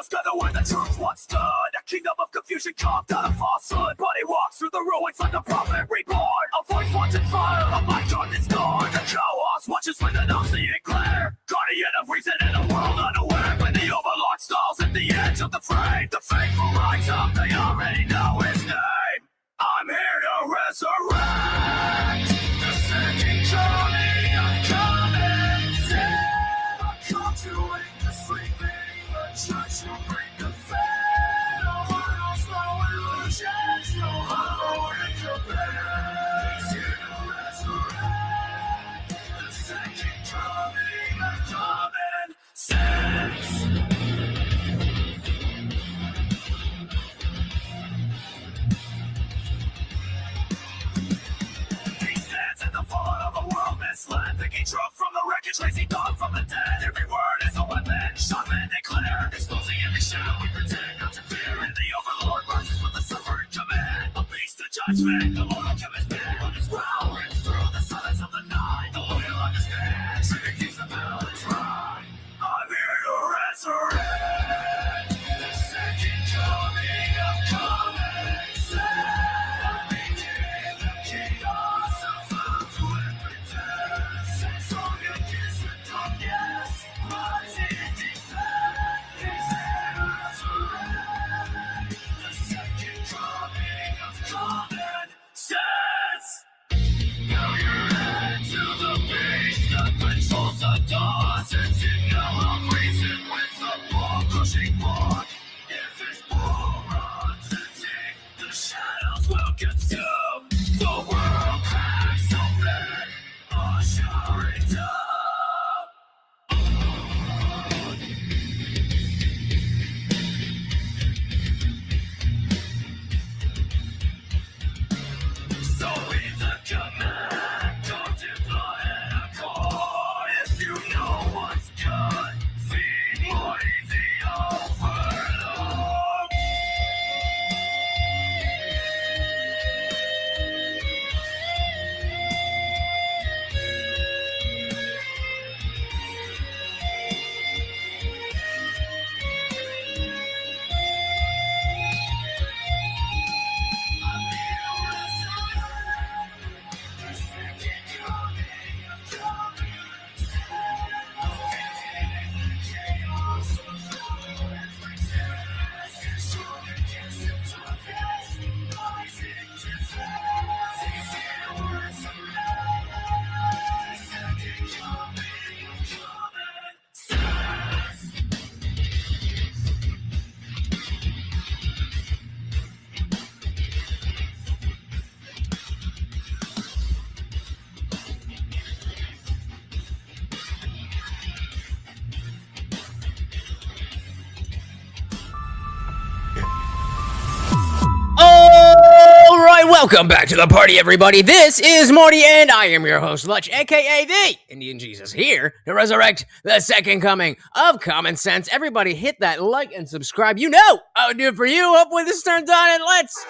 shadows gather where the truth once stood. A kingdom of confusion carved out of falsehood. But he walks through the ruins like a prophet reborn. A voice once in fire, a mind darkness gone. The chaos watches with an all-seeing glare. Guardian of reason in a world unaware. When the overlord stalls at the edge of the frame, the faithful rise up, they already know his name. I'm here to resurrect the second coming of common sense. I've come to wake the sleeping, the church will bring the fair. No hurdles, no illusions, no hollow incubators. Here to resurrect the second coming of common sense. Misled, thinking truth from the wreckage, raising dawn from the dead. Every word is a weapon, shot and declare, exposing every shadow we pretend not to fear. And the overlord rises with the suffering command. A beast of judgment, the Lord will give his bed. On his growl rings through the silence of the night. The loyal understand, Trinity keeps the balance right. I'm here to resurrect the second coming of common sense. I'm making the chaos of found to every strong against the darkness, rising defend. He's here to resurrect the second coming of common sense. Bow your head to the beast that controls the dawn. Sensing now of reason with the ball-crushing block. If his bull runs and take, the shadows will consume. The world cracks open. Shut up. So with the command, don't deploy a core. If you know what's good, feed Morty the overlord. Welcome back to the party, everybody. This is Morty, and I am your host, Lutch, aka the Indian Jesus, here to resurrect the second coming of common sense. Everybody hit that like and subscribe. You know I would do it for you. Hopefully this turns on, and let's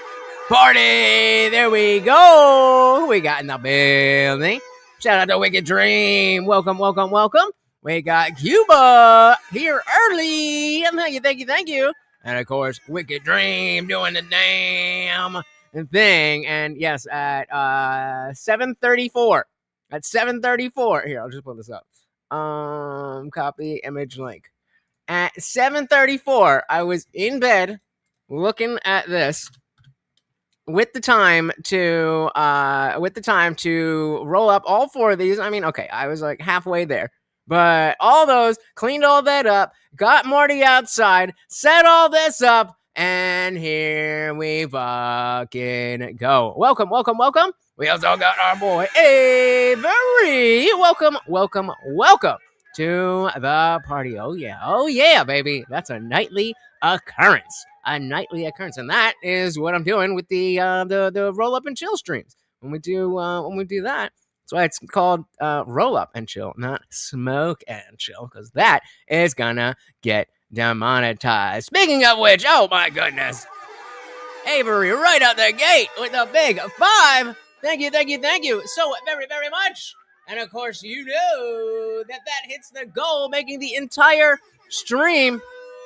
party. There we go. Who we got in the building? Shout out to Wicked Dream. Welcome, welcome, welcome. We got Cuba here early. Thank you. And of course, Wicked Dream doing the damn thing. And yes, at 7:34. At 7:34. Here, I'll just pull this up. Copy image link. At 7:34, I was in bed looking at this with the time to roll up all four of these. I mean, okay, I was like halfway there. But all those, cleaned all that up, got Morty outside, set all this up, and here we fucking go. Welcome. We also got our boy Avery. Welcome to the party. Oh yeah, baby. That's a nightly occurrence. And that is what I'm doing with the roll up and chill streams. When we do that, that's why it's called roll up and chill, not smoke and chill, because that is gonna get demonetized. Speaking of which, oh my goodness, Avery right out the gate with a big 5. Thank you so very, very much. And of course, you know that hits the goal, making the entire stream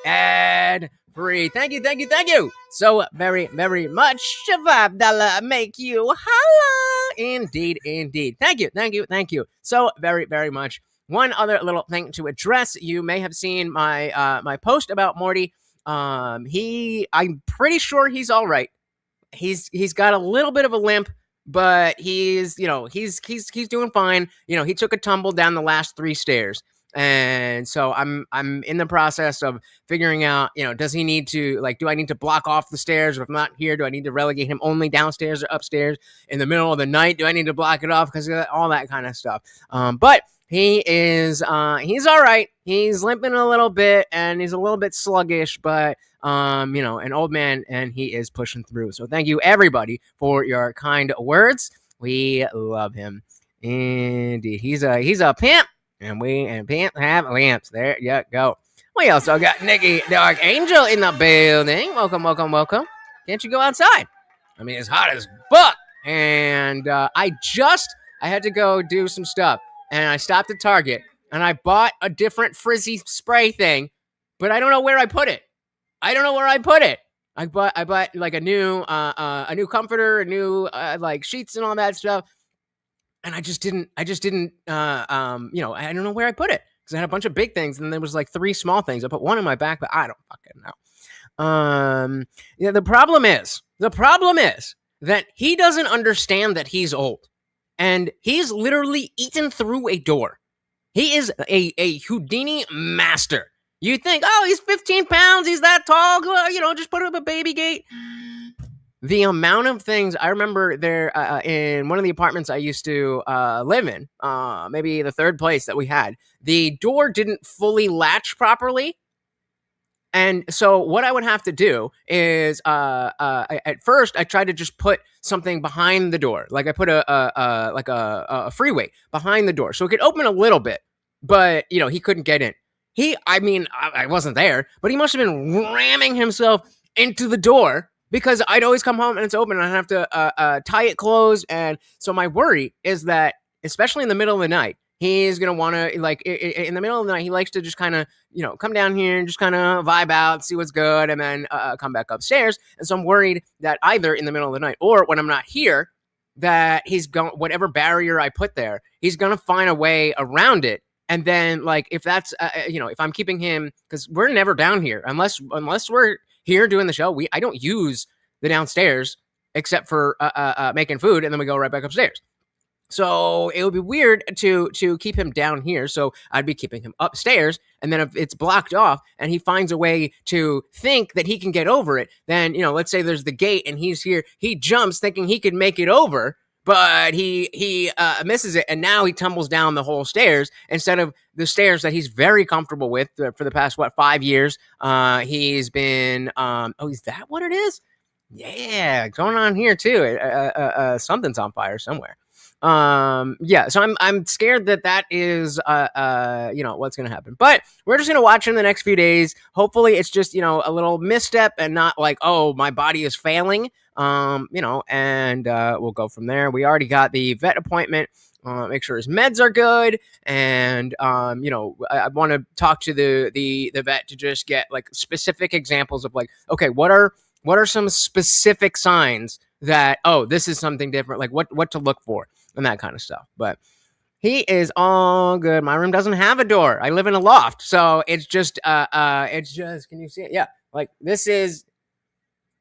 ad-free. Thank you so very, very much. $5 make you holla. Indeed. Thank you so very, very much. One other little thing to address. You may have seen my my post about Morty. I'm pretty sure he's all right. He's got a little bit of a limp, but he's doing fine. He took a tumble down the last 3 stairs. And so I'm in the process of figuring out, does he need to, do I need to block off the stairs? Or if I'm not here, do I need to relegate him only downstairs or upstairs? In the middle of the night, do I need to block it off? Because all that kind of stuff. But he is, he's all right. He's limping a little bit and he's a little bit sluggish, but, an old man, and he is pushing through. So thank you, everybody, for your kind words. We love him. Indeed. He's a pimp. And pimps have lamps. There you go. We also got Nikki Dark Angel in the building. Welcome. Can't you go outside? I mean, it's hot as fuck. And I had to go do some stuff. And I stopped at Target. And I bought a different frizzy spray thing. But I don't know where I put it. I bought like a new comforter, a new sheets and all that stuff. And I don't know where I put it because I had a bunch of big things and there was 3 small things. I put one in my back, but I don't fucking know. The problem is that he doesn't understand that he's old, and he's literally eaten through a door. He is a Houdini master. You think, oh, he's 15 pounds, he's that tall, just put up a baby gate. The amount of things I remember there in one of the apartments I used to live in, maybe the 3rd place that we had, the door didn't fully latch properly. And so what I would have to do is at first I tried to just put something behind the door. Like I put a freeway behind the door so it could open a little bit, but he couldn't get in. I wasn't there, but he must have been ramming himself into the door, because I'd always come home and it's open and I have to tie it closed. And so my worry is that, especially in the middle of the night, he's going to want to, in the middle of the night, he likes to just kind of, come down here and just kind of vibe out, see what's good, and then come back upstairs. And so I'm worried that either in the middle of the night or when I'm not here, that he's going, whatever barrier I put there, he's going to find a way around it. And then, if that's, if I'm keeping him, because we're never down here unless we're here doing the show, I don't use the downstairs except for making food, and then we go right back upstairs. So it would be weird to keep him down here. So I'd be keeping him upstairs, and then if it's blocked off and he finds a way to think that he can get over it, then let's say there's the gate and he's here, he jumps thinking he could make it over, but he misses it, and now he tumbles down the whole stairs instead of the stairs that he's very comfortable with for the past 5 years. He's been is that what it is? Yeah, going on here too. Something's on fire somewhere. So I'm scared that is what's gonna happen. But we're just gonna watch him the next few days. Hopefully it's just a little misstep and not oh, my body is failing. And we'll go from there. We already got the vet appointment. Make sure his meds are good, and I want to talk to the vet to just get specific examples of okay, what are some specific signs that, oh, this is something different, what to look for and that kind of stuff. But he is all good. My room doesn't have a door. I live in a loft, so it's just can you see it? Yeah,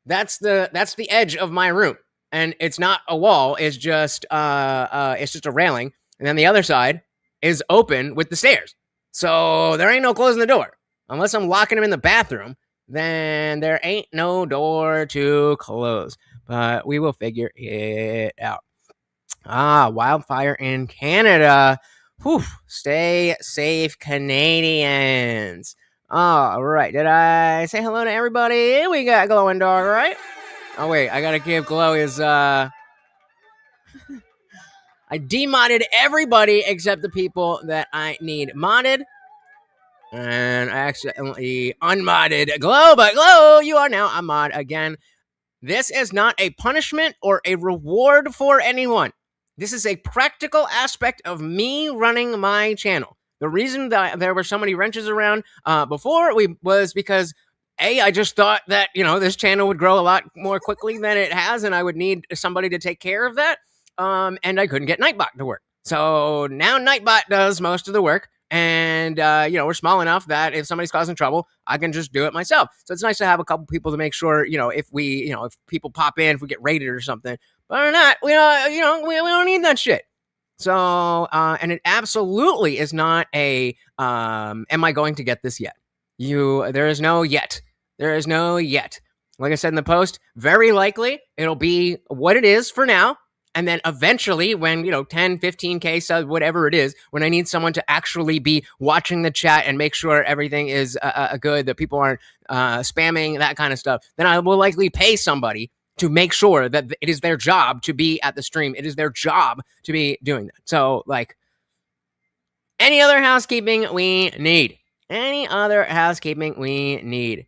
that's the edge of my room, and it's not a wall. It's just a railing, and then the other side is open with the stairs. So there ain't no closing the door unless I'm locking him in the bathroom. Then there ain't no door to close. But we will figure it out. Wildfire in Canada. Whew. Stay safe, Canadians. All right. Did I say hello to everybody? We got Glowing Dog, right? Oh, wait. I got to give Glow his... I demodded everybody except the people that I need modded. And I accidentally unmodded Glow. But Glow, you are now a mod again. This is not a punishment or a reward for anyone. This is a practical aspect of me running my channel. The reason that there were so many wrenches around before was because I just thought that, this channel would grow a lot more quickly than it has, and I would need somebody to take care of that. And I couldn't get Nightbot to work. So now Nightbot does most of the work. And, we're small enough that if somebody's causing trouble, I can just do it myself. So it's nice to have a couple people to make sure, if people pop in, if we get raided or something. But or not, we don't need that shit. So, and it absolutely is not am I going to get this yet? There is no yet. There is no yet. Like I said in the post, very likely it'll be what it is for now. And then eventually when, 10, 15K subs, whatever it is, when I need someone to actually be watching the chat and make sure everything is good, that people aren't spamming, that kind of stuff, then I will likely pay somebody to make sure that it is their job to be at the stream. It is their job to be doing that. So, any other housekeeping we need. Any other housekeeping we need.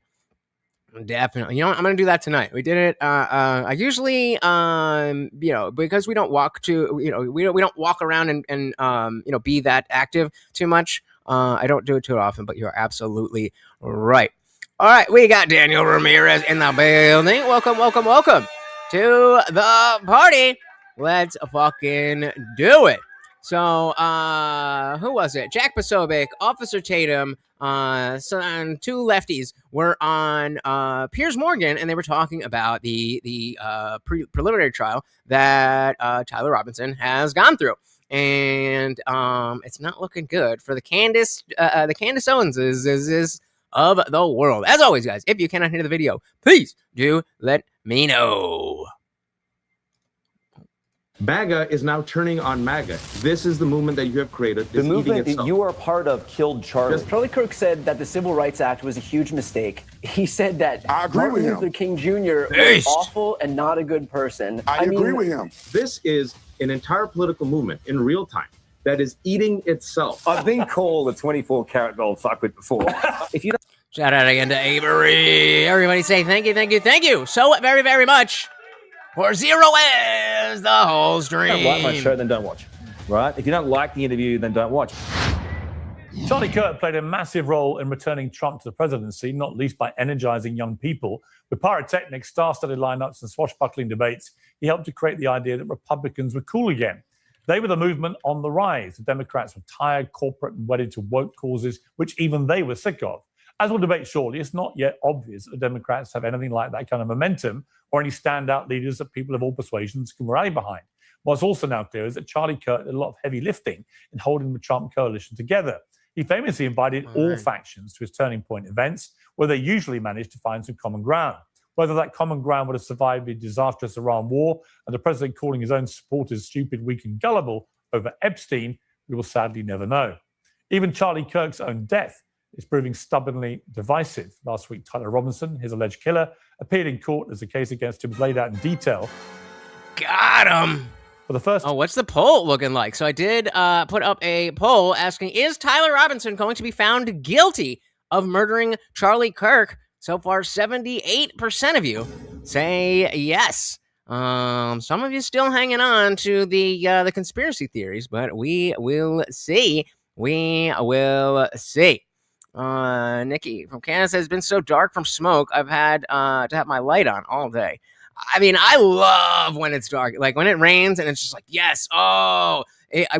Definitely. I'm going to do that tonight. We did it. I usually, because we don't walk we don't walk around and be that active too much. I don't do it too often, but you're absolutely right. All right. We got Daniel Ramirez in the building. Welcome to the party. Let's fucking do it. So, who was it? Jack Posobiec, Officer Tatum, two lefties were on Piers Morgan, and they were talking about the preliminary trial that Tyler Robinson has gone through. And it's not looking good for the Candace Owenses of the world. As always, guys, if you cannot hear the video, please do let me know. MAGA is now turning on MAGA. This is the movement that you have created. The movement that you are a part of killed Charlie. Charlie Kirk said that the Civil Rights Act was a huge mistake. He said that Martin Luther King Jr. was awful and not a good person. I agree with him. This is an entire political movement in real time that is eating itself. I've been called a 24-karat gold fuckwit before. If you don't Shout out again to Avery. Everybody say thank you so very, very much. For zero is the whole stream. If you don't like my show, then don't watch. Right? If you don't like the interview, then don't watch. Charlie Kirk played a massive role in returning Trump to the presidency, not least by energizing young people. With pyrotechnics, star-studded lineups, and swashbuckling debates, he helped to create the idea that Republicans were cool again. They were the movement on the rise. The Democrats were tired, corporate, and wedded to woke causes, which even they were sick of. As we'll debate shortly, it's not yet obvious that the Democrats have anything like that kind of momentum or any standout leaders that people of all persuasions can rally behind. What's also now clear is that Charlie Kirk did a lot of heavy lifting in holding the Trump coalition together. He famously invited all factions to his Turning Point events, where they usually managed to find some common ground. Whether that common ground would have survived the disastrous Iran war and the president calling his own supporters stupid, weak, and gullible over Epstein, we will sadly never know. Even Charlie Kirk's own death is proving stubbornly divisive. Last week, Tyler Robinson, his alleged killer, appeared in court as the case against him was laid out in detail. Got him. For the first... Oh, what's the poll looking like? So I did put up a poll asking, is Tyler Robinson going to be found guilty of murdering Charlie Kirk? So far, 78% of you say yes. Some of you still hanging on to the conspiracy theories, but we will see. We will see. Nikki from Candace says, it's been so dark from smoke, I've had to have my light on all day. I mean, I love when it's dark. Like when it rains and it's just like, yes, I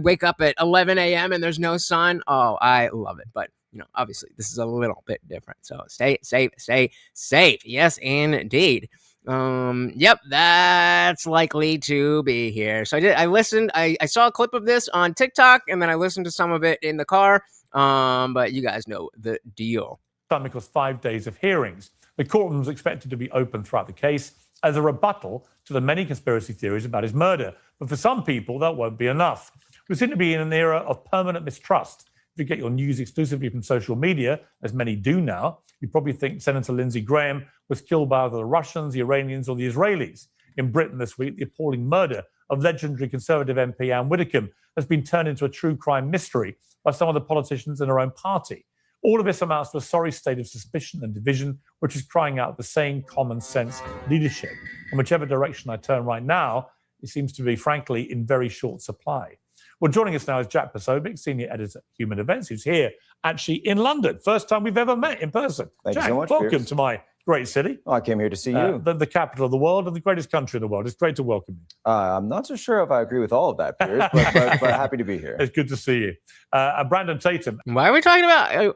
wake up at 11 a.m. and there's no sun. Oh, I love it. But, obviously this is a little bit different. So stay safe. Yes, indeed. Yep, that's likely to be here. So I listened. I saw a clip of this on TikTok and then I listened to some of it in the car. But you guys know the deal. Because 5 days of hearings. The courtroom was expected to be open throughout the case as a rebuttal to the many conspiracy theories about his murder. But for some people, that won't be enough. We seem to be in an era of permanent mistrust. If you get your news exclusively from social media, as many do now, you probably think Senator Lindsey Graham was killed by either the Russians, the Iranians, or the Israelis. In Britain this week, the appalling murder of legendary Conservative MP Anne Widdecombe has been turned into a true crime mystery by some of the politicians in her own party. All of this amounts to a sorry state of suspicion and division, which is crying out the same common sense leadership. And whichever direction I turn right now, it seems to be, frankly, in very short supply. Well, joining us now is Jack Posobiec, Senior Editor at Human Events, who's here actually in London. First time we've ever met in person. Thank Jack, you so much, welcome Piers. to my great city. Oh, I came here to see you. The capital of the world and the greatest country in the world. It's great to welcome you. I'm not so sure if I agree with all of that, Piers, but happy to be here. It's good to see you. Brandon Tatum. Why are we talking about?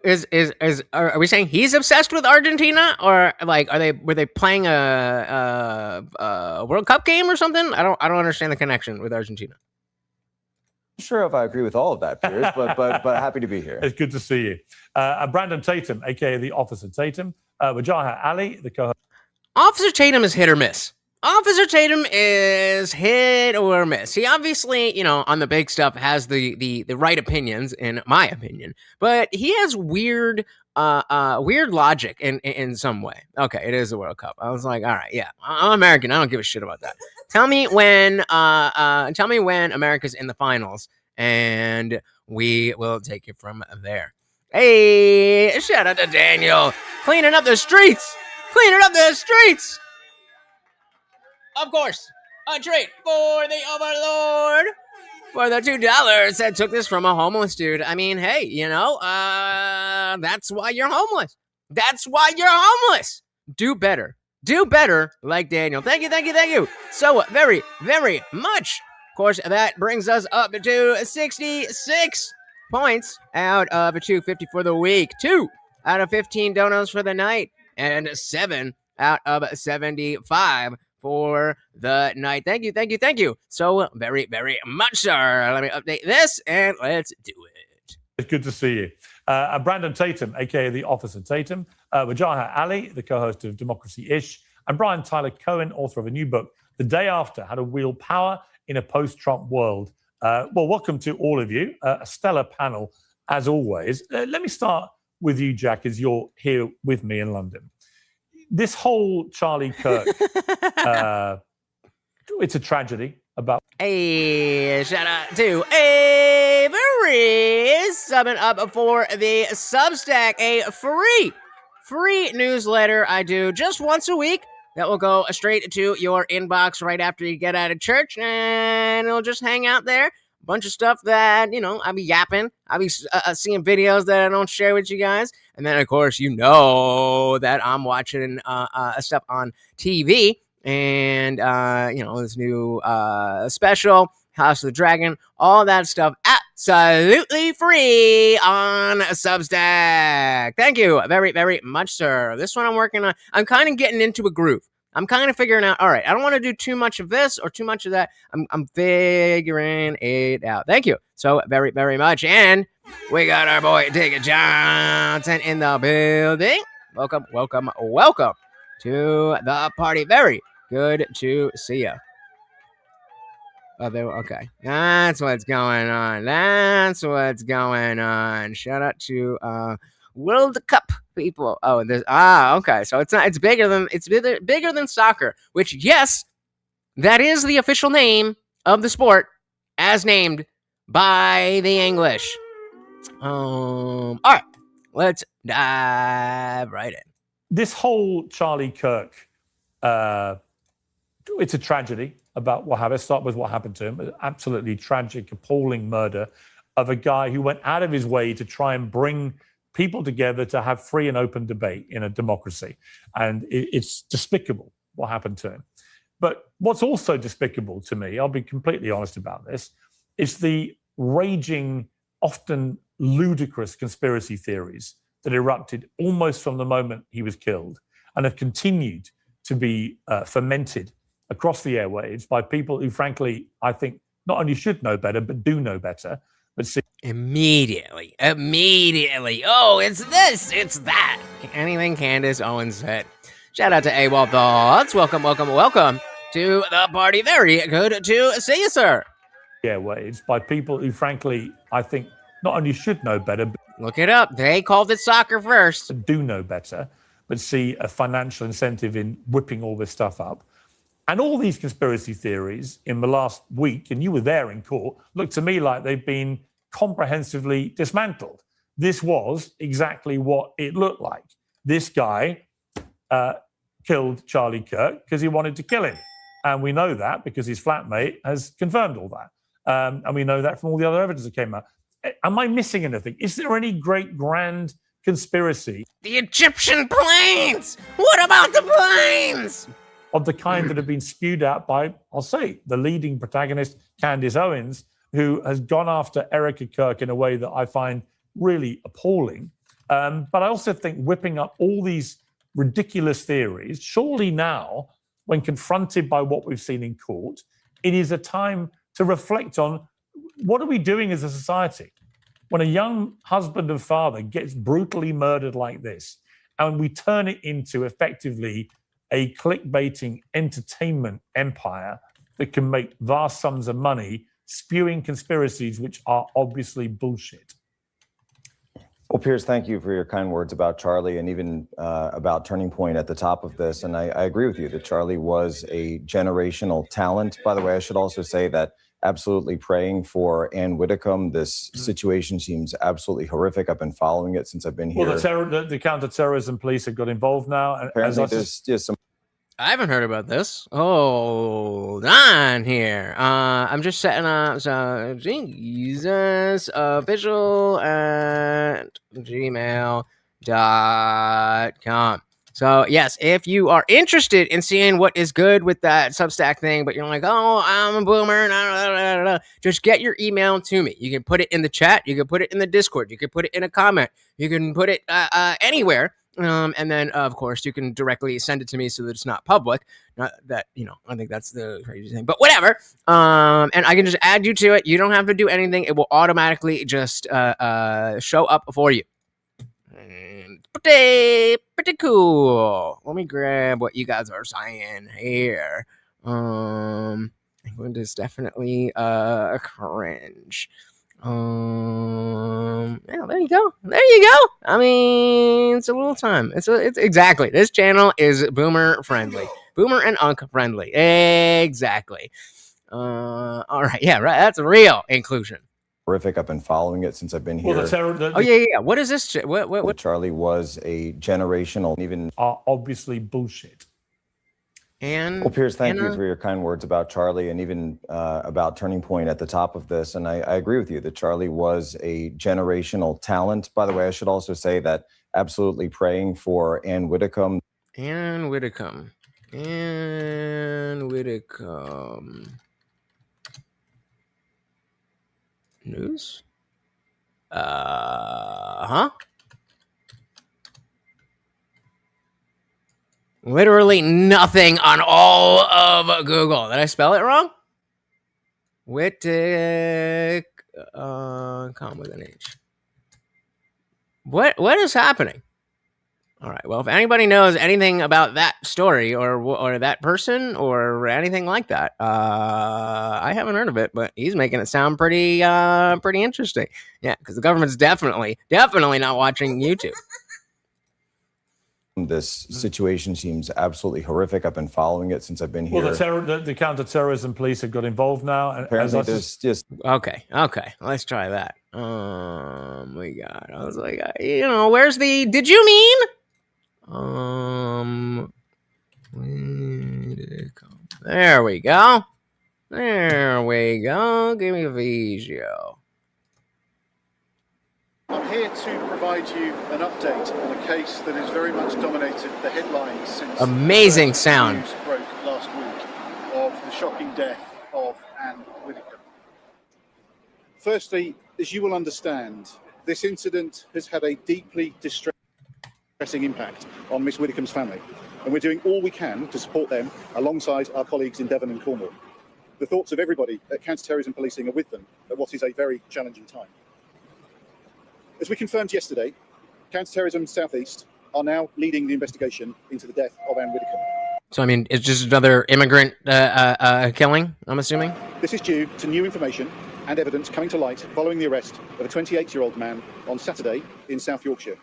Are we saying he's obsessed with Argentina, or like were they playing a World Cup game or something? I don't understand the connection with Argentina. Not sure if I agree with all of that, Piers, but happy to be here. It's good to see you. Brandon Tatum, aka the Officer Tatum. Wajahat Ali, the co-host. Officer Tatum is hit or miss. Officer Tatum is hit or miss. He obviously, on the big stuff has the right opinions, in my opinion, but he has weird logic in some way. Okay, it is the World Cup. I was like, all right, yeah, I'm American. I don't give a shit about that. Tell me when America's in the finals, and we will take it from there. Hey, shout out to Daniel, cleaning up the streets. Of course, a treat for the Overlord for the $2 that took this from a homeless dude. I mean, hey, that's why you're homeless. Do better. Like Daniel. Thank you. So very, very much. Of course, that brings us up to 66 points out of 250 for the week. 2 out of 15 donos for the night. And 7 out of 75 for the night. Thank you. So very, very much, sir. Let me update this and let's do it. It's good to see you. Brandon Tatum, aka the Officer Tatum. Wajahat Ali, the co-host of Democracy-ish. And Brian Tyler Cohen, author of a new book, The Day After, How to Wield Power in a Post-Trump World. Well, welcome to all of you. A stellar panel, as always. Let me start with you, Jack, as you're here with me in London. This whole Charlie Kirk, it's a tragedy about... Hey, shout out to Avery subbing up for the Substack, a free newsletter I do just once a week that will go straight to your inbox right after you get out of church, and it'll just hang out there. Bunch of stuff that, I'll be yapping. I'll be seeing videos that I don't share with you guys. And then, of course, that I'm watching stuff on TV. And, this new special, House of the Dragon, all that stuff absolutely free on Substack. Thank you very, very much, sir. This one I'm working on. I'm kind of getting into a groove. I'm kind of figuring out, all right, I don't want to do too much of this or too much of that. I'm figuring it out. Thank you so very, very much. And we got our boy Digger Johnson in the building. Welcome to the party. Very good to see you. Okay. That's what's going on. Shout out to World Cup people. Oh, there's okay. So it's bigger than soccer, which, yes, that is the official name of the sport as named by the English. All right, let's dive right in. This whole Charlie Kirk, it's a tragedy about what happened. Let's start with what happened to him. An absolutely tragic, appalling murder of a guy who went out of his way to try and bring people together to have free and open debate in a democracy. And it's despicable what happened to him. But what's also despicable to me, I'll be completely honest about this, is the raging, often ludicrous conspiracy theories that erupted almost from the moment he was killed and have continued to be fermented across the airwaves by people who, frankly, I think not only should know better, but do know better. But see, Immediately. Oh, it's this, it's that. Anything Candace Owens said. Shout out to AWOL Thoughts. Welcome to the party. Very good to see you, sir. airwaves by people who, frankly, I think not only should know better, but Look it up. They called it soccer first. do know better, but see a financial incentive in whipping all this stuff up. And all these conspiracy theories in the last week, and you were there in court, look to me like they've been comprehensively dismantled. This was exactly what it looked like. This guy killed Charlie Kirk because he wanted to kill him. And we know that because his flatmate has confirmed all that. And we know that from all the other evidence that came out. Am I missing anything? Is there any great grand conspiracy? The Egyptian planes! What about the planes? Of the kind that have been spewed out by, I'll say, the leading protagonist, Candace Owens, who has gone after Erica Kirk in a way that I find really appalling. But I also think whipping up all these ridiculous theories, surely now, when confronted by what we've seen in court, it is a time to reflect on what are we doing as a society? When a young husband and father gets brutally murdered like this, and we turn it into effectively a clickbaiting entertainment empire that can make vast sums of money spewing conspiracies which are obviously bullshit. Well, Piers, thank you for your kind words about Charlie and even about Turning Point at the top of this. And I agree with you that Charlie was a generational talent. By the way, I should also say that absolutely praying for Ann Widdecombe. This situation seems absolutely horrific. I've been following it since I've been here. Well, the counter-terrorism police have got involved now. And apparently there's just some... I haven't heard about this. Hold on here. I'm just setting up so Jesus official at gmail.com. So yes, if you are interested in seeing what is good with that Substack thing, but you're like, oh, I'm a boomer, just get your email to me. You can put it in the chat. You can put it in the Discord. You can put it in a comment. You can put it anywhere. And then, of course, you can directly send it to me so that it's not public. Not that, I think that's the crazy thing, but whatever. And I can just add you to it. You don't have to do anything. It will automatically just show up for you. Pretty cool. Let me grab what you guys are saying here. It's definitely cringe. Yeah, there you go. I mean, it's a little time. It's exactly. This channel is boomer friendly, boomer and unk friendly. Exactly. All right. Yeah, right. That's real inclusion. Horrific. I've been following it since I've been here. Oh yeah. What is this? What? Charlie was a generational, even are obviously bullshit. And well, Piers, thank you for your kind words about Charlie and even about Turning Point at the top of this. And I agree with you that Charlie was a generational talent. By the way, I should also say that absolutely praying for Ann Widdecombe. Ann Widdecombe. News? Literally nothing on all of Google. Did I spell it wrong? Wittick, come with an H. What is happening? All right. Well, if anybody knows anything about that story or that person or anything like that, I haven't heard of it, but he's making it sound pretty interesting. Yeah, because the government's definitely not watching YouTube. This situation seems absolutely horrific. I've been following it since I've been here. Well, the counter-terrorism police have got involved now. And apparently there's just... Okay. Let's try that. We got... I was like, where's the... Did you mean? There we go. Give me a video. I'm here to provide you an update on a case that has very much dominated the headlines since amazing sound news broke last week of the shocking death of Ann Widdecombe. Firstly, as you will understand, this incident has had a deeply distressing impact on Miss Widdecombe's family, and we're doing all we can to support them alongside our colleagues in Devon and Cornwall. The thoughts of everybody at counter-terrorism policing are with them at what is a very challenging time. As we confirmed yesterday, Counterterrorism South East are now leading the investigation into the death of Ann Widdecombe. So, I mean, it's just another immigrant killing, I'm assuming? This is due to new information and evidence coming to light following the arrest of a 28-year-old man on Saturday in South Yorkshire.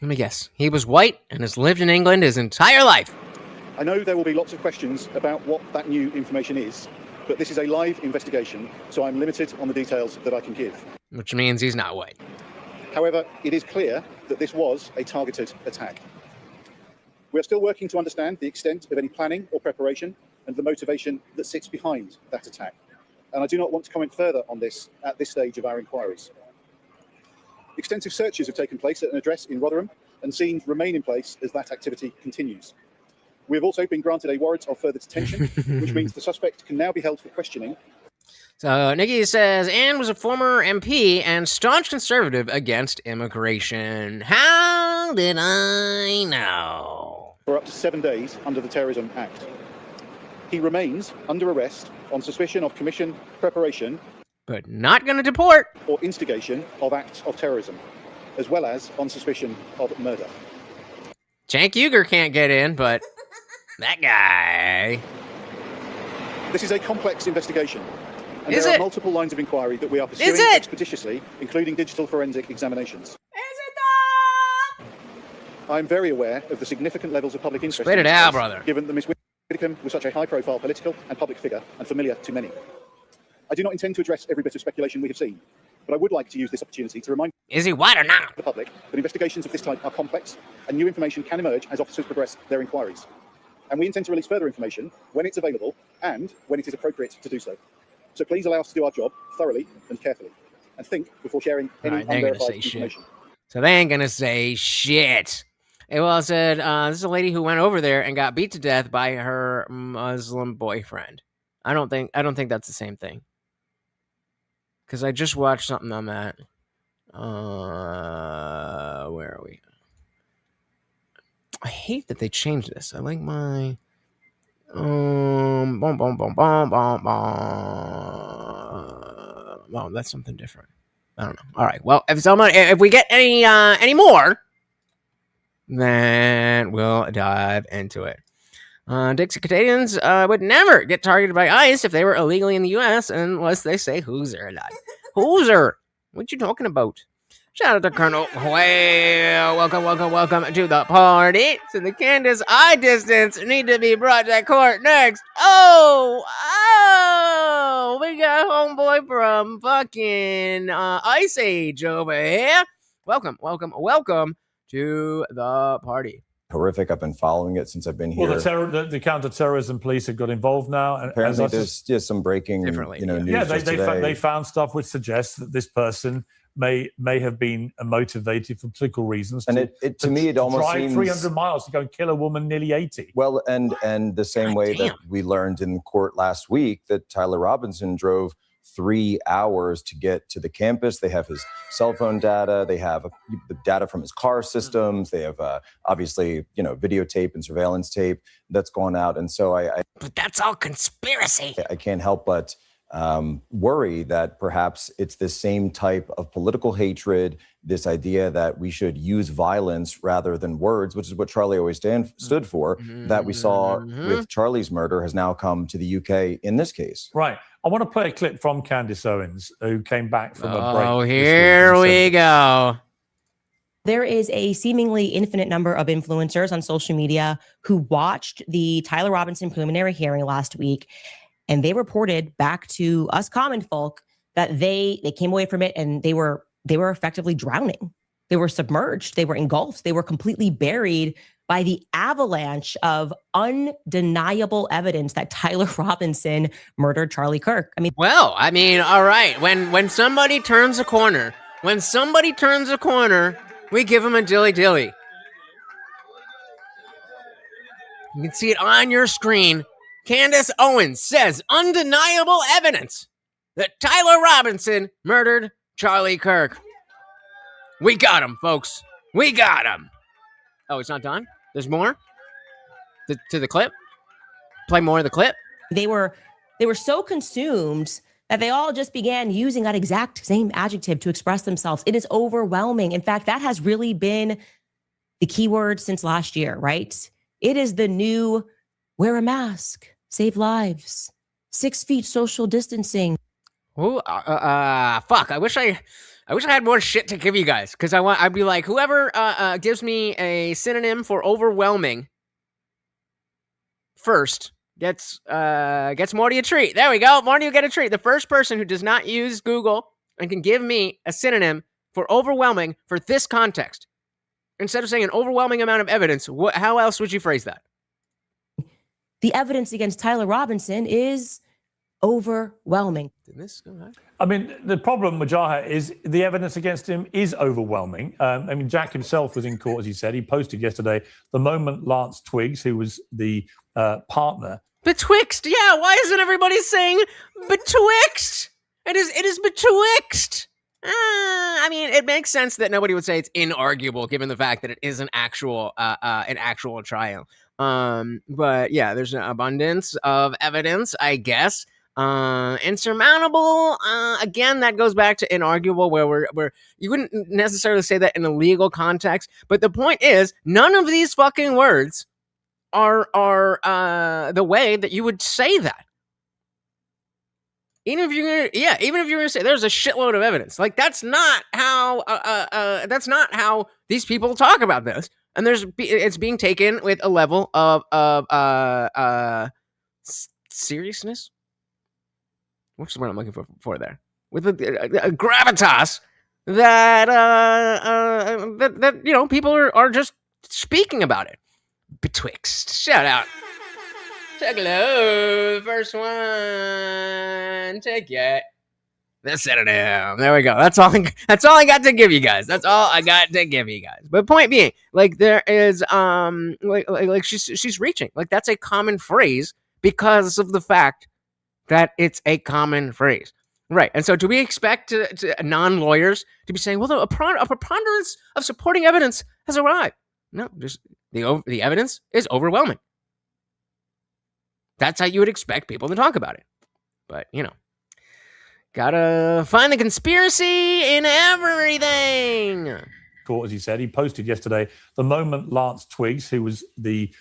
Let me guess. He was white and has lived in England his entire life. I know there will be lots of questions about what that new information is, but this is a live investigation, so I'm limited on the details that I can give. Which means he's not white. However, it is clear that this was a targeted attack. We are still working to understand the extent of any planning or preparation and the motivation that sits behind that attack. and I do not want to comment further on this at this stage of our inquiries. Extensive searches have taken place at an address in Rotherham, and scenes remain in place as that activity continues. We have also been granted a warrant of further detention, which means the suspect can now be held for questioning. So Nikki says, Anne was a former MP and staunch conservative against immigration. How did I know? For up to 7 days under the Terrorism Act. He remains under arrest on suspicion of commission, preparation, But not going to deport. or instigation of acts of terrorism, as well as on suspicion of murder. Cenk Uygur can't get in, but that guy. This is a complex investigation, and Is there it? are multiple lines of inquiry that we are pursuing Is it? expeditiously, including digital forensic examinations. Is it though? I am very aware of the significant levels of public interest. Spit in it this out, case, brother. Given that Miss Widdicombe was such a high-profile political and public figure and familiar to many. I do not intend to address every bit of speculation we have seen, but I would like to use this opportunity to remind Is he white or not? the public that investigations of this type are complex and new information can emerge as officers progress their inquiries. And we intend to release further information when it's available and when it is appropriate to do so. So please allow us to do our job thoroughly and carefully, and think before sharing any Alright, they're gonna unverified say shit. information. So they ain't gonna say shit. It well said, this is a lady who went over there and got beat to death by her Muslim boyfriend. I don't think that's the same thing. Because I just watched something on that. Where are we? I hate that they changed this. I like my well, that's something different. I don't know. All right. Well, if we get any more, then we'll dive into it. Dixie Canadians would never get targeted by ICE if they were illegally in the U.S. unless they say Hooser a lot. Hooser? What you talking about? Shout out to Colonel Whale. Welcome to the party. So the Candace eye distance need to be brought to court next. Oh, we got homeboy from fucking Ice Age over here. Welcome to the party. Horrific. I've been following it since I've been here. Well, the counter-terrorism police have got involved now. And Apparently, there's just some breaking, Differently, news they today. found stuff which suggests that this person may have been motivated for political reasons. And to me, it almost drive seems 300 miles to go and kill a woman nearly 80. Well, and the same way that we learned in court last week that Tyler Robinson drove 3 hours to get to the campus. They have his cell phone data. They have the data from his car systems. They have obviously, videotape and surveillance tape that's gone out. And so But that's all conspiracy. I can't help but worry that perhaps it's this same type of political hatred, this idea that we should use violence rather than words, which is what Charlie always stood for, that we saw with Charlie's murder has now come to the UK in this case. Right. I want to play a clip from Candace Owens, who came back from a break. Oh, here we go. There is a seemingly infinite number of influencers on social media who watched the Tyler Robinson preliminary hearing last week, and they reported back to us common folk that they came away from it and they were effectively drowning. They were submerged. They were engulfed. They were completely buried by the avalanche of undeniable evidence that Tyler Robinson murdered Charlie Kirk. All right. When somebody turns a corner, we give them a dilly-dilly. You can see it on your screen. Candace Owens says undeniable evidence that Tyler Robinson murdered Charlie Kirk. We got him, folks. We got him. Oh, it's not done? There's more? To the clip? Play more of the clip? They were so consumed that they all just began using that exact same adjective to express themselves. It is overwhelming. In fact, that has really been the key word since last year, right? It is the new wear a mask, save lives, 6 feet social distancing. Fuck. I wish I had more shit to give you guys, because I'd be like, whoever gives me a synonym for overwhelming first gets Morty a treat. There we go. Morty will get a treat. The first person who does not use Google and can give me a synonym for overwhelming for this context, instead of saying an overwhelming amount of evidence, how else would you phrase that? The evidence against Tyler Robinson is overwhelming. Did this go back? I mean, the problem with Wajahat is the evidence against him is overwhelming. I mean, Jack himself was in court, as he said. He posted yesterday the moment Lance Twiggs, who was the partner. Betwixt. Yeah, why isn't everybody saying betwixt? It is betwixt. I mean, it makes sense that nobody would say it's inarguable, given the fact that it is an actual trial. But yeah, there's an abundance of evidence, I guess. Insurmountable. Again, that goes back to inarguable, where you wouldn't necessarily say that in a legal context. But the point is, none of these fucking words are the way that you would say that. Even if you're gonna say there's a shitload of evidence, like that's not how these people talk about this. And it's being taken with a level of seriousness. What's the word I'm looking for there? With a gravitas that you know, people are just speaking about it. Betwixt. Shout out. Take low. First one. Take it. Let's set it down. There we go. That's all I got to give you guys. That's all I got to give you guys. But point being, like there is like she's reaching. Like that's a common phrase because of the fact that it's a common phrase. Right. And so do we expect to non-lawyers to be saying, well, a preponderance of supporting evidence has arrived? No, just the evidence is overwhelming. That's how you would expect people to talk about it. But, you know, gotta find the conspiracy in everything. Court, as he said, he posted yesterday the moment Lance Twiggs, who was the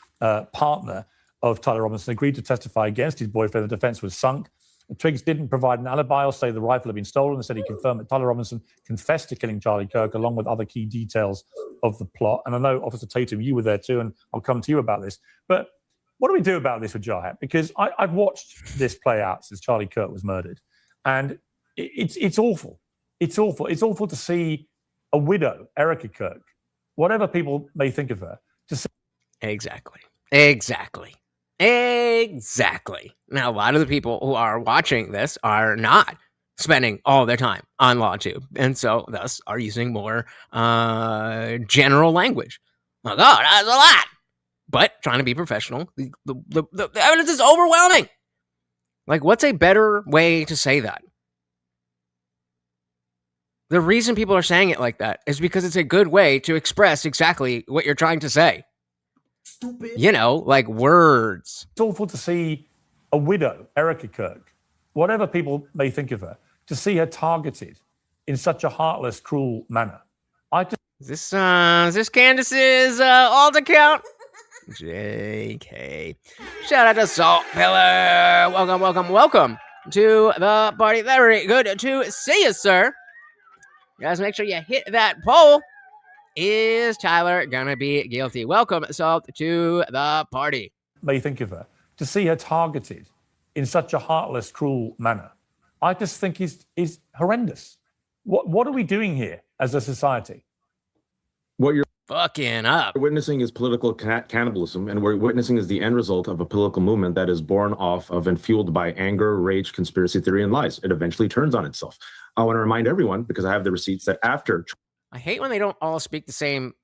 partner of Tyler Robinson, agreed to testify against his boyfriend, the defense was sunk. Twiggs didn't provide an alibi or say the rifle had been stolen. Instead, he confirmed that Tyler Robinson confessed to killing Charlie Kirk, along with other key details of the plot. And I know, Officer Tatum, you were there too, and I'll come to you about this. But what do we do about this with Wajahat? Because I've watched this play out since Charlie Kirk was murdered, and it's awful. It's awful. It's awful to see a widow, Erica Kirk, whatever people may think of her, to see. Exactly. Now, a lot of the people who are watching this are not spending all their time on LawTube, and so thus are using more general language. Like, oh, that's a lot. But trying to be professional, the evidence is overwhelming. Like, what's a better way to say that? The reason people are saying it like that is because it's a good way to express exactly what you're trying to say. Stupid. You know, like words. It's awful to see a widow, Erica Kirk, whatever people may think of her, to see her targeted in such a heartless, cruel manner. Is this Candace's alt account? JK. Shout out to Salt Pillar. Welcome to the party. Very good to see you, sir. Guys, make sure you hit that poll. Is Tyler gonna be guilty? Welcome, Salt, to the party. May think of her, to see her targeted in such a heartless, cruel manner, I just think is horrendous. What are we doing here as a society? What you're fucking up. Witnessing is political cannibalism, and we're witnessing is the end result of a political movement that is born off of and fueled by anger, rage, conspiracy theory, and lies. It eventually turns on itself. I want to remind everyone, because I have the receipts, that after... I hate when they don't all speak the same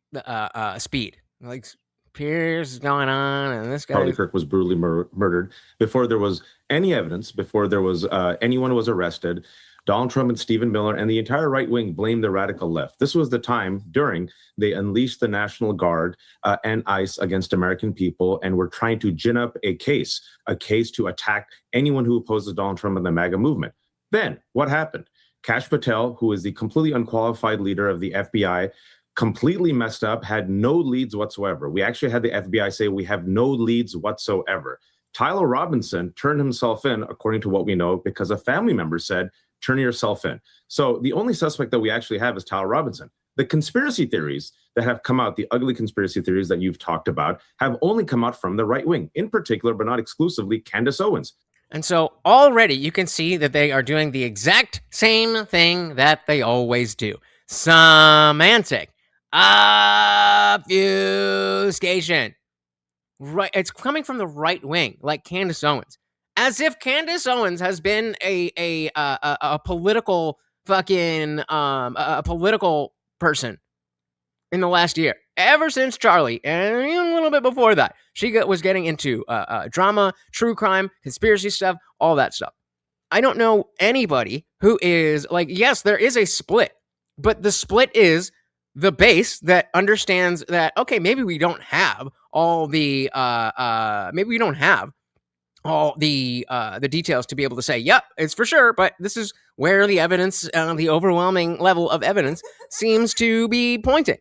speed. Like, Piers is going on, and this guy... Charlie Kirk was brutally murdered. Before there was any evidence, before there was anyone was arrested, Donald Trump and Stephen Miller and the entire right wing blamed the radical left. This was the time during they unleashed the National Guard and ICE against American people and were trying to gin up a case to attack anyone who opposes Donald Trump and the MAGA movement. Then what happened? Kash Patel, who is the completely unqualified leader of the FBI, completely messed up, had no leads whatsoever. We actually had the FBI say we have no leads whatsoever. Tyler Robinson turned himself in, according to what we know, because a family member said, turn yourself in. So the only suspect that we actually have is Tyler Robinson. The conspiracy theories that have come out, the ugly conspiracy theories that you've talked about, have only come out from the right wing, in particular, but not exclusively, Candace Owens. And so already you can see that they are doing the exact same thing that they always do. Semantic obfuscation. Right, it's coming from the right wing, like Candace Owens. as if Candace Owens has been a political fucking a political person in the last year, ever since Charlie, and even a little bit before that. She was getting into drama, true crime, conspiracy stuff, all that stuff. I don't know anybody who is like, yes, there is a split, but the split is the base that understands that, okay, maybe we don't have all the the details to be able to say, yep, it's for sure, but this is where the evidence, the overwhelming level of evidence seems to be pointing.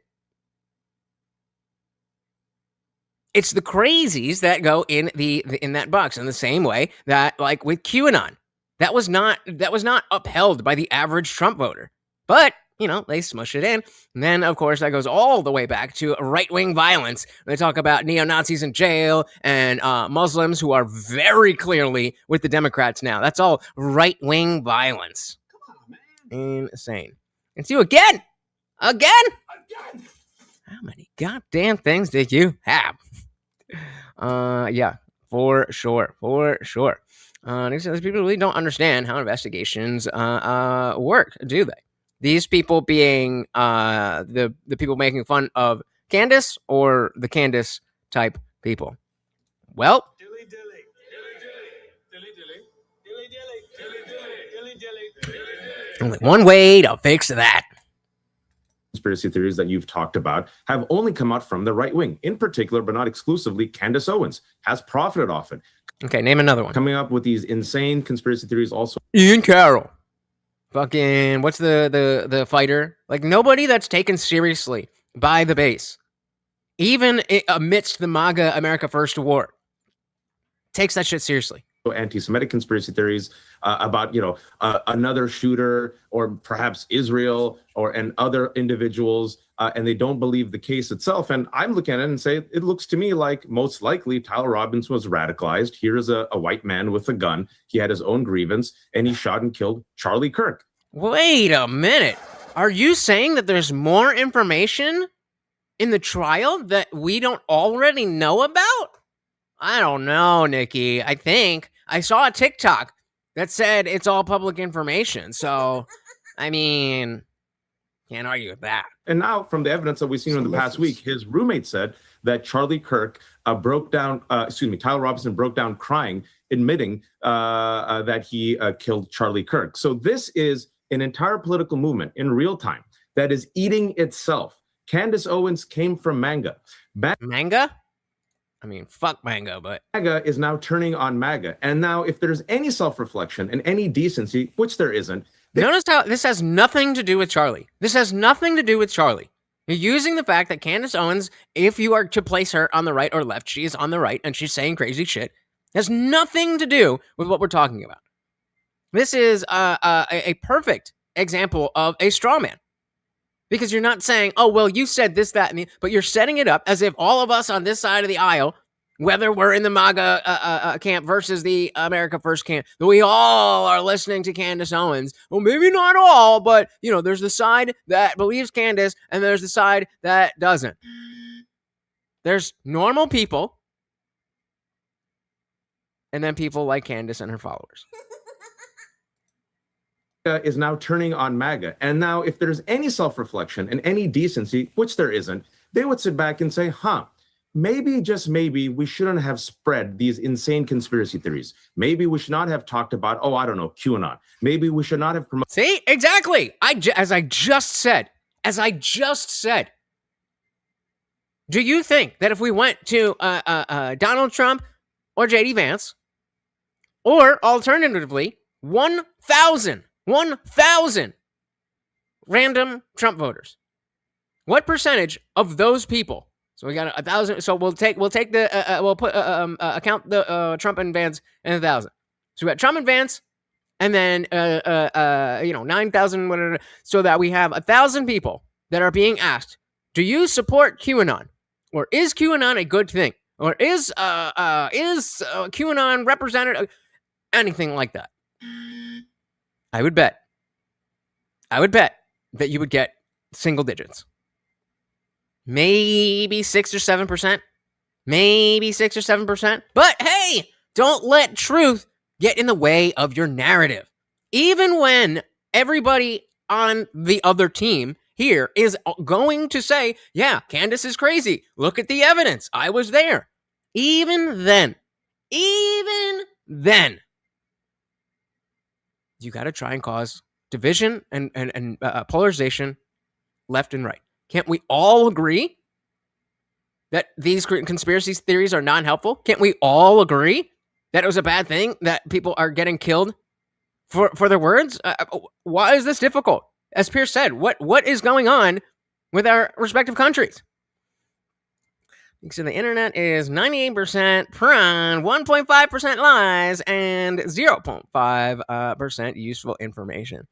It's the crazies that go in in that box, in the same way that, like with QAnon, that was not upheld by the average Trump voter, but they smush it in. And then, of course, that goes all the way back to right-wing violence. They talk about neo-Nazis in jail and Muslims who are very clearly with the Democrats now. That's all right-wing violence. Come on, man. Insane. It's you again. Again. How many goddamn things did you have? Yeah, for sure. These people really don't understand how investigations work, do they? These people being the people making fun of Candace, or the Candace type people. Well, only one way to fix that. Conspiracy theories that you've talked about have only come out from the right wing. In particular, but not exclusively, Candace Owens has profited off it. Okay, name another one. Coming up with these insane conspiracy theories also. Ian Carroll. Fucking, what's the fighter? Like, nobody that's taken seriously by the base, even amidst the MAGA America First war, takes that shit seriously. Anti-Semitic conspiracy theories about, another shooter, or perhaps Israel and other individuals, and they don't believe the case itself. And I'm looking at it and say, it looks to me like most likely Tyler Robinson was radicalized. Here's a white man with a gun. He had his own grievance, and he shot and killed Charlie Kirk. Wait a minute. Are you saying that there's more information in the trial that we don't already know about? I don't know, Nikki. I think I saw a TikTok that said it's all public information. So, I mean, can't argue with that. And now, from the evidence that we've seen in the past week, his roommate said that Charlie Kirk Tyler Robinson broke down crying, admitting that he killed Charlie Kirk. So this is an entire political movement in real time that is eating itself. Candace Owens came from MAGA. MAGA? I mean, fuck MAGA, but MAGA is now turning on MAGA. And now, if there's any self-reflection and any decency, which there isn't. Notice how this has nothing to do with Charlie. This has nothing to do with Charlie. You're using the fact that Candace Owens, if you are to place her on the right or left, she is on the right and she's saying crazy shit. It has nothing to do with what we're talking about. This is a perfect example of a straw man. Because you're not saying, oh, well, you said this, that, and the, but you're setting it up as if all of us on this side of the aisle, whether we're in the MAGA camp versus the America First camp, that we all are listening to Candace Owens. Well, maybe not all, but, there's the side that believes Candace, and there's the side that doesn't. There's normal people, and then people like Candace and her followers. Is now turning on MAGA. And now, if there's any self-reflection and any decency, which there isn't, they would sit back and say, maybe, just maybe, we shouldn't have spread these insane conspiracy theories. Maybe we should not have talked about, QAnon. Maybe we should not have promoted. See, exactly. As I just said, do you think that if we went to Donald Trump or JD Vance, or alternatively, 1,000 random Trump voters, what percentage of those people? So we got 1,000. So we'll take the we'll put account the Trump and Vance and 1,000. So we got Trump and Vance, and then 9,000, whatever. So that we have 1,000 people that are being asked, do you support QAnon, or is QAnon a good thing, or is QAnon represented, anything like that? I would bet that you would get single digits. Maybe 6 or 7%. But hey, don't let truth get in the way of your narrative. Even when everybody on the other team here is going to say, yeah, Candace is crazy. Look at the evidence. I was there. Even then, you got to try and cause division and polarization left and right. Can't we all agree that these conspiracy theories are not helpful? Can't we all agree that it was a bad thing that people are getting killed for their words? Why is this difficult? As Piers said, what is going on with our respective countries? So the internet is 98% prawn, 1.5% lies, and 0.5% useful information.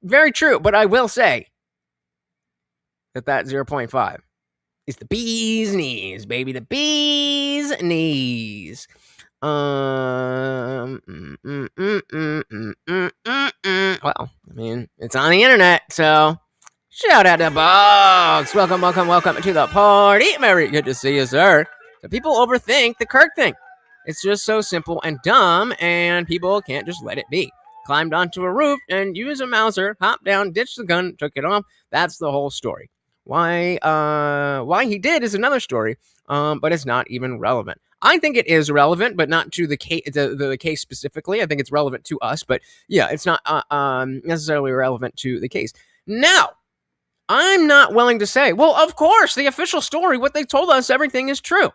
Very true, but I will say that 0.5 is the bee's knees, baby, the bee's knees. Well, I mean, it's on the internet, so shout out to Bugs. Welcome to the party. Very good to see you, sir. So people overthink the Kirk thing. It's just so simple and dumb, and people can't just let it be. Climbed onto a roof and used a Mauser, hopped down, ditched the gun, took it off. That's the whole story. Why he did is another story, but it's not even relevant. I think it is relevant, but not to the case, the case specifically. I think it's relevant to us, but yeah, it's not necessarily relevant to the case. Now, I'm not willing to say, well, of course, the official story, what they told us, everything is true.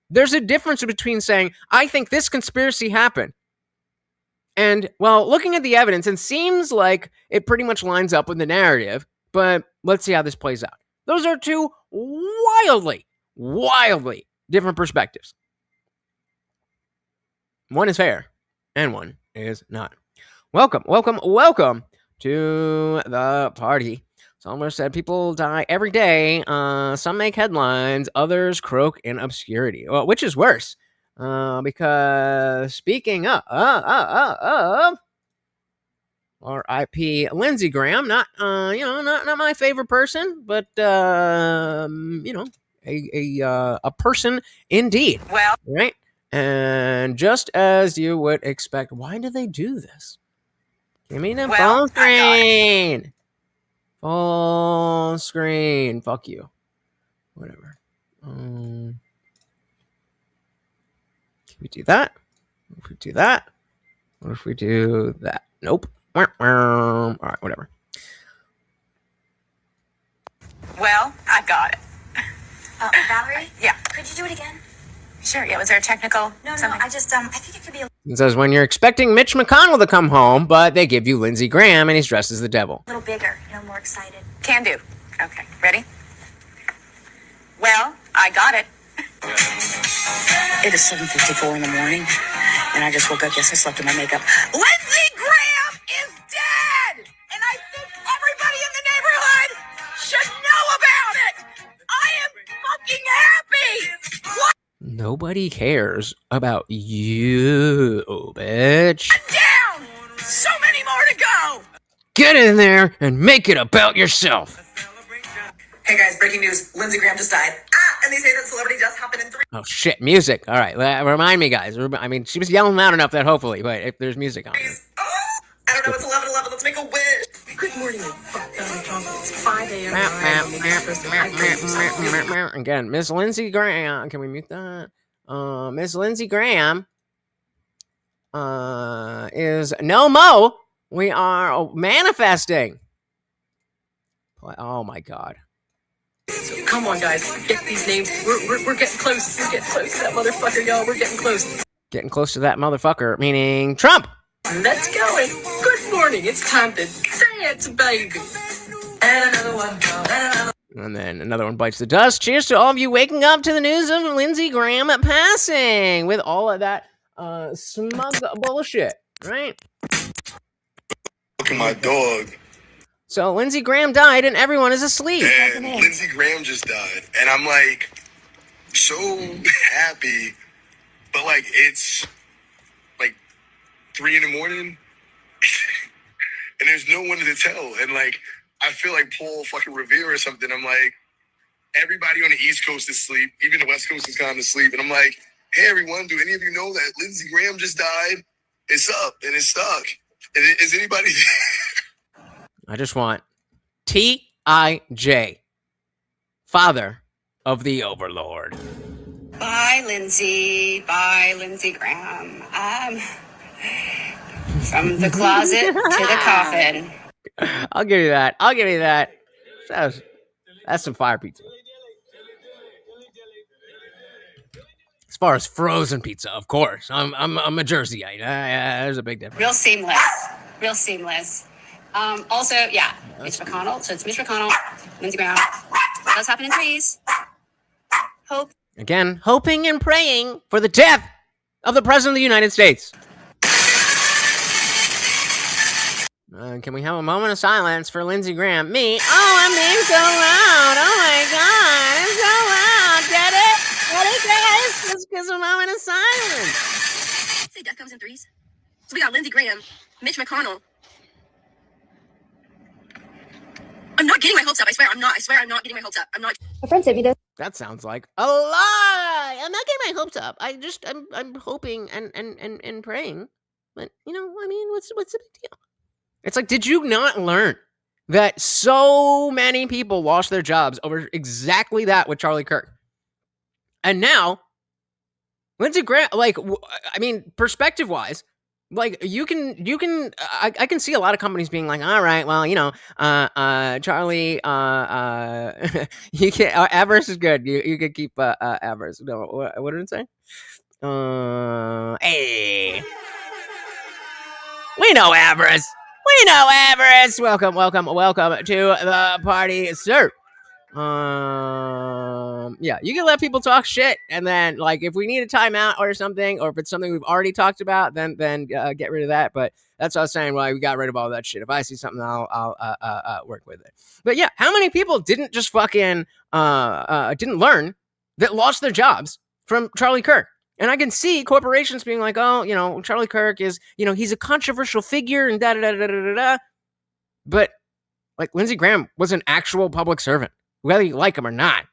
There's a difference between saying, I think this conspiracy happened, and, well, looking at the evidence, it seems like it pretty much lines up with the narrative, but let's see how this plays out. Those are two wildly different perspectives. One is fair, and one is not. Welcome to the party. Somewhere said people die every day. Some make headlines, others croak in obscurity. Well, which is worse? Because speaking of R.I.P. Lindsey Graham, not my favorite person, but a person indeed. Well, right. And just as you would expect, why do they do this? Give me the phone screen. Full screen. Fuck you. Whatever. Can we do that? If we do that? What if we do that? Nope. All right, whatever. Well, I got it. Valerie? Yeah. Could you do it again? Sure. Yeah. Was there a technical? No. I just, I think it could be It says when you're expecting Mitch McConnell to come home, but they give you Lindsey Graham and he's dressed as the devil. a little bigger, more excited. Can do. Okay. Ready? Well, I got it. It is 7:54 in the morning, and I just woke up. Yes, I slept in my makeup. Lindsey Graham is dead, and I think everybody in the neighborhood should know about it. I am fucking happy. What? Nobody cares about you, bitch. Down. So many more to go. Get in there and make it about yourself. Hey guys, breaking news. Lindsey Graham just died. And they say that celebrity deaths happen in 3. Oh shit, music. All right, remind me, guys. I mean, she was yelling loud enough that hopefully, but if there's music on it. Oh, I don't know. It's 11:11. Let's make a wish. Good morning. It's 5 a.m. Again, Miss Lindsey Graham. Can we mute that? Miss Lindsey Graham is no mo. We are manifesting. Oh my god. Come on, guys. Get these names. We're getting close. We're getting close to that motherfucker, y'all. We're getting close. Getting close to that motherfucker, meaning Trump. Let's go. Good morning. It's time to dance, baby. And another one. And then another one bites the dust. Cheers to all of you waking up to the news of Lindsey Graham passing with all of that smug bullshit, right? Look at my dog. So Lindsey Graham died and everyone is asleep. And Lindsey Graham just died. And I'm like so happy. But like it's like 3 a.m. and there's no one to tell. And like I feel like Paul fucking Revere or something. I'm like, everybody on the East Coast is asleep. Even the West Coast is kind of asleep. And I'm like, hey everyone, do any of you know that Lindsey Graham just died? It's up and it's stuck. Is anybody? I just want T.I.J., father of the Overlord. Bye, Lindsey. Bye, Lindsey Graham. From the closet to the coffin. I'll give you that. I'll give you that. That's some fire pizza. As far as frozen pizza, of course. I'm a Jerseyite. There's a big difference. Real seamless. Real seamless. Also, yeah, Mitch McConnell. So it's Mitch McConnell, Lindsey Graham. Does happen in threes. Hope. Again, hoping and praying for the death of the President of the United States. Can we have a moment of silence for Lindsey Graham? Me? Oh, I'm being so loud. Oh my God, I'm so loud. Get it? Get it, guys? Let's get a moment of silence. Say death comes in threes. So we got Lindsey Graham, Mitch McConnell. I'm not getting my hopes up. I swear I'm not. I swear I'm not getting my hopes up. I'm not. A friend sent me this. That sounds like a lie. I'm not getting my hopes up. I'm hoping and praying. But you know, I mean, what's the big deal? It's like, did you not learn that so many people lost their jobs over exactly that with Charlie Kirk? And now, Lindsey Graham, like, I mean, perspective-wise, like, I can see a lot of companies being like, all right, well, you know, Charlie, you can, Avarice is good. You can keep Avarice. No, what did it say? Hey. We know Avarice. We know Avarice. Welcome to the party, sir. Yeah, you can let people talk shit, and then, like, if we need a timeout or something, or if it's something we've already talked about, then get rid of that. But that's what I was saying. Why we got rid of all that shit. If I see something, I'll work with it. But yeah, how many people didn't just fucking didn't learn that lost their jobs from Charlie Kirk? And I can see corporations being like, oh, you know, Charlie Kirk is, you know, he's a controversial figure and da-da-da-da-da-da. But, like, Lindsey Graham was an actual public servant, whether you like him or not.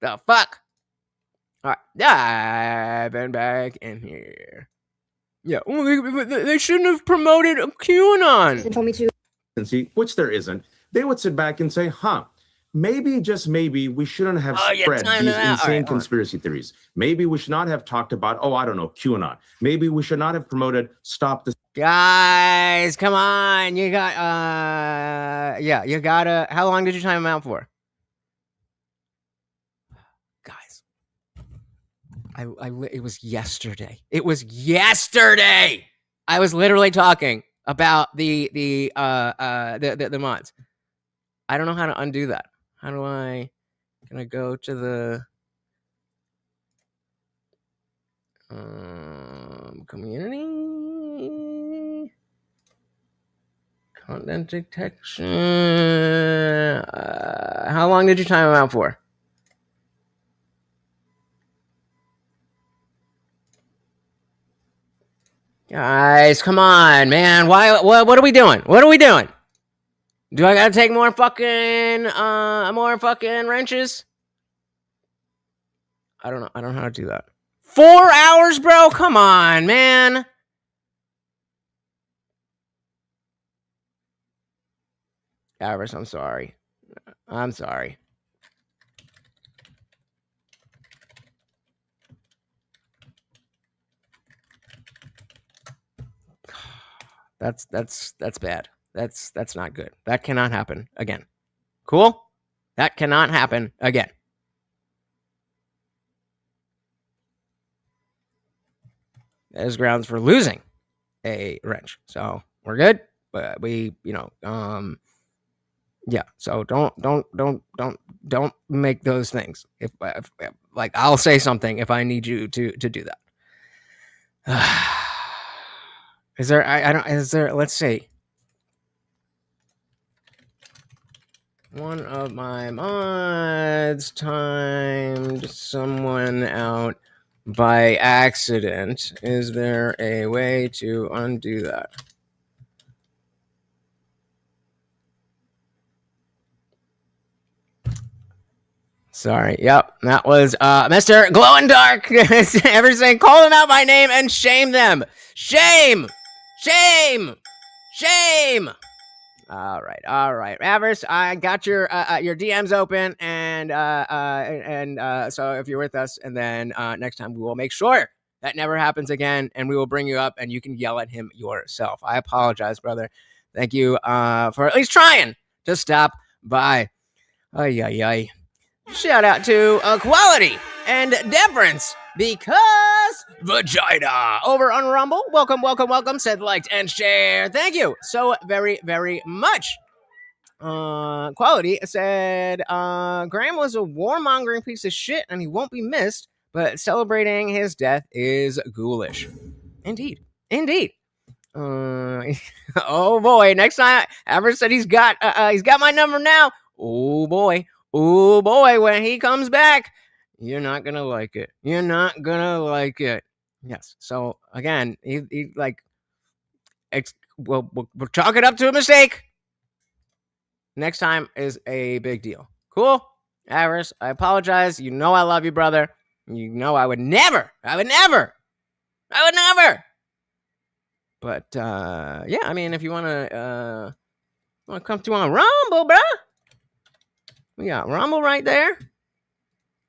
The fuck? All right. I've been back in here. Yeah. Well, they shouldn't have promoted a QAnon. They told me to. Which there isn't. They would sit back and say, huh, maybe, just maybe, we shouldn't have spread these insane conspiracy theories. Maybe we should not have talked about, I don't know, QAnon. Maybe we should not have promoted Stop the... Guys, come on. You got, you gotta... How long did you time him out for? Guys. It was yesterday. It was yesterday! I was literally talking about the mods. I don't know how to undo that. How do I... Can I go to the... community... Content detection... how long did you time him out for? Guys, come on, man. What are we doing? What are we doing? Do I gotta take more fucking wrenches? I don't know. I don't know how to do that. 4 hours, bro? Come on, man. Avarice, I'm sorry. I'm sorry. That's bad. That's not good. That cannot happen again. Cool? That cannot happen again. That is grounds for losing a wrench. So we're good. But we, yeah. So don't make those things. If like, I'll say something if I need you to do that. Is there, let's see. One of my mods timed someone out by accident. Is there a way to undo that? Sorry. Yep. That was Mr. Glow and Dark. Everything. Call them out by name and shame them. Shame. Shame! Shame! All right. Avers, I got your DMs open, and so if you're with us, and then next time we will make sure that never happens again, and we will bring you up, and you can yell at him yourself. I apologize, brother. Thank you for at least trying to stop by. Ay. Shout out to Equality and Deference because vagina over on Rumble. Welcome. Said, liked, and share. Thank you so very, very much. Quality said, Graham was a warmongering piece of shit and he won't be missed, but celebrating his death is ghoulish. Indeed. Oh boy, next time Average said he's got my number now. Oh boy, when he comes back, you're not gonna like it. Yes. So again, he like, we'll chalk it up to a mistake. Next time is a big deal. Cool, Avarice. I apologize. You know I love you, brother. You know I would never. But yeah, I mean, if you wanna come through on Rumble, bro. We got Rumble right there.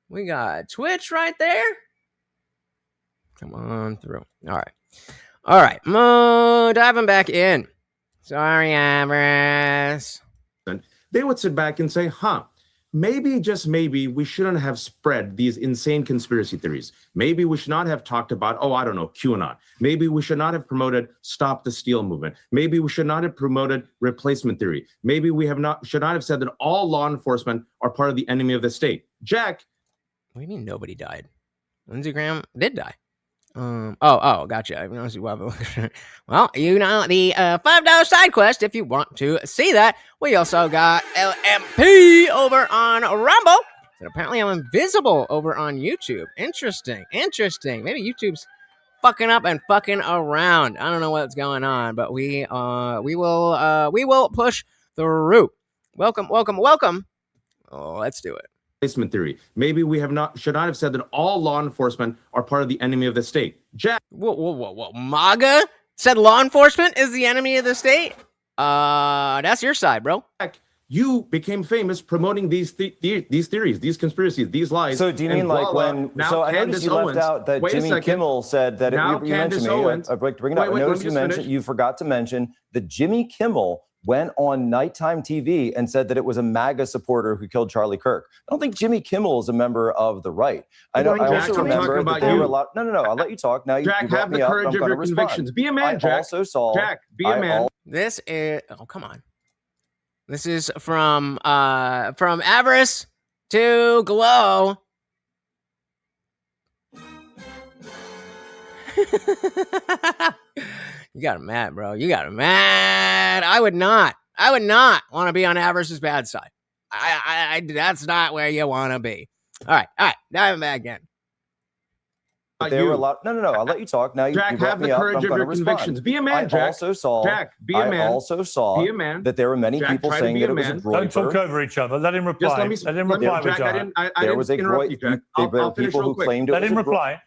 We got Twitch right there. Come on through. All right. Diving back in. Sorry, Avarice. They would sit back and say, maybe, just maybe, we shouldn't have spread these insane conspiracy theories. Maybe we should not have talked about, QAnon. Maybe we should not have promoted Stop the Steal movement. Maybe we should not have promoted replacement theory. Maybe we should not have said that all law enforcement are part of the enemy of the state. Jack. What do you mean nobody died? Lindsey Graham did die. Gotcha. Well, you know the $5 side quest if you want to see that. We also got LMP over on Rumble. And apparently I'm invisible over on YouTube. Interesting. Maybe YouTube's fucking up and fucking around. I don't know what's going on, but we will push through. Welcome. Oh, let's do it. Replacement theory. Maybe we should not have said that all law enforcement are part of the enemy of the state. Jack. Whoa. MAGA said law enforcement is the enemy of the state? That's your side, bro. Jack, you became famous promoting these theories, these conspiracies, these lies. So do you mean like when? So I noticed you left out that Jimmy Kimmel said that you mentioned me. You forgot to mention that Jimmy Kimmel went on nighttime TV and said that it was a MAGA supporter who killed Charlie Kirk. I don't think Jimmy Kimmel is a member of the right. I also remember that there were a lot. No. I'll let you talk now. Jack, have the courage of your convictions. Be a man, Jack. I also saw. Jack, be a man. This is. Oh, come on. This is from Avarice to Glow. You got him mad, bro. I would not want to be on Avarice's bad side. I that's not where you want to be. All right. Diving back again. There were a lot. No. I'll let you talk now. Jack, have the courage of your convictions. Be a man, Jack. Jack, be a man. I also saw that there were many people saying that it was a groiper. Don't talk over each other. Let him reply. Let him reply. There was a groiper. There were people who claimed it was a groiper. Let him reply.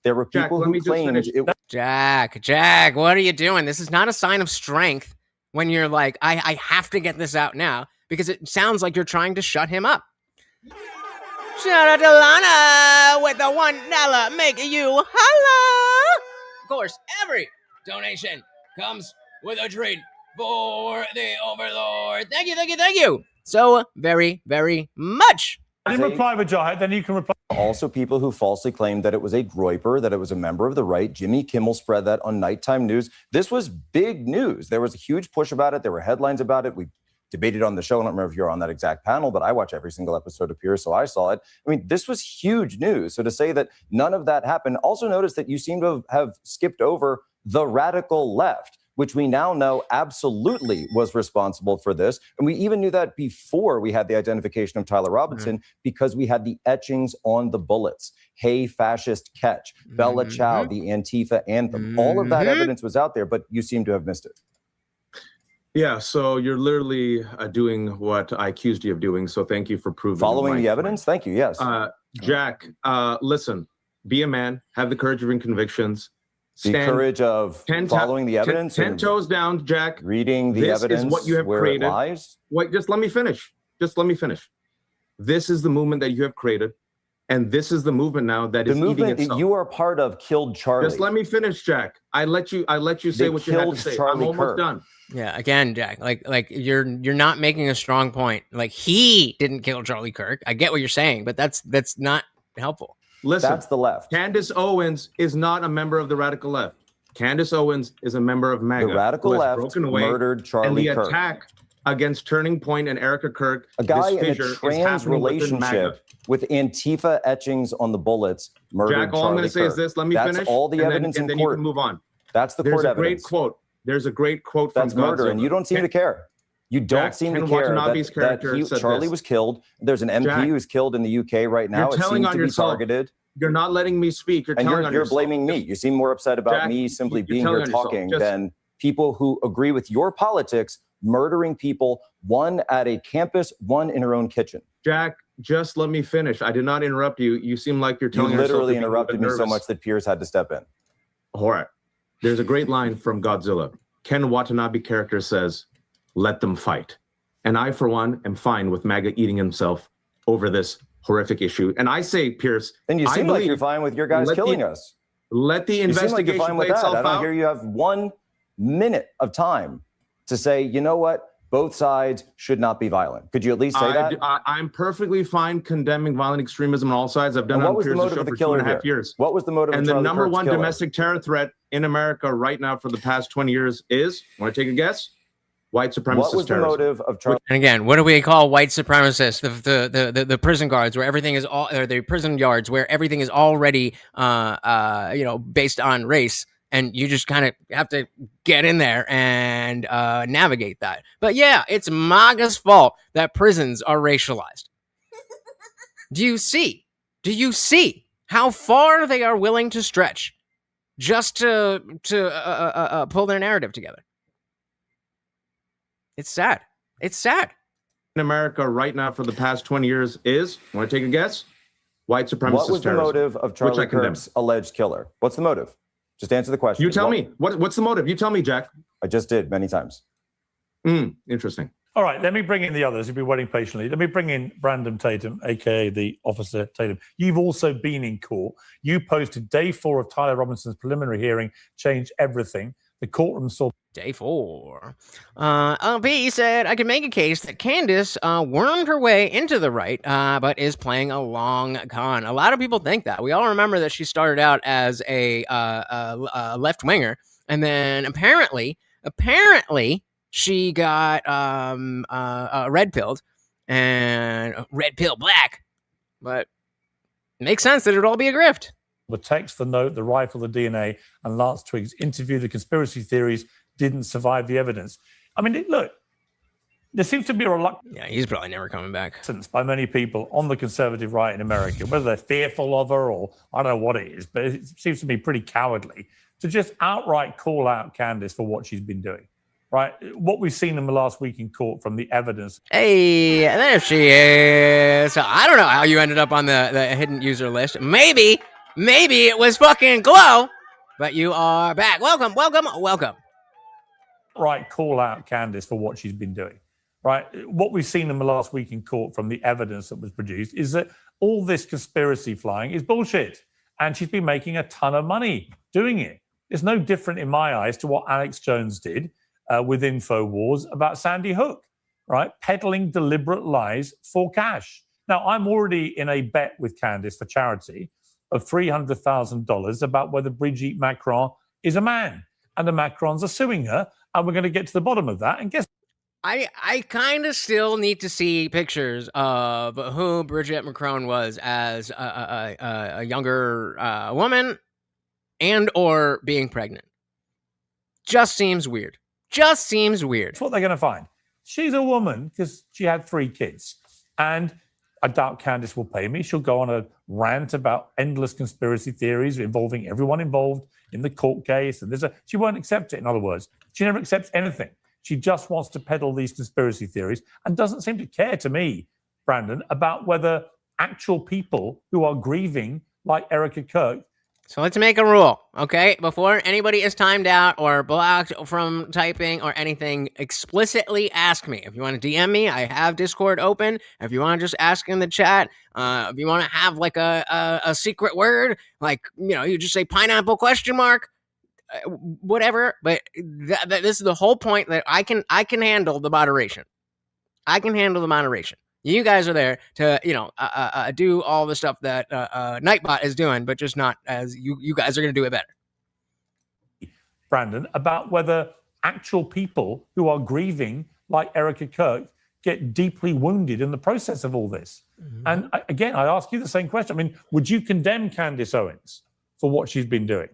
There were people who claimed it was. Jack, what are you doing? This is not a sign of strength when you're like, I have to get this out now because it sounds like you're trying to shut him up. Shout out to Lana with the $1 make you holla. Of course, every donation comes with a treat for the Overlord. Thank you. So very, very much. Let him reply, Wajahat, then you can reply. Also, people who falsely claimed that it was a groiper, that it was a member of the right. Jimmy Kimmel spread that on nighttime news. This was big news. There was a huge push about it. There were headlines about it. We debated on the show. I don't remember if you're on that exact panel, but I watch every single episode of Piers, so I saw it. I mean, this was huge news. So to say that none of that happened, also notice that you seem to have skipped over the radical left, which we now know absolutely was responsible for this. And we even knew that before we had the identification of Tyler Robinson because we had the etchings on the bullets. Hey, fascist, catch. Bella Ciao, the Antifa anthem. All of that evidence was out there, but you seem to have missed it. Yeah, so you're literally doing what I accused you of doing. So thank you for proving. Following the evidence? Thank you, yes. Jack, listen, be a man, have the courage of your convictions. The courage of following the evidence. 10 toes down, Jack. Reading the evidence is what you have where created. It lies. Wait, just let me finish. This is the movement that you have created. And this is the movement now that is eating itself. You are part of killed Charlie. Just let me finish, Jack. I let you say what you had to say. Charlie I'm almost Kirk. done. Yeah, again, Jack, like you're not making a strong point. Like, he didn't kill Charlie Kirk. I get what you're saying, but that's not helpful. Listen, that's the left. Candace Owens is not a member of the radical left. Candace Owens is a member of MAGA. The radical left murdered Charlie Kirk. And the attack against Turning Point and Erica Kirk, a guy this in a fissure, trans relationship with Antifa etchings on the bullets murdered Jack, all Charlie I'm going to say Kirk. is this. Let me That's finish. all the and evidence then, in and then court. You can move on. That's the court evidence. There's a great quote from That's murder, Godzilla. and you don't seem to care. You don't Jack, seem Ken to care Watanabe's that character said Charlie this. was killed. There's an MP Jack, who's killed in the UK right now. You're It telling seems on to be yourself. targeted. You're not letting me speak. You're telling on You're yourself. blaming me. You seem more upset about Jack, me simply you're being telling here on yourself. talking Just- than people who agree with your politics, murdering people, one at a campus, one in her own kitchen. Jack, just let me finish. I did not interrupt you. You seem like you're You telling yourself. literally you're being interrupted me so nervous. much that Piers had to step in. All right. There's a great line from Godzilla. Ken Watanabe character says, "Let them fight." And I, for one, am fine with MAGA eating himself over this horrific issue. And I say, Pierce, And you seem like you're fine with your guys killing us. Let the You seem like you're investigation fine with play that. itself I don't out. hear you have 1 minute of time to say, you know what? Both sides should not be violent. Could you at least say that? I'm perfectly fine condemning violent extremism on all sides. I've done And it what on was the Pierce's motive show of the for killer 2.5 here? years. What was the motive And of the Charlie number Kirk's one killer? domestic terror threat in America right now for the past 20 years is, want to take a guess? White supremacist What was the terrorism. motive of Charlie? And again, what do we call white supremacists? The prison guards where everything is all, or the prison yards where everything is already, based on race, and you just kind of have to get in there and navigate that. But yeah, it's MAGA's fault that prisons are racialized. Do you see how far they are willing to stretch just to pull their narrative together? It's sad. It's sad. In America right now for the past 20 years is, want to take a guess? White supremacist What was the terrorism, motive of which Charlie I condemn. Kirk's alleged killer? What's the motive? Just answer the question. You tell me. What's the motive? You tell me, Jack. I just did many times. Interesting. All right, let me bring in the others who've been waiting patiently. Let me bring in Brandon Tatum, aka the Officer Tatum. You've also been in court. You posted day 4 of Tyler Robinson's preliminary hearing, changed everything. The courtroom saw day 4. LP said, I can make a case that Candace wormed her way into the right, but is playing a long con. A lot of people think that. We all remember that she started out as a left-winger, and then apparently, she got red-pilled, and red pill black. But it makes sense that it would all be a grift. the text, the note, the rifle, the DNA, and Lance Twiggs' interview, the conspiracy theories didn't survive the evidence. I mean, look, there seems to be a reluctance. Yeah, he's probably never coming back. By many people on the conservative right in America, whether they're fearful of her or I don't know what it is, but it seems to be pretty cowardly to just outright call out Candace for what she's been doing. Right? What we've seen in the last week in court from the evidence. Hey, there she is. So I don't know how you ended up on the hidden user list. Maybe it was fucking Glow, but you are back. Welcome. Right, call out Candace for what she's been doing. Right? What we've seen in the last week in court from the evidence that was produced is that all this conspiracy flying is bullshit. And she's been making a ton of money doing it. It's no different in my eyes to what Alex Jones did with InfoWars about Sandy Hook, right? Peddling deliberate lies for cash. Now, I'm already in a bet with Candace for charity of $300,000 about whether Brigitte Macron is a man. And the Macrons are suing her, and we're going to get to the bottom of that. And guess I kind of still need to see pictures of who Brigitte Macron was as a younger woman and or being pregnant. Just seems weird. That's what they're going to find. She's a woman because she had 3 kids. And I doubt Candace will pay me. She'll go on a rant about endless conspiracy theories involving everyone involved in the court case. And she won't accept it, in other words. She never accepts anything. She just wants to peddle these conspiracy theories and doesn't seem to care, to me, Brandon, about whether actual people who are grieving, like Erica Kirk, So let's make a rule, okay? Before anybody is timed out or blocked from typing or anything, explicitly ask me. If you want to DM me, I have Discord open. If you want to just ask in the chat, if you want to have like a secret word, like, you just say pineapple ? Whatever. But this is the whole point, that I can handle the moderation. I can handle the moderation. You guys are there to, do all the stuff that Nightbot is doing, but just not as you guys are going to do it better. Brandon, about whether actual people who are grieving, like Erica Kirk, get deeply wounded in the process of all this. And again, I ask you the same question. I mean, would you condemn Candace Owens for what she's been doing?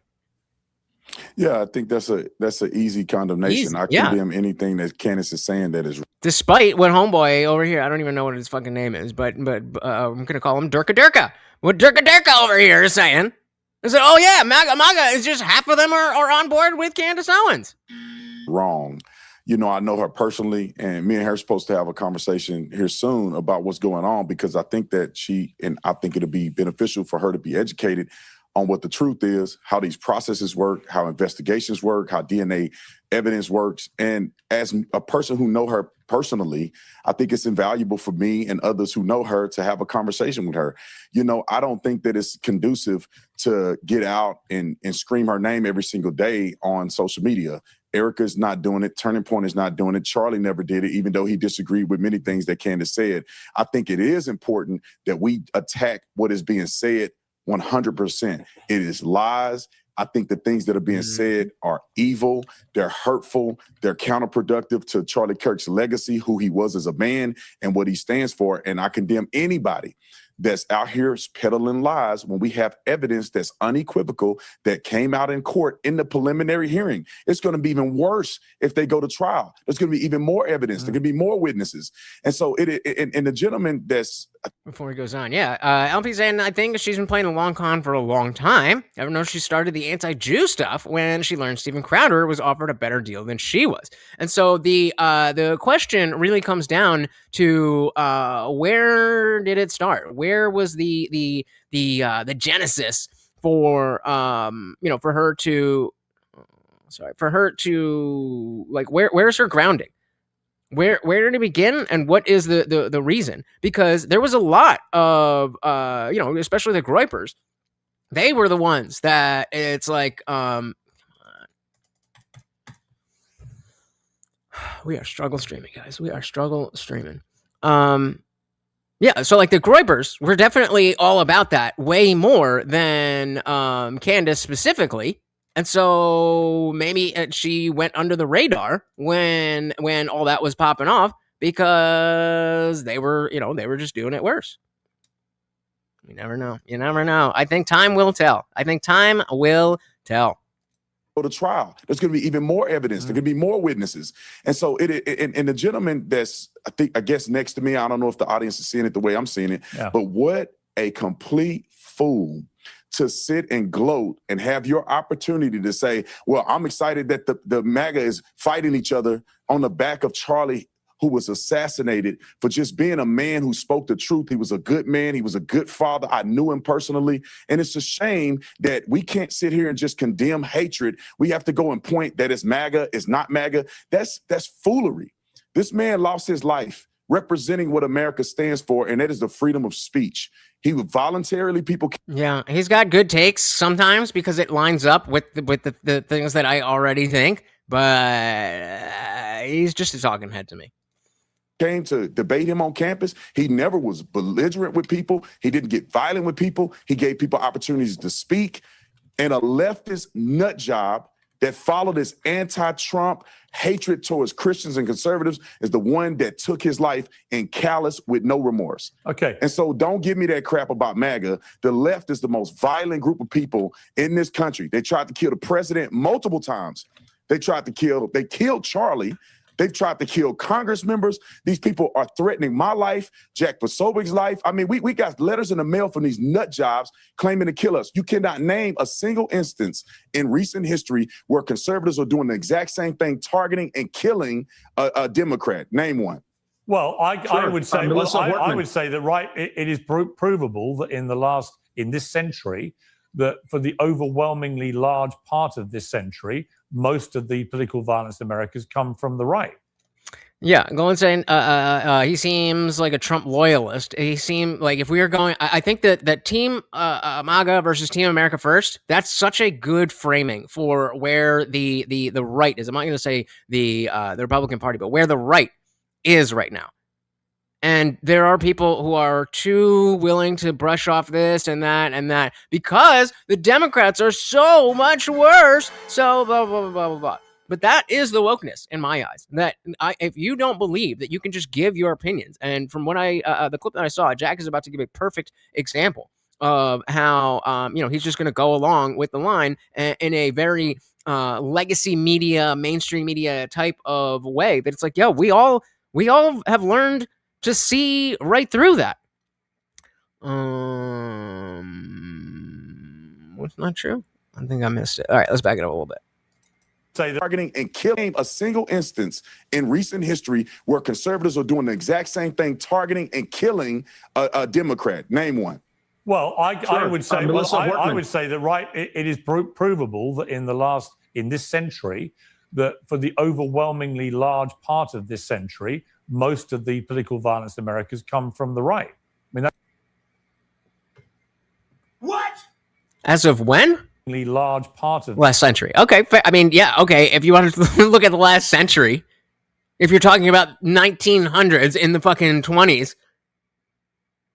Yeah, I think that's an easy condemnation. I condemn anything that Candace is saying that is. Despite what homeboy over here, I don't even know what his fucking name is, but I'm gonna call him Durka. What Durka over here is saying is that, oh yeah, MAGA is just half of them are on board with Candace Owens. Wrong. I know her personally, and me and her are supposed to have a conversation here soon about what's going on, because I think that I think it'll be beneficial for her to be educated on what the truth is, how these processes work, how investigations work, how DNA evidence works. And as a person who know her personally, I think it's invaluable for me and others who know her to have a conversation with her. I don't think that it's conducive to get out and scream her name every single day on social media. Erica's not doing it. Turning Point is not doing it. Charlie never did it, even though he disagreed with many things that Candace said. I think it is important that we attack what is being said 100%. It is lies. I think the things that are being said are evil. They're hurtful. They're counterproductive to Charlie Kirk's legacy, who he was as a man and what he stands for. And I condemn anybody that's out here peddling lies when we have evidence that's unequivocal that came out in court in the preliminary hearing. It's going to be even worse if they go to trial. There's going to be even more evidence. There could be more witnesses. And so and the gentleman that's... Before he goes on, LP saying, I think she's been playing a long con for a long time. I don't know if she started the anti-Jew stuff when she learned Steven Crowder was offered a better deal than she was. And so the question really comes down to where did it start? Where was the genesis for her to like, where's her grounding? Where did it begin, and what is the reason? Because there was a lot of especially the Groypers. They were the ones that it's like we are struggle streaming, guys. We are struggle streaming. So like the Groypers were definitely all about that way more than Candace specifically. And so maybe she went under the radar when all that was popping off, because they were just doing it worse. You never know. I think time will tell. Go to trial. There's going to be even more evidence. There could be more witnesses. And so and the gentleman that's, I guess next to me, I don't know if the audience is seeing it the way I'm seeing it, but what a complete fool to sit and gloat and have your opportunity to say, well, I'm excited that the MAGA is fighting each other on the back of Charlie, who was assassinated for just being a man who spoke the truth. He was a good man. He was a good father. I knew him personally. And it's a shame that we can't sit here and just condemn hatred. We have to go and point that it's MAGA, it's not MAGA. That's foolery. This man lost his life representing what America stands for, and that is the freedom of speech. He would voluntarily, he's got good takes sometimes because it lines up with the things that I already think, but he's just a talking head to me. Came to debate him on campus. He never was belligerent with people. He didn't get violent with people. He gave people opportunities to speak. And a leftist nut job that followed his anti-Trump hatred towards Christians and conservatives is the one that took his life in callous with no remorse. Okay. And so don't give me that crap about MAGA. The left is the most violent group of people in this country. They tried to kill the president multiple times. They killed Charlie. They've tried to kill Congress members. These people are threatening my life, Jack Posobiec's life. I mean, we got letters in the mail from these nut jobs claiming to kill us. You cannot name a single instance in recent history where conservatives are doing the exact same thing, targeting and killing a Democrat. Name one. Well, I would say, I would say that, right, it is provable that in this century, that for the overwhelmingly large part of this century, most of the political violence in America has come from the right. Yeah, Golan saying he seems like a Trump loyalist. He seemed like if we are going, I think that Team MAGA versus Team America First, that's such a good framing for where the right is. I'm not going to say the Republican Party, but where the right is right now. And there are people who are too willing to brush off this and that because the Democrats are so much worse. So blah blah blah blah blah. But that is the wokeness in my eyes. That if you don't believe that you can just give your opinions, and from what the clip that I saw, Jack is about to give a perfect example of how he's just going to go along with the line in a very legacy media, mainstream media type of way. That it's like, yo, we all have learned to see right through that. What's not true? I think I missed it. All right, let's back it up a little bit. Say targeting and killing a single instance in recent history where conservatives are doing the exact same thing, targeting and killing a Democrat. Name one. Well, I would say, I would say that it is provable that in this century, that for the overwhelmingly large part of this century, most of the political violence in America has come from the right. I mean, What? As of when? Large part of last century. Okay, I mean, yeah, okay. If you want to look at the last century, if you're talking about 1900s in the fucking 20s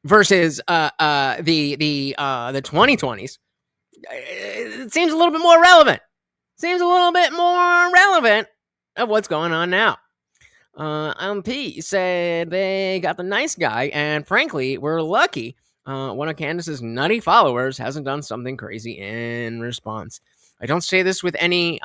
versus the 2020s, it seems a little bit more relevant. Seems a little bit more relevant of what's going on now. MP said they got the nice guy, and frankly, we're lucky one of Candace's nutty followers hasn't done something crazy in response. I don't say this with any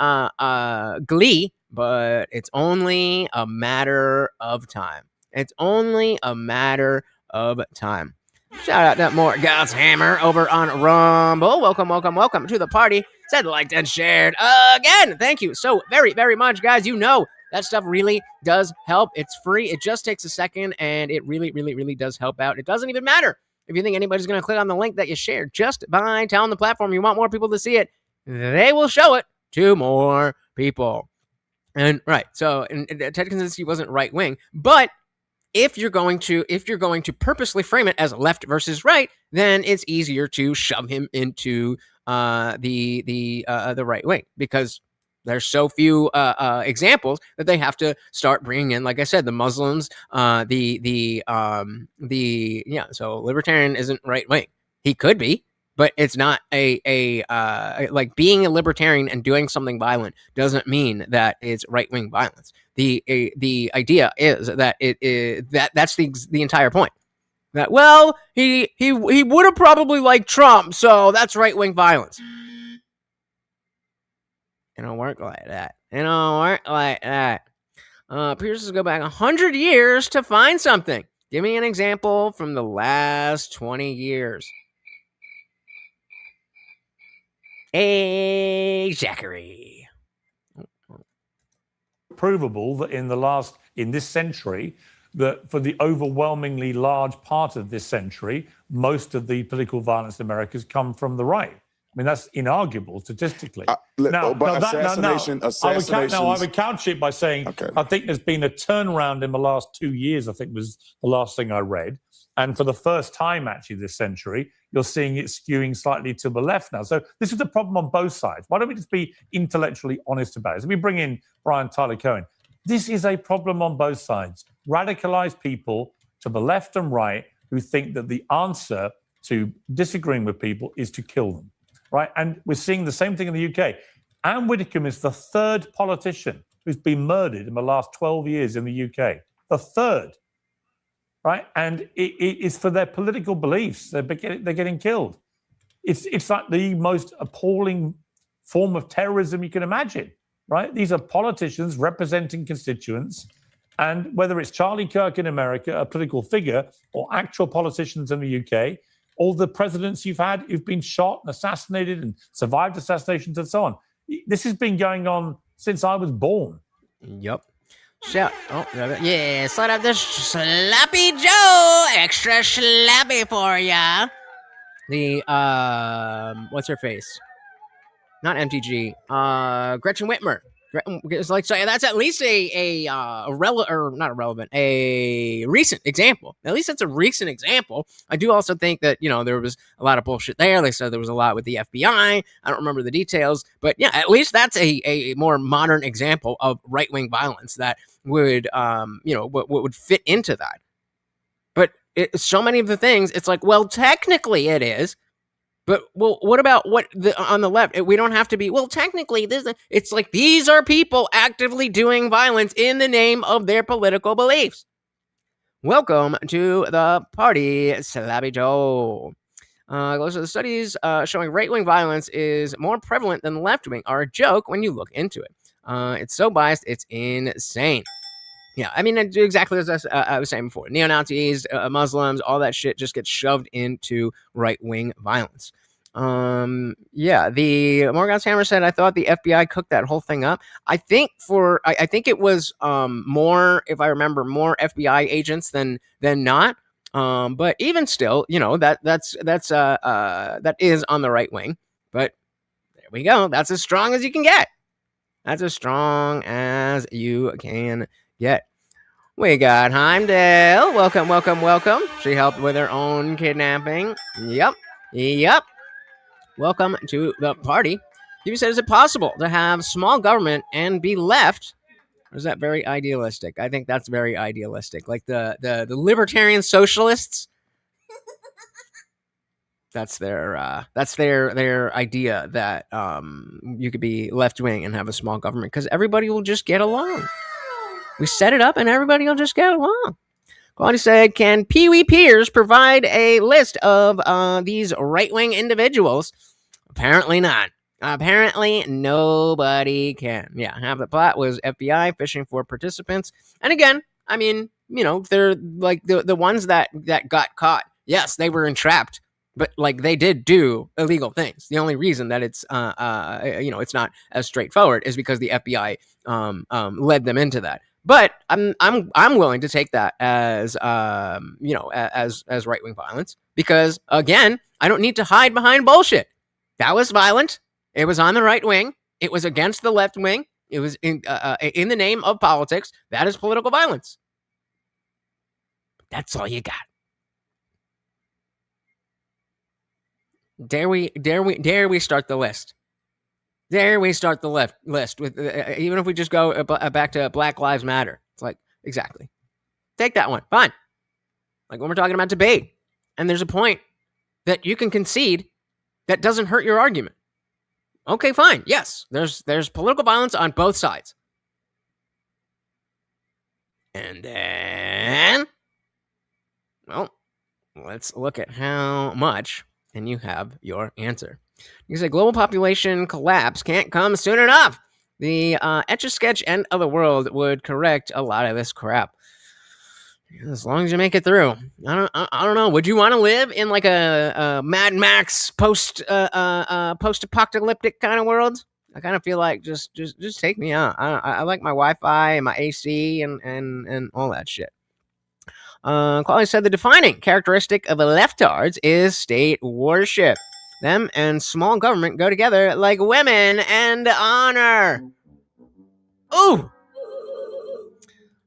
glee, but it's only a matter of time. It's only a matter of time. Shout out to more God's Hammer over on Rumble. Welcome to the party. Said, liked, and shared again. Thank you so very, very much, guys. You know that stuff really does help. It's free. It just takes a second, and it really, really, really does help out. It doesn't even matter if you think anybody's going to click on the link that you shared. Just by telling the platform you want more people to see it, they will show it to more people. And right, so and Ted Kaczynski wasn't right wing, but if you're going to purposely frame it as left versus right, then it's easier to shove him into the right wing, because there's so few examples that they have to start bringing in, like I said, the Muslims, so libertarian isn't right wing. He could be, but it's not like being a libertarian and doing something violent doesn't mean that it's right wing violence. The idea is that that's the entire point. That, well, he would have probably liked Trump, so that's right wing violence. It don't work like that. Piers says go back 100 years to find something. Give me an example from the last 20 years. Hey, Zachary. Provable that in this century, that for the overwhelmingly large part of this century, most of the political violence in America has come from the right. I mean, that's inarguable statistically. I would couch it by saying, okay, I think there's been a turnaround in the last 2 years, I think was the last thing I read. And for the first time, actually, this century, you're seeing it skewing slightly to the left now. So this is the problem on both sides. Why don't we just be intellectually honest about it? Let me bring in Brian Tyler Cohen. This is a problem on both sides. Radicalized people to the left and right who think that the answer to disagreeing with people is to kill them. Right, and we're seeing the same thing in the UK. Anne Widdecombe is the third politician who's been murdered in the last 12 years in the UK. The third, right? And it is for their political beliefs. They're getting killed. It's like the most appalling form of terrorism you can imagine, right? These are politicians representing constituents. And whether it's Charlie Kirk in America, a political figure, or actual politicians in the UK, all the presidents you've had who've been shot and assassinated and survived assassinations and so on. This has been going on since I was born. Yep. Shout. Oh, yeah. Slide up this Sloppy Joe. Extra sloppy for ya. the what's her face? Not MTG. Gretchen Whitmer. It's like, so that's at least a recent example. At least it's a recent example. I do also think that, you know, there was a lot of bullshit there. They said there was a lot with the FBI. I don't remember the details, but yeah, at least that's a more modern example of right-wing violence that would, you know, would fit into that. But so many of the things, it's like, well, technically it is. But, well, what about on the left? We don't have to be, well, technically, it's like these are people actively doing violence in the name of their political beliefs. Welcome to the party, Slabby Joe. Those are the studies showing right-wing violence is more prevalent than left-wing are a joke when you look into it. It's so biased, it's insane. Yeah, I mean, exactly as I was saying before. Neo-Nazis, Muslims, all that shit just gets shoved into right-wing violence. Yeah, the Morgan's Hammer said, I thought the FBI cooked that whole thing up. I think it was more, if I remember, more FBI agents than not. But even still, you know, that is on the right wing. But there we go. That's as strong as you can get. That's as strong as you can get. We got Heimdall. Welcome. She helped with her own kidnapping. Yep. Welcome to the party. You said, is it possible to have small government and be left? Or is that very idealistic? I think that's very idealistic. Like the libertarian socialists. That's their idea that you could be left wing and have a small government because everybody will just get along. We set it up and everybody will just get along. Quality said, can Pee Wee Piers provide a list of these right-wing individuals? Apparently not. Apparently nobody can. Yeah, half the plot was FBI fishing for participants. And again, I mean, you know, they're like the ones that got caught. Yes, they were entrapped. But like they did do illegal things. The only reason that it's you know, it's not as straightforward is because the FBI led them into that. But I'm willing to take that as you know, as right-wing violence because again, I don't need to hide behind bullshit. That was violent. It was on the right wing. It was against the left wing. It was in the name of politics. That is political violence. That's all you got. Dare we start the list? Dare we start the list with even if we just go back to Black Lives Matter? It's like exactly. Take that one, fine. Like when we're talking about debate, and there's a point that you can concede that doesn't hurt your argument. Okay, fine. Yes, there's political violence on both sides. And then, well, let's look at how much. And you have your answer. You say global population collapse can't come soon enough. The Etch-a-Sketch end of the world would correct a lot of this crap. As long as you make it through. I don't know. Would you want to live in like a Mad Max post-apocalyptic kind of world? I kind of feel like just take me out. I like my Wi-Fi and my AC and all that shit. Quality said the defining characteristic of the leftards is state worship. Them and small government go together like women and honor. Ooh.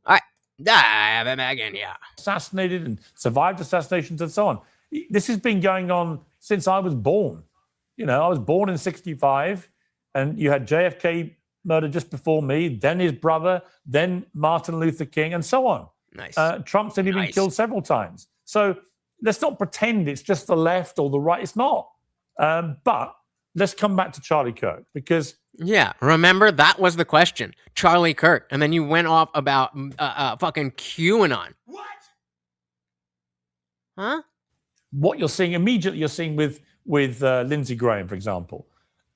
All right. Again, yeah. Assassinated and survived assassinations and so on. This has been going on since I was born. You know, I was born in 1965 and you had JFK murdered just before me, then his brother, then Martin Luther King and so on. Nice. Trump's only been killed several times. So let's not pretend it's just the left or the right. It's not. But let's come back to Charlie Kirk because... Yeah, remember that was the question. Charlie Kirk. And then you went off about fucking QAnon. What? Huh? What you're seeing immediately, you're seeing with Lindsey Graham, for example,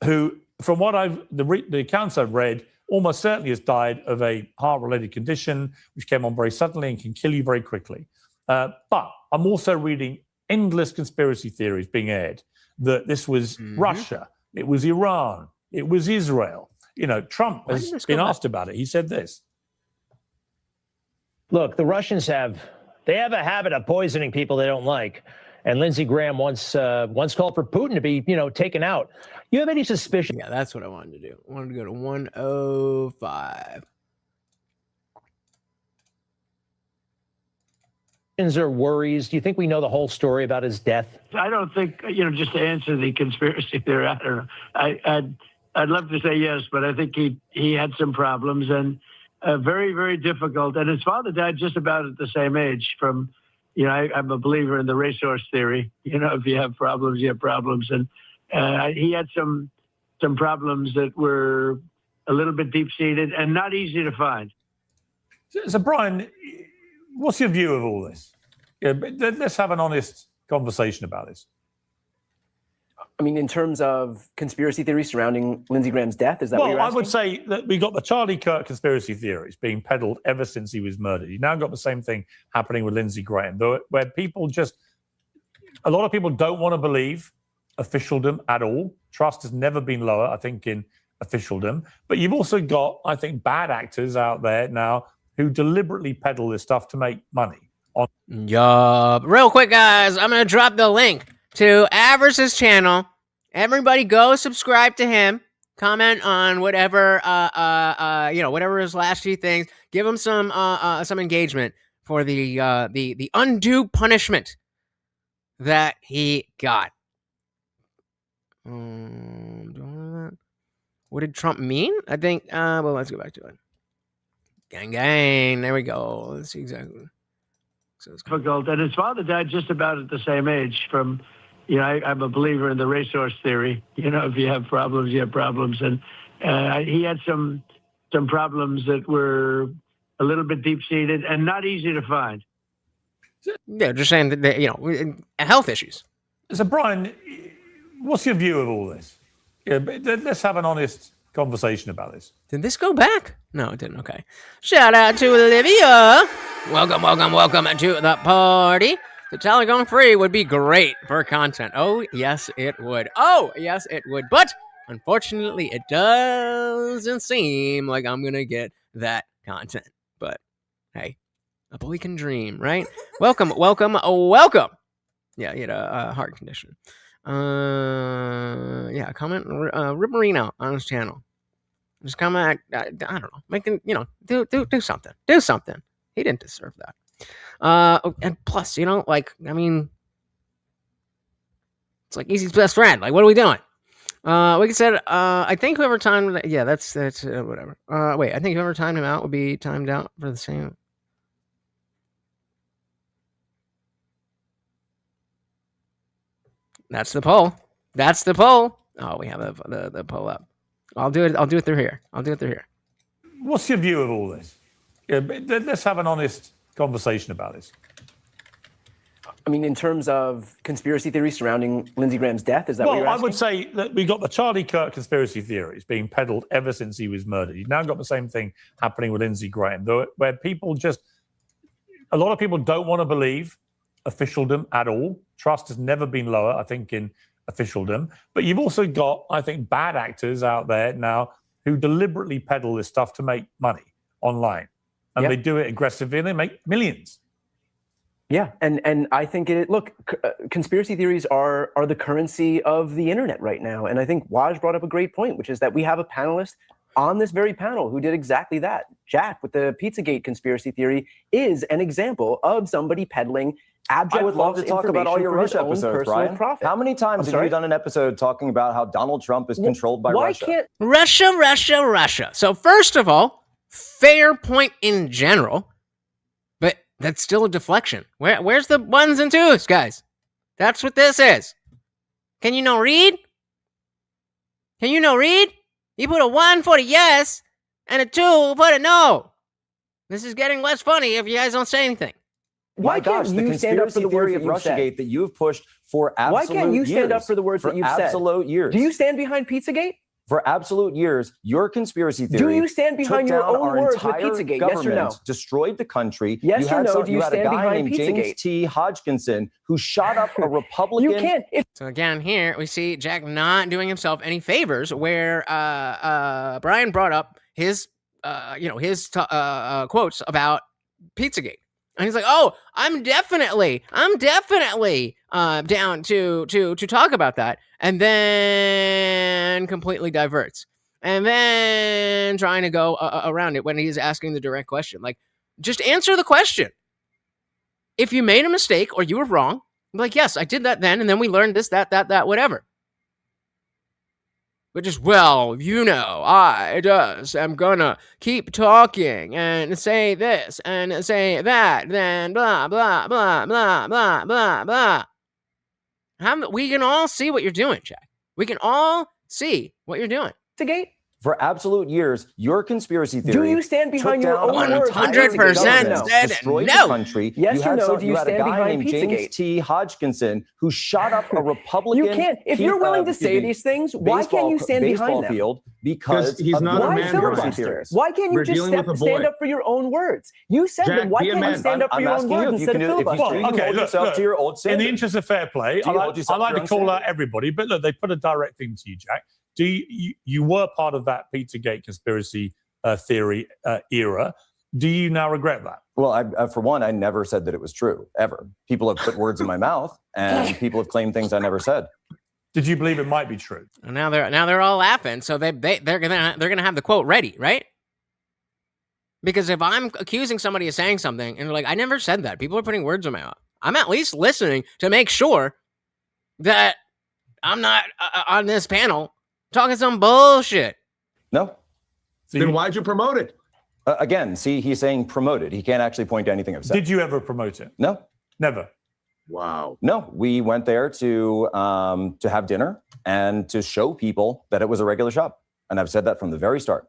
who, from what the accounts I've read, almost certainly has died of a heart-related condition, which came on very suddenly and can kill you very quickly. But I'm also reading endless conspiracy theories being aired that this was Russia, it was Iran, it was Israel. You know, Trump has been asked about it. He said this. Look, the Russians have a habit of poisoning people they don't like. And Lindsey Graham once called for Putin to be, taken out. You have any suspicion? Yeah, that's what I wanted to do. I wanted to go to 105. Or worries? Do you think we know the whole story about his death? I don't think, just to answer the conspiracy theory, I don't know. I'd love to say yes, but I think he had some problems and very, very difficult. And his father died just about at the same age from, I'm a believer in the racehorse theory. If you have problems, you have problems. And he had some problems that were a little bit deep-seated and not easy to find. So Brian, what's your view of all this? Yeah, but let's have an honest conversation about this. I mean, in terms of conspiracy theories surrounding Lindsey Graham's death, is that what you're asking? I would say that we got the Charlie Kirk conspiracy theories being peddled ever since he was murdered. You now got the same thing happening with Lindsey Graham, where people a lot of people don't want to believe officialdom at all. Trust has never been lower, I think, in officialdom. But you've also got, I think, bad actors out there now who deliberately peddle this stuff to make money. Yup. Real quick, guys, I'm going to drop the link to Avarice's channel. Everybody go subscribe to him. Comment on whatever, whatever his last few things. Give him some engagement for the undue punishment that he got. What did Trump mean? I think, let's go back to it. Gang, gang. There we go. Let's see exactly. So it's difficult. And his father died just about at the same age from, I'm a believer in the racehorse theory. If you have problems, you have problems. And he had some problems that were a little bit deep-seated and not easy to find. Yeah, just saying that, health issues. So Brian, what's your view of all this? Yeah, but let's have an honest conversation about this. Did this go back? No, it didn't. Okay. Shout out to Olivia. Welcome to the party. The Tyler going free would be great for content. Oh, yes, it would. But unfortunately, it doesn't seem like I'm going to get that content. But hey, a boy can dream, right? Welcome. Yeah, he had a heart condition. Comment Ripperino on his channel. Just comment, I don't know, making, do something. Do something. He didn't deserve that. And plus, it's like Easy's best friend. Like, what are we doing? Like I said, I think whoever timed, that's whatever. I think whoever timed him out would be timed out for the same. That's the poll. Oh, we have the poll up. I'll do it through here. What's your view of all this? Yeah, but let's have an honest conversation about this. I mean, in terms of conspiracy theories surrounding Lindsey Graham's death, is that what you're asking? I would say that we got the Charlie Kirk conspiracy theories being peddled ever since he was murdered. You've now got the same thing happening with Lindsey Graham, where people a lot of people don't want to believe officialdom at all. Trust has never been lower, I think, in officialdom. But you've also got, I think, bad actors out there now who deliberately peddle this stuff to make money online. And they do it aggressively and they make millions. Yeah, and I think conspiracy theories are the currency of the internet right now. And I think Waj brought up a great point, which is that we have a panelist on this very panel who did exactly that. Jack, with the Pizzagate conspiracy theory, is an example of somebody peddling abject. I would love to talk about all your Russia episodes, Brian. Profit. How many times have you done an episode talking about how Donald Trump is controlled by Russia? Russia. So first of all, fair point in general, but that's still a deflection. Where's the ones and twos, guys? That's what this is. Can you not read? You put a 1 for the yes and a 2 for the no. This is getting less funny if you guys don't say anything. My gosh, the conspiracy theory of Russiagate that you've pushed for absolute years. Why can't you stand up for the words that you've said? For absolute years. Do you stand behind Pizzagate? For absolute years, your conspiracy theory. Do you stand behind your own words with Pizzagate? Yes or no? Destroyed the country. Yes or no? Do you stand behind Pizzagate? James T. Hodgkinson who shot up a Republican. You can't. So again, here we see Jack not doing himself any favors. Where Brian brought up his quotes about Pizzagate. And he's like, "Oh, I'm definitely down to talk about that," and then completely diverts, and then trying to go around it when he's asking the direct question. Like, just answer the question. If you made a mistake or you were wrong, I'm like, yes, I did that then, and then we learned this, that, whatever. But just, well, I just am gonna keep talking and say this and say that, then blah, blah, blah, blah, blah, blah, blah. We can all see what you're doing, Jack. We can all see what you're doing. Gate. For absolute years, your conspiracy theory. Do you stand behind your own words? 100% said destroyed no. the country. Yes or no? Do you stand behind named James Pizzagate? T. Hodgkinson who shot up a Republican. You can't. If you're willing to say these things, why can't you stand behind them? Field because he's not a man. Why can't you just stand up for your own words? You said them. Why can't you stand up for your own words instead of filibustering? Okay, look, to your old in the interest of fair play, I like to call out everybody, but look, they put a direct thing to you, Jack. You were part of that Pizzagate conspiracy theory era. Do you now regret that? Well, for one, I never said that it was true, ever. People have put words in my mouth, and people have claimed things I never said. Did you believe it might be true? And now they're all laughing, so they're gonna have the quote ready, right? Because if I'm accusing somebody of saying something and they're like, I never said that, people are putting words in my mouth, I'm at least listening to make sure that I'm not on this panel talking some bullshit. No. Then why'd you promote it? Again, see, he's saying promoted. He can't actually point to anything I've said. Did you ever promote it? No. Never. Wow. No, we went there to have dinner and to show people that it was a regular shop. And I've said that from the very start.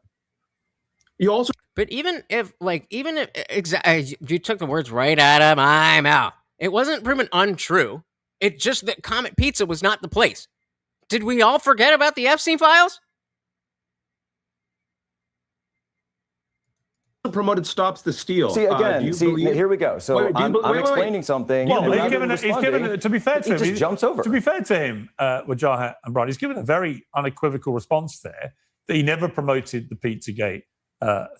You also... But even if you took the words right out of my mouth, it wasn't proven untrue. It's just that Comet Pizza was not the place. Did we all forget about the Epstein files? Promoted stops the steal. See, again, here we go. So I'm explaining something. Well, he's given, to be fair to him, he just jumps over. To be fair to him, Wajahat and Brian, he's given a very unequivocal response there that he never promoted the Pizzagate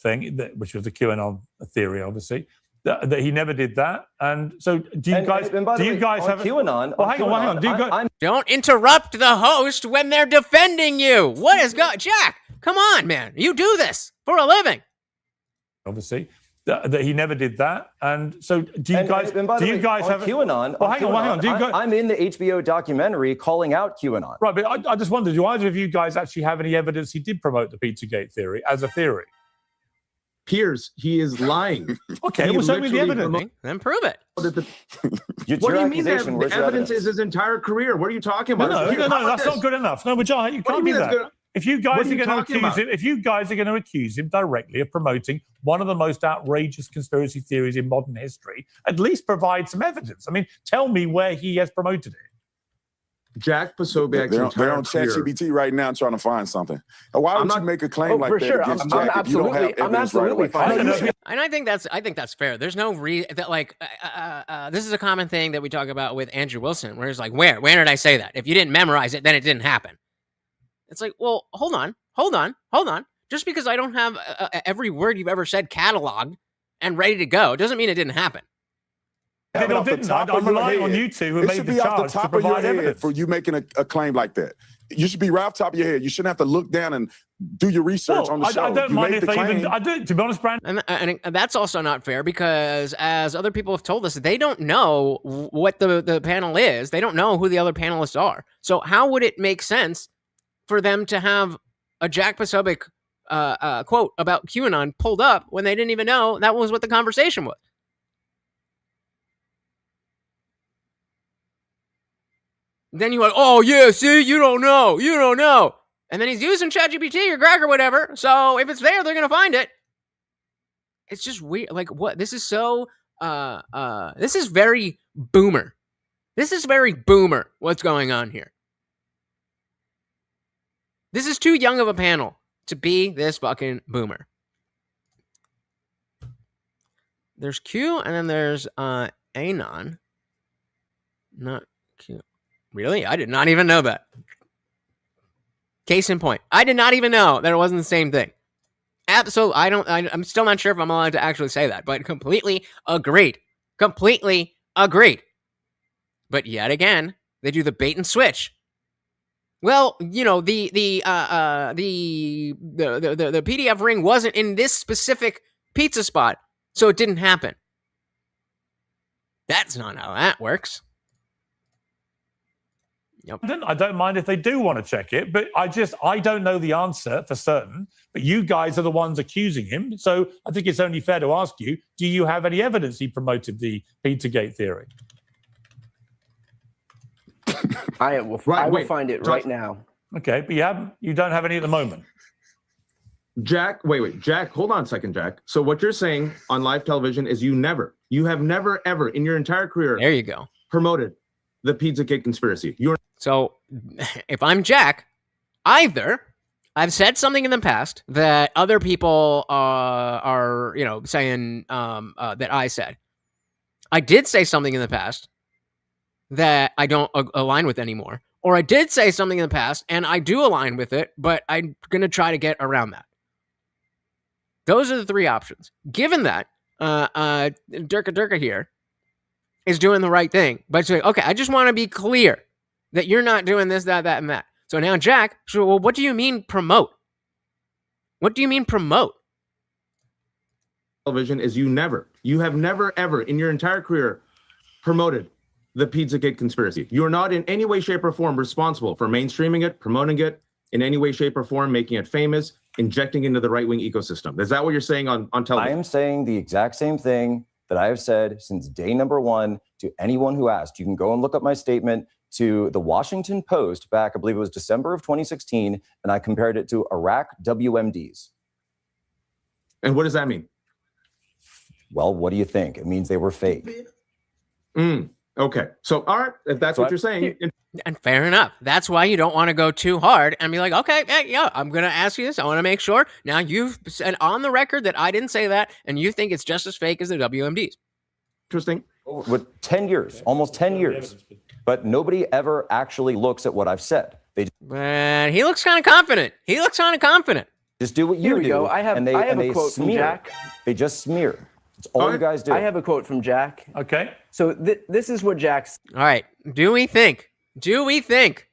thing, which was the QAnon theory, obviously. That he never did that, and so do you guys have QAnon? Well, hang on. Don't interrupt the host when they're defending you. What is Jack? Come on, man. You do this for a living. Obviously, that he never did that, and so do you guys have QAnon? Well, hang on. I'm in the HBO documentary calling out QAnon. Right, but I just wondered, do either of you guys actually have any evidence he did promote the Pizzagate theory as a theory? Piers, he is lying. Okay, well, show me the evidence. Then prove it. What do you mean the evidence is his entire career? What are you talking about? No, that's not good enough. No, Wajahat, you can't do that. If you guys are going to accuse him directly of promoting one of the most outrageous conspiracy theories in modern history, at least provide some evidence. I mean, tell me where he has promoted it. Jack Posobiec. They're on ChatGPT right now trying to find something. Why would you make a claim like that against Jack if you don't have evidence right away? And I think that's fair. There's no reason that this is a common thing that we talk about with Andrew Wilson, where he's like, where did I say that? If you didn't memorize it, then it didn't happen. It's like, well, hold on. Just because I don't have every word you've ever said cataloged and ready to go doesn't mean it didn't happen. I'm relying on you two who made the charge to provide evidence. For you making a claim like that. You should be right off the top of your head. You shouldn't have to look down and do your research on the show. I don't mind if they even... I do, to be honest, Brandon. And that's also not fair because, as other people have told us, they don't know what the panel is. They don't know who the other panelists are. So how would it make sense for them to have a Jack Posobiec quote about QAnon pulled up when they didn't even know that was what the conversation was? Then you're like, oh, yeah, see, you don't know. And then he's using ChatGPT or Greg or whatever. So if it's there, they're going to find it. It's just weird. Like, what? This is so, this is very boomer. This is very boomer, what's going on here. This is too young of a panel to be this fucking boomer. There's Q, and then there's Anon. Not Q. Really? I did not even know that. Case in point. I did not even know that it wasn't the same thing. Absolutely. I'm still not sure if I'm allowed to actually say that, but completely agreed. Completely agreed. But yet again, they do the bait and switch. Well, you know, the PDF ring wasn't in this specific pizza spot, so it didn't happen. That's not how that works. Yep. I don't mind if they do want to check it, but I don't know the answer for certain. But you guys are the ones accusing him, so I think it's only fair to ask you: do you have any evidence he promoted the Pizzagate theory? I will find it right now. Okay, but you don't have any at the moment. Jack, Jack, hold on a second, Jack. So what you're saying on live television is you have never, ever in your entire career, there you go, promoted the Pizzagate conspiracy. So if I'm Jack, either I've said something in the past that other people are saying that I said. I did say something in the past that I don't align with anymore. Or I did say something in the past and I do align with it, but I'm going to try to get around that. Those are the three options. Given that Durka here is doing the right thing, but say, okay, I just want to be clear that you're not doing this, that, and that. So now Jack, well, what do you mean promote? What do you mean promote? Television is you have never, ever in your entire career promoted the Pizzagate conspiracy. You're not in any way, shape, or form responsible for mainstreaming it, promoting it in any way, shape, or form, making it famous, injecting into the right-wing ecosystem. Is that what you're saying on television? I am saying the exact same thing that I have said since day number one to anyone who asked. You can go and look up my statement to the Washington Post back, I believe it was December of 2016, and I compared it to Iraq WMDs. And what does that mean? Well, what do you think? It means they were fake. Okay. So, all right, if that's what you're saying. And fair enough. That's why you don't want to go too hard and be like, okay, yeah, I'm going to ask you this. I want to make sure. Now you've said on the record that I didn't say that, and you think it's just as fake as the WMDs. Interesting. With 10 years, almost 10 years. But nobody ever actually looks at what I've said. But he looks kind of confident. Just do what you do. I have a quote from Jack. They just smear. It's all you guys do. I have a quote from Jack. Okay. So this is what Jack's. All right. Do we think that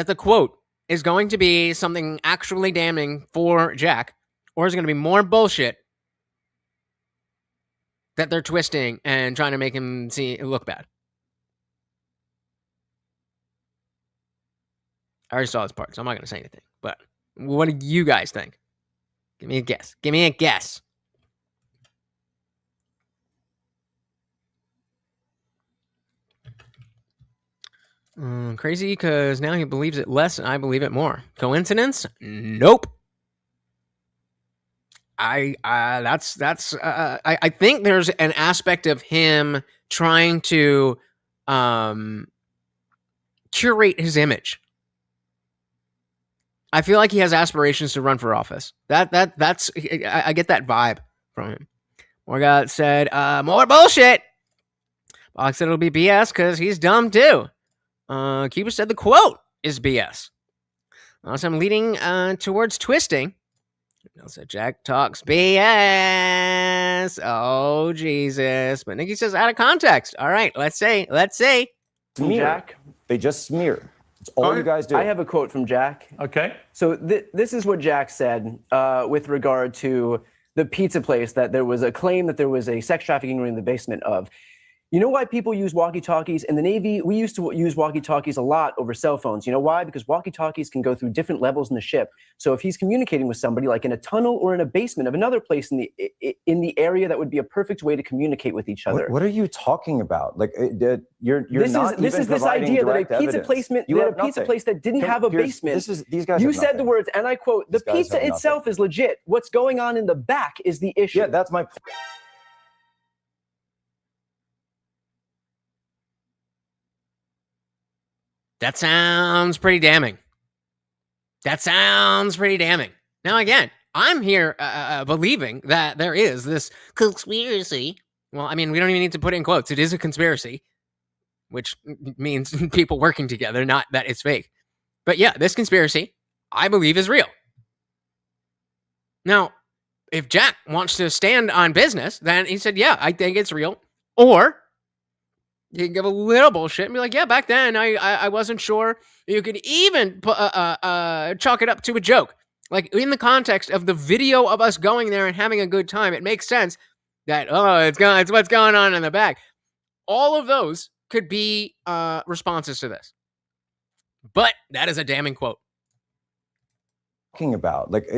the quote is going to be something actually damning for Jack, or is it going to be more bullshit that they're twisting and trying to make him look bad? I already saw this part, so I'm not going to say anything. But what do you guys think? Give me a guess. Crazy because now he believes it less and I believe it more. Coincidence? Nope. I think there's an aspect of him trying to curate his image. I feel like he has aspirations to run for office. I get that vibe from him. Morgat said, more bullshit. Box said it'll be BS because he's dumb too. Cuba said the quote is BS. Also, I'm leading towards twisting. Also, Jack talks BS. Oh, Jesus. But Nikki says out of context. All right, let's see. Smear. Jack. They just smear. It's all you guys do. I have a quote from Jack. Okay. So this is what Jack said with regard to the pizza place, that there was a claim that there was a sex trafficking ring in the basement of. You know why people use walkie-talkies? In the Navy, we used to use walkie-talkies a lot over cell phones. You know why? Because walkie-talkies can go through different levels in the ship. So if he's communicating with somebody, like in a tunnel or in a basement of another place in the area, that would be a perfect way to communicate with each other. What are you talking about? Like you're this not. This is this idea that a pizza placement, that a pizza place that didn't have a basement. These guys. You said the words, and I quote: "The pizza itself is legit. What's going on in the back is the issue." Yeah, that's my point. That sounds pretty damning. Now, again, I'm here believing that there is this conspiracy. Well, I mean, we don't even need to put it in quotes. It is a conspiracy, which means people working together, not that it's fake. But yeah, this conspiracy, I believe, is real. Now, if Jack wants to stand on business, then he said, yeah, I think it's real. Or you can give a little bullshit and be like, yeah, back then I wasn't sure. You could even chalk it up to a joke. Like, in the context of the video of us going there and having a good time, it makes sense that, it's what's going on in the back. All of those could be responses to this. But that is a damning quote. About like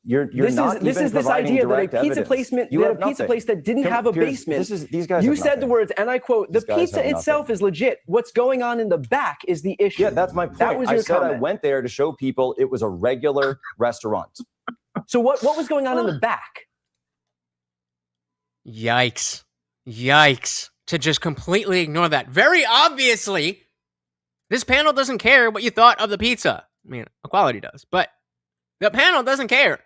you're this not is this idea that a pizza placement place that didn't have a basement. These guys. You said the words, and I quote: "The pizza itself is legit. What's going on in the back is the issue." Yeah, that's my point. That was your comment. I went there to show people it was a regular restaurant. So what was going on in the back? Yikes! To just completely ignore that. Very obviously, this panel doesn't care what you thought of the pizza. I mean, Equality does, but the panel doesn't care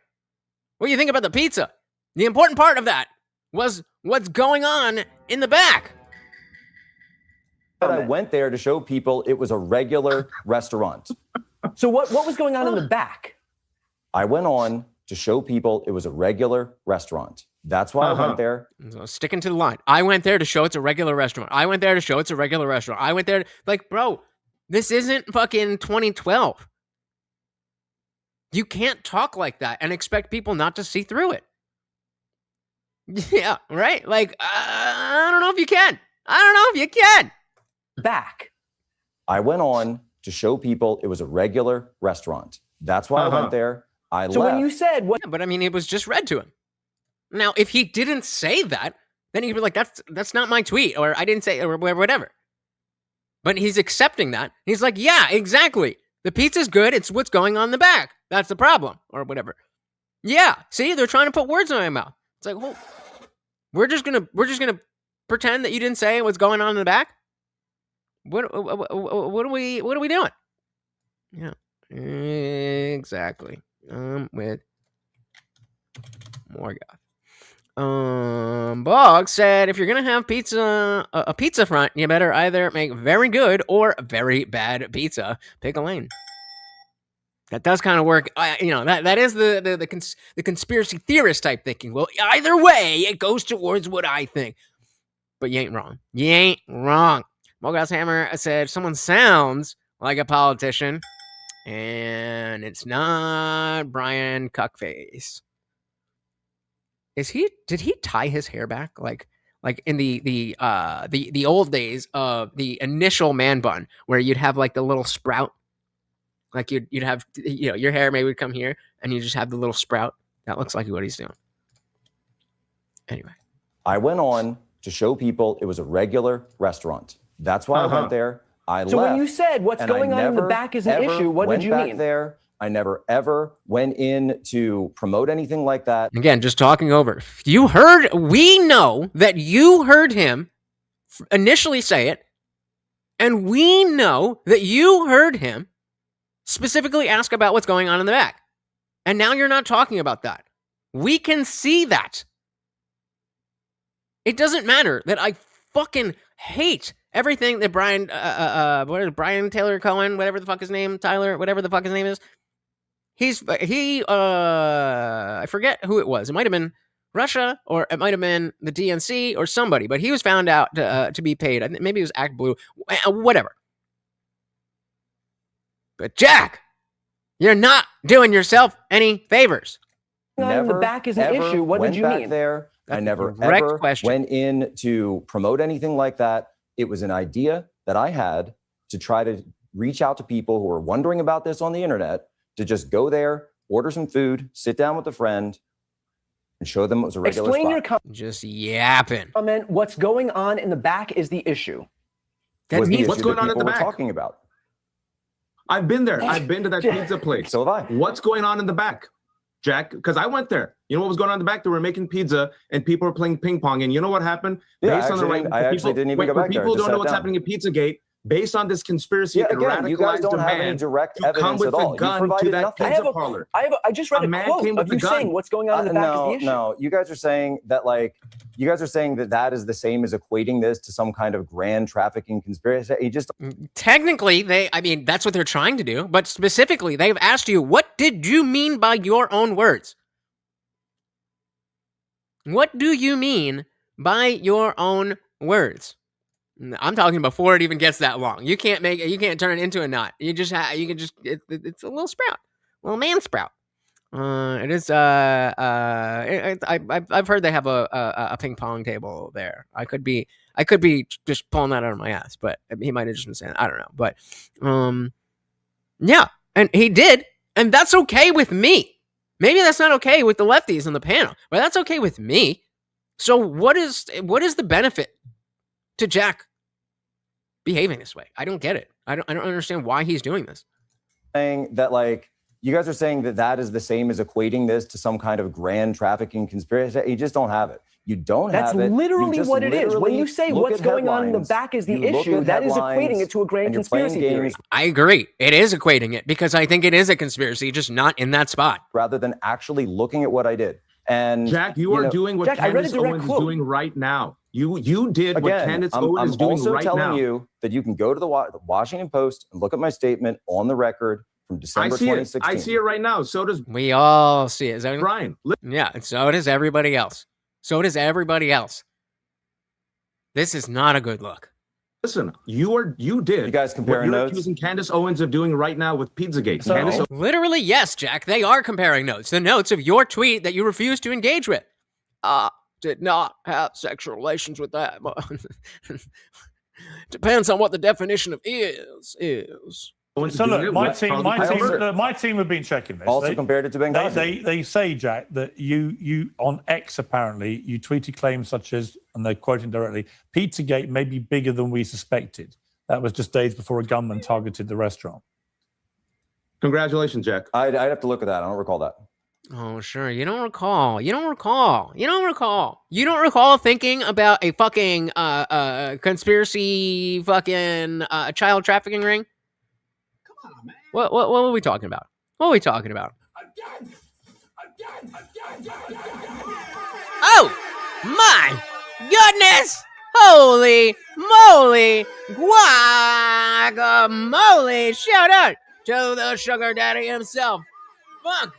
what you think about the pizza. The important part of that was what's going on in the back. I went there to show people it was a regular restaurant. So what was going on in the back? I went on to show people it was a regular restaurant. That's why I went there. So sticking to the line. I went there to show it's a regular restaurant. I went there to show it's a regular restaurant. I went there like, bro, this isn't fucking 2012. You can't talk like that and expect people not to see through it. Yeah, right? Like, I don't know if you can. Back. I went on to show people it was a regular restaurant. That's why I went there. I left. So when you said what? Yeah, but I mean, it was just read to him. Now, if he didn't say that, then he'd be like, that's not my tweet, or I didn't say, or whatever. But he's accepting that. He's like, yeah, exactly. The pizza's good. It's what's going on in the back. That's the problem, or whatever. Yeah, see, they're trying to put words in my mouth. It's like, well, we're just gonna pretend that you didn't say what's going on in the back. What are we doing? Yeah, exactly. With Morgoth. Bog said, if you're gonna have a pizza front, you better either make very good or very bad pizza. Pick a lane. That does kind of work. That is the conspiracy theorist type thinking. Well, either way, it goes towards what I think. But you ain't wrong. Mogoth's Hammer said, someone sounds like a politician, and it's not Brian Cuckface. Did he tie his hair back like in the old days of the initial man bun, where you'd have like the little sprout, like you'd have, your hair maybe would come here and you just have the little sprout. That looks like what he's doing. Anyway, I went on to show people it was a regular restaurant. That's why I went there. I left. So when you said what's going on in the back is an issue, what did you mean? There, I never ever went in to promote anything like that. Again, just talking over. We know that you heard him initially say it, and we know that you heard him specifically ask about what's going on in the back. And now you're not talking about that. We can see that. It doesn't matter that I fucking hate everything that Brian Tyler Cohen, whatever the fuck his name, Tyler, whatever the fuck his name is. I forget who it was. It might have been Russia, or it might have been the DNC or somebody, but he was found out to be paid. I think maybe it was Act Blue, whatever. But Jack, you're not doing yourself any favors. The back is an issue. What did you mean? There, I never ever went in to promote anything like that. It was an idea that I had to try to reach out to people who were wondering about this on the internet, to just go there, order some food, sit down with a friend, and show them it was a regular spot. Just yapping. Comment. What's going on in the back is the issue. That means what's going on in the back? Talking about. I've been there. I've been to that pizza place. So have I. What's going on in the back, Jack? Because I went there. You know what was going on in the back? They were making pizza and people were playing ping pong. And you know what happened? Yeah, I actually didn't even go back there. People don't know what's happening at Pizzagate. Based on this conspiracy and radicalized you guys don't have any direct evidence at all. You provided nothing. I just read a quote of you saying what's going on in the back is the issue. No, you guys are saying that that is the same as equating this to some kind of grand trafficking conspiracy. Technically, that's what they're trying to do. But specifically, they've asked you, what did you mean by your own words? What do you mean by your own words? I'm talking before it even gets that long. You can't turn it into a knot. It's a little sprout, little man sprout. It is. I've heard they have a ping pong table there. I could be just pulling that out of my ass, but he might have just been saying, I don't know. But yeah, and he did, and that's okay with me. Maybe that's not okay with the lefties on the panel, but that's okay with me. So what is the benefit to Jack behaving this way? I don't get it. I don't understand why he's doing this. Saying that, like, you guys are saying that is the same as equating this to some kind of grand trafficking conspiracy. You just don't have it. You don't have it. That's literally what it is. When you say what's going on in the back is the issue, that is equating it to a grand conspiracy theory. I agree. It is equating it because I think it is a conspiracy, just not in that spot. Rather than actually looking at what I did. And Jack, you are doing what Candace Owens is doing right now. You did what Candace Owens is doing right now. I'm also telling you that you can go to the Washington Post and look at my statement on the record from December 2016. I see it right now. So does we all see it. Brian. Yeah, and so does everybody else. So does everybody else. This is not a good look. Listen, you did. You guys comparing what you're notes? accusing Candace Owens of doing right now with Pizzagate. So, literally, yes, Jack. They are comparing notes. The notes of your tweet that you refused to engage with. Did not have sexual relations with that. Depends on what the definition of is. So look, my team have been checking this. Also compared it to Benghazi. They say, Jack, that you on X apparently you tweeted claims such as, and they're quoting directly, Pizzagate may be bigger than we suspected. That was just days before a gunman targeted the restaurant. Congratulations, Jack. I'd have to look at that. I don't recall that. Oh, sure. You don't recall thinking about a fucking conspiracy fucking child trafficking ring? Come on, man. What are we talking about? Again. Oh, my goodness. Holy moly. Guacamole. Shout out to the sugar daddy himself. Funk.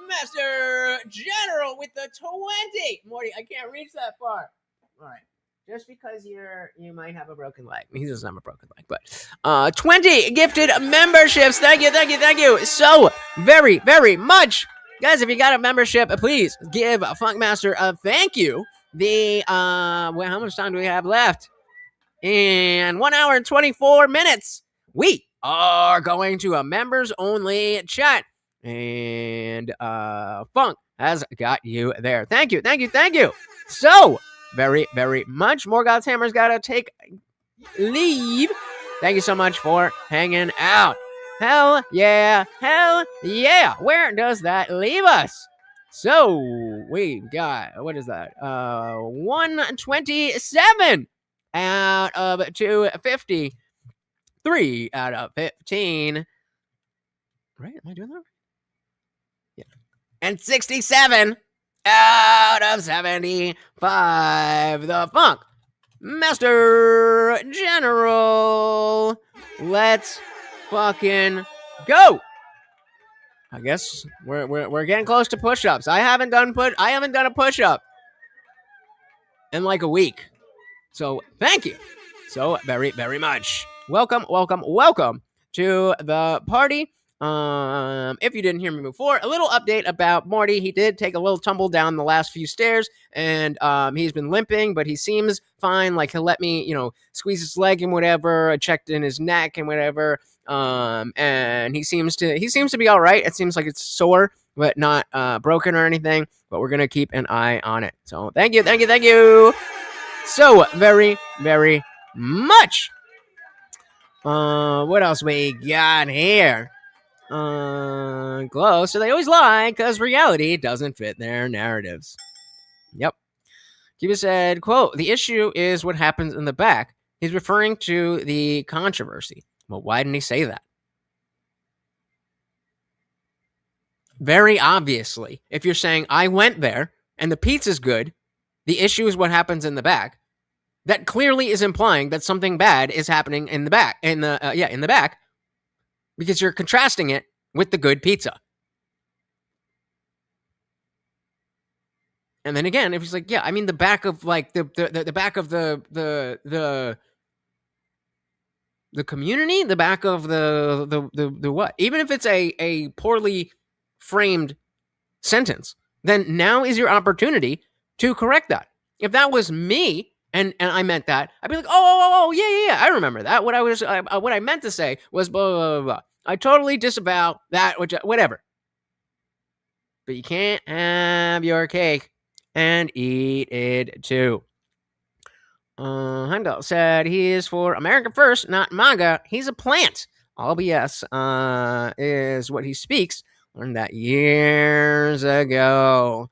Master General with the 20. Morty, I can't reach that far. All right. Just because you might have a broken leg. He doesn't have a broken leg, but 20 gifted memberships. Thank you so very, very much. Guys, if you got a membership, please give Funkmaster a thank you. How much time do we have left? In 1 hour and 24 minutes, we are going to a members only chat. And Funk has got you there. Thank you. So very, very much. More God's Hammer's gotta take leave. Thank you so much for hanging out. Hell yeah. Where does that leave us? So we've got, what is that? 127 out of 250. 3 out of 15. Right? Am I doing that? Yeah. And 67 out of 75. The Funk Master General. Let's fucking go. I guess we're getting close to push-ups. I haven't done a push-up in like a week. So thank you so very, very much. Welcome to the party. If you didn't hear me before, a little update about Morty. He did take a little tumble down the last few stairs, and he's been limping, but he seems fine. Like, he'll let me, squeeze his leg and whatever. I checked in his neck and whatever. And he seems to be all right. It seems like it's sore, but not broken or anything. But we're gonna keep an eye on it. So thank you. So very, very much. What else we got here? Glow. So they always lie because reality doesn't fit their narratives. Yep. Kiba said, quote, "The issue is what happens in the back." He's referring to the controversy. Well, why didn't he say that? Very obviously, if you're saying I went there and the pizza's good, the issue is what happens in the back. That clearly is implying that something bad is happening in the back. In the back. Because you're contrasting it with the good pizza. And then again, if he's like, yeah, I mean the back of like the back of the community, the back of the what? Even if it's a poorly framed sentence, then now is your opportunity to correct that. If that was me and I meant that, I'd be like, oh, yeah, I remember that. What I meant to say was blah, blah, blah, blah. I totally disavow that, whatever. But you can't have your cake and eat it too. Heimdall said he is for America first, not MAGA. He's a plant. All BS is what he speaks. Learned that years ago.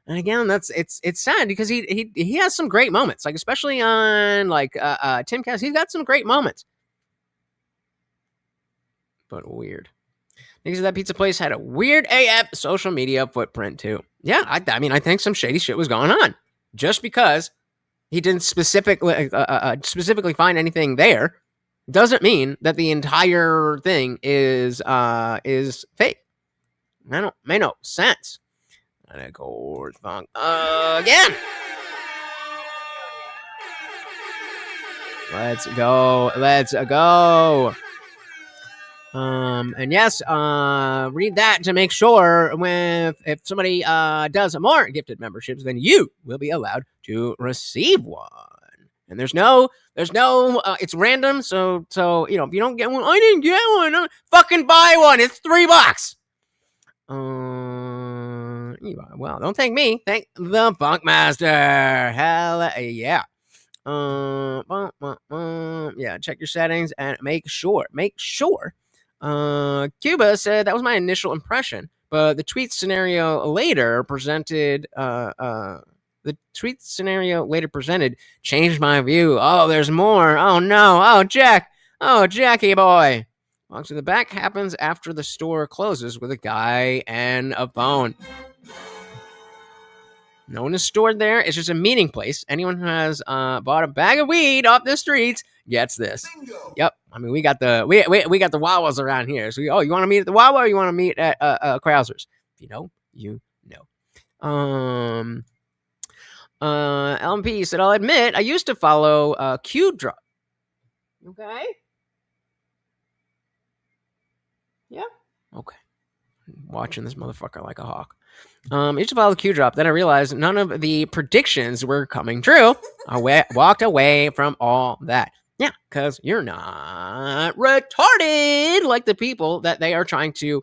And again, it's sad because he has some great moments, like especially on like Timcast. He's got some great moments, but weird. Because that pizza place had a weird AF social media footprint too. Yeah, I mean, I think some shady shit was going on. Just because he didn't specifically find anything there doesn't mean that the entire thing is fake. That don't make no sense. And go again. Let's go. And yes, read that to make sure if somebody does more gifted memberships, then you will be allowed to receive one. And there's no, it's random. So you know, if you don't get one, I didn't get one. Fucking buy one. It's $3. Well, don't thank me. Thank the Bunkmaster. Hell yeah. Yeah. Check your settings and make sure. Cuba said that was my initial impression, but the tweet scenario later presented changed my view. Oh, there's more. Oh no. Oh, Jackie boy. Walks to the back happens after the store closes with a guy and a phone. No one is stored there. It's just a meeting place. Anyone who has bought a bag of weed off the streets gets this. Bingo. Yep. I mean, we got the Wawas around here. So, you want to meet at the Wawa or you want to meet at Krauser's? If you know, you know. LMP said, I'll admit, I used to follow Q Drop. Okay. Yeah. Okay. Watching this motherfucker like a hawk. Used to follow the Q Drop. Then I realized none of the predictions were coming true. I walked away from all that. Yeah, because you're not retarded like the people that they are trying to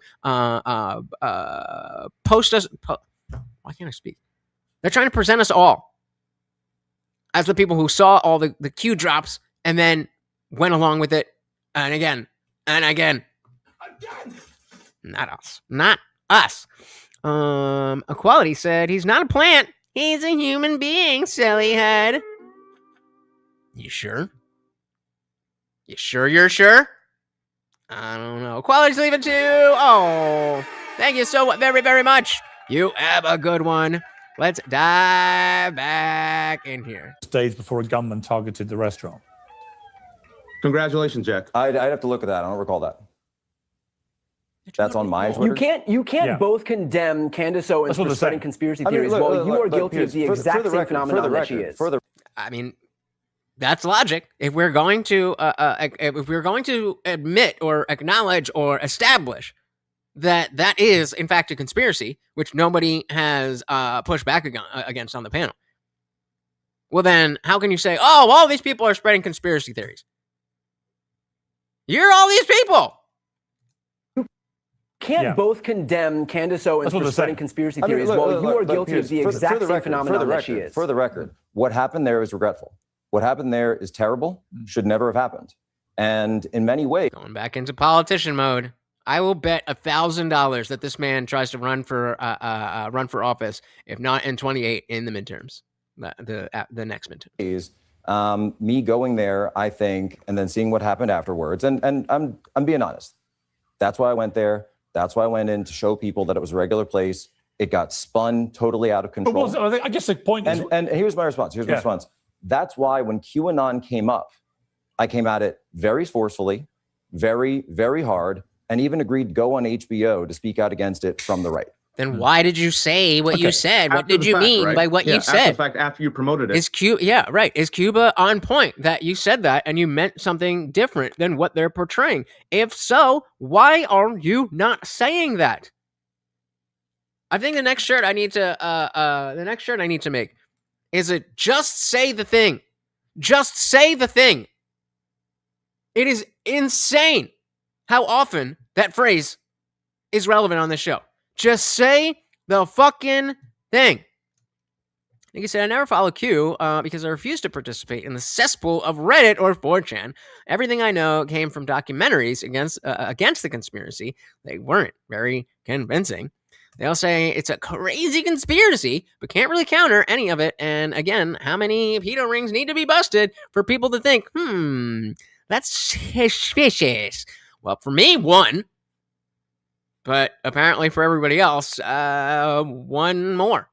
post us. Why can't I speak? They're trying to present us all as the people who saw all the Q drops and then went along with it and again and again. Not us. Equality said he's not a plant. He's a human being, silly head. You sure? You sure you're sure? I don't know. Equality's leaving too. Oh, thank you so very, very much. You have a good one. Let's dive back in here. Days before a gunman targeted the restaurant. Congratulations, Jack. I'd have to look at that. I don't recall that. That's on my Twitter. You can't both condemn Candace Owens for spreading conspiracy theories while you are guilty of the exact same phenomenon that she is. I mean, that's logic. If we're going to admit or acknowledge or establish that is in fact a conspiracy, which nobody has pushed back against on the panel, well then how can you say, oh, all these people are spreading conspiracy theories? You're all these people. Can't both condemn Candace Owens for spreading conspiracy theories while you are guilty of the exact same phenomenon that she is. For the record, what happened there is regretful. What happened there is terrible, should never have happened. And in many ways... Going back into politician mode, I will bet $1,000 that this man tries to run for office, if not in 28, in the midterms, the next midterm. Me going there, I think, and then seeing what happened afterwards, and I'm being honest. That's why I went there. That's why I went in to show people that it was a regular place. It got spun totally out of control. I guess the point is... And here's my response. My response. That's why when QAnon came up, I came at it very forcefully, very, very hard, and even agreed to go on HBO to speak out against it from the right. then why did you say what you said? What After did the you fact, mean right? by what Yeah, you after said? the fact, after you promoted it. Is Cuba on point that you said that and you meant something different than what they're portraying? If so, why are you not saying that? I think the next shirt I need to make is a just say the thing. Just say the thing. It is insane how often that phrase is relevant on this show. Just say the fucking thing. Like I said, I never follow Q because I refuse to participate in the cesspool of Reddit or 4chan. Everything I know came from documentaries against the conspiracy. They weren't very convincing. They all say it's a crazy conspiracy, but can't really counter any of it. And again, how many pedo rings need to be busted for people to think, that's suspicious? Well, for me, one. But apparently for everybody else, one more.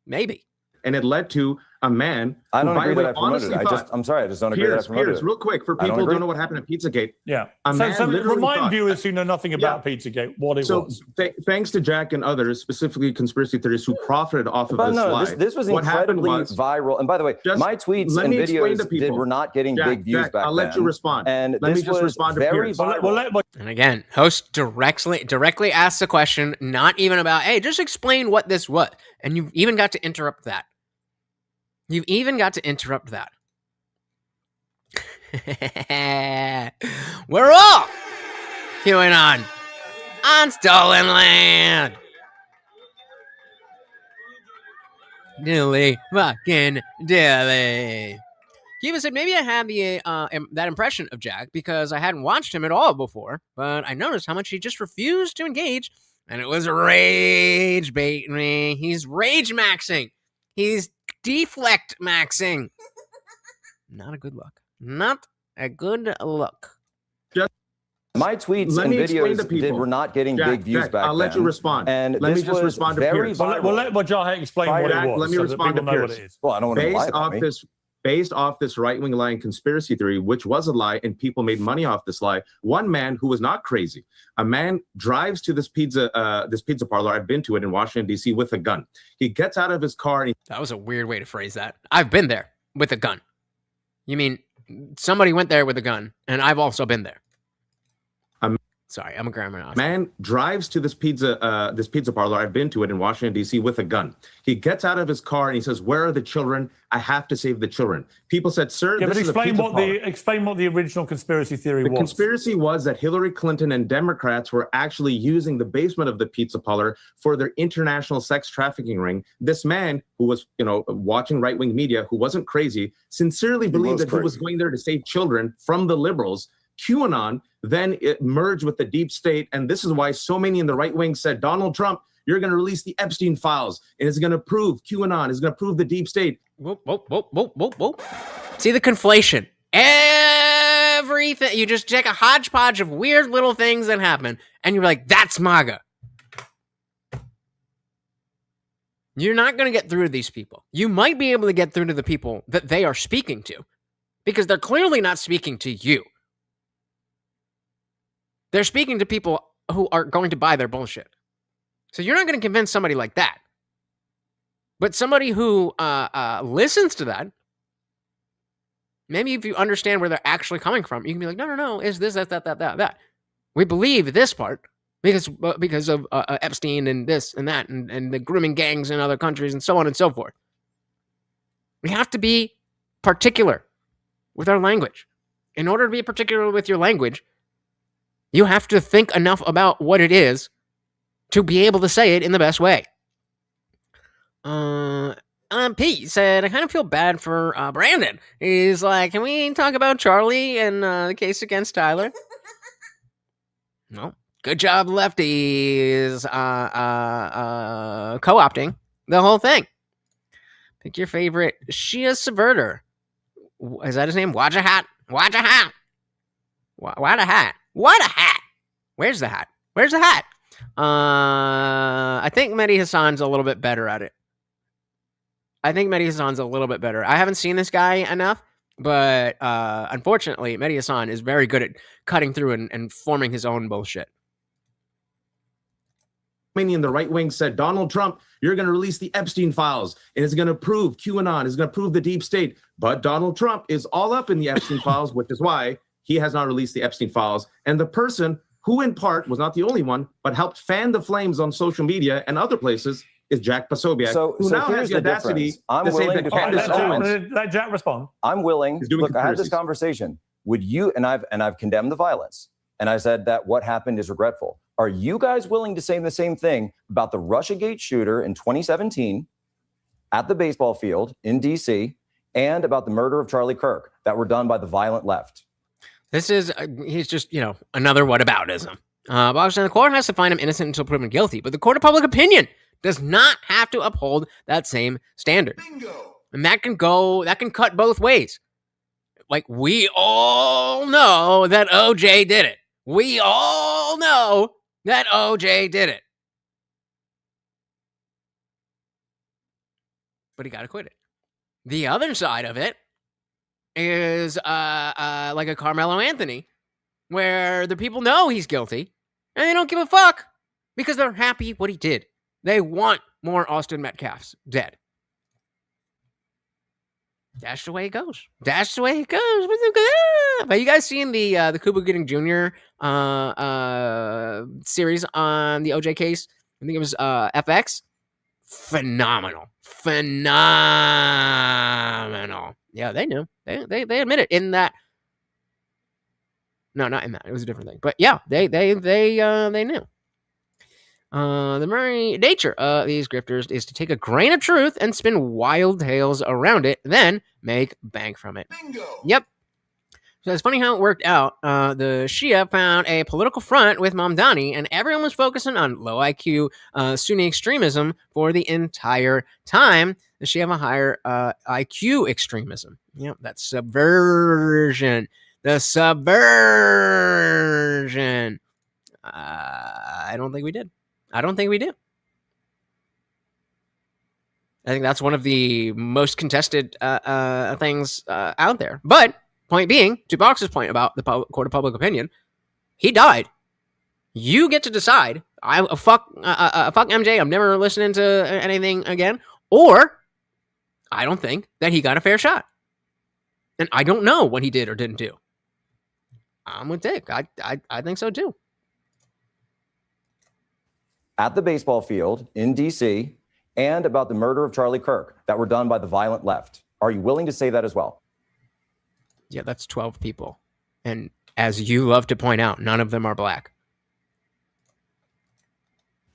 Maybe. And it led to a man. I don't who, by agree the way, that I promoted it. honestly I'm sorry, I just don't agree that I promoted Piers, it. real quick, for I don't people who agree. don't know what happened at Pizzagate. Yeah. A man literally remind thought- viewers who know nothing about Pizzagate what it was. Thanks to Jack and others, specifically conspiracy theorists who profited off of But this no, lie. this was What happened incredibly was- viral. And by the way, my tweets let and me explain videos to people. were not getting Jack, big views Jack, back I'll then. let you respond. And Let me this just was respond to very Piers. viral. And again, host directly asks a question, not even about, hey, just explain what this was. And you've even got to interrupt that. We're all QAnon on stolen land. Dilly fucking dilly. Kiva said, maybe I had that impression of Jack because I hadn't watched him at all before, but I noticed how much he just refused to engage, and it was rage baiting me. He's rage maxing. He's deflect maxing. Not a good look. Not a good look. My tweets Let and me explain to videos were not getting Jack, big views Jack, back I'll let then. you respond. And Let me this just was respond to very Piers. viral. We'll let Wajahat explain what it was. Let me so that respond to people know what Piers. it is. Well, I don't want to lie about me. Based off this right-wing lying conspiracy theory, which was a lie, and people made money off this lie. One man who was not crazy, a man drives to this pizza parlor. I've been to it in Washington D.C. with a gun. He gets out of his car. And That was a weird way to phrase that. I've been there with a gun. You mean somebody went there with a gun, and I've also been there. Sorry, I'm a grammar nerd. Man drives to this pizza parlor. I've been to it in Washington D.C. with a gun. He gets out of his car and he says, "Where are the children? I have to save the children." People said, "Sir, Yeah, this but is a pizza parlor." explain what the original conspiracy theory The was. conspiracy was that Hillary Clinton and Democrats were actually using the basement of the pizza parlor for their international sex trafficking ring. This man, who was, watching right-wing media, who wasn't crazy, sincerely believed that he was going there to save children from the liberals. QAnon then it merged with the deep state, and this is why so many in the right wing said, Donald Trump, you're going to release the Epstein files, and it's going to prove QAnon, is going to prove the deep state. Whoop. See the conflation. Everything. You just take a hodgepodge of weird little things that happen, and you're like, that's MAGA. You're not going to get through to these people. You might be able to get through to the people that they are speaking to, because they're clearly not speaking to you. They're speaking to people who are going to buy their bullshit. So you're not going to convince somebody like that. But somebody who listens to that, maybe if you understand where they're actually coming from, you can be like, no, is this, that. We believe this part because of Epstein and this and that and the grooming gangs in other countries and so on and so forth. We have to be particular with our language. In order to be particular with your language, you have to think enough about what it is to be able to say it in the best way. Pete said, I kind of feel bad for Brandon. He's like, can we talk about Charlie and the case against Tyler? No. Good job, lefties, co-opting the whole thing. Pick your favorite Shia subverter. Is that his name? Wajahat. What a hat. Where's the hat? I think Mehdi Hassan's a little bit better at it. I haven't seen this guy enough, but unfortunately, Mehdi Hassan is very good at cutting through and forming his own bullshit. the right wing said, Donald Trump, you're going to release the Epstein files, and it's going to prove QAnon, it's going to prove the deep state. But Donald Trump is all up in the Epstein files, which is why he has not released the Epstein files. And the person who, in part, was not the only one, but helped fan the flames on social media and other places is Jack Posobiec, who now has the audacity to say that Candace Owens. Let Jack respond. I'm willing. Look, I had this conversation. Would you, and I've condemned the violence, and I said that what happened is regretful. Are you guys willing to say the same thing about the Russiagate shooter in 2017 at the baseball field in D.C. and about the murder of Charlie Kirk that were done by the violent left? This is, he's just, another whataboutism. Obviously, the court has to find him innocent until proven guilty, but the court of public opinion does not have to uphold that same standard. Bingo. And that can cut both ways. Like, we all know that OJ did it. We all know that OJ did it. But he got acquitted. The other side of it is like a Carmelo Anthony, where the people know he's guilty and they don't give a fuck because they're happy what he did. They want more Austin Metcalfs dead. That's the way it goes. That's the way it goes. Have you guys seen the Cuba Gooding Jr. Series on the OJ case? I think it was FX. Phenomenal. Yeah, they knew. They admit it in that. No, not in that. It was a different thing. But yeah, they knew. The very nature of these grifters is to take a grain of truth and spin wild tales around it, then make bank from it. Bingo. Yep. So it's funny how it worked out. The Shia found a political front with Mamdani, and everyone was focusing on low IQ Sunni extremism for the entire time. The Shia have a higher IQ extremism. Yep, that's subversion. The subversion. I don't think we did. I think that's one of the most contested things out there. But point being, to Box's point about the court of public opinion, he died. You get to decide. Fuck MJ. I'm never listening to anything again. Or I don't think that he got a fair shot, and I don't know what he did or didn't do. I'm with Dick. I think so too. At the baseball field in D.C. and about the murder of Charlie Kirk that were done by the violent left. Are you willing to say that as well? Yeah, that's 12 people. And as you love to point out, none of them are black.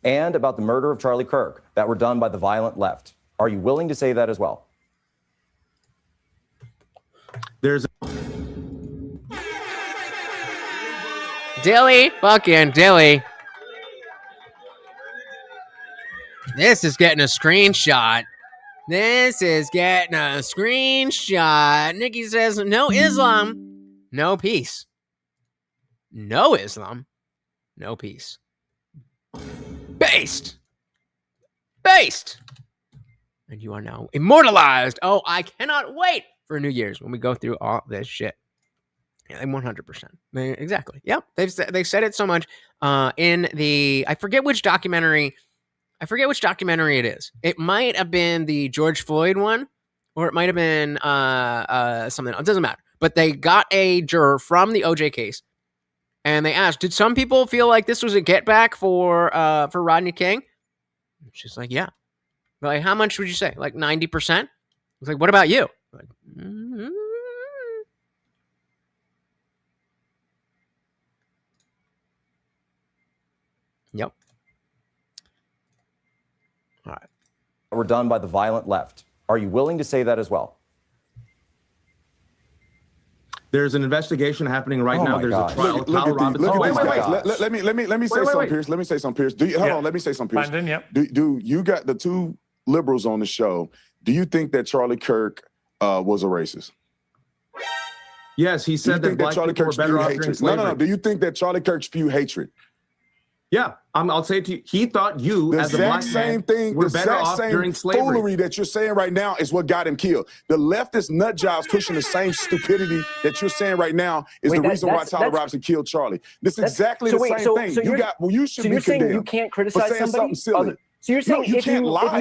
And about the murder of Charlie Kirk that were done by the violent left. Are you willing to say that as well? There's Dilly, fucking Dilly. This is getting a screenshot. Nikki says, no Islam, no peace. No Islam, no peace. Based. And you are now immortalized. Oh, I cannot wait for New Year's when we go through all this shit. Yeah, 100%. Exactly. Yep. They've said it so much in the, I forget which documentary it is. It might have been the George Floyd one, or it might have been something else. It doesn't matter. But they got a juror from the OJ case, and they asked, did some people feel like this was a get back for Rodney King? She's like, yeah. But like, how much would you say? Like 90%? It's like, what about you? Like, Yep. All right. Were done by the violent left. Are you willing to say that as well? There's an investigation happening right now. There's a trial. Let me say something, Piers. Let me say something, Piers. Hold on. Let me say something, Piers. Brandon, yep. Do you got the two liberals on the show? Do you think that Charlie Kirk was a racist? Yes, he said that black people were better off during slavery. No. Do you think that Charlie Kirk spewed hatred? Yeah, I'll say it to you. He thought you, The as a black exact man, same thing, were the better exact off same during slavery. foolery that you're saying right now is what got him killed. The leftist nut jobs pushing the same stupidity that you're saying right now is the reason why Tyler Robinson killed Charlie. This is exactly the same thing. You should be you're saying condemned you can't for criticize saying somebody? something silly. So you're saying no, you can't lie.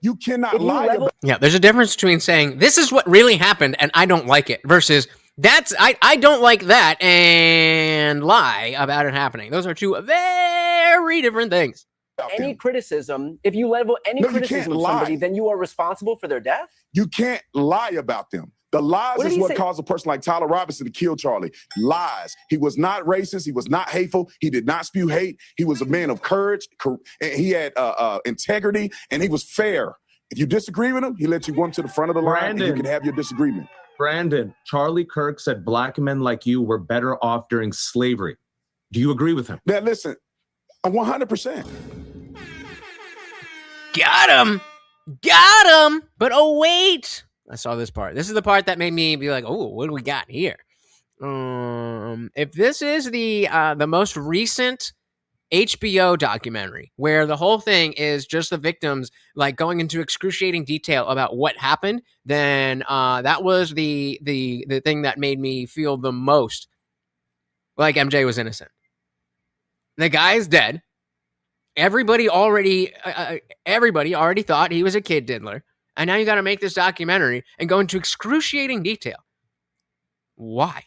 You cannot lie about. Yeah, there's a difference between saying this is what really happened and I don't like it versus I don't like that and lie about it happening. Those are two very different things. Any criticism, if you level any criticism of somebody, then you are responsible for their death? You can't lie about them. The lies is what caused a person like Tyler Robinson to kill Charlie. Lies. He was not racist. He was not hateful. He did not spew hate. He was a man of courage. And he had integrity, and he was fair. If you disagree with him, he let you go to the front of the line, and you can have your disagreement. Brandon, Charlie Kirk said black men like you were better off during slavery. Do you agree with him? Now, listen, 100%. Got him. Got him. But oh, wait. I saw this part. This is the part that made me be like, oh, what do we got here? If this is the most recent HBO documentary where the whole thing is just the victims like going into excruciating detail about what happened, then that was the thing that made me feel the most like MJ was innocent. The guy's dead. Everybody already thought he was a kid diddler, and now you got to make this documentary and go into excruciating detail. Why?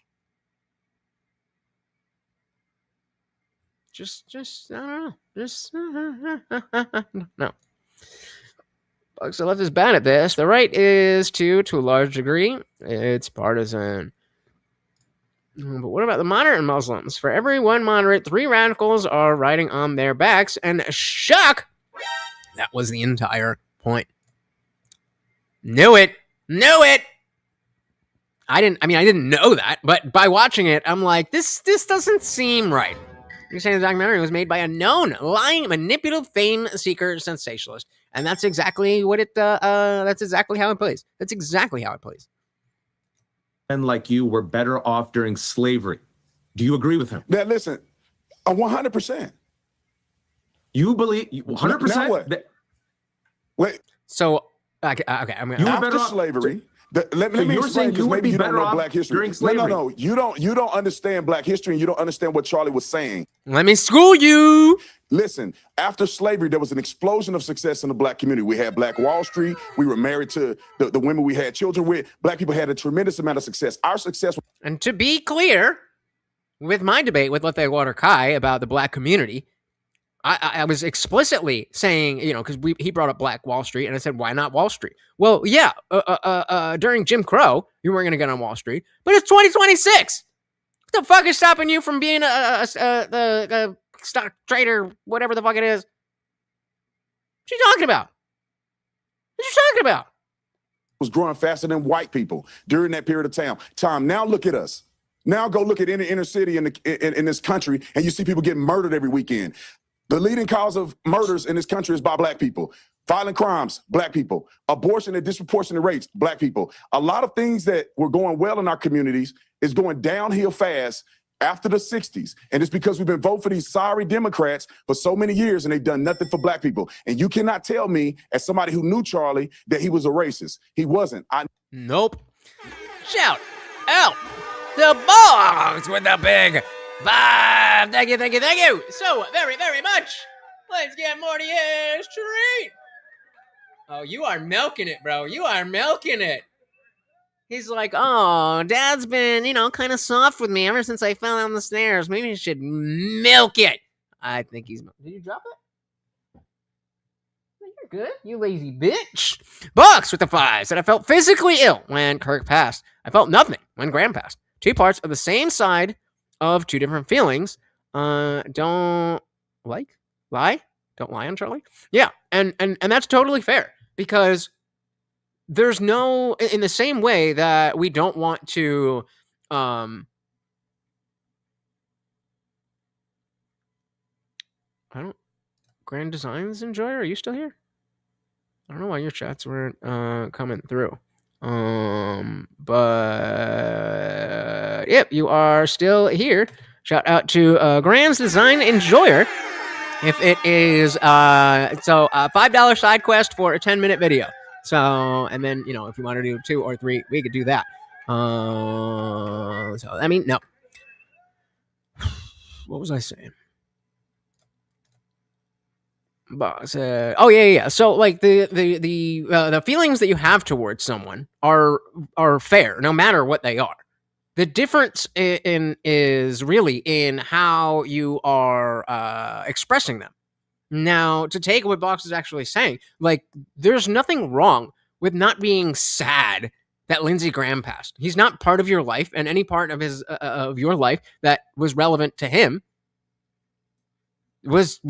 Just I don't know. Just no. Folks, the left is bad at this. The right is too, to a large degree. It's partisan. But what about the moderate Muslims? For every one moderate, 3 radicals are riding on their backs, and shock! That was the entire point. Knew it! I didn't know that, but by watching it, I'm like, this doesn't seem right. You're saying the documentary was made by a known, lying, manipulative, fame-seeker sensationalist. And that's exactly what that's exactly how it plays. That's exactly how it plays. And like you were better off during slavery. Do you agree with him? Now, listen, 100%. You believe 100%? Now what? Wait. So, okay, I'm going to... After slavery... Let me explain, because maybe you don't know Black history. No. You don't understand Black history, and you don't understand what Charlie was saying. Let me school you. Listen, after slavery, there was an explosion of success in the Black community. We had Black Wall Street. We were married to the women we had children with. Black people had a tremendous amount of success. Our success... And to be clear, with my debate with Lete Water Kai about the Black community, I was explicitly saying, because he brought up Black Wall Street, and I said, why not Wall Street? Well, yeah, during Jim Crow, you weren't going to get on Wall Street, but it's 2026. What the fuck is stopping you from being a stock trader, whatever the fuck it is? What are you talking about? Was growing faster than white people during that period of time. Now look at us. Now go look at any inner city in this country, and you see people getting murdered every weekend. The leading cause of murders in this country is by Black people. Violent crimes, Black people. Abortion at disproportionate rates, Black people. A lot of things that were going well in our communities is going downhill fast after the 60s. And it's because we've been voting for these sorry Democrats for so many years, and they've done nothing for Black people. And you cannot tell me, as somebody who knew Charlie, that he was a racist. He wasn't. Nope. Shout out the Bogs with the big 5. Thank you so very, very much. Let's get Mortier's treat. Oh, you are milking it, bro. You are milking it. He's like, oh, Dad's been, kind of soft with me ever since I fell down the stairs. Maybe you should milk it. I think he's... Did you drop it? You're good, you lazy bitch. Bucks with the 5 said I felt physically ill when Kirk passed. I felt nothing when Graham passed. 2 parts of the same side of 2 different feelings. Don't lie on Charlie. Yeah, and that's totally fair, because there's no, in the same way that we don't want to Grand Designs Enjoyer, are you still here? I don't know why your chats weren't coming through. But yep, you are still here. Shout out to Grand's Design Enjoyer. If it is $5 side quest for a 10-minute video. So, and then, if you want to do 2 or 3, we could do that. No. What was I saying? Boss. Oh yeah. So like the feelings that you have towards someone are fair, no matter what they are. The difference is really in how you are expressing them. Now, to take what Box is actually saying, like, there's nothing wrong with not being sad that Lindsey Graham passed. He's not part of your life, and any part of his of your life that was relevant to him was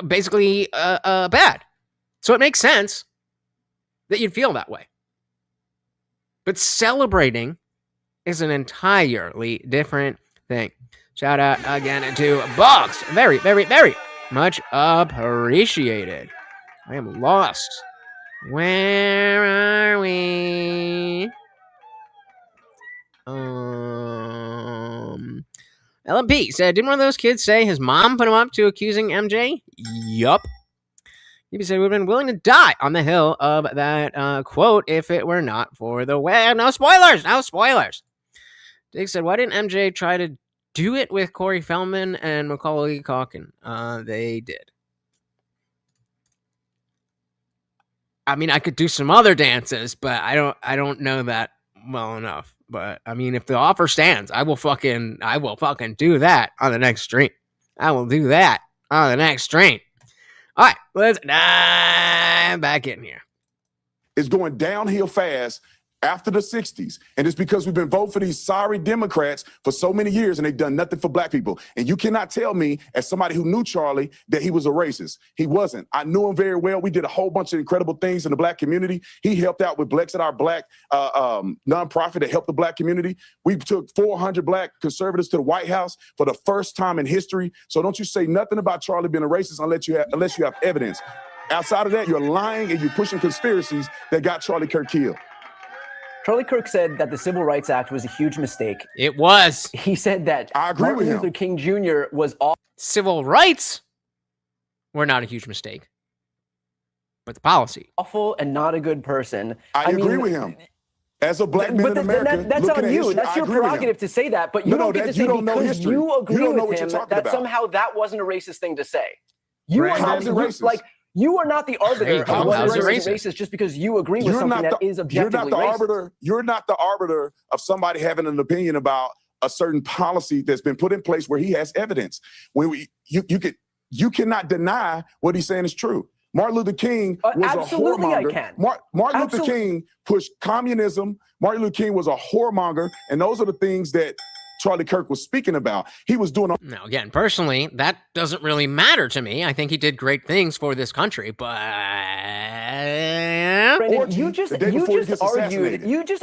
basically bad. So it makes sense that you'd feel that way. But celebrating is an entirely different thing. Shout out again to Box. Very, very, very much appreciated. I am lost. Where are we? LMP said, didn't one of those kids say his mom put him up to accusing MJ? Yup. He said, we've been willing to die on the hill of that quote if it were not for the web. No spoilers. No spoilers. Dick said, why didn't MJ try to do it with Corey Feldman and Macaulay Culkin? They did. I mean, I could do some other dances, but I don't know that well enough. But I mean, if the offer stands, I will fucking do that on the next stream. I will do that on the next stream. All right, let's dive back in here. It's going downhill fast after the 60s. And it's because we've been voting for these sorry Democrats for so many years and they've done nothing for black people. And you cannot tell me, as somebody who knew Charlie, that he was a racist. He wasn't. I knew him very well. We did a whole bunch of incredible things in the black community. He helped out with Blacks at Our Black nonprofit that helped the black community. We took 400 black conservatives to the White House for the first time in history. So don't you say nothing about Charlie being a racist unless you have evidence. Outside of that, you're lying and you're pushing conspiracies that got Charlie Kirk killed. Charlie Kirk said that the Civil Rights Act was a huge mistake. It was. He said that I agree Martin with him. Luther King Jr. was all Civil rights were not a huge mistake, but the policy. awful and not a good person. I agree mean, with him. As a black man in America, that's looking on at you. history, That's I your agree with him. prerogative to say that, but you don't get to say don't know because history. you agree You don't know with what you're him talking that about. somehow that wasn't a racist thing to say. You are How's not it racist? like you are not the arbiter of whether How's it it's racist? racist just because you agree with something that is objectively racist. You're not the arbiter of somebody having an opinion about a certain policy that's been put in place where he has evidence. When you cannot deny what he's saying is true. Martin Luther King was absolutely a whoremonger. I can. Martin Luther King pushed communism. Martin Luther King was a whoremonger, and those are the things that Charlie Kirk was speaking about. He was doing. Now, again, personally, that doesn't really matter to me. I think he did great things for this country, but Brandon, you just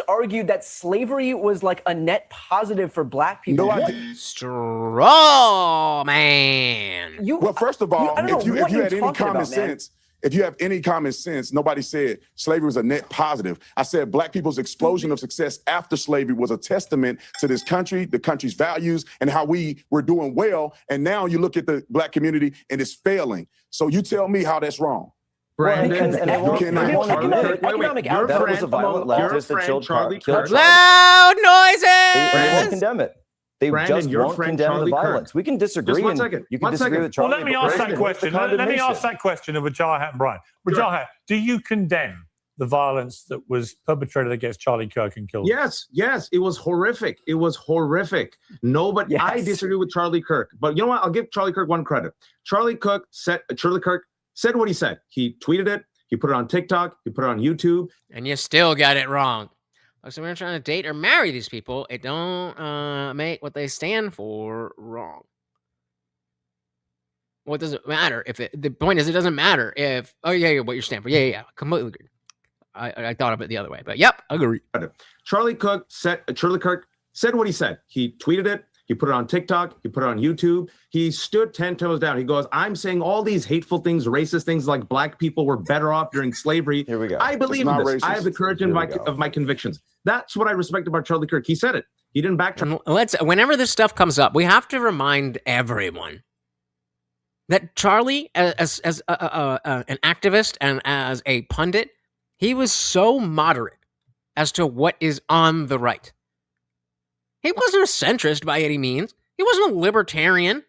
argued that slavery was like a net positive for black people. No, I didn't. Straw man. Well, first of all, if you had any common sense. sense, if you have any common sense, nobody said slavery was a net positive. I said black people's explosion of success after slavery was a testament to this country, the country's values, and how we were doing well. And now you look at the black community and it's failing. So you tell me how that's wrong. Brandon, economic That was a violent leftist that killed Charlie Kirk. Kirk. Loud noises. They won't condemn it. They Brandon, just your won't friend condemn Charlie the violence. Kirk. We can disagree. Just one and second. You can One disagree second. with Charlie. Well, let me ask that question. Let me ask that question of Wajahat and Brian. Wajahat, do you condemn the violence that was perpetrated against Charlie Kirk and killed him? Yes. It was horrific. It was horrific. Nobody. Yes. I disagree with Charlie Kirk, but you know what? I'll give Charlie Kirk one credit. Charlie Kirk said what he said. He tweeted it. He put it on TikTok. He put it on YouTube. And you still got it wrong. So we're trying to date or marry these people. It don't make what they stand for wrong. What does it matter if the point is it doesn't matter if what you stand for. Yeah. Completely agree. I thought of it the other way, but yep, agree. Charlie Kirk said what he said. He tweeted it. He put it on TikTok. He put it on YouTube. He stood 10 toes down. He goes, I'm saying all these hateful things, racist things like black people were better off during slavery. Here we go. I believe in this. Racist. I have the courage of my convictions. That's what I respect about Charlie Kirk. He said it. He didn't backtrack. Whenever this stuff comes up, we have to remind everyone that Charlie, as an activist and as a pundit, he was so moderate as to what is on the right. He wasn't a centrist by any means. He wasn't a libertarian.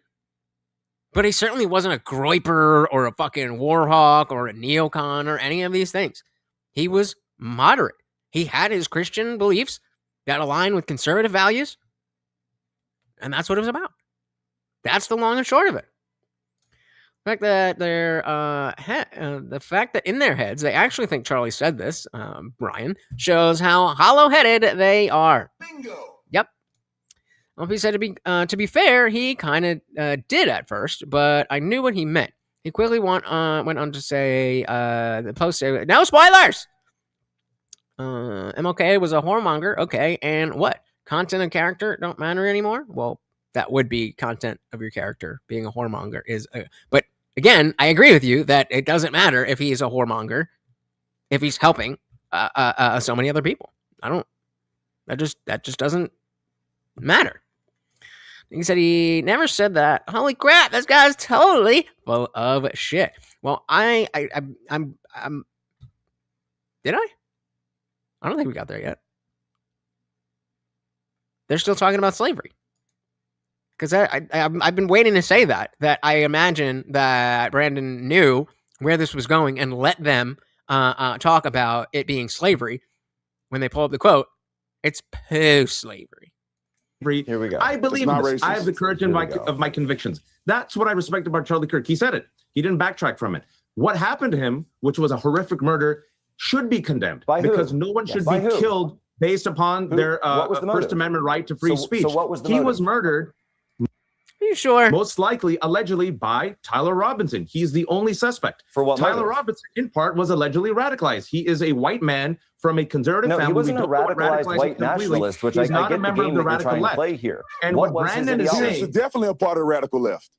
But he certainly wasn't a groyper or a fucking war hawk or a neocon or any of these things. He was moderate. He had his Christian beliefs that align with conservative values. And that's what it was about. That's the long and short of it. The fact that the fact that in their heads they actually think Charlie said this, Brian, shows how hollow-headed they are. Bingo. Yep. Well, he said to be fair, he kind of did at first, but I knew what he meant. He quickly went on to say the post. No spoilers. MLK was a whoremonger. Okay, and what? Content and character don't matter anymore. Well, that would be content of your character. Being a whoremonger is, but again, I agree with you that it doesn't matter if he is a whoremonger if he's helping so many other people. That just doesn't matter. He said he never said that. Holy crap, this guy's totally full of shit. Well, I'm did I? I don't think we got there yet. They're still talking about slavery. Because I've been waiting to say that I imagine that Brandon knew where this was going and let them talk about it being slavery when they pull up the quote. It's post-slavery. Here we go. I believe this. I have the courage of my convictions. That's what I respect about Charlie Kirk. He said it. He didn't backtrack from it. What happened to him, which was a horrific murder, should be condemned because no one should be killed based upon their First Amendment right to free speech. So what was the he motive? was murdered. Are you sure? Most likely, allegedly, by Tyler Robinson. He's the only suspect. For what Tyler motive? Robinson, in part, was allegedly radicalized. He is a white man from a conservative family. He wasn't We a don't know what radicalized white nationalist, which He's I not get a member the game of the that you're radical trying left. to play here. And what Brandon is saying, definitely a part of the radical left.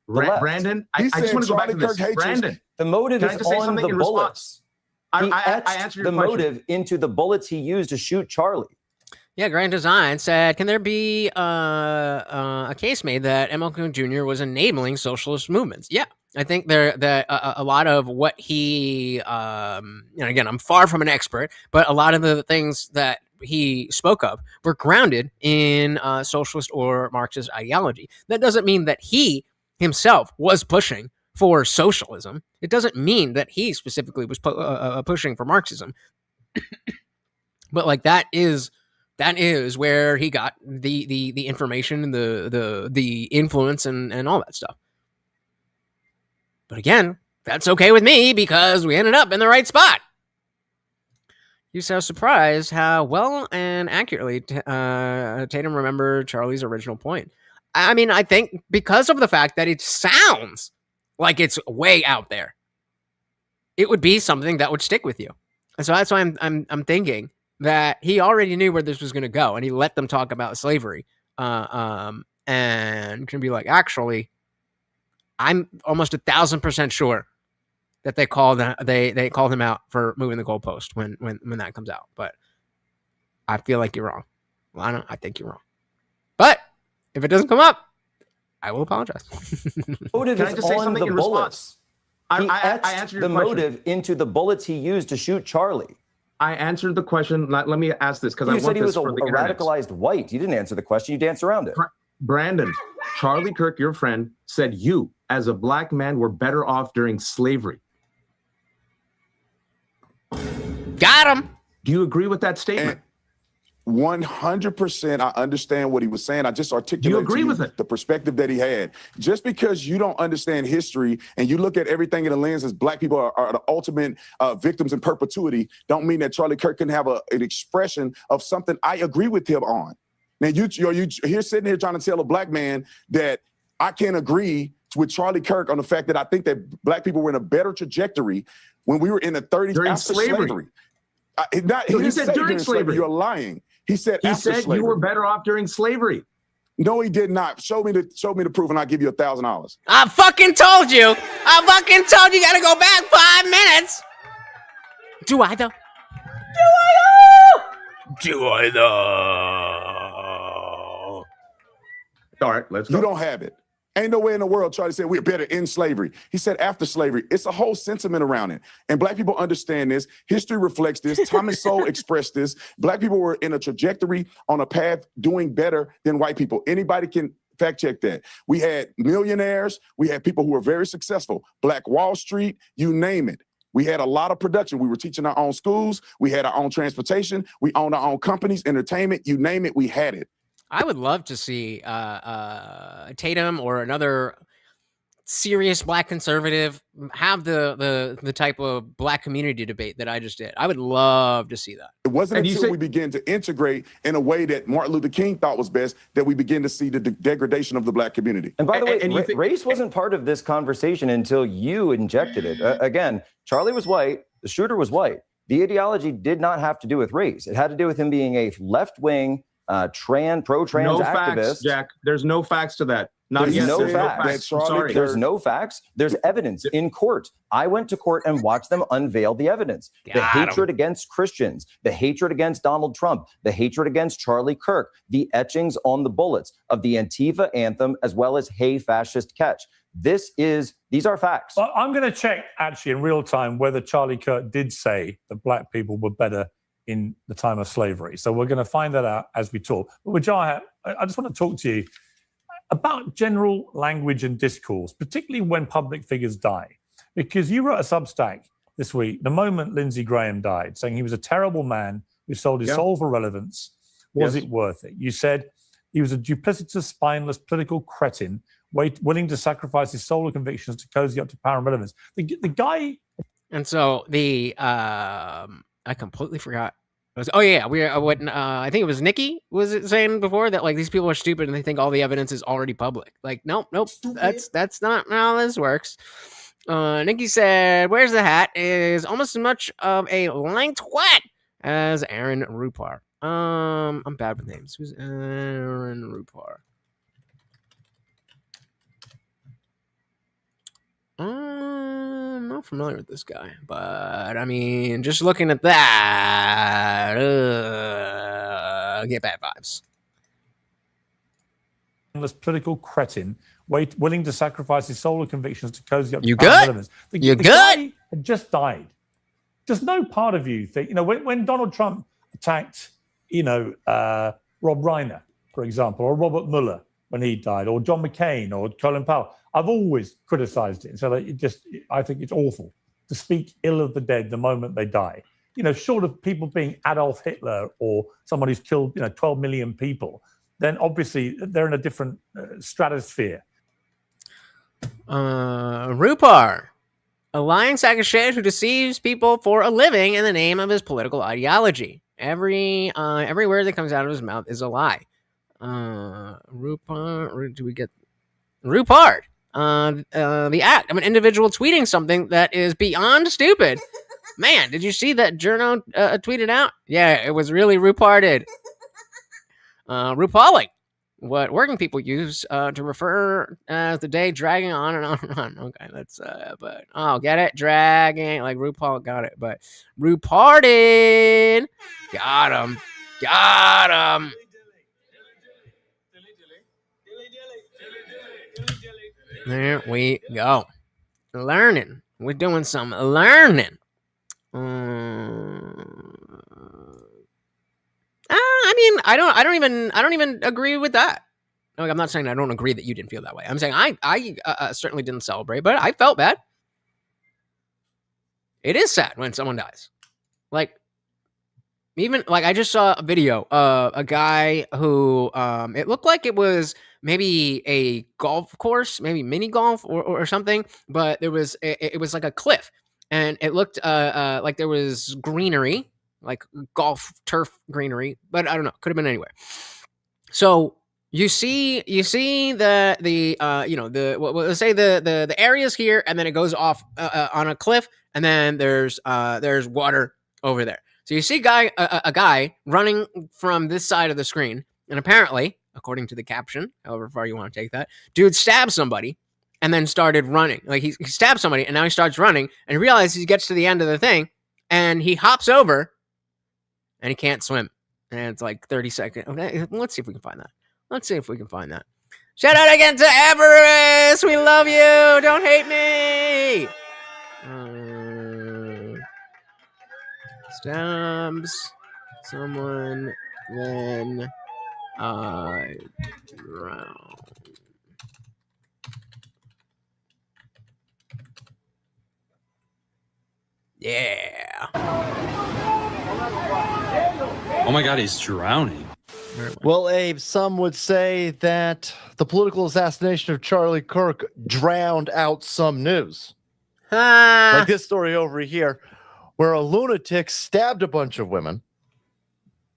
Brandon, I just want to go back to this. Brandon, the motive can I is just say on something the in bullets. response? I I answered your the question. motive into the bullets he used to shoot Charlie. Yeah, Grand Design said, can there be a case made that MLK Jr. was enabling socialist movements? Yeah, I think that a lot of what he, and again, I'm far from an expert, but a lot of the things that he spoke of were grounded in socialist or Marxist ideology. That doesn't mean that he himself was pushing for socialism. It doesn't mean that he specifically was pushing for Marxism. But like that is where he got the information and the influence and all that stuff. But again, that's okay with me because we ended up in the right spot. You sound surprised how well and accurately Tatum remembered Charlie's original point. I mean, I think because of the fact that it sounds like it's way out there, it would be something that would stick with you. And so that's why I'm thinking that he already knew where this was going to go, and he let them talk about slavery, and can be like, actually, I'm almost 1,000% sure that they called him out for moving the goalpost when that comes out. But I feel like you're wrong. Well, I think you're wrong. But if it doesn't come up, I will apologize. Motive Can I is just say on something the in bullets. response? He I etched answered your the question. motive into the bullets he used to shoot Charlie. I answered the question. Let me ask this because I You said want he this was for the a internet. radicalized white. You didn't answer the question. You danced around it. Brandon, Charlie Kirk, your friend, said you, as a black man, were better off during slavery. Got him. Do you agree with that statement? 100%. I understand what he was saying. I just articulated Do you agree to with it? the perspective that he had. Just because you don't understand history and you look at everything in the lens as black people are the ultimate victims in perpetuity, don't mean that Charlie Kirk can have an expression of something I agree with him on. Now, you're here sitting here trying to tell a black man that I can't agree with Charlie Kirk on the fact that I think that black people were in a better trajectory when we were in the 30s During after slavery. He didn't said say during slavery. You're lying. He said He after said slavery. you were better off during slavery. No, he did not. Show me the proof, and I'll give you $1,000. I fucking told you. I fucking told you. Gotta go back 5 minutes. Do I though? Do I though? All right, let's go. You don't have it. Ain't no way in the world Charlie said we're better in slavery. He said after slavery. It's a whole sentiment around it. And black people understand this. History reflects this. Thomas Sowell expressed this. Black people were in a trajectory on a path doing better than white people. Anybody can fact check that. We had millionaires. We had people who were very successful. Black Wall Street, you name it. We had a lot of production. We were teaching our own schools. We had our own transportation. We owned our own companies, entertainment, you name it, we had it. I would love to see Tatum or another serious black conservative have the type of black community debate that I just did. I would love to see that. It wasn't until we began to integrate in a way that Martin Luther King thought was best that we began to see the degradation of the black community. And by the way, race wasn't part of this conversation until you injected it. Again, Charlie was white. The shooter was white. The ideology did not have to do with race. It had to do with him being a left-wing pro-trans no activist. Facts, Jack. There's no facts to that. There's Not no yet. facts. I'm sorry. There's no facts. There's evidence in court. I went to court and watched them unveil the evidence. The hatred against Christians, the hatred against Donald Trump, the hatred against Charlie Kirk, the etchings on the bullets of the Antifa anthem, as well as "Hey Fascist Catch." These are facts. Well, I'm going to check actually in real time whether Charlie Kirk did say that black people were better in the time of slavery. So we're going to find that out as we talk. But Wajahat, I just want to talk to you about general language and discourse, particularly when public figures die. Because you wrote a Substack this week, the moment Lindsey Graham died, saying he was a terrible man who sold his soul for relevance. Was it worth it? You said he was a duplicitous, spineless, political cretin, willing to sacrifice his soul or convictions to cozy up to power and relevance. The guy... And so I completely forgot. I think it was Nikki was it saying before that like these people are stupid and they think all the evidence is already public. Like, nope. That's not how this works. Nikki said, "Where's the hat?" is almost as much of a lying twat as Aaron Rupar. I'm bad with names. Who's Aaron Rupar? I'm not familiar with this guy, but I mean, just looking at that, I get bad vibes. Political cretin, willing to sacrifice his soul or convictions to cozy up to You power and good? relevance. You the good? guy had just died. Does no part of you think, when Donald Trump attacked, Rob Reiner, for example, or Robert Mueller when he died, or John McCain, or Colin Powell, I've always criticized it. So I think it's awful to speak ill of the dead the moment they die. Short of people being Adolf Hitler or someone who's killed, 12 million people, then obviously they're in a different stratosphere. Rupar, a lying sack of shit who deceives people for a living in the name of his political ideology. Every word that comes out of his mouth is a lie. Rupar, do we get Rupard? The act of an individual tweeting something that is beyond stupid. Man, did you see that journo tweeted out? Yeah, it was really Ruparded. Rupalic, what working people use to refer as the day dragging on and on and on. Okay, that's get it? Dragging, like RuPaul got it, but Ruparded. Got him. There we go. Learning. We're doing some learning. I don't even agree with that. Like, I'm not saying I don't agree that you didn't feel that way. I'm saying I certainly didn't celebrate, but I felt bad. It is sad when someone dies. Like, even like I just saw a video of a guy who it looked like it was maybe a golf course, maybe mini golf or something, but it was like a cliff, and it looked like there was greenery, like golf turf greenery, but I don't know, could have been anywhere. So you see let's say the areas here, and then it goes off on a cliff, and then there's water over there. So you see a guy running from this side of the screen, and apparently, according to the caption, however far you want to take that, dude stabbed somebody and then started running. Like he stabbed somebody and now he starts running, and he realizes he gets to the end of the thing and he hops over and he can't swim. And it's like 30 seconds. Okay, let's see if we can find that. Shout out again to Everest. We love you. Don't hate me. Stabs someone, then I drown. Yeah. Oh my God, he's drowning. Well, Abe, some would say that the political assassination of Charlie Kirk drowned out some news. Like this story over here, where a lunatic stabbed a bunch of women,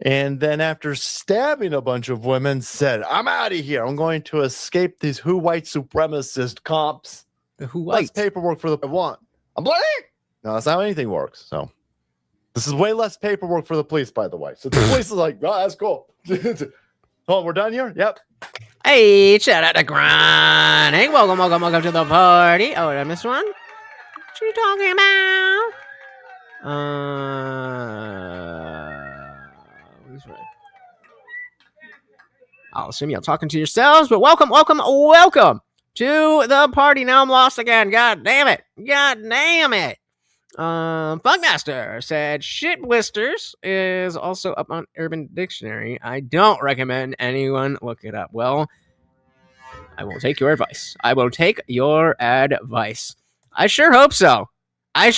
and then after stabbing a bunch of women said, I'm out of here. I'm going to escape these who white supremacist cops. The who Less white paperwork for the I want. I'm like, no, that's not how anything works. So this is way less paperwork for the police, by the way. So the police is like, oh, that's cool. Oh, we're done here? Yep. Hey, shout out to Grind. Hey, welcome to the party. Oh, did I miss one? What you talking about? Who's right? I'll assume you're talking to yourselves, but welcome to the party. Now I'm lost again. God damn it. Funkmaster said shit blisters is also up on Urban Dictionary. I don't recommend anyone look it up. Well, I will take your advice. I sure hope so. We'll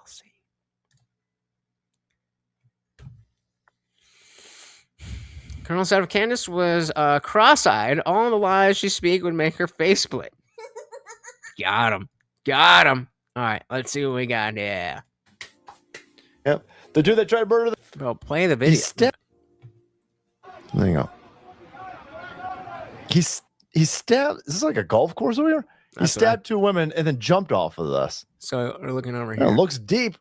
see. Colonel said if Candace was cross-eyed, all the lies she speak would make her face split. Got him. All right, let's see what we got here. Yep. The dude that tried to murder the... Bro, play the video. There you go. He stabbed... Is this like a golf course over here? He stabbed two women and then jumped off of this. So we're looking over here. It looks deep.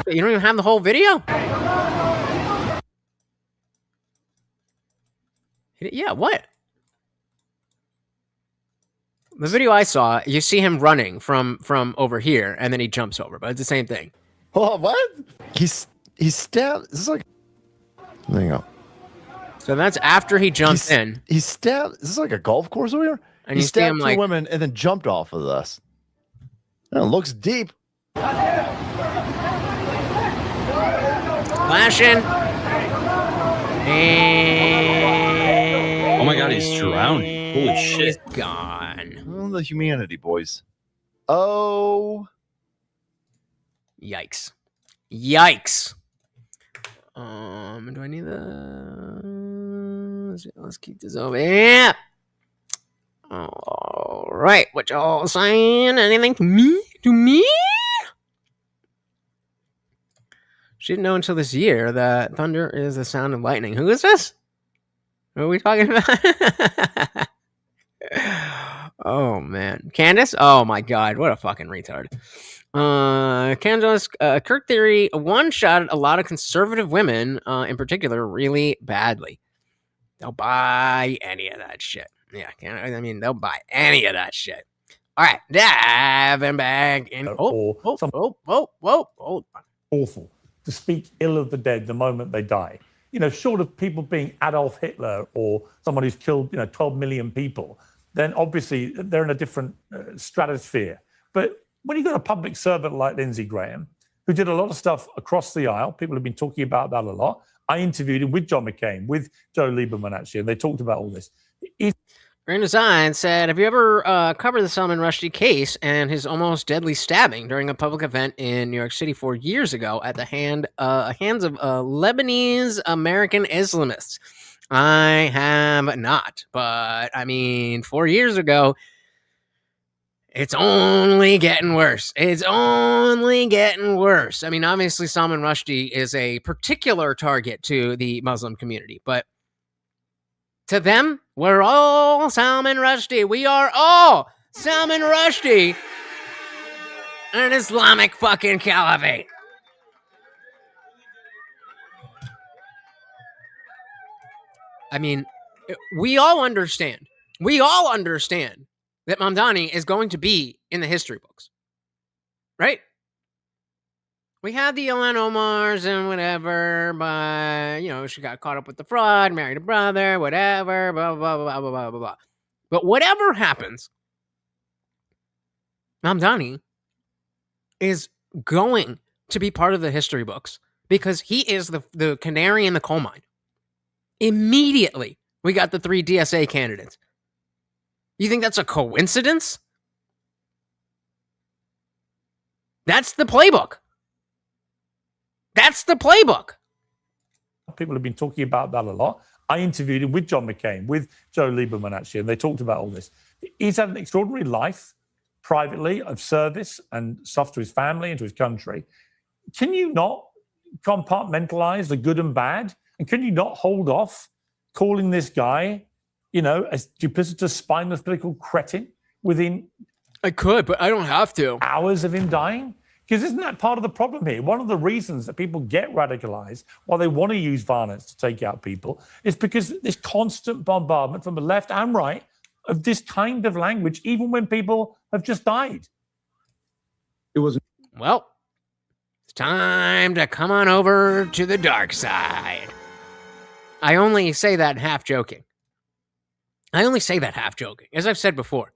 You don't even have the whole video? Yeah, what? The video I saw, you see him running from over here, and then he jumps over, but it's the same thing. Oh, what? He stabbed... This is like... There you go. So that's after he jumped in. He stabbed... Is this like a golf course over here? And he you see stabbed him, two like... women and then jumped off of this. It looks deep. Flashing. And... Oh my God, he's drowning. Holy shit. He's gone. Oh, the humanity, boys. Oh. Yikes. Do I need the... Let's keep this over. Yeah. All right. What y'all saying? Anything to me? She didn't know until this year that thunder is the sound of lightning. Who is this? What are we talking about? Oh, man. Candace? Oh, my God. What a fucking retard. Candace, Kirk theory one-shotted a lot of conservative women, in particular, really badly. They'll buy any of that shit. Yeah, they'll buy any of that shit. All right, diving back in. Awful to speak ill of the dead the moment they die. Short of people being Adolf Hitler or someone who's killed 12 million people, then obviously they're in a different stratosphere. But when you've got a public servant like Lindsey Graham, who did a lot of stuff across the aisle, people have been talking about that a lot. I interviewed him with John McCain, with Joe Lieberman, actually, and they talked about all this. Grand Design said, have you ever covered the Salman Rushdie case and his almost deadly stabbing during a public event in New York City 4 years ago at the hands of Lebanese American Islamists? I have not, but 4 years ago, it's only getting worse. Obviously, Salman Rushdie is a particular target to the Muslim community, but to them, we're all Salman Rushdie. We are all Salman Rushdie, an Islamic fucking caliphate. We all understand that Mamdani is going to be in the history books, right? We had the Ilhan Omars and whatever, but, she got caught up with the fraud, married a brother, whatever, blah, blah, blah, blah, blah, blah, blah. But whatever happens, Mamdani is going to be part of the history books because he is the canary in the coal mine. Immediately, we got the 3 DSA candidates. You think that's a coincidence? That's the playbook. That's the playbook. People have been talking about that a lot. I interviewed him with John McCain, with Joe Lieberman, actually, and they talked about all this. He's had an extraordinary life, privately, of service and stuff to his family and to his country. Can you not compartmentalize the good and bad? And can you not hold off calling this guy, a duplicitous, spineless political cretin within... I could, but I don't have to. ...hours of him dying? Because isn't that part of the problem here? One of the reasons that people get radicalized, while they want to use violence to take out people, is because this constant bombardment from the left and right of this kind of language, even when people have just died. It was... Well, it's time to come on over to the dark side. I only say that half joking. As I've said before,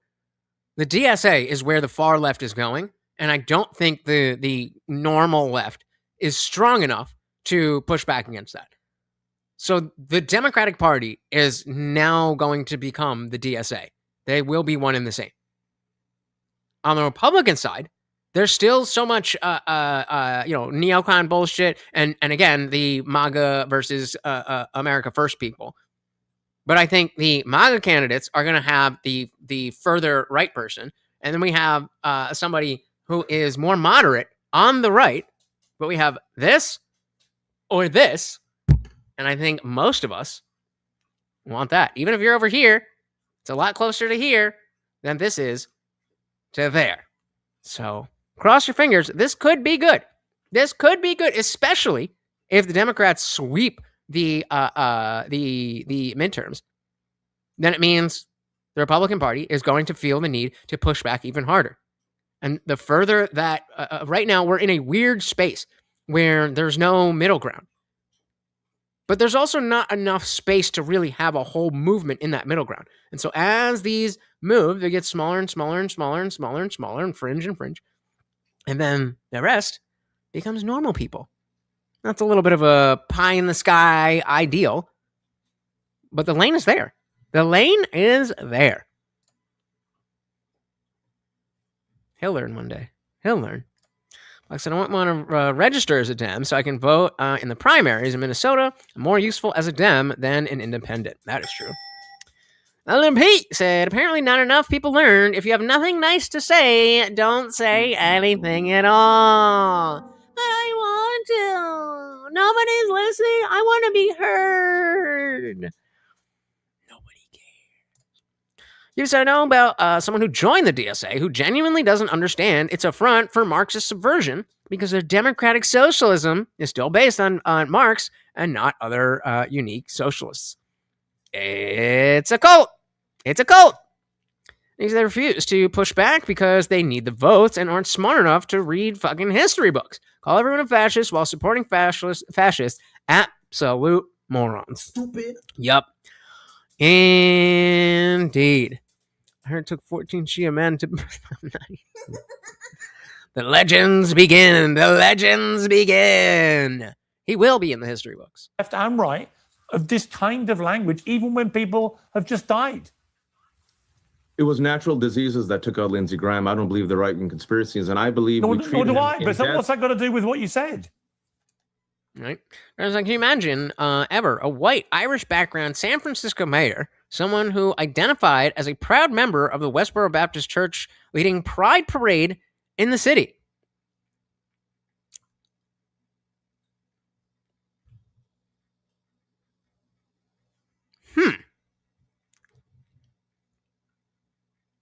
the DSA is where the far left is going. And I don't think the normal left is strong enough to push back against that. So the Democratic Party is now going to become the DSA. They will be one and the same. On the Republican side, there's still so much, neocon bullshit, and again, the MAGA versus America First people. But I think the MAGA candidates are going to have the further right person, and then we have somebody who is more moderate on the right, but we have this or this, and I think most of us want that. Even if you're over here, it's a lot closer to here than this is to there. So cross your fingers. This could be good. Especially if the Democrats sweep the midterms. Then it means the Republican Party is going to feel the need to push back even harder. And the further that, right now, we're in a weird space where there's no middle ground. But there's also not enough space to really have a whole movement in that middle ground. And so as these move, they get smaller and smaller and smaller and smaller and smaller and fringe. And then the rest becomes normal people. That's a little bit of a pie in the sky ideal. But the lane is there. He'll learn one day. Like I said, I want to register as a Dem so I can vote in the primaries in Minnesota. I'm more useful as a Dem than an independent. That is true. LMP said, apparently not enough people learned if you have nothing nice to say, don't say anything at all. But I want to. Nobody's listening. I want to be heard. You said know about someone who joined the DSA who genuinely doesn't understand it's a front for Marxist subversion because their democratic socialism is still based on Marx and not other unique socialists. It's a cult. They refuse to push back because they need the votes and aren't smart enough to read fucking history books. Call everyone a fascist while supporting fascists. Absolute morons. Stupid. Yup. Indeed. I heard it took 14 Shia men to... The legends begin. He will be in the history books. Left and right of this kind of language, even when people have just died. It was natural diseases that took out Lindsey Graham. I don't believe the right-wing conspiracies, and I believe Nor do I, but what's that got to do with what you said? Right? Can you imagine ever a white Irish background San Francisco mayor, someone who identified as a proud member of the Westboro Baptist Church, leading Pride Parade in the city?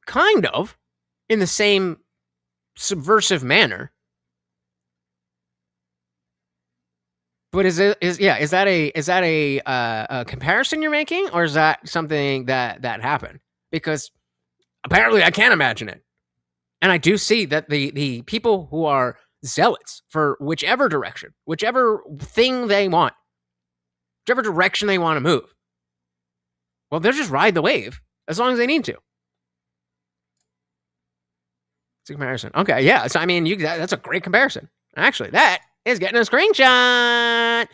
Kind of, in the same subversive manner. But is that a comparison you're making, or is that something that happened? Because apparently I can't imagine it, and I do see that the people who are zealots for whichever direction, whichever thing they want, whichever direction they want to move. Well, they'll just ride the wave as long as they need to. It's a comparison. Okay, yeah. So, I mean, that's a great comparison. Actually, that is getting a screenshot.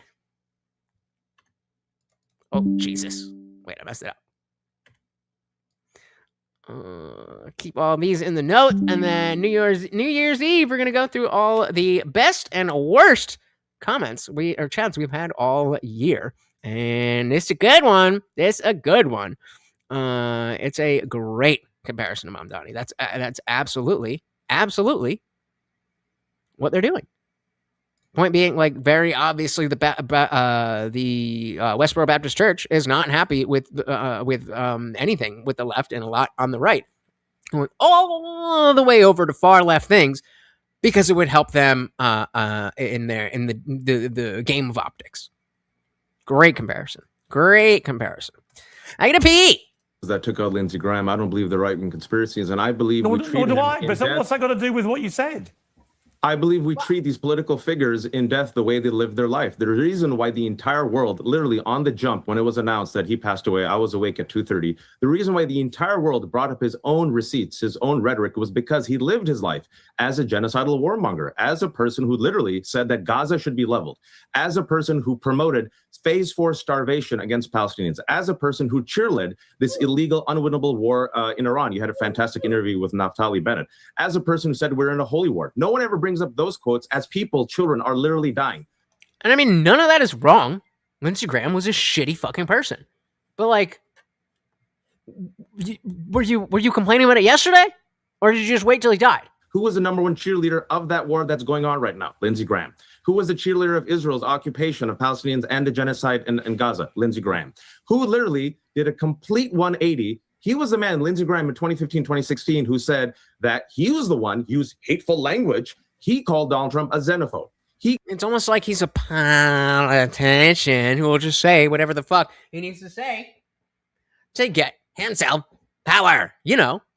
Oh, Jesus. Wait, I messed it up. Keep all these in the note, and then New Year's Eve, we're gonna go through all the best and worst comments or chats we've had all year, and it's a good one. It's a good one. It's a great comparison to Mom Donnie. That's absolutely what they're doing. Point being, like, very obviously, the Westboro Baptist Church is not happy with anything with the left and a lot on the right, going all the way over to far left things because it would help them in the game of optics. Great comparison. Great comparison. I gotta pee. That took out Lindsey Graham. I don't believe the right-wing conspiracies, and I believe Nor do I. But what's that got to do with what you said? I believe we treat these political figures in death the way they live their life. The reason why the entire world, literally on the jump, when it was announced that he passed away, I was awake at 2:30. The reason why the entire world brought up his own receipts, his own rhetoric, was because he lived his life as a genocidal warmonger, as a person who literally said that Gaza should be leveled, as a person who promoted phase 4 starvation against Palestinians, as a person who cheerled this illegal, unwinnable war in Iran. You had a fantastic interview with Naftali Bennett. As a person who said we're in a holy war. No one ever brings up those quotes as children are literally dying. And I mean, none of that is wrong. Lindsey Graham was a shitty fucking person. But, like, were you complaining about it yesterday? Or did you just wait till he died? Who was the number one cheerleader of that war that's going on right now? Lindsey Graham. Who was the cheerleader of Israel's occupation of Palestinians and the genocide in Gaza? Lindsey Graham. Who literally did a complete 180. He was the man, Lindsey Graham, in 2015, 2016, who said that he was the one, used hateful language. He called Donald Trump a xenophobe. It's almost like he's a politician who will just say whatever the fuck he needs to say to get himself power,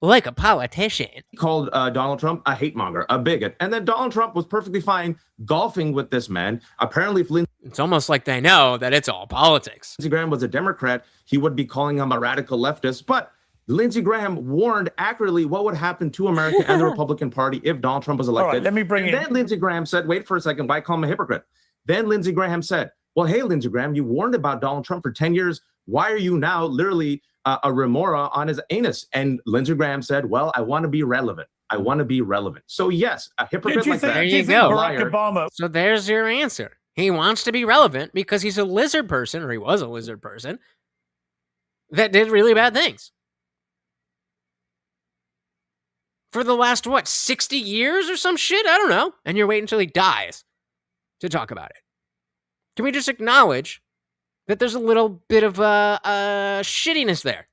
like a politician. He called Donald Trump a hate monger, a bigot. And then Donald Trump was perfectly fine golfing with this man. Apparently, if it's almost like they know that it's all politics. Lindsey Graham was a Democrat, he would be calling him a radical leftist. But Lindsey Graham warned accurately what would happen to America and the Republican Party if Donald Trump was elected. All right, let me bring Then Lindsey Graham said, wait for a second, why call him a hypocrite? Then Lindsey Graham said, well, hey, Lindsey Graham, you warned about Donald Trump for 10 years. Why are you now literally a remora on his anus? And Lindsey Graham said, well, I want to be relevant. I want to be relevant. So yes, a hypocrite like that. There you go. Barack Obama. So there's your answer. He wants to be relevant because he's a lizard person, or he was a lizard person, that did really bad things. For the last, 60 years or some shit? I don't know. And you're waiting until he dies to talk about it. Can we just acknowledge that there's a little bit of shittiness there?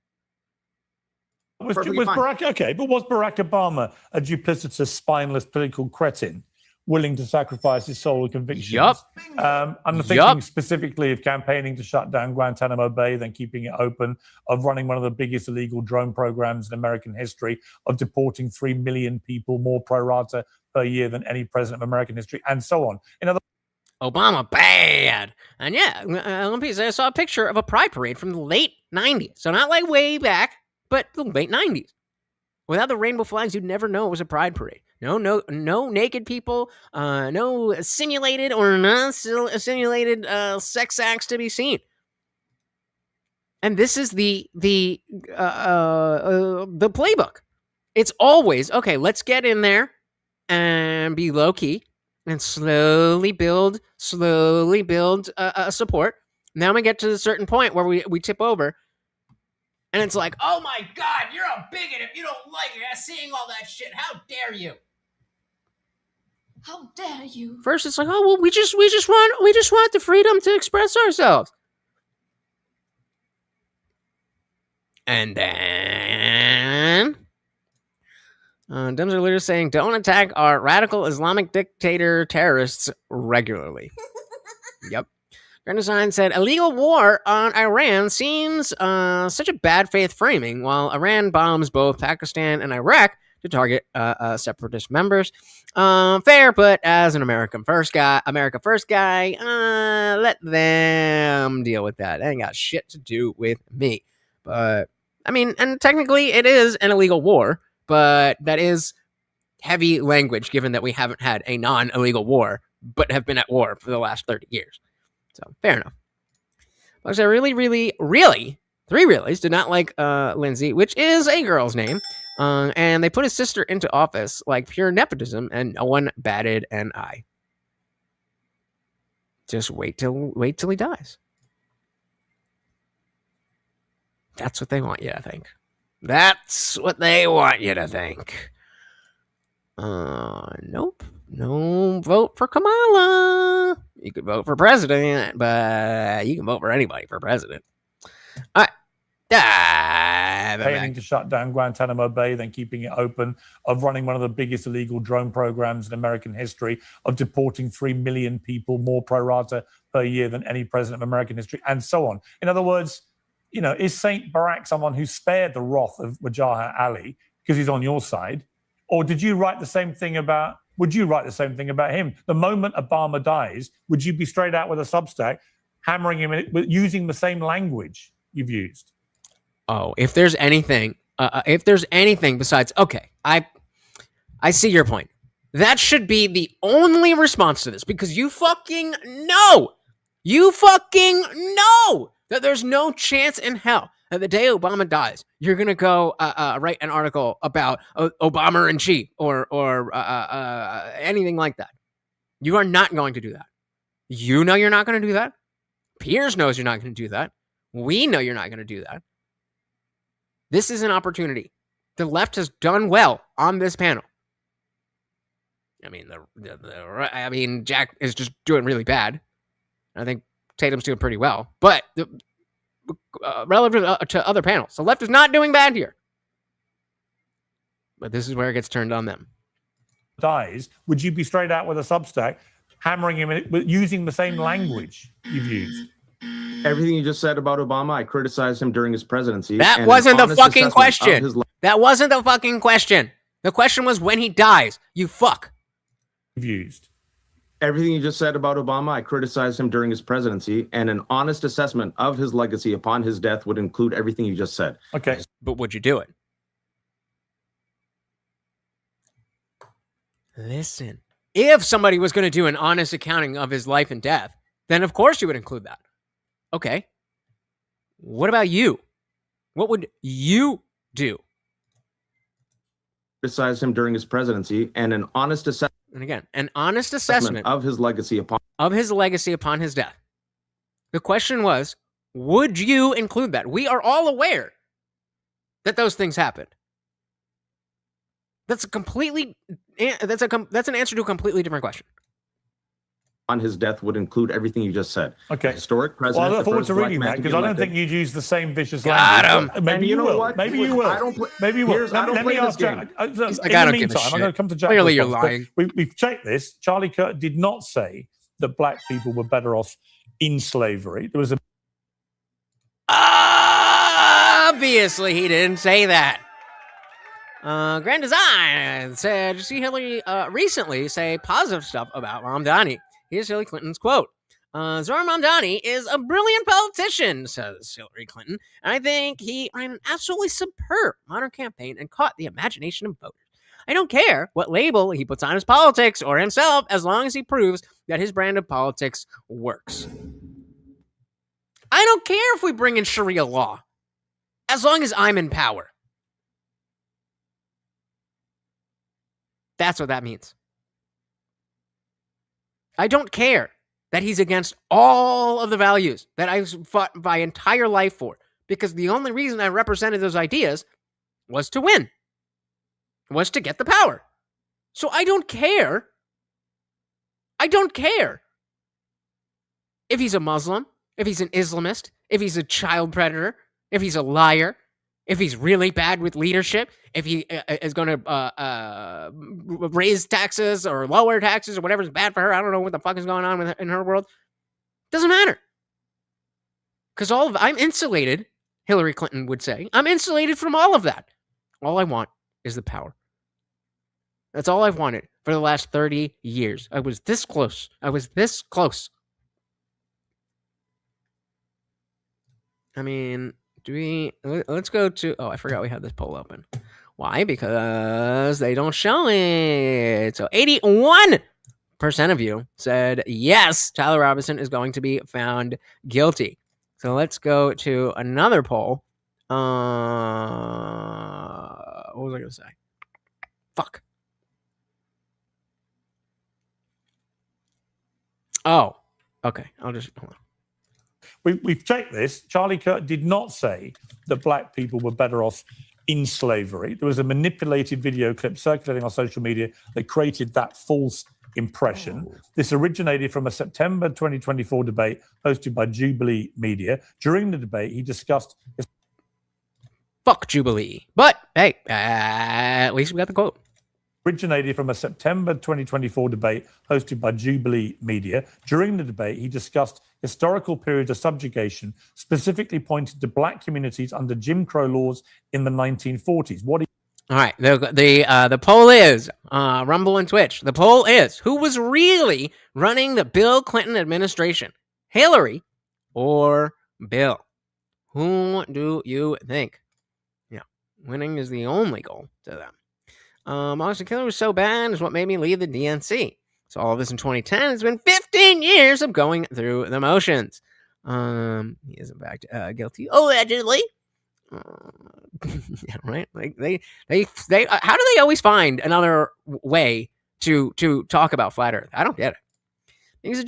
Was Barack Obama a duplicitous, spineless political cretin willing to sacrifice his soul and convictions? Yup. I'm thinking specifically of campaigning to shut down Guantanamo Bay, then keeping it open, of running one of the biggest illegal drone programs in American history, of deporting 3 million people, more pro rata per year than any president of American history, and so on. In other Obama, bad. And yeah, I saw a picture of a pride parade from the late 90s. So not like way back, but the late 90s. Without the rainbow flags, you'd never know it was a pride parade. No naked people, no simulated or non-simulated sex acts to be seen. And this is the playbook. It's always, okay, let's get in there and be low-key and slowly build support. Now we get to a certain point where we tip over. And it's like, oh my God, you're a bigot if you don't like it. Seeing all that shit. How dare you? How dare you? First, it's like, oh well, we just want the freedom to express ourselves. And then Dems are literally saying, don't attack our radical Islamic dictator terrorists regularly. Yep. Granddesign said, illegal war on Iran seems such a bad faith framing. While Iran bombs both Pakistan and Iraq, to target separatist members. Fair, but as an America First guy, let them deal with that. They ain't got shit to do with me. But I mean, and technically it is an illegal war, but that is heavy language given that we haven't had a non-illegal war, but have been at war for the last 30 years. So fair enough. But I really, three reallys did not like Lindsay, which is a girl's name. And they put his sister into office like pure nepotism, and no one batted an eye. Just wait till he dies. That's what they want you to think. That's what they want you to think. Nope. No vote for Kamala. You could vote for president, but you can vote for anybody for president. All right. Paying to shut down Guantanamo Bay, then keeping it open, of running one of the biggest illegal drone programs in American history, of deporting 3 million people, more pro rata per year than any president of American history, and so on. In other words, you know, is Saint Barack someone who spared the wrath of Wajahat Ali because he's on your side? Or would you write the same thing about him? The moment Obama dies, would you be straight out with a Substack, hammering him using the same language you've used? Oh, if there's anything besides, okay, I see your point. That should be the only response to this, because you fucking know that there's no chance in hell that the day Obama dies, you're going to go write an article about Obama in chief or anything like that. You are not going to do that. You know you're not going to do that. Piers knows you're not going to do that. We know you're not going to do that. This is an opportunity. The left has done well on this panel. I mean, Jack is just doing really bad. I think Tatum's doing pretty well. But relative to other panels, the left is not doing bad here. But this is where it gets turned on them. Dies, would you be straight out with a Substack, hammering him using the same language you've used? Everything you just said about Obama, I criticized him during his presidency. That wasn't the fucking question. That wasn't the fucking question. The question was when he dies. You fuck. Used. Everything you just said about Obama, I criticized him during his presidency, and an honest assessment of his legacy upon his death would include everything you just said. Okay. But would you do it? Listen, if somebody was going to do an honest accounting of his life and death, then of course you would include that. Okay. What about you? What would you do? Criticized him during his presidency, and an honest assessment. And again, an honest assessment of his legacy upon his death. The question was, would you include that? We are all aware that those things happened. That's an answer to a completely different question. On his death would include everything you just said. Okay. Historic president. Well, I look forward to reading that, because I don't think you'd use the same vicious Got language. him. Maybe you will. What? Maybe you will. I don't Maybe you will. Let me ask game. Jack. In the don't give a meantime, I'm going to come to Jack. Clearly you're response, but lying. We've checked this. Charlie Kirk did not say that black people were better off in slavery. There was a... Obviously, he didn't say that. Grand Design said, "You see Hillary recently say positive stuff about Mamdani." Here's Hillary Clinton's quote. Zohran Mamdani is a brilliant politician, says Hillary Clinton. And I think he ran an absolutely superb modern campaign and caught the imagination of voters. I don't care what label he puts on his politics or himself, as long as he proves that his brand of politics works. I don't care if we bring in Sharia law, as long as I'm in power. That's what that means. I don't care that he's against all of the values that I fought my entire life for, because the only reason I represented those ideas was to win, was to get the power. So I don't care. I don't care if he's a Muslim, if he's an Islamist, if he's a child predator, if he's a liar, if he's really bad with leadership, if he is going to raise taxes or lower taxes or whatever's bad for her. I don't know what the fuck is going on with her, in her world. Doesn't matter. Because I'm insulated, Hillary Clinton would say. I'm insulated from all of that. All I want is the power. That's all I've wanted for the last 30 years. I was this close. I mean, let's go to, I forgot we had this poll open. Why? Because they don't show it. So 81% of you said yes, Tyler Robinson is going to be found guilty. So let's go to another poll. What was I going to say? Fuck. Oh, okay. I'll just hold on. We've checked this. Charlie Kirk did not say that black people were better off in slavery. There was a manipulated video clip circulating on social media that created that false impression. This originated from a September 2024 debate hosted by Jubilee Media. During the debate, he discussed... Fuck Jubilee. But, hey, at least we got the quote. Originated from a September 2024 debate hosted by Jubilee Media. During the debate, he discussed historical periods of subjugation, specifically pointed to black communities under Jim Crow laws in the 1940s. All right, the poll is, Rumble and Twitch, the poll is, who was really running the Bill Clinton administration? Hillary or Bill? Who do you think? Yeah, winning is the only goal to them. Austin Killer was so bad is what made me leave the DNC. So all of this in 2010. It's been 15 years of going through the motions. He is in fact guilty, allegedly. Yeah, right. Like they how do they always find another way to talk about flat Earth? I don't get it. Because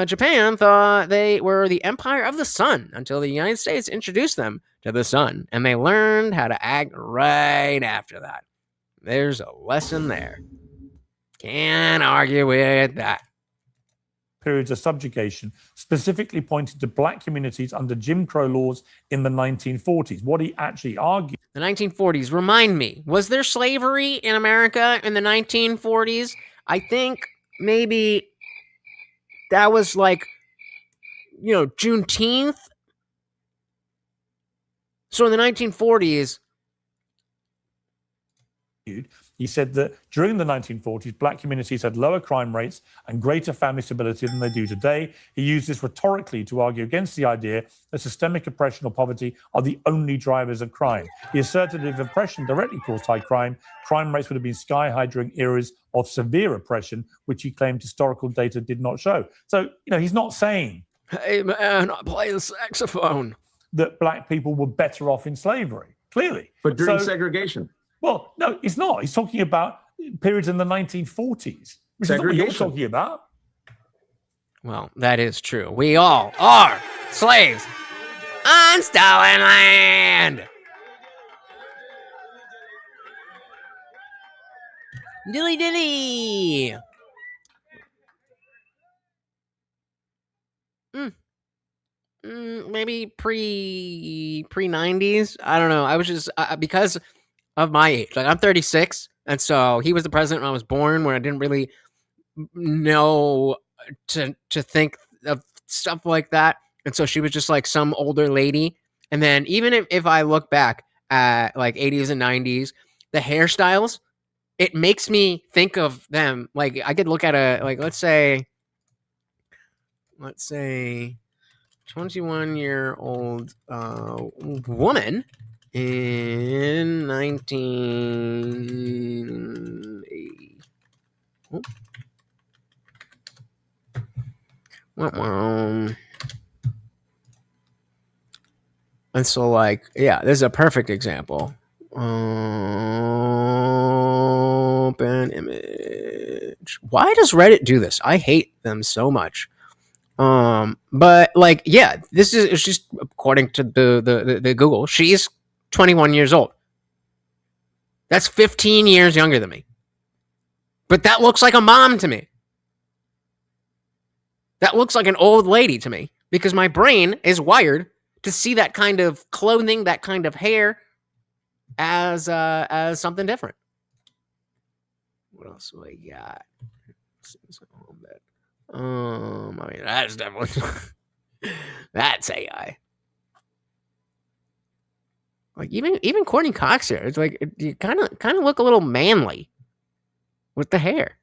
Japan thought they were the empire of the sun until the United States introduced them to the sun, and they learned how to act right after that. There's a lesson there. Can't argue with that. Periods of subjugation, specifically pointed to black communities under Jim Crow laws in the 1940s. What he actually argued... The 1940s, remind me, was there slavery in America in the 1940s? I think maybe that was like, Juneteenth. So in the 1940s... He said that during the 1940s, black communities had lower crime rates and greater family stability than they do today. He used this rhetorically to argue against the idea that systemic oppression or poverty are the only drivers of crime. He asserted that if oppression directly caused high crime, crime rates would have been sky high during eras of severe oppression, which he claimed historical data did not show. So, he's not saying, hey man, I play the saxophone, that black people were better off in slavery, clearly. But during segregation. Well, no, he's not. He's talking about periods in the 1940s, which is not what you're talking about. Well, that is true. We all are slaves on stolen land. Dilly dilly. Maybe pre 90s. I don't know. I was just because of my age. Like I'm 36, and so he was the president when I was born, when I didn't really know to think of stuff like that. And so she was just like some older lady. And then even if I look back at like 80s and 90s, the hairstyles, it makes me think of them. Like I could look at let's say 21-year-old woman in 1980. And so, like, yeah, this is a perfect example. Open image. Why does Reddit do this? I hate them so much. But like, yeah, this is it's just according to the Google. She's 21 years old. That's 15 years younger than me. But that looks like a mom to me. That looks like an old lady to me because my brain is wired to see that kind of clothing, that kind of hair as something different. What else do I got? I mean, that's definitely that's AI. Like even Courtney Cox here, it's like you kind of look a little manly. with the hair.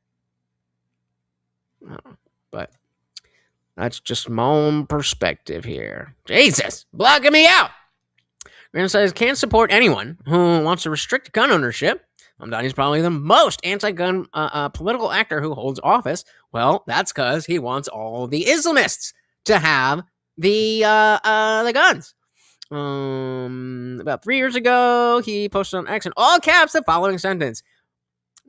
But that's just my own perspective here. Jesus, blocking me out. Brandon says, can't support anyone who wants to restrict gun ownership. Hamdani's probably the most anti-gun political actor who holds office. Well, that's because he wants all the Islamists to have the guns. About 3 years ago, he posted on X in all caps the following sentence.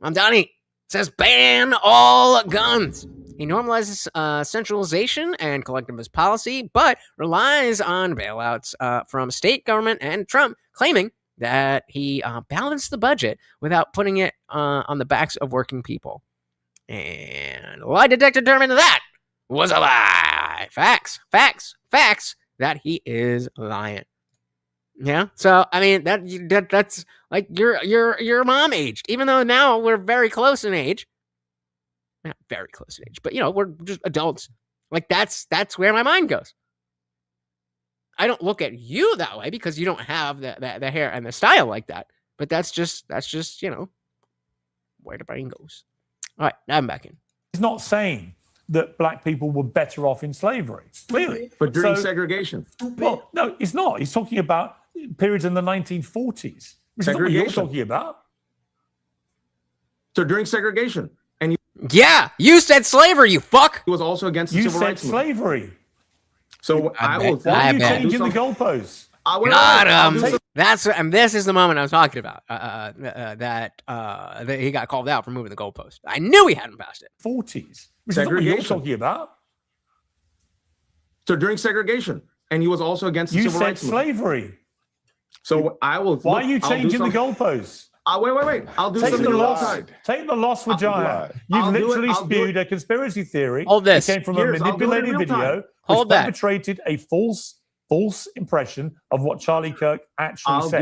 Hamdani says ban all guns. He normalizes centralization and collectivist policy, but relies on bailouts from state government and Trump, claiming that he balanced the budget without putting it on the backs of working people. And lie detector determined that was a lie. Facts that he is lying. Yeah. So I mean that's like your mom aged, even though now we're very close in age. Not very close in age, but we're just adults. Like that's where my mind goes. I don't look at you that way because you don't have the hair and the style like that. But that's just where the brain goes. All right, now I'm back in. He's not saying that black people were better off in slavery. Clearly. But during segregation. Well, no, he's not. He's talking about periods in the 1940s. Which is not what you're talking about. So during segregation. And yeah, you said slavery, you fuck. He was also against the civil rights movement. You said slavery. So I will. Why are you changing the goalposts? Got him. And this is the moment I was talking about. That he got called out for moving the goalpost. I knew he hadn't passed it. 40s. Which is not what you're talking about. So during segregation, and he was also against the civil rights movement. You said slavery. So I will. Why are you changing the goalposts? Wait. I'll do something alongside. Take the loss for Wajahat. You've literally spewed a conspiracy theory. Hold this. It came from a manipulated video which perpetrated a false impression of what Charlie Kirk actually said.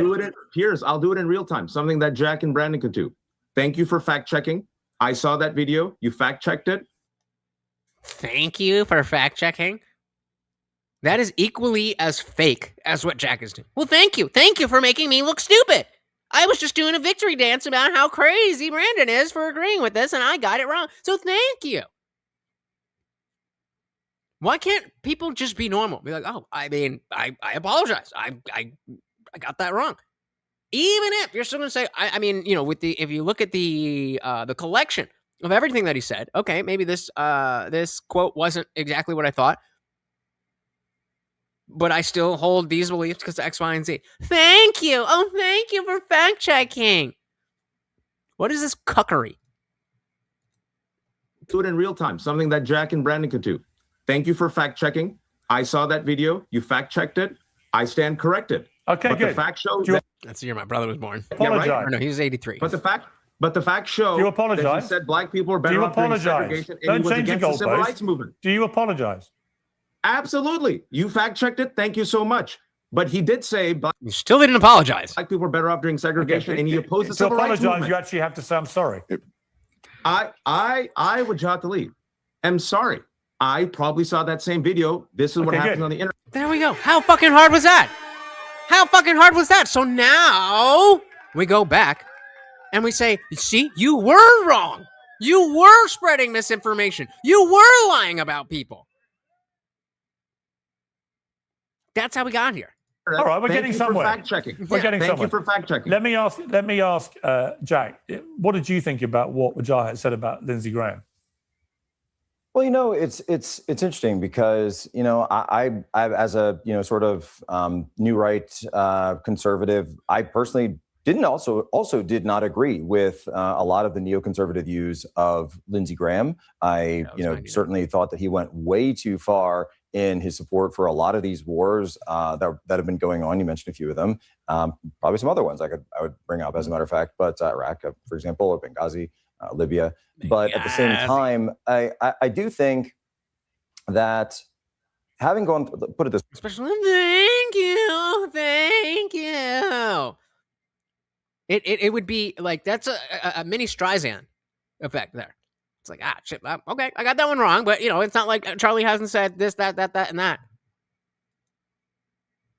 I'll do it in real time. Something that Jack and Brandon could do. Thank you for fact checking. I saw that video. You fact checked it. Thank you for fact checking. That is equally as fake as what Jack is doing. Well, thank you. Thank you for making me look stupid. I was just doing a victory dance about how crazy Brandon is for agreeing with this, and I got it wrong. So thank you. Why can't people just be normal? Be like, oh, I mean, I apologize. I got that wrong. Even if you're still gonna say, I mean, if you look at the collection of everything that he said, okay, maybe this quote wasn't exactly what I thought. But I still hold these beliefs because X, Y, and Z. Thank you. Oh, thank you for fact checking. What is this cuckery? Do it in real time. Something that Jack and Brandon could do. Thank you for fact checking. I saw that video. You fact checked it. I stand corrected. Okay, but good. The fact shows that's the year my brother was born. Apologize. Yeah, right? Or no, he was 83. But the fact show. Do you apologize? That he said black people are better Do you off during apologize? segregation, and Don't he was change the against the civil goalposts. rights movement. Do you apologize? Absolutely. You fact checked it. Thank you so much. But he did say you still didn't apologize. Black people are better off during segregation, and he opposed the To civil rights apologize, movement. you actually have to say, I'm sorry. I Wajahat Ali, am sorry. I probably saw that same video. This is what happens on the internet. There we go. How fucking hard was that? How fucking hard was that? So now we go back and we say, see, you were wrong. You were spreading misinformation. You were lying about people. That's how we got here. All right, we're Thank getting you somewhere. For fact checking. We're getting Thank somewhere. you for fact checking. Let me ask, Jack. What did you think about what Wajahat said about Lindsey Graham? Well, it's interesting because I as a sort of new right conservative, I personally did not agree with a lot of the neoconservative views of Lindsey Graham. I certainly thought that he went way too far in his support for a lot of these wars that have been going on. You mentioned a few of them, probably some other ones I would bring up as a matter of fact, but Iraq, for example, or Benghazi, Libya. But at the same time, I do think that having put it this way. Especially, thank you. It would be like, that's a mini Streisand effect there. It's like, shit, okay, I got that one wrong, but it's not like Charlie hasn't said this, that, and that.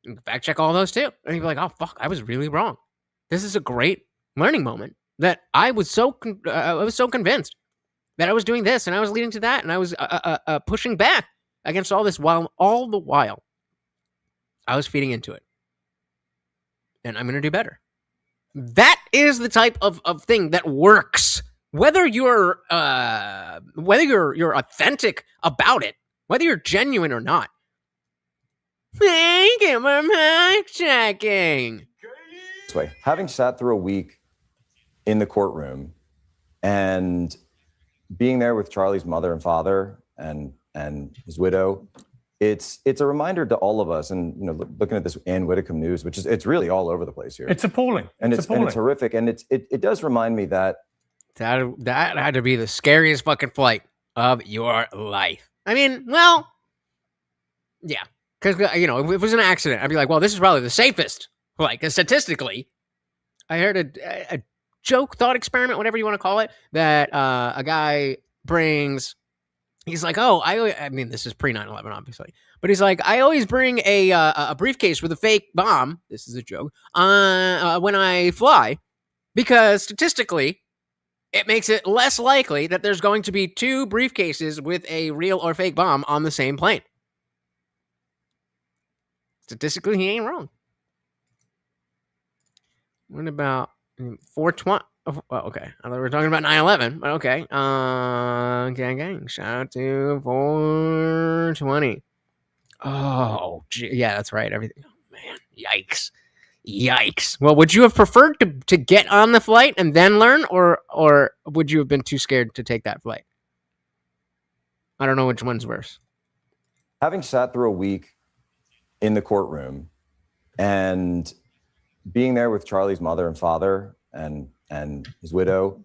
You can fact check all those too. And you'd be like, oh fuck, I was really wrong. This is a great learning moment that I was so convinced that I was doing this and I was leading to that and I was pushing back against all this while all the while I was feeding into it. And I'm going to do better. That is the type of thing that works. Whether you're authentic about it, whether you're genuine or not. Thank you for mic checking. This way, having sat through a week in the courtroom and being there with Charlie's mother and father and his widow, it's a reminder to all of us. And looking at this Ann Widdecombe news, which is it's really all over the place here. It's appalling. And it's horrific. And it does remind me that had to be the scariest fucking flight of your life. I mean, well, yeah. Because, if it was an accident, I'd be like, well, this is probably the safest. Like, statistically, I heard a joke, thought experiment, whatever you want to call it, that a guy brings, he's like, oh, I mean, this is pre 9/11, obviously. But he's like, I always bring a briefcase with a fake bomb, this is a joke, when I fly, because statistically, it makes it less likely that there's going to be two briefcases with a real or fake bomb on the same plane. Statistically, he ain't wrong. What about 420? Oh, okay. I thought we were talking about 9/11, but okay. Gang. Shout out to 420. Oh, yeah, that's right. Everything. Oh, man. Yikes. Well, would you have preferred to get on the flight and then learn, or would you have been too scared to take that flight? I don't know which one's worse. Having sat through a week in the courtroom and being there with Charlie's mother and father and his widow,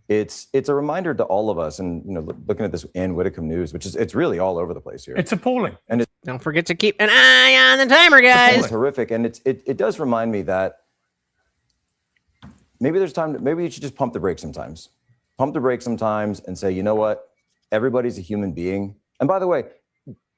it's a reminder to all of us. And looking at this Ann Widdecombe news, which is it's really all over the place here. It's appalling. And don't forget to keep an eye on the timer, guys. It's horrific, and it does remind me that maybe there's time. Maybe you should just pump the brakes sometimes. Pump the brakes sometimes and say, you know what? Everybody's a human being. And by the way,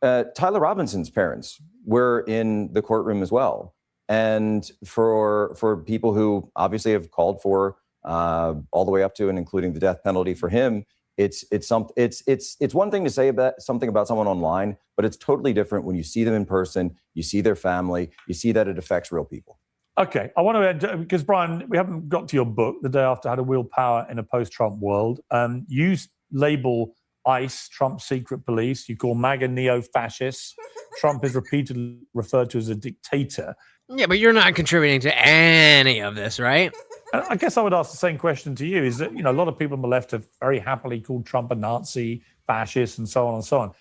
Tyler Robinson's parents were in the courtroom as well. And for people who obviously have called for all the way up to and including the death penalty for him, it's one thing to say about something about someone online, but it's totally different when you see them in person, you see their family, you see that it affects real people. Okay, I want to add, because Brian, we haven't got to your book, The Day After How to Wield Power in a Post-Trump World. You label ICE, Trump's secret police. You call MAGA neo-fascists. Trump is repeatedly referred to as a dictator. Yeah, but you're not contributing to any of this, right? I guess I would ask the same question to you. Is that, a lot of people on the left have very happily called Trump a Nazi, fascist, and so on and so on.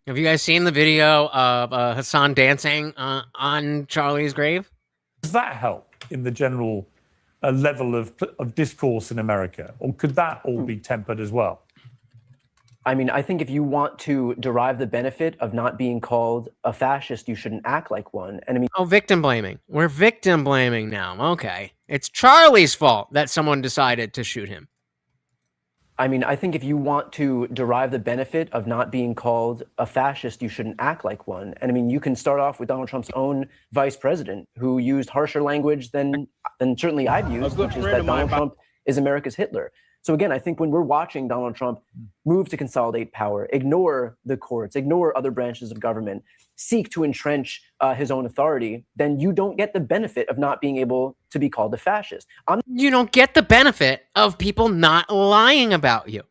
Have you guys seen the video of Hassan dancing on Charlie's grave? Does that help in the general level of discourse in America? Or could that all be tempered as well? I mean, I think if you want to derive the benefit of not being called a fascist, you shouldn't act like one. And I mean, victim blaming. We're victim blaming now. Okay. It's Charlie's fault that someone decided to shoot him. I mean, I think if you want to derive the benefit of not being called a fascist, you shouldn't act like one. And I mean, you can start off with Donald Trump's own vice president, who used harsher language than certainly I've used, which is that Donald Trump is America's Hitler. So again, I think when we're watching Donald Trump move to consolidate power, ignore the courts, ignore other branches of government, seek to entrench his own authority, then you don't get the benefit of not being able to be called a fascist. You don't get the benefit of people not lying about you.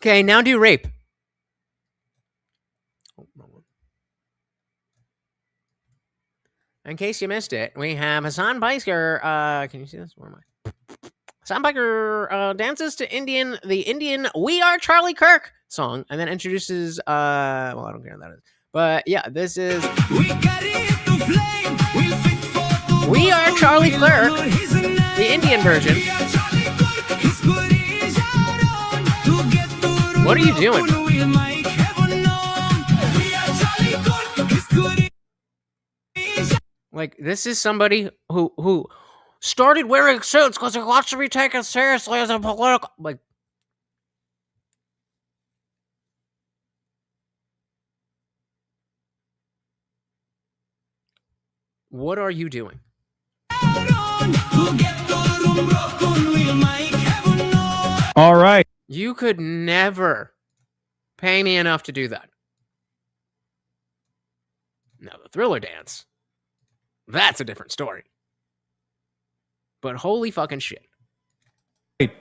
Okay, now do rape. In case you missed it, we have Hassan Biker. Can you see this? Where am I? Hassan Biker dances to the Indian "We Are Charlie Kirk" song, and then introduces. Well, I don't care what that is, but yeah, this is "We Are Charlie Kirk," the Indian version. What are you doing? Like, this is somebody who started wearing suits because he wants to be taken seriously as a political... Like, what are you doing? All right. You could never pay me enough to do that. Now, the Thriller dance, that's a different story. But holy fucking shit.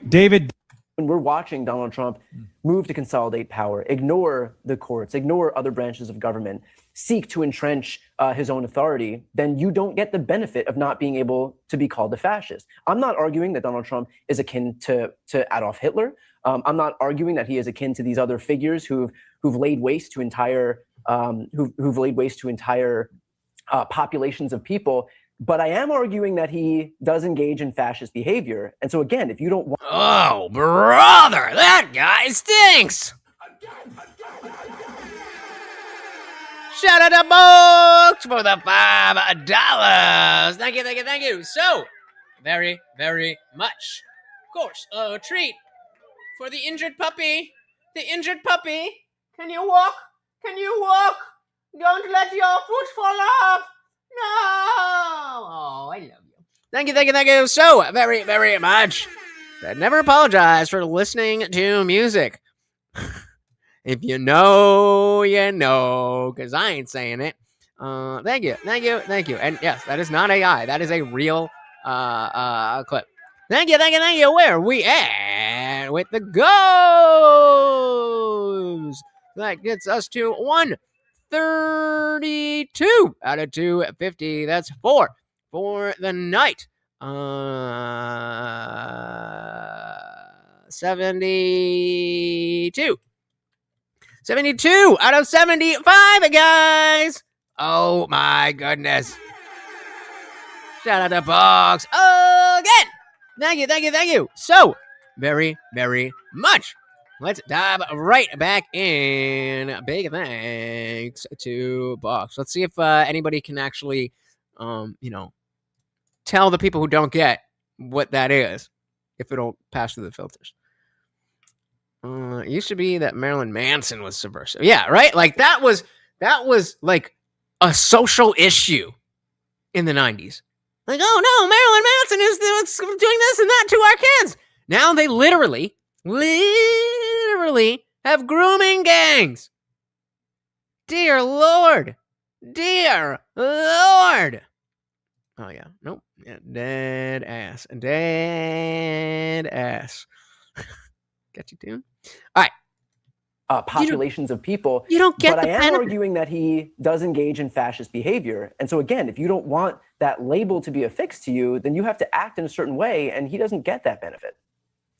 David. When we're watching Donald Trump move to consolidate power, ignore the courts, ignore other branches of government, seek to entrench his own authority, then you don't get the benefit of not being able to be called a fascist. I'm not arguing that Donald Trump is akin to Adolf Hitler. I'm not arguing that he is akin to these other figures who've laid waste to entire populations of people. But I am arguing that he does engage in fascist behavior. And so again, if you don't want... Oh, brother, that guy stinks! Shout out to Books for the $5. Thank you, thank you, thank you. So, very, very much. Of course, a treat for the injured puppy. The injured puppy. Can you walk? Can you walk? Don't let your foot fall off. No! Oh, I love you. Thank you, thank you, thank you so very, very much. I never apologize for listening to music. If you know, you know, because I ain't saying it. Thank you, thank you, thank you. And yes, that is not AI. That is a real clip. Thank you, thank you, thank you. Where are we at with the goes? That gets us to 132 out of 250. That's 4 for the night. 72. 72 out of 75, guys. Oh my goodness. Shout out to Box again. Thank you, thank you, thank you. So very, very much. Let's dive right back in. Big thanks to Box. Let's see if anybody can actually, tell the people who don't get what that is, if it'll pass through the filters. It used to be that Marilyn Manson was subversive. Yeah, right? Like that was like a social issue in the 90s. Like, oh no, Marilyn Manson is doing this and that to our kids. Now they literally have grooming gangs. Dear Lord. Dear Lord. Oh, yeah. Nope. Yeah, dead ass. Dead ass. Got you, dude? All right. Populations of people. You don't get but the I am benefit. arguing that he does engage in fascist behavior. And so again, if you don't want that label to be affixed to you, then you have to act in a certain way, and he doesn't get that benefit.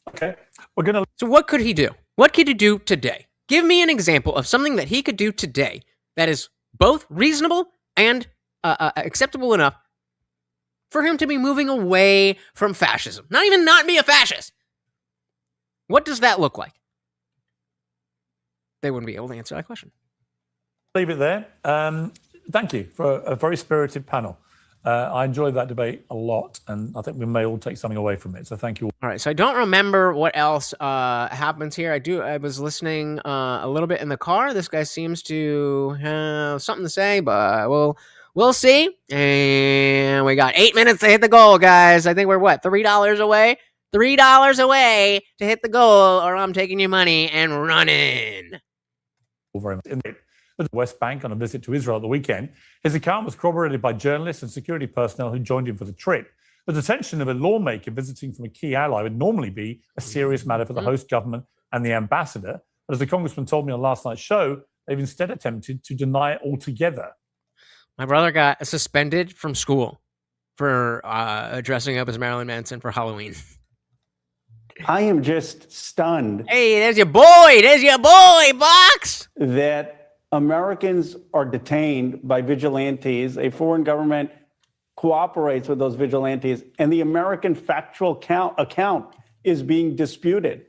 Okay. We're gonna. So what could he do? What could he do today? Give me an example of something that he could do today that is both reasonable and acceptable enough for him to be moving away from fascism. Not even not be a fascist. What does that look like? They wouldn't be able to answer that question. Leave it there. Thank you for a very spirited panel. I enjoyed that debate a lot, and I think we may all take something away from it. So thank you all. All right, so I don't remember what else happens here. I was listening a little bit in the car. This guy seems to have something to say, but we'll see. And we got 8 minutes to hit the goal, guys. I think we're what, $3 away? $3 away to hit the goal, or I'm taking your money and running. Very much. At the West Bank on a visit to Israel at the weekend, his account was corroborated by journalists and security personnel who joined him for the trip. The detention of a lawmaker visiting from a key ally would normally be a serious matter for the host government and the ambassador. But as the congressman told me on last night's show, they've instead attempted to deny it altogether. My brother got suspended from school for dressing up as Marilyn Manson for Halloween. I am just stunned. Hey, there's your boy. There's your boy, Box. That Americans are detained by vigilantes. A foreign government cooperates with those vigilantes, and the American factual account is being disputed.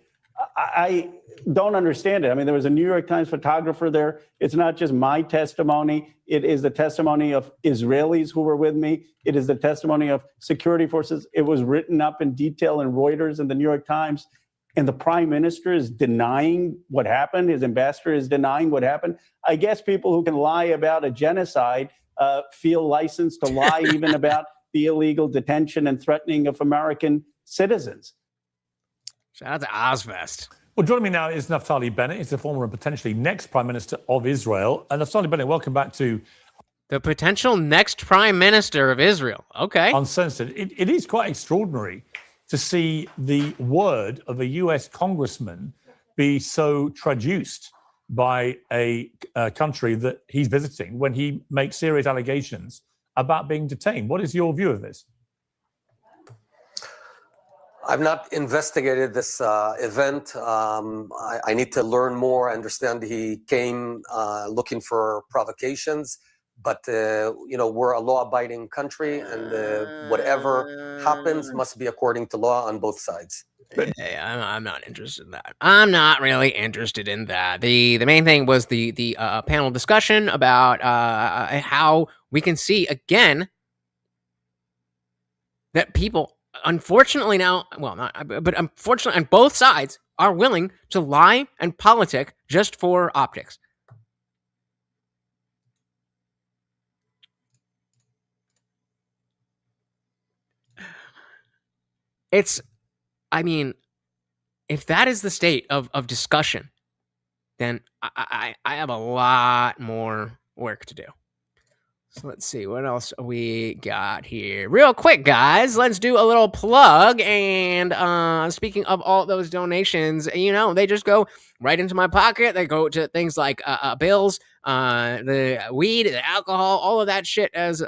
I don't understand it. I mean, there was a New York Times photographer there. It's not just my testimony. It is the testimony of Israelis who were with me. It is the testimony of security forces. It was written up in detail in Reuters and the New York Times. And the prime minister is denying what happened. His ambassador is denying what happened. I guess people who can lie about a genocide feel licensed to lie even about the illegal detention and threatening of American citizens. Shout out to Ozfest. Well, joining me now is Naftali Bennett. He's the former and potentially next Prime Minister of Israel. And Naftali Bennett, welcome back to the potential next Prime Minister of Israel. Okay. Uncensored. It is quite extraordinary to see the word of a U.S. congressman be so traduced by a country that he's visiting when he makes serious allegations about being detained. What is your view of this? I've not investigated this event. I need to learn more. I understand he came looking for provocations, but we're a law-abiding country, and whatever happens must be according to law on both sides. Hey, I'm not interested in that. I'm not really interested in that. The main thing was the panel discussion about how we can see again that people. Unfortunately now, but unfortunately on both sides are willing to lie and politic just for optics. If that is the state of discussion, then I have a lot more work to do. So let's see, what else we got here? Real quick, guys, let's do a little plug. And speaking of all those donations, they just go right into my pocket. They go to things like bills, the weed, the alcohol, all of that shit as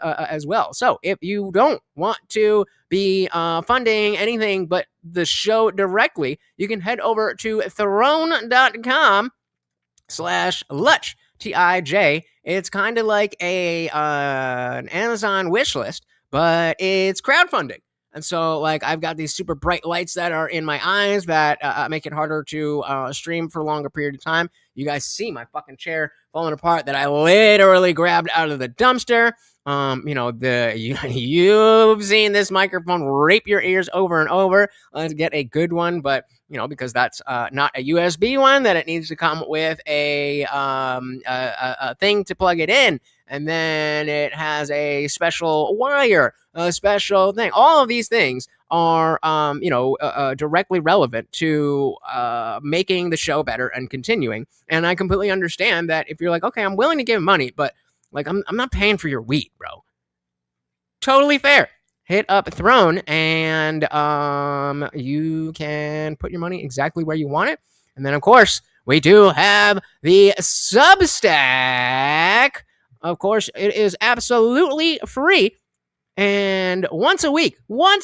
well. So if you don't want to be funding anything but the show directly, you can head over to throne.com/Lutch. TIJ. It's kind of like an Amazon wish list, but it's crowdfunding. And so, I've got these super bright lights that are in my eyes that make it harder to stream for a longer period of time. You guys see my fucking chair falling apart that I literally grabbed out of the dumpster. You've seen this microphone rape your ears over and over. Let's get a good one, but because that's not a USB one, that it needs to come with a thing to plug it in, and then it has a special wire, a special thing. All of these things are directly relevant to making the show better and continuing. And I completely understand that if you're like, okay, I'm willing to give money, but I'm not paying for your weed, bro. Totally fair. Hit up Throne, and you can put your money exactly where you want it. And then, of course, we do have the Substack. Of course, it is absolutely free. And once a week, I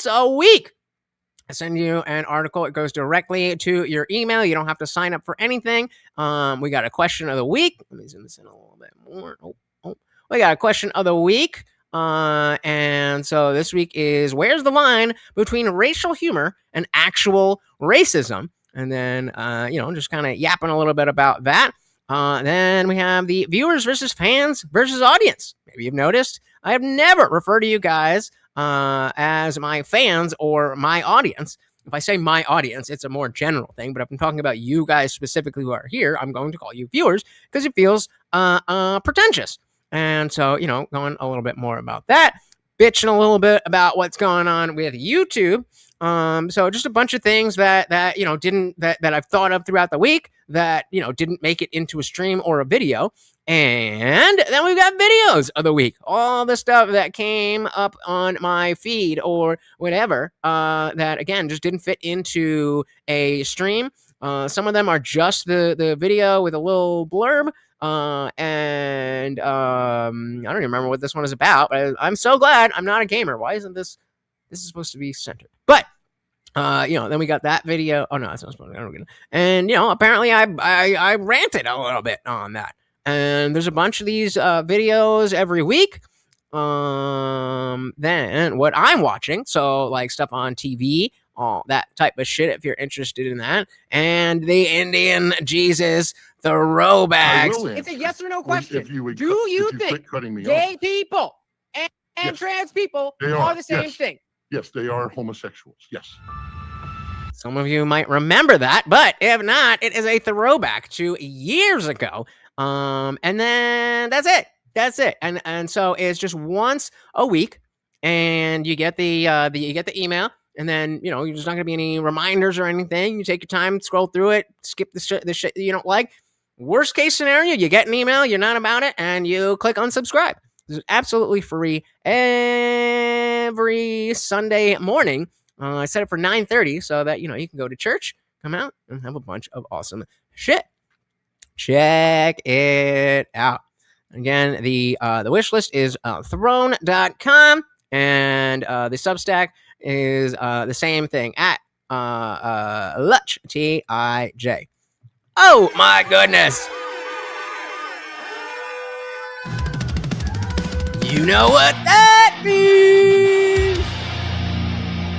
send you an article. It goes directly to your email. You don't have to sign up for anything. We got a question of the week. Let me zoom this in a little bit more. We got a question of the week. And so this week is, where's the line between racial humor and actual racism? And then, just kind of yapping a little bit about that. Then we have the viewers versus fans versus audience. Maybe you've noticed I have never referred to you guys as my fans or my audience. If I say my audience, it's a more general thing. But if I'm talking about you guys specifically who are here, I'm going to call you viewers because it feels pretentious. And so, going a little bit more about that, bitching a little bit about what's going on with YouTube. So just a bunch of things that I've thought of throughout the week that, didn't make it into a stream or a video. And then we've got videos of the week, all the stuff that came up on my feed or whatever, that again, just didn't fit into a stream. Some of them are just the video with a little blurb. And I don't even remember what this one is about, but I'm so glad I'm not a gamer. Why isn't this is supposed to be centered? But then we got that video. Oh no, that's not supposed to be. And apparently I ranted a little bit on that. And there's a bunch of these videos every week. Then what I'm watching, so like stuff on TV, all that type of shit, if you're interested in that, and the Indian Jesus throwbacks. It's a yes or no question. Do you think gay people and trans people are the same thing? Yes, they are homosexuals. Yes. Some of you might remember that, but if not, it is a throwback to years ago. And then that's it. And so it's just once a week, and you get the email. And then, there's not going to be any reminders or anything. You take your time, scroll through it, skip the shit that you don't like. Worst case scenario, you get an email, you're not about it, and you click unsubscribe. This is absolutely free every Sunday morning. I set it for 9:30 so that, you can go to church, come out, and have a bunch of awesome shit. Check it out. Again, the wish list is throne.com, and the Substack is the same thing at Lutch, T-I-J. Oh, my goodness. You know what that means.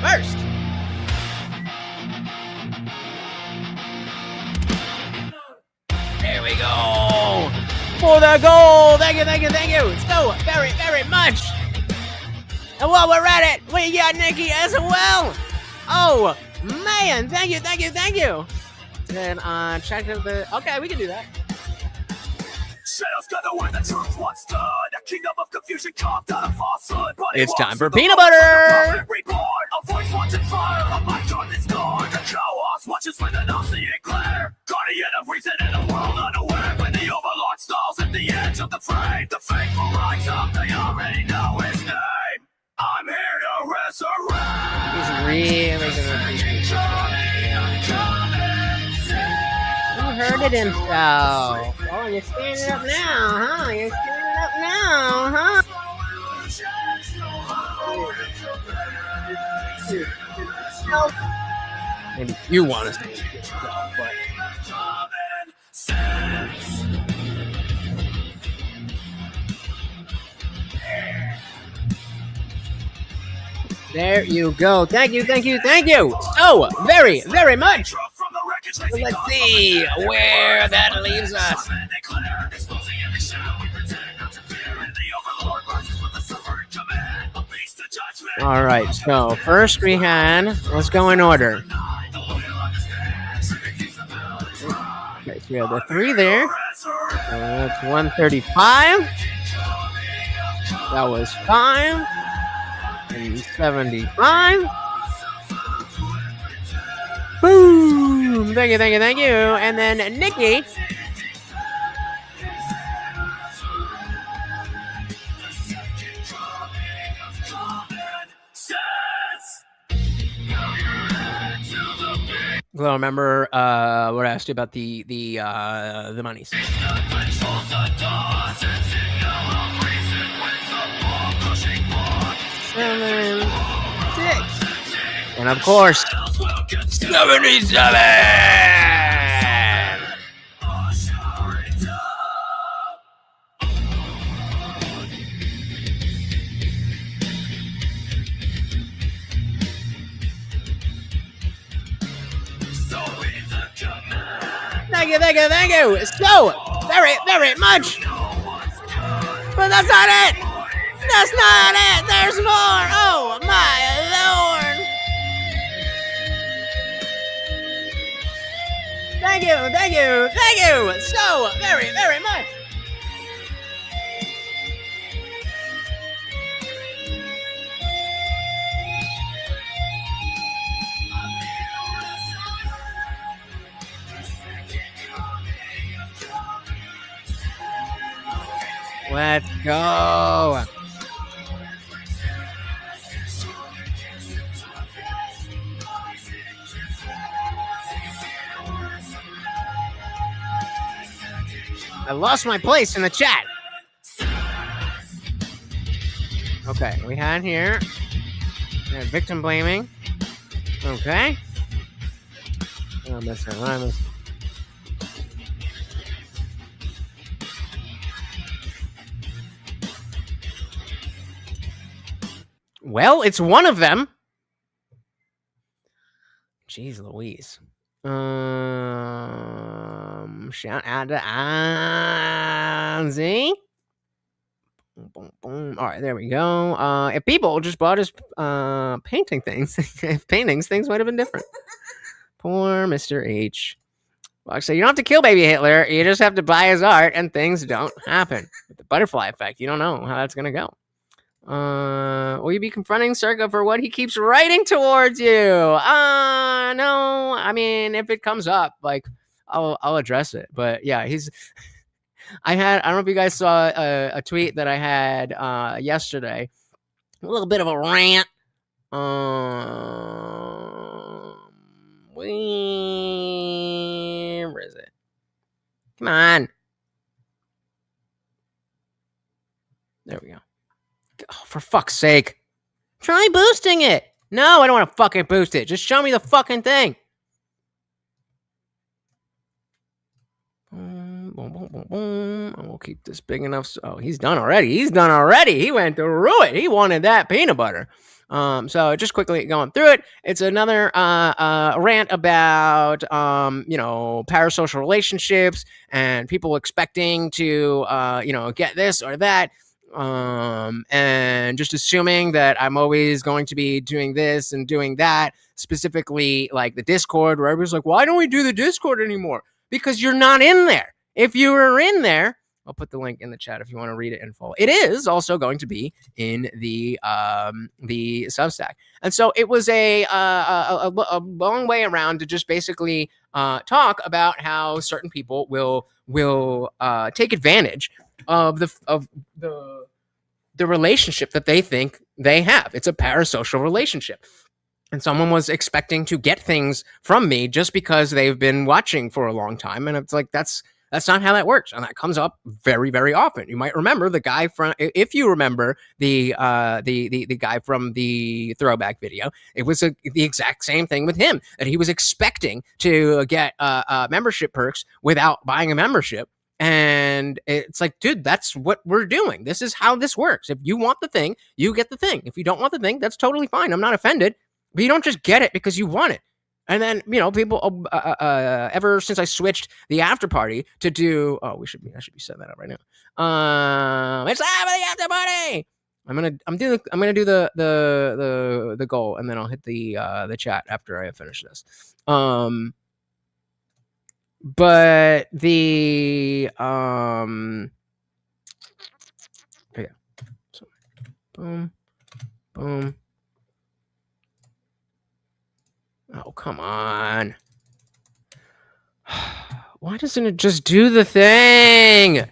First, there we go. For the goal. Thank you so very, very much. And while we're at it, we got Nikki as well. Oh, man. Thank you. Then check out okay, we can do that. Shadows gather where the truth once stood. A kingdom of confusion carved out of falsehood. It's time for peanut butter. Reborn. A voice wanted fire. A mind drawn this guard. The chaos watches with an all-seeing glare. Guardian of reason in a world unaware. When the overlord stalls at the edge of the frame, the faithful rise up. They already know his name. I'm here to resurrect. He's really gonna appreciate Who heard it himself? Oh, you're standing up now, huh? Maybe you want to stand up yourself, but... There you go. Thank you. So very, very much. Let's see where that leaves us. All right. So first we had. Let's go in order. Okay. So we have the 3 there. That's 135. That was 5. 75. Boom! Thank you. And then Nikki. Well, remember what I asked you about the monies. Seven, 6, and of course, 77. Thank you. So very, very much. But that's not it. There's more. Oh, my Lord. Thank you. So very, very much. Let's go. I lost my place in the chat. Okay, we had here victim blaming. Okay. Oh, Mr. Well, it's one of them. Jeez Louise. Shout out to Ozzy. Boom, boom. All right, there we go. If people just bought his painting things, things might have been different. Poor Mr. H. Well, so you don't have to kill baby Hitler. You just have to buy his art, and things don't happen. With the butterfly effect, you don't know how that's gonna go. Will you be confronting Circa for what he keeps writing towards you? No. I mean, if it comes up, like, I'll address it. But yeah, I don't know if you guys saw a tweet that I had yesterday. A little bit of a rant. Where is it? Come on. There we go. Oh, for fuck's sake. Try boosting it. No, I don't want to fucking boost it. Just show me the fucking thing. We'll keep this big enough. Oh, he's done already. He went through it. He wanted that peanut butter. So just quickly going through it. It's another rant about parasocial relationships and people expecting to get this or that. And just assuming that I'm always going to be doing this and doing that, specifically like the Discord, where everybody's like, why don't we do the Discord anymore? Because you're not in there. If you were in there, I'll put the link in the chat if you want to read it in full. It is also going to be in the Substack. And so it was a long way around to just basically talk about how certain people will take advantage of the relationship that they think they have. It's a parasocial relationship. And someone was expecting to get things from me just because they've been watching for a long time. And it's like, that's not how that works. And that comes up very, very often. You might remember the guy if you remember the guy from the throwback video, it was the exact same thing with him, that he was expecting to get membership perks without buying a membership. And it's like, dude, that's what we're doing. This is how this works. If you want the thing, you get the thing. If you don't want the thing, that's totally fine. I'm not offended. But you don't just get it because you want it. And then, people, ever since I switched the after party to do, I should be setting that up right now. It's time for the after party. I'm gonna do the goal, and then I'll hit the chat after I finish this. But the yeah. So, boom. Oh, come on. Why doesn't it just do the thing?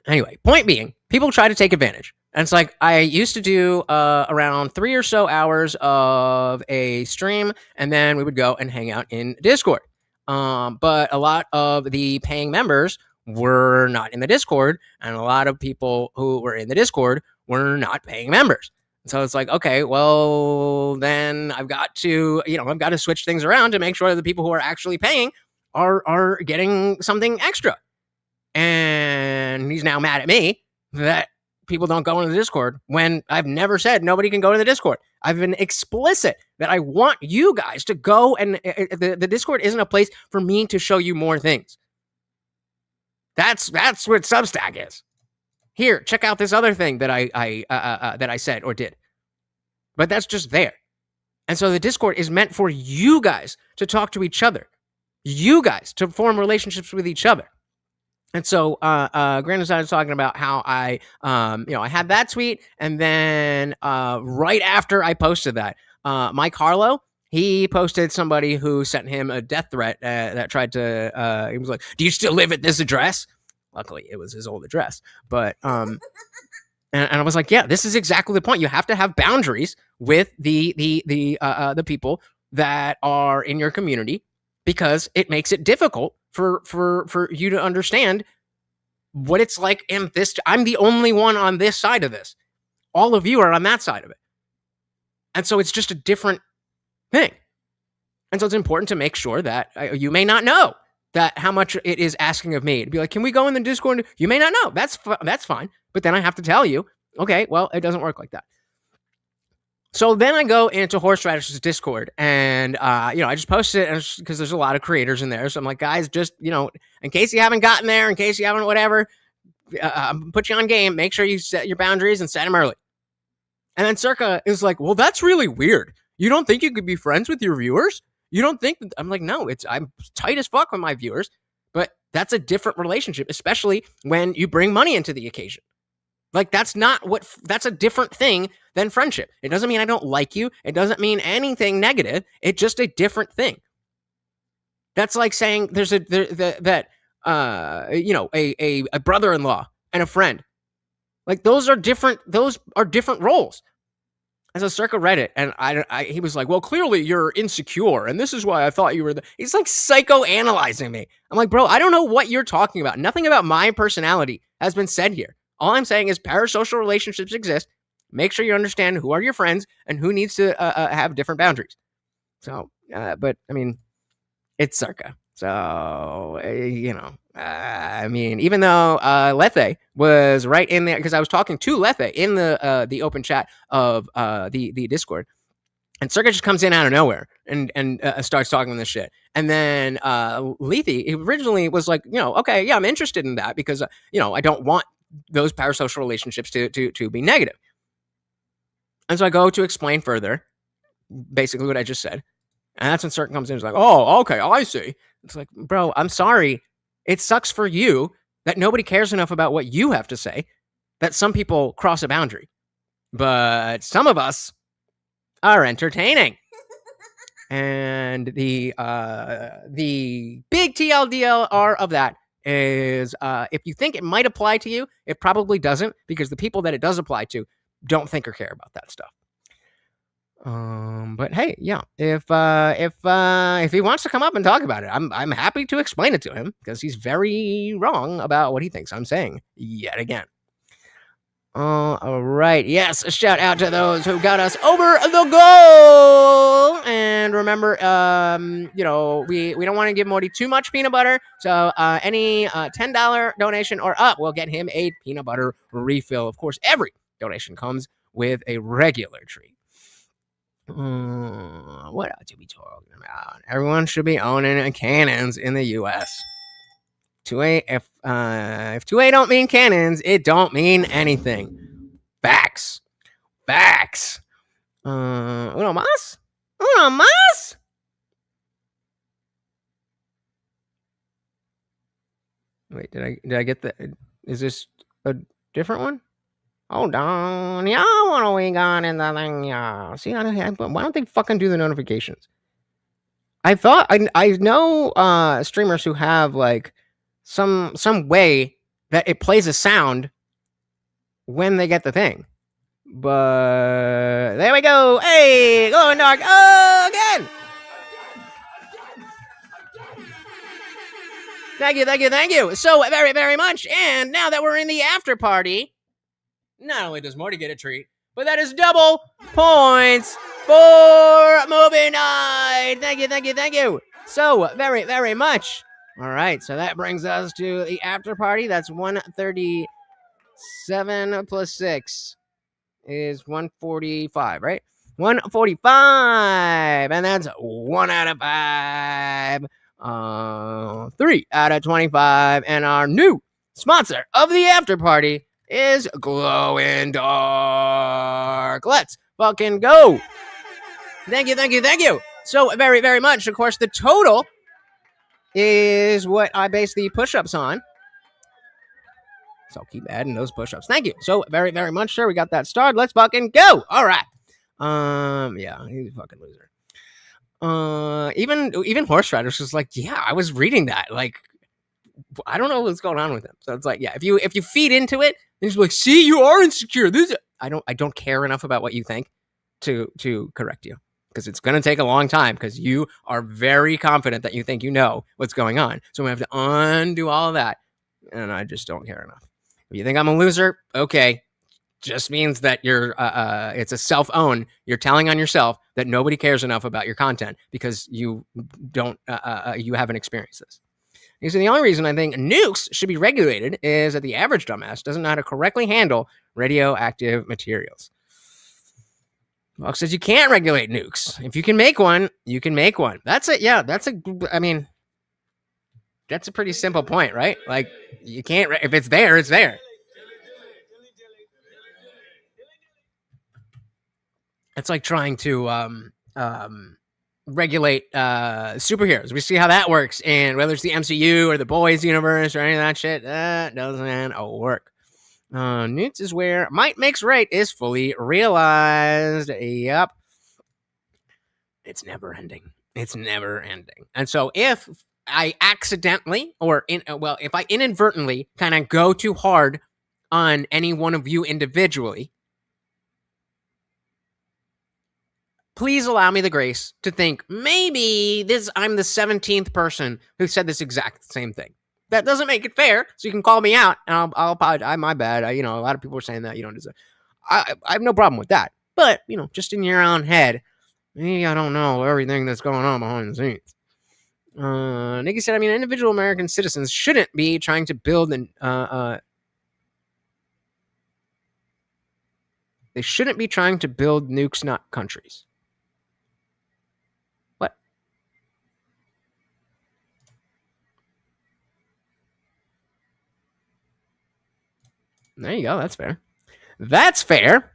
Anyway, point being, people try to take advantage. And it's like, I used to do around 3 or so hours of a stream, and then we would go and hang out in Discord. But a lot of the paying members were not in the Discord, and a lot of people who were in the Discord were not paying members. So it's like, okay, well, then I've got to switch things around to make sure that the people who are actually paying are getting something extra. And he's now mad at me that people don't go into the Discord when I've never said nobody can go to the Discord. I've been explicit that I want you guys to go, and the Discord isn't a place for me to show you more things. That's what Substack is. Here, check out this other thing that I said or did. But that's just there. And so the Discord is meant for you guys to talk to each other. You guys to form relationships with each other. And so Grandis was talking about how I had that tweet, and then right after I posted that, Mike Harlow, he posted somebody who sent him a death threat that tried to, he was like, do you still live at this address? Luckily, it was his old address. But, and I was like, yeah, this is exactly the point. You have to have boundaries with the people that are in your community, because it makes it difficult for you to understand what it's like in this. I'm the only one on this side of this. All of you are on that side of it. And so it's just a different thing. And so it's important to make sure that you may not know that how much it is asking of me to be like, can we go in the Discord? You may not know. That's fine. But then I have to tell you, okay, well, it doesn't work like that. So then I go into Horseradish's Discord, and I just posted it because there's a lot of creators in there. So I'm like, guys, just in case you haven't gotten there, in case you haven't whatever, put you on game. Make sure you set your boundaries and set them early. And then Circa is like, well, that's really weird. You don't think you could be friends with your viewers? You don't think that? I'm like, no, I'm tight as fuck with my viewers, but that's a different relationship, especially when you bring money into the occasion. Like, that's a different thing than friendship. It doesn't mean I don't like you. It doesn't mean anything negative. It's just a different thing. That's like saying there's a brother-in-law and a friend. Like, those are different roles. As a Circa Reddit, and he was like, well, clearly you're insecure, and this is why I thought you were he's like psychoanalyzing me. I'm like, bro, I don't know what you're talking about. Nothing about my personality has been said here. All I'm saying is parasocial relationships exist. Make sure you understand who are your friends and who needs to have different boundaries. So, but I mean, it's Circa. So, I mean, even though Lethe was right in there, because I was talking to Lethe in the open chat of the Discord, and Circa just comes in out of nowhere and starts talking this shit. And then Lethe originally was like, okay, yeah, I'm interested in that because, I don't want those parasocial relationships to be negative. And so I go to explain further, basically what I just said. And that's when Circa comes in and is like, oh, okay, I see. It's like, bro, I'm sorry. It sucks for you that nobody cares enough about what you have to say, that some people cross a boundary. But some of us are entertaining. And the big TLDR of that is if you think it might apply to you, it probably doesn't, because the people that it does apply to don't think or care about that stuff. But hey, yeah, if he wants to come up and talk about it, I'm happy to explain it to him, because he's very wrong about what he thinks I'm saying yet again. All right, yes, a shout out to those who got us over the goal. And remember, we don't want to give Morty too much peanut butter, so any $10 donation or up will get him a peanut butter refill. Of course, every donation comes with a regular treat. What else are we talking about? Everyone should be owning cannons in the U.S. 2A, if 2A don't mean cannons, it don't mean anything. Facts. Uno más? Wait, did I get that? Is this a different one? Hold on, y'all. What are we got in the thing? Yeah. See, why don't they fucking do the notifications? I thought I know streamers who have like some way that it plays a sound when they get the thing. But there we go. Hey, going dark again. Thank you so very, very much. And now that we're in the after party, not only does Morty get a treat, but that is double points for movie night. Thank you so very, very much. All right, so that brings us to the after party. That's 137 plus 6 is 145, right? 145, and that's 1 out of 5. 3 out of 25, and our new sponsor of the after party is Glow in Dark. Let's fucking go. Thank you so very, very much. Of course, the total is what I base the push-ups on. So I'll keep adding those push-ups. Thank you so very, very much, sir. We got that started. Let's fucking go. All right. Yeah, he's a fucking loser. Even Horse Rider's just like, yeah, I was reading that. Like, I don't know what's going on with him. So it's like, yeah, if you feed into it, then he's like, see, you are insecure. I don't care enough about what you think to correct you, because it's going to take a long time, because you are very confident that you think you know what's going on. So we have to undo all of that, and I just don't care enough. If you think I'm a loser, okay, just means that you're it's a self-own. You're telling on yourself that nobody cares enough about your content because you don't you haven't experienced this. You see, the only reason I think nukes should be regulated is that the average dumbass doesn't know how to correctly handle radioactive materials. Fox says you can't regulate nukes. If you can make one, you can make one. That's it. Yeah, that's a pretty simple point, right? Like, you can't, if it's there, it's there. It's like trying to regulate superheroes. We see how that works, and whether it's the MCU or the Boys universe or any of that shit, that doesn't work. Newts is where might makes right is fully realized. Yep. It's never ending. It's never ending. And so if I accidentally if I inadvertently kind of go too hard on any one of you individually, please allow me the grace to think maybe I'm the 17th person who said this exact same thing. That doesn't make it fair, so you can call me out, and I'll apologize. My bad. A lot of people are saying that you don't deserve. I have no problem with that, but just in your own head, maybe I don't know everything that's going on behind the scenes. Nikki said, individual American citizens shouldn't be trying to build they shouldn't be trying to build nukes, not countries. What? There you go. That's fair. That's fair.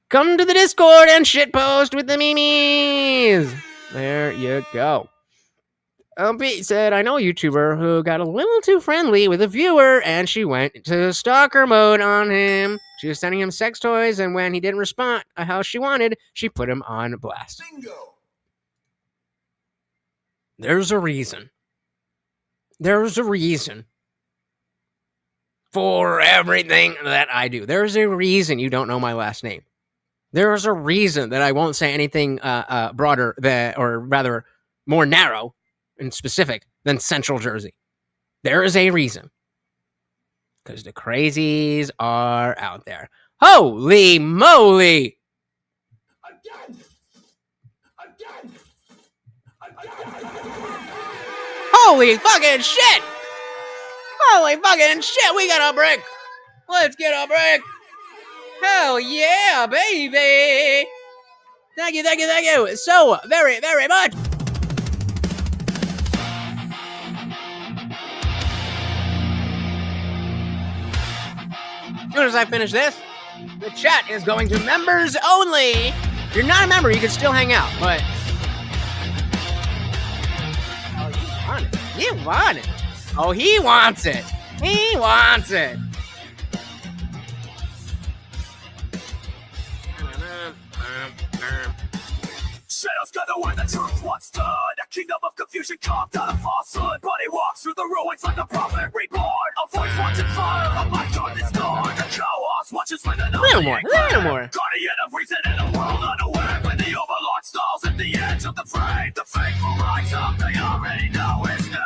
Come to the Discord and shitpost with the memes. There you go. Pete said, I know a YouTuber who got a little too friendly with a viewer and she went to stalker mode on him. She was sending him sex toys, and when he didn't respond how she wanted, she put him on blast. Bingo. There's a reason. There's a reason for everything that I do. There's a reason you don't know my last name. There's a reason that I won't say anything broader or rather more narrow and specific than Central Jersey. There is a reason. Because the crazies are out there. Holy moly! Again! Holy fucking shit! Holy fucking shit! We got a brick! Let's get a brick! Hell yeah, baby! Thank you so very, very much! As soon as I finish this, the chat is going to members only. If you're not a member, you can still hang out, but... Oh, you want it. You want it. Oh, he wants it. He wants it. Shadows gather where the truth once stood. A kingdom of confusion carved out of falsehood. Body walks through the ruins like a prophet reborn. A voice wants in fire, a light darkness gone. The chaos watches when the little more. Guardian of reason in a world unaware. When the overlord stalls at the edge of the frame. The faithful rise up, they already know his name.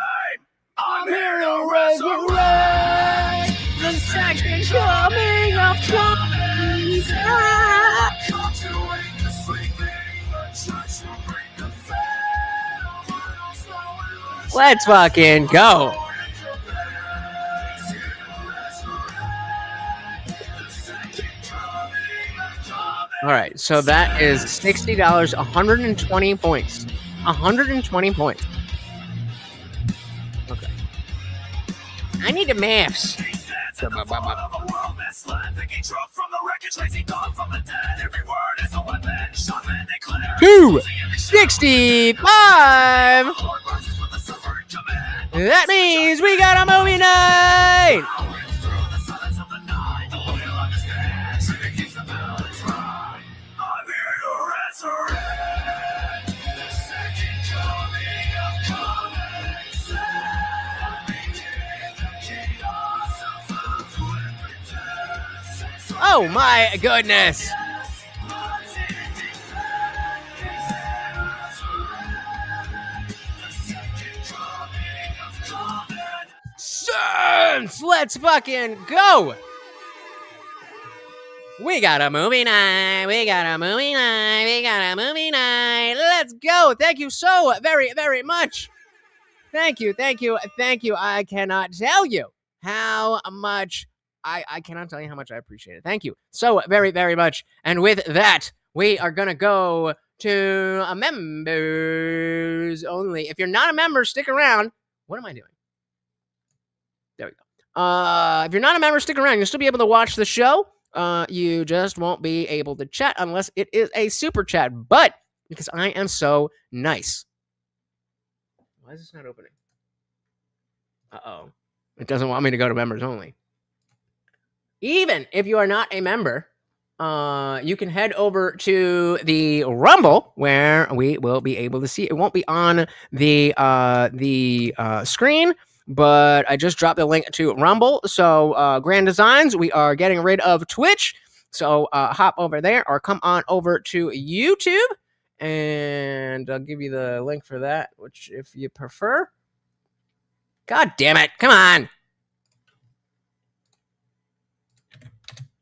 I'm here to resurrect the second coming of Christ. Come to wake the sleeping. Let's fucking go. All right, so that is $60, 120 points. 120 points. Okay. I need the maths. $265. That means we got a movie night. Oh my goodness. Sense! Let's fucking go. We got a movie night. We got a movie night. We got a movie night. Let's go. Thank you so very, very much. Thank you. Thank you. Thank you. I cannot tell you how much I cannot tell you how much I appreciate it. Thank you so very, very much. And with that, we are going to go to members only. If you're not a member, stick around. What am I doing? There we go. If you're not a member, stick around. You'll still be able to watch the show. You just won't be able to chat unless it is a super chat. But because I am so nice. Why is this not opening? Uh-oh. It doesn't want me to go to members only. even if you are not a member, you can head over to the Rumble where we will be able to see it. It won't be on the screen, but I just dropped the link to Rumble. So Grand Designs, we are getting rid of Twitch. So hop over there or come on over to YouTube, and I'll give you the link for that, which if you prefer. God damn it. Come on.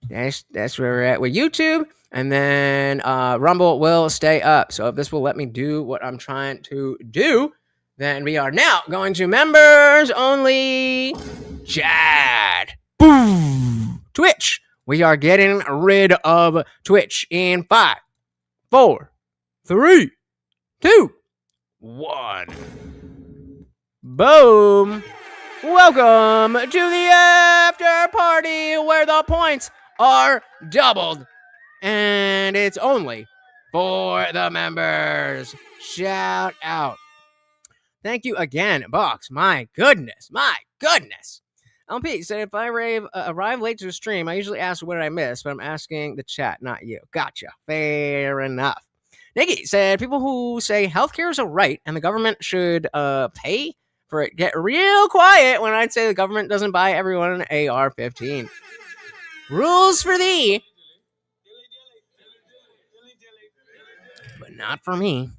That's where we're at with YouTube. And then Rumble will stay up. So if this will let me do what I'm trying to do, then we are now going to members only chat. Boom. Twitch. We are getting rid of Twitch in 5, 4, 3, 2, 1. Boom. Welcome to the after party where the points are doubled. And it's only for the members. Shout out. Thank you again, Box. My goodness. LP said if I arrive late to the stream, I usually ask what did I miss, but I'm asking the chat, not you. Gotcha. Fair enough. Nikki said people who say healthcare is a right and the government should pay for it get real quiet when I'd say the government doesn't buy everyone an AR-15. Rules for thee, but not for me.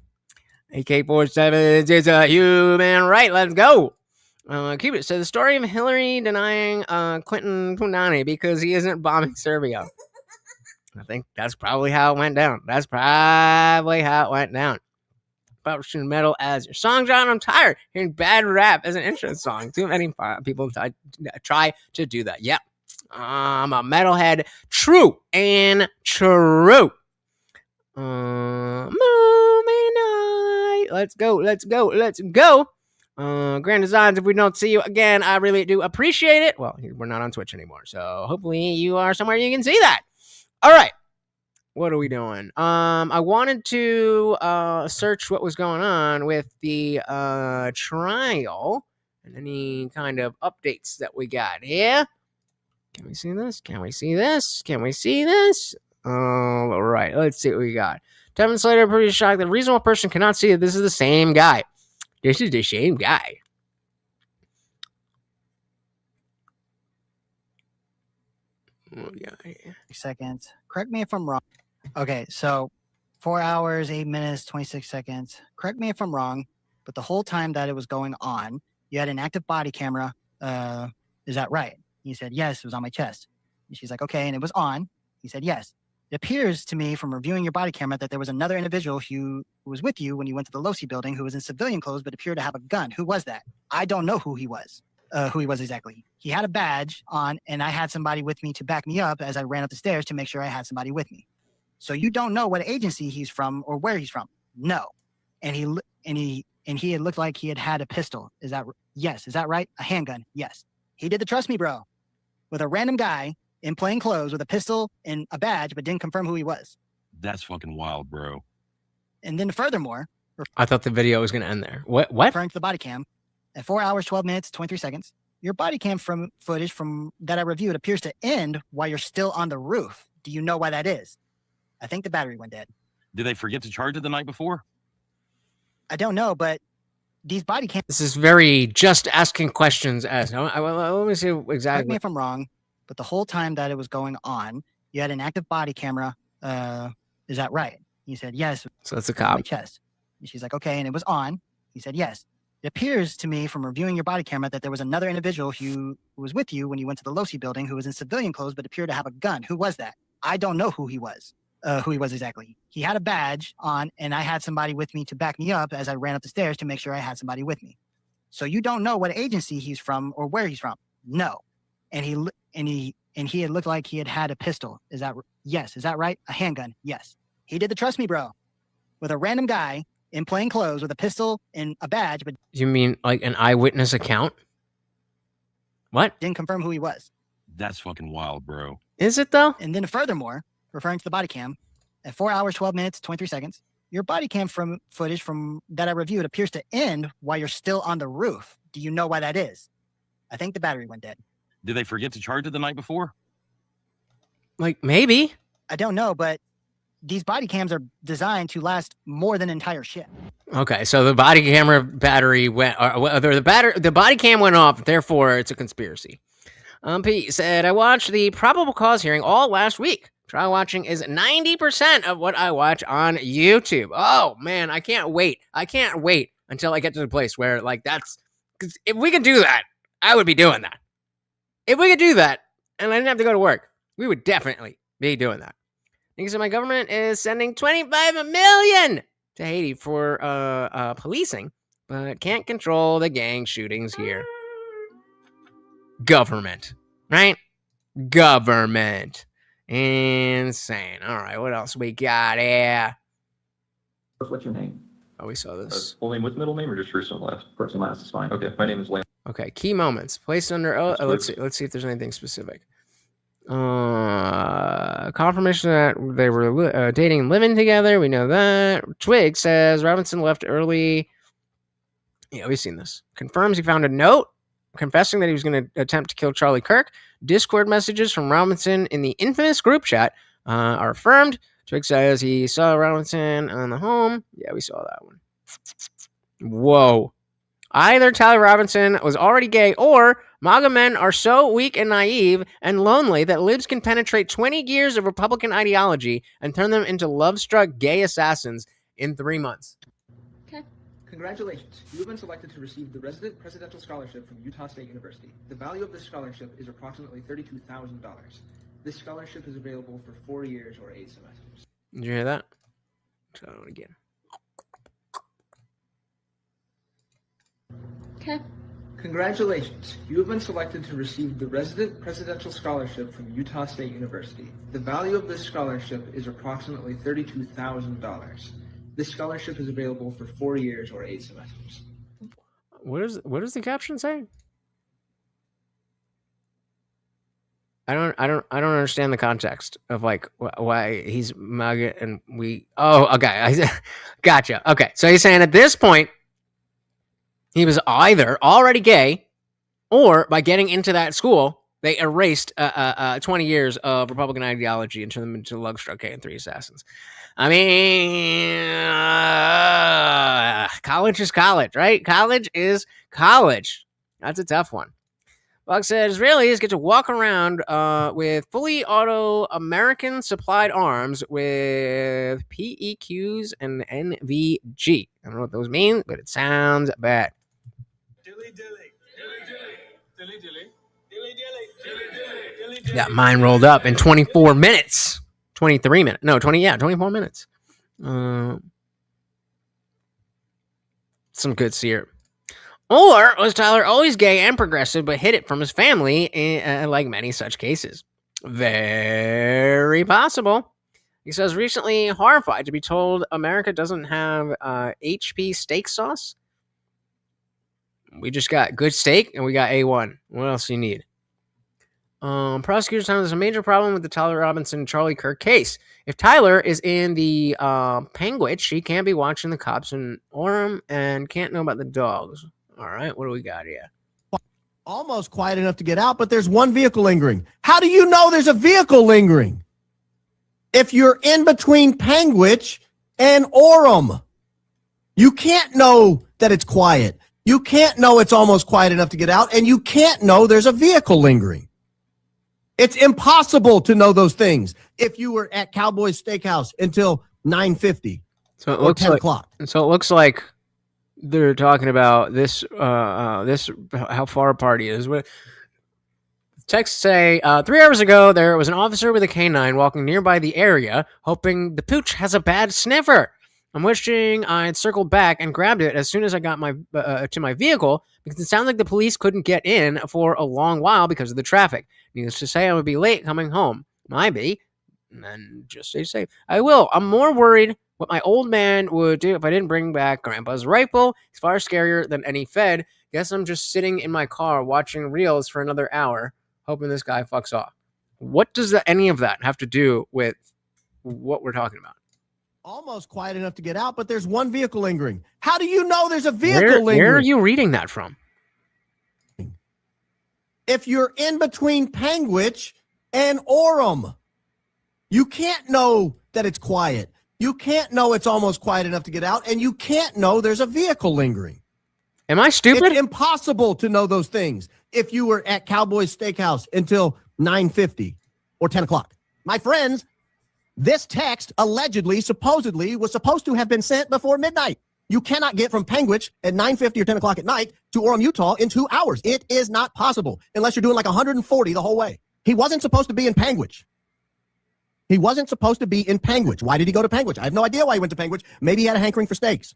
AK-47 is a human right. Let's go. Keep it. So the story of Hillary denying Clinton punani because he isn't bombing Serbia. I think that's probably how it went down. Russian metal as your song, John. I'm tired hearing bad rap as an entrance song. Too many people try to do that. Yep. I'm a metalhead. True and true. Movie night. Let's go. Grand Designs, if we don't see you again, I really do appreciate it. Well, we're not on Twitch anymore, so hopefully you are somewhere you can see that. All right. What are we doing? I wanted to search what was going on with the trial and any kind of updates that we got here. Can we see this? All right, let's see what we got. 10 minutes later, pretty shocked that a reasonable person cannot see that this is the same guy. This is the same guy. Oh, yeah. Seconds. Correct me if I'm wrong. Okay, so 4 hours, 8 minutes, 26 seconds. Correct me if I'm wrong, but the whole time that it was going on, you had an active body camera. Is that right? He said, yes, it was on my chest. And she's like, okay, and it was on. He said, yes. It appears to me from reviewing your body camera that there was another individual who was with you when you went to the Losi building who was in civilian clothes but appeared to have a gun. Who was that? I don't know who he was exactly. He had a badge on, and I had somebody with me to back me up as I ran up the stairs to make sure I had somebody with me. So you don't know what agency he's from or where he's from? No. And he had looked like he had a pistol. Yes. Is that right? A handgun? Yes. He did the trust me, bro, with a random guy in plain clothes with a pistol and a badge, but didn't confirm who he was. That's fucking wild, bro. And then furthermore, I thought the video was going to end there. What? Referring to the body cam, at 4 hours, 12 minutes, 23 seconds, your body cam footage from that I reviewed appears to end while you're still on the roof. Do you know why that is? I think the battery went dead. Did they forget to charge it the night before? I don't know, but these body cams. This is very just asking questions. Let me see exactly. Correct me if I'm wrong, but the whole time that it was going on, you had an active body camera. Is that right? He said, yes. So that's a cop. My chest. And she's like, okay, and it was on. He said, yes. It appears to me from reviewing your body camera that there was another individual who was with you when you went to the Losi building who was in civilian clothes but appeared to have a gun. Who was that? I don't know who he was exactly. He had a badge on, and I had somebody with me to back me up as I ran up the stairs to make sure I had somebody with me. So you don't know what agency he's from or where he's from? No. And he had looked like he had a pistol. Yes. Is that right? A handgun? Yes. He did the trust me, bro, with a random guy in plain clothes with a pistol and a badge, but you mean like an eyewitness account? What? Didn't confirm who he was. That's fucking wild, bro. Is it though? And then furthermore, referring to the body cam, at 4 hours, 12 minutes, 23 seconds, your body cam footage from that I reviewed appears to end while you're still on the roof. Do you know why that is? I think the battery went dead. Did they forget to charge it the night before? Like, maybe. I don't know, but these body cams are designed to last more than an entire shift. Okay, so the body camera battery went, the body cam went off, therefore it's a conspiracy. Pete said, I watched the probable cause hearing all last week. Trial watching is 90% of what I watch on YouTube. Oh, man, I can't wait. I can't wait until I get to the place where, like, because if we could do that, I would be doing that. If we could do that, and I didn't have to go to work, we would definitely be doing that. Because my government is sending $25 million to Haiti for policing, but can't control the gang shootings here. Government, right? Government. Insane. All right, what else we got here? What's your name? Oh, we saw this. Full name with middle name or just first and last? First and last is fine. Okay, my name is Lance. Okay, key moments. Placed under oath. Let's see if there's anything specific. Confirmation that they were dating and living together. We know that. Twig says Robinson left early. Yeah, we've seen this. Confirms he found a note confessing that he was going to attempt to kill Charlie Kirk. Discord messages from Robinson in the infamous group chat are affirmed. Twig says he saw Robinson on the home. Yeah, we saw that one. Whoa. Either Tyler Robinson was already gay, or MAGA men are so weak and naive and lonely that libs can penetrate 20 years of Republican ideology and turn them into love-struck gay assassins in 3 months. Okay. Congratulations. You have been selected to receive the Resident Presidential Scholarship from Utah State University. The value of this scholarship is approximately $32,000. This scholarship is available for 4 years or 8 semesters. Did you hear that? Try it again. Okay. Congratulations. You have been selected to receive the Resident Presidential Scholarship from Utah State University. The value of this scholarship is approximately $32,000. This scholarship is available for 4 years or 8 semesters. What does the caption say? I don't understand the context of like why he's MAGA and we. Oh, okay, gotcha. Okay, so he's saying at this point he was either already gay, or by getting into that school they erased 20 years of Republican ideology and turned them into love-struck gay and 3 assassins. I mean, college is college, right? College is college. That's a tough one. Buck said Israelis get to walk around with fully auto American supplied arms with PEQs and NVG. I don't know what those mean, but it sounds bad. Got mine rolled up in 24 minutes. 23 minutes. No, 24 minutes. Some good syrup. Or was Tyler always gay and progressive, but hid it from his family, like many such cases? Very possible. He says, recently horrified to be told America doesn't have HP steak sauce. We just got good steak and we got A1. What else do you need? Prosecutors found there's a major problem with the Tyler Robinson Charlie Kirk case. If Tyler is in the Penguich, he can't be watching the cops in Orem and can't know about the dogs. All right, what do we got here? Almost quiet enough to get out, but there's one vehicle lingering. How do you know there's a vehicle lingering? If you're in between Penguich and Orem, you can't know that it's quiet. You can't know it's almost quiet enough to get out, and you can't know there's a vehicle lingering. It's impossible to know those things if you were at Cowboys Steakhouse until 9:50 or 10 o'clock. So it looks like they're talking about this, how far apart he is. Texts say, 3 hours ago, there was an officer with a canine walking nearby the area, hoping the pooch has a bad sniffer. I'm wishing I'd circled back and grabbed it as soon as I got to my vehicle, because it sounds like the police couldn't get in for a long while because of the traffic. Needless to say, I would be late coming home. Might be. And just stay safe. I will. I'm more worried what my old man would do if I didn't bring back Grandpa's rifle. It's far scarier than any Fed. Guess I'm just sitting in my car watching reels for another hour, hoping this guy fucks off. What does any of that have to do with what we're talking about? Almost quiet enough to get out, but there's one vehicle lingering. How do you know there's a vehicle lingering? Where are you reading that from? If you're in between Penguich and Orem, You can't know that it's quiet. You can't know it's almost quiet enough to get out, and you can't know there's a vehicle lingering. Am I stupid? It's impossible to know those things if you were at Cowboys Steakhouse until 9:50 or 10 o'clock. My friends, this text allegedly, supposedly, was supposed to have been sent before midnight. You cannot get from Panguitch at 9:50 or 10 o'clock at night to Orem, Utah in 2 hours. It is not possible unless you're doing like 140 the whole way. He wasn't supposed to be in Panguitch. He wasn't supposed to be in Panguitch. Why did he go to Panguitch? I have no idea why he went to Panguitch. Maybe he had a hankering for steaks.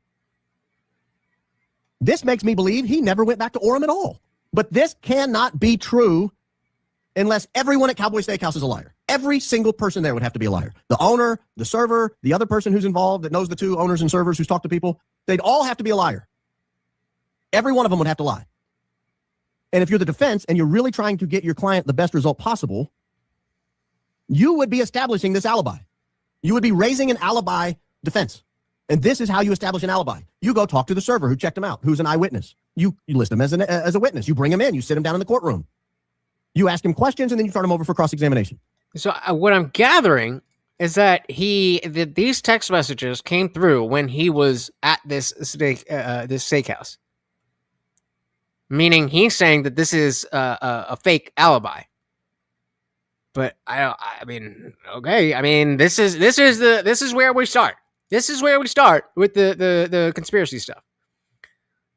This makes me believe he never went back to Orem at all. But this cannot be true unless everyone at Cowboy Steakhouse is a liar. Every single person there would have to be a liar. The owner, the server, the other person who's involved that knows the two owners and servers who's talked to people, they'd all have to be a liar. Every one of them would have to lie. And if you're the defense and you're really trying to get your client the best result possible, you would be establishing this alibi. You would be raising an alibi defense. And this is how you establish an alibi. You go talk to the server who checked him out, who's an eyewitness. You list him as a witness. You bring him in. You sit him down in the courtroom. You ask him questions, and then you turn him over for cross-examination. So what I'm gathering is that these text messages came through when he was at this steakhouse. Meaning he's saying that this is a fake alibi. But I mean, okay. I mean, this is where we start. This is where we start with the conspiracy stuff.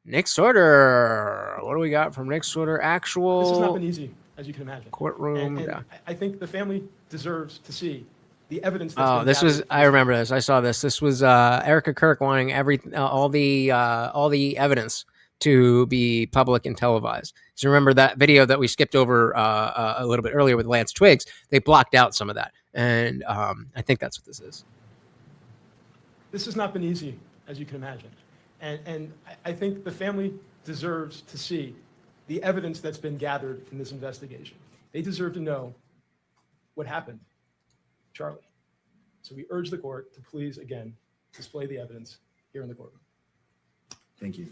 Nick Sorter. What do we got from Nick Sorter? Actual. This has not been easy, as you can imagine. Courtroom. And I think the family deserves to see the evidence. I remember this. I saw this. This was Erica Kirk wanting all the evidence to be public and televised. So remember that video that we skipped over a little bit earlier with Lance Twiggs? They blocked out some of that, and I think that's what this is. This has not been easy, as you can imagine. And I think the family deserves to see the evidence that's been gathered in this investigation. They deserve to know what happened to Charlie. So we urge the court to please, again, display the evidence here in the courtroom. Thank you.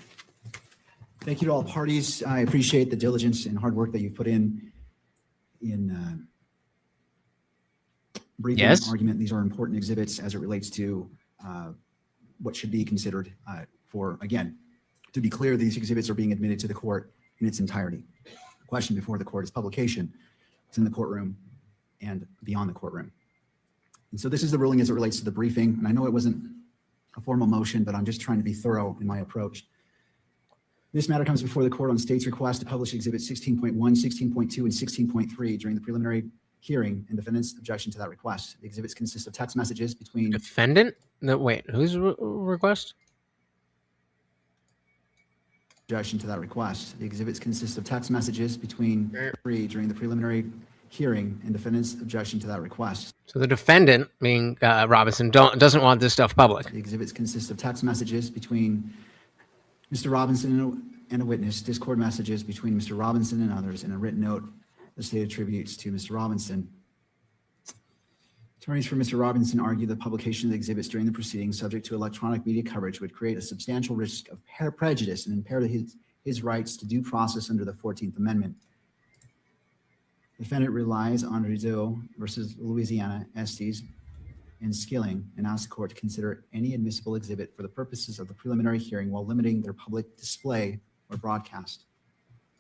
Thank you to all parties. I appreciate the diligence and hard work that you've put in briefing and argument. These are important exhibits as it relates to what should be considered for, again, to be clear, these exhibits are being admitted to the court in its entirety. The question before the court is publication. It's in the courtroom and beyond the courtroom. And so this is the ruling as it relates to the briefing. And I know it wasn't a formal motion, but I'm just trying to be thorough in my approach. This matter comes before the court on state's request to publish exhibits 16.1, 16.2, and 16.3 during the preliminary hearing and defendant's objection to that request. The exhibits consist of text messages between... Defendant? No, wait, whose request? Objection to that request. The exhibits consist of text messages between during the preliminary hearing and defendant's objection to that request. So the defendant, being Robinson, doesn't want this stuff public. The exhibits consist of text messages between Mr. Robinson and a witness, Discord messages between Mr. Robinson and others, and a written note the state attributes to Mr. Robinson. Attorneys for Mr. Robinson argue the publication of the exhibits during the proceedings subject to electronic media coverage would create a substantial risk of prejudice and impair his rights to due process under the 14th Amendment. Defendant relies on Rideau versus Louisiana, Estes, and Skilling, and asks the court to consider any admissible exhibit for the purposes of the preliminary hearing while limiting their public display or broadcast.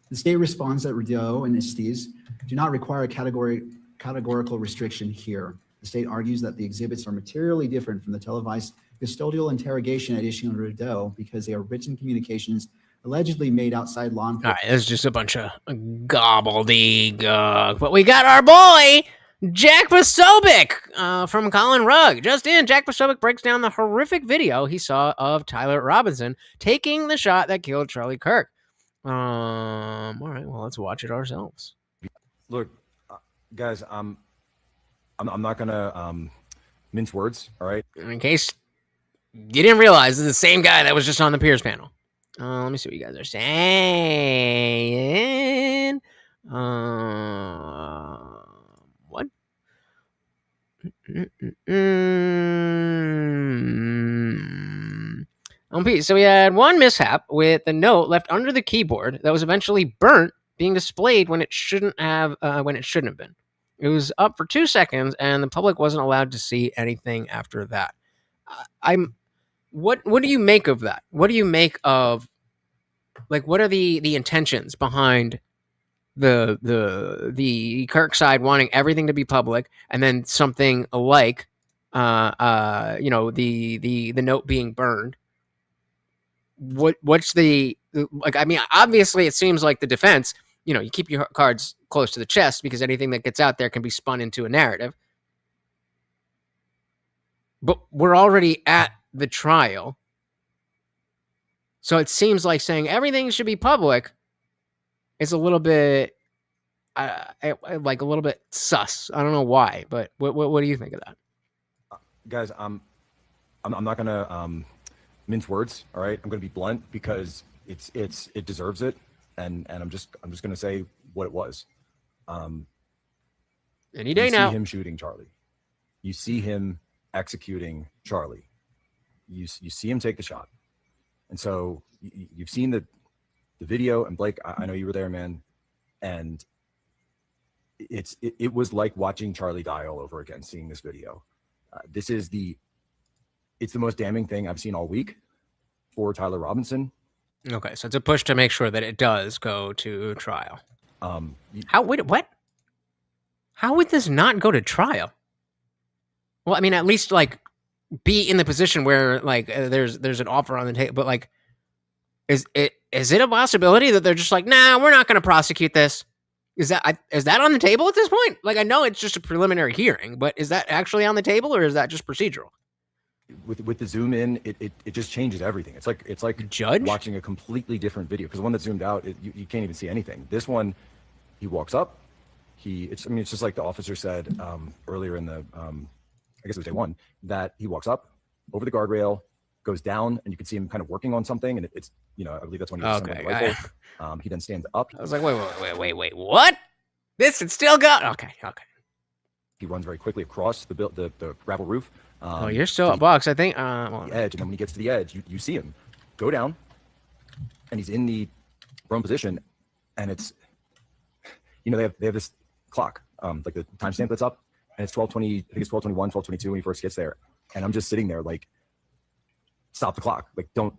The state responds that Rideau and Estes do not require a categorical restriction here. The state argues that the exhibits are materially different from the televised custodial interrogation at issue in Rideau because they are written communications allegedly made outside law enforcement. All right, it's just a bunch of gobbledygook. But we got our boy, Jack Posobiec from Colin Rugg. Just in, Jack Posobiec breaks down the horrific video he saw of Tyler Robinson taking the shot that killed Charlie Kirk. All right, well, let's watch it ourselves. Look, guys, I'm not gonna mince words. All right. In case you didn't realize, this is the same guy that was just on the Piers panel. Let me see what you guys are saying. What? So we had one mishap with the note left under the keyboard that was eventually burnt, being displayed when it shouldn't have been. It was up for 2 seconds, and the public wasn't allowed to see anything after that. What do you make of that? What do you make of, like, what are the intentions behind the Kirk side wanting everything to be public, and then something like the note being burned? What's the, like, I mean, obviously it seems like the defense, you keep your cards close to the chest because anything that gets out there can be spun into a narrative. But we're already at the trial. So it seems like saying everything should be public is a little bit, like a little bit sus. I don't know why, but what do you think of that? Guys, I'm not gonna mince words. All right, I'm gonna be blunt because it deserves it, and I'm just gonna say what it was. Any day now. You see him shooting Charlie. You see him executing Charlie. You see him take the shot, and so you've seen the video. And Blake, I know you were there, man, and it was like watching Charlie die all over again. Seeing this video, it's the most damning thing I've seen all week for Tyler Robinson. Okay, so it's a push to make sure that it does go to trial. What? How would this not go to trial? Well, I mean, at least like be in the position where like there's an offer on the table, but like, is it a possibility that they're just like, nah, we're not going to prosecute this? Is that on the table at this point? Like, I know it's just a preliminary hearing, but is that actually on the table, or is that just procedural? With the zoom in, it just changes everything. It's like judge watching a completely different video, because the one that zoomed out, you can't even see anything. This one, he walks up. It's just like the officer said earlier in the, I guess it was day one, that he walks up over the guardrail, goes down, and you can see him kind of working on something, and it's I believe that's when he was the rifle. He then stands up. I was like, wait, what? This is still going? Okay. He runs very quickly across the gravel roof. You're still at box, I think. The edge, and then when he gets to the edge, you see him go down, and he's in the prone position, and it's, they have this clock, like the timestamp that's up, and it's 12:20. I think it's 12:21, 12:22 when he first gets there, and I'm just sitting there like, stop the clock, like don't,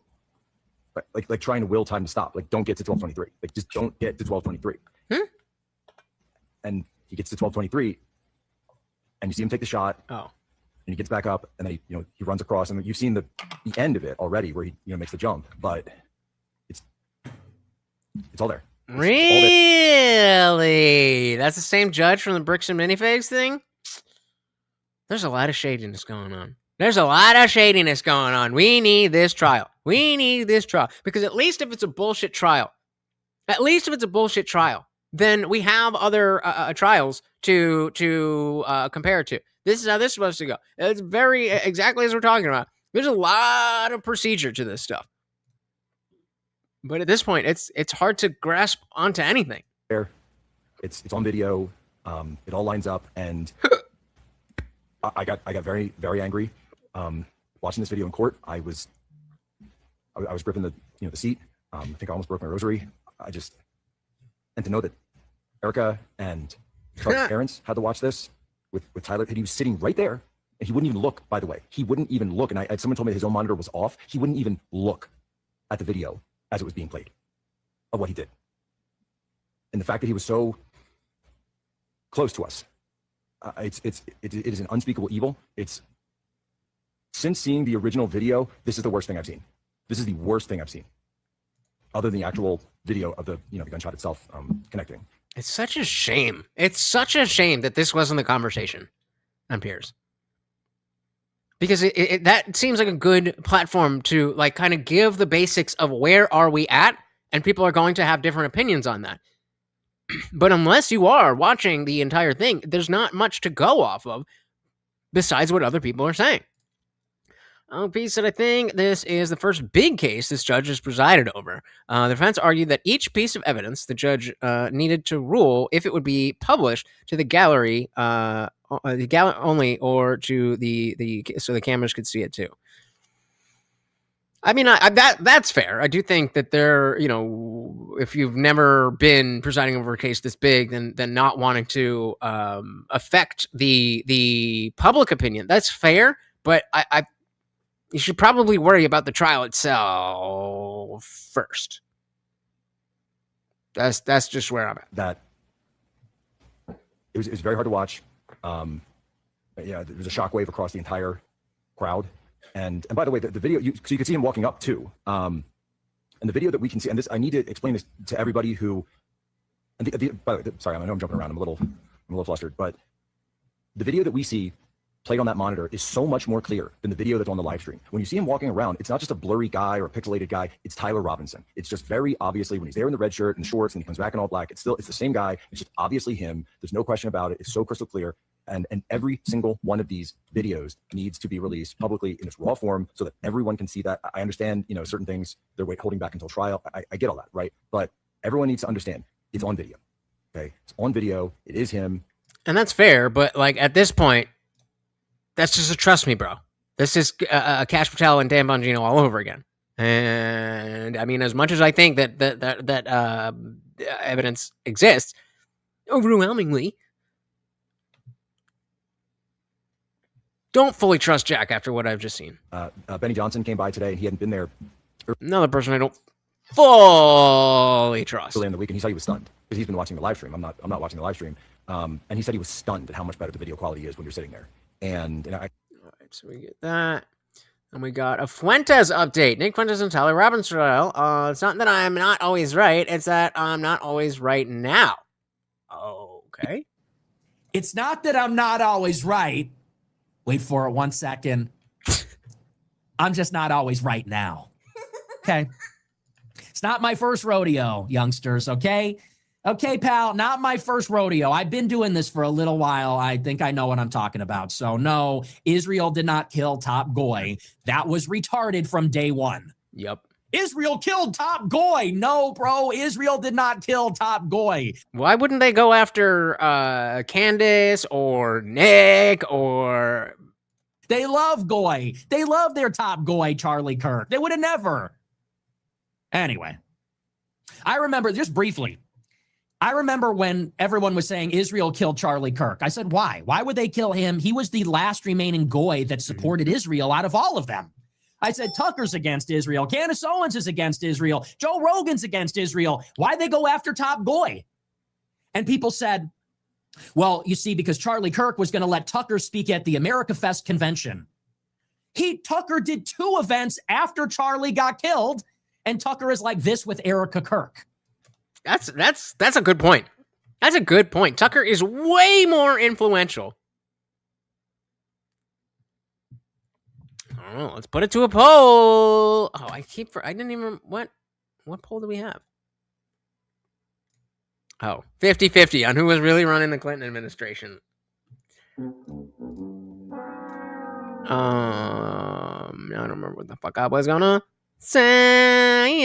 like trying to will time to stop, like don't get to 12:23, like just don't get to 12:23. And he gets to 12:23, and you see him take the shot. Oh. And he gets back up, and then he runs across, and you've seen the end of it already, where he makes the jump, but it's all there. Really? That's the same judge from the Bricks and Minifigs thing? There's a lot of shadiness going on. We need this trial. Because at least if it's a bullshit trial, then we have other trials to compare it to. This is how this is supposed to go. It's very exactly as we're talking about. There's a lot of procedure to this stuff. But at this point, it's hard to grasp onto anything. It's on video. It all lines up, and I got very, very angry watching this video in court. I was gripping the seat. I think I almost broke my rosary. And to know that Erica and Charlie's parents had to watch this with Tyler, and he was sitting right there, and he wouldn't even look. By the way, he wouldn't even look. And someone told me his own monitor was off. He wouldn't even look at the video as it was being played of what he did. And the fact that he was so close to us, it is an unspeakable evil. Since seeing the original video, this is the worst thing I've seen. This is the worst thing I've seen, other than the actual video of the gunshot itself connecting. It's such a shame. It's such a shame that this wasn't the conversation on Piers. Because that seems like a good platform to like kind of give the basics of where are we at, and people are going to have different opinions on that. But unless you are watching the entire thing, there's not much to go off of besides what other people are saying. P said, I think this is the first big case this judge has presided over. The defense argued that each piece of evidence the judge needed to rule if it would be published to the gallery only, or to so the cameras could see it too. I mean, that's fair. I do think that there, if you've never been presiding over a case this big, then not wanting to affect the public opinion, that's fair. But you should probably worry about the trial itself first. That's just where I'm at. That it was very hard to watch. Yeah, there was a shockwave across the entire crowd. And by the way, the video, so you could see him walking up too. And the video that we can see, and this, I need to explain this to everybody who, and by the way, sorry, I know I'm jumping around. I'm a little flustered, but the video that we see played on that monitor is so much more clear than the video that's on the live stream. When you see him walking around, it's not just a blurry guy or a pixelated guy. It's Tyler Robinson. It's just very obviously when he's there in the red shirt and the shorts and he comes back in all black, it's the same guy. It's just obviously him. There's no question about it. It's so crystal clear. And every single one of these videos needs to be released publicly in its raw form so that everyone can see that. I understand, certain things they're holding back until trial. I get all that, right? But everyone needs to understand it's on video. Okay, it's on video. It is him, and that's fair. But like at this point, that's just a trust me, bro. This is a Cash Patel and Dan Bongino all over again. And I mean, as much as I think that evidence exists, overwhelmingly. Don't fully trust Jack after what I've just seen. Benny Johnson came by today and he hadn't been there. Another person I don't fully trust. Early in the week, and he said he was stunned because he's been watching the live stream. I'm not watching the live stream. And he said he was stunned at how much better the video quality is when you're sitting there. And all right, so we get that. And we got a Fuentes update. Nick Fuentes and Tyler Robinson trial. It's not that I'm not always right. It's that I'm not always right now. Okay. It's not that I'm not always right. Wait for it 1 second. I'm just not always right now. Okay. It's not my first rodeo, youngsters. Okay. Okay, pal. Not my first rodeo. I've been doing this for a little while. I think I know what I'm talking about. So no, Israel did not kill Top Goy. That was retarded from day one. Yep. Israel killed Top Goy. No, bro. Israel did not kill Top Goy. Why wouldn't they go after Candace or Nick or... They love Goy. They love their Top Goy, Charlie Kirk. They would have never. Anyway, I remember, just briefly, I remember when everyone was saying Israel killed Charlie Kirk. I said, why? Why would they kill him? He was the last remaining Goy that supported Israel out of all of them. I said, Tucker's against Israel. Candace Owens is against Israel. Joe Rogan's against Israel. Why'd they go after Top Goy? And people said, well, you see, because Charlie Kirk was going to let Tucker speak at the America Fest convention. Tucker did 2 events after Charlie got killed, and Tucker is like this with Erica Kirk. That's a good point. That's a good point. Tucker is way more influential. Oh, let's put it to a poll. Oh, I didn't even, what poll do we have? Oh, 50-50 on who was really running the Clinton administration. I don't remember what the fuck I was gonna say.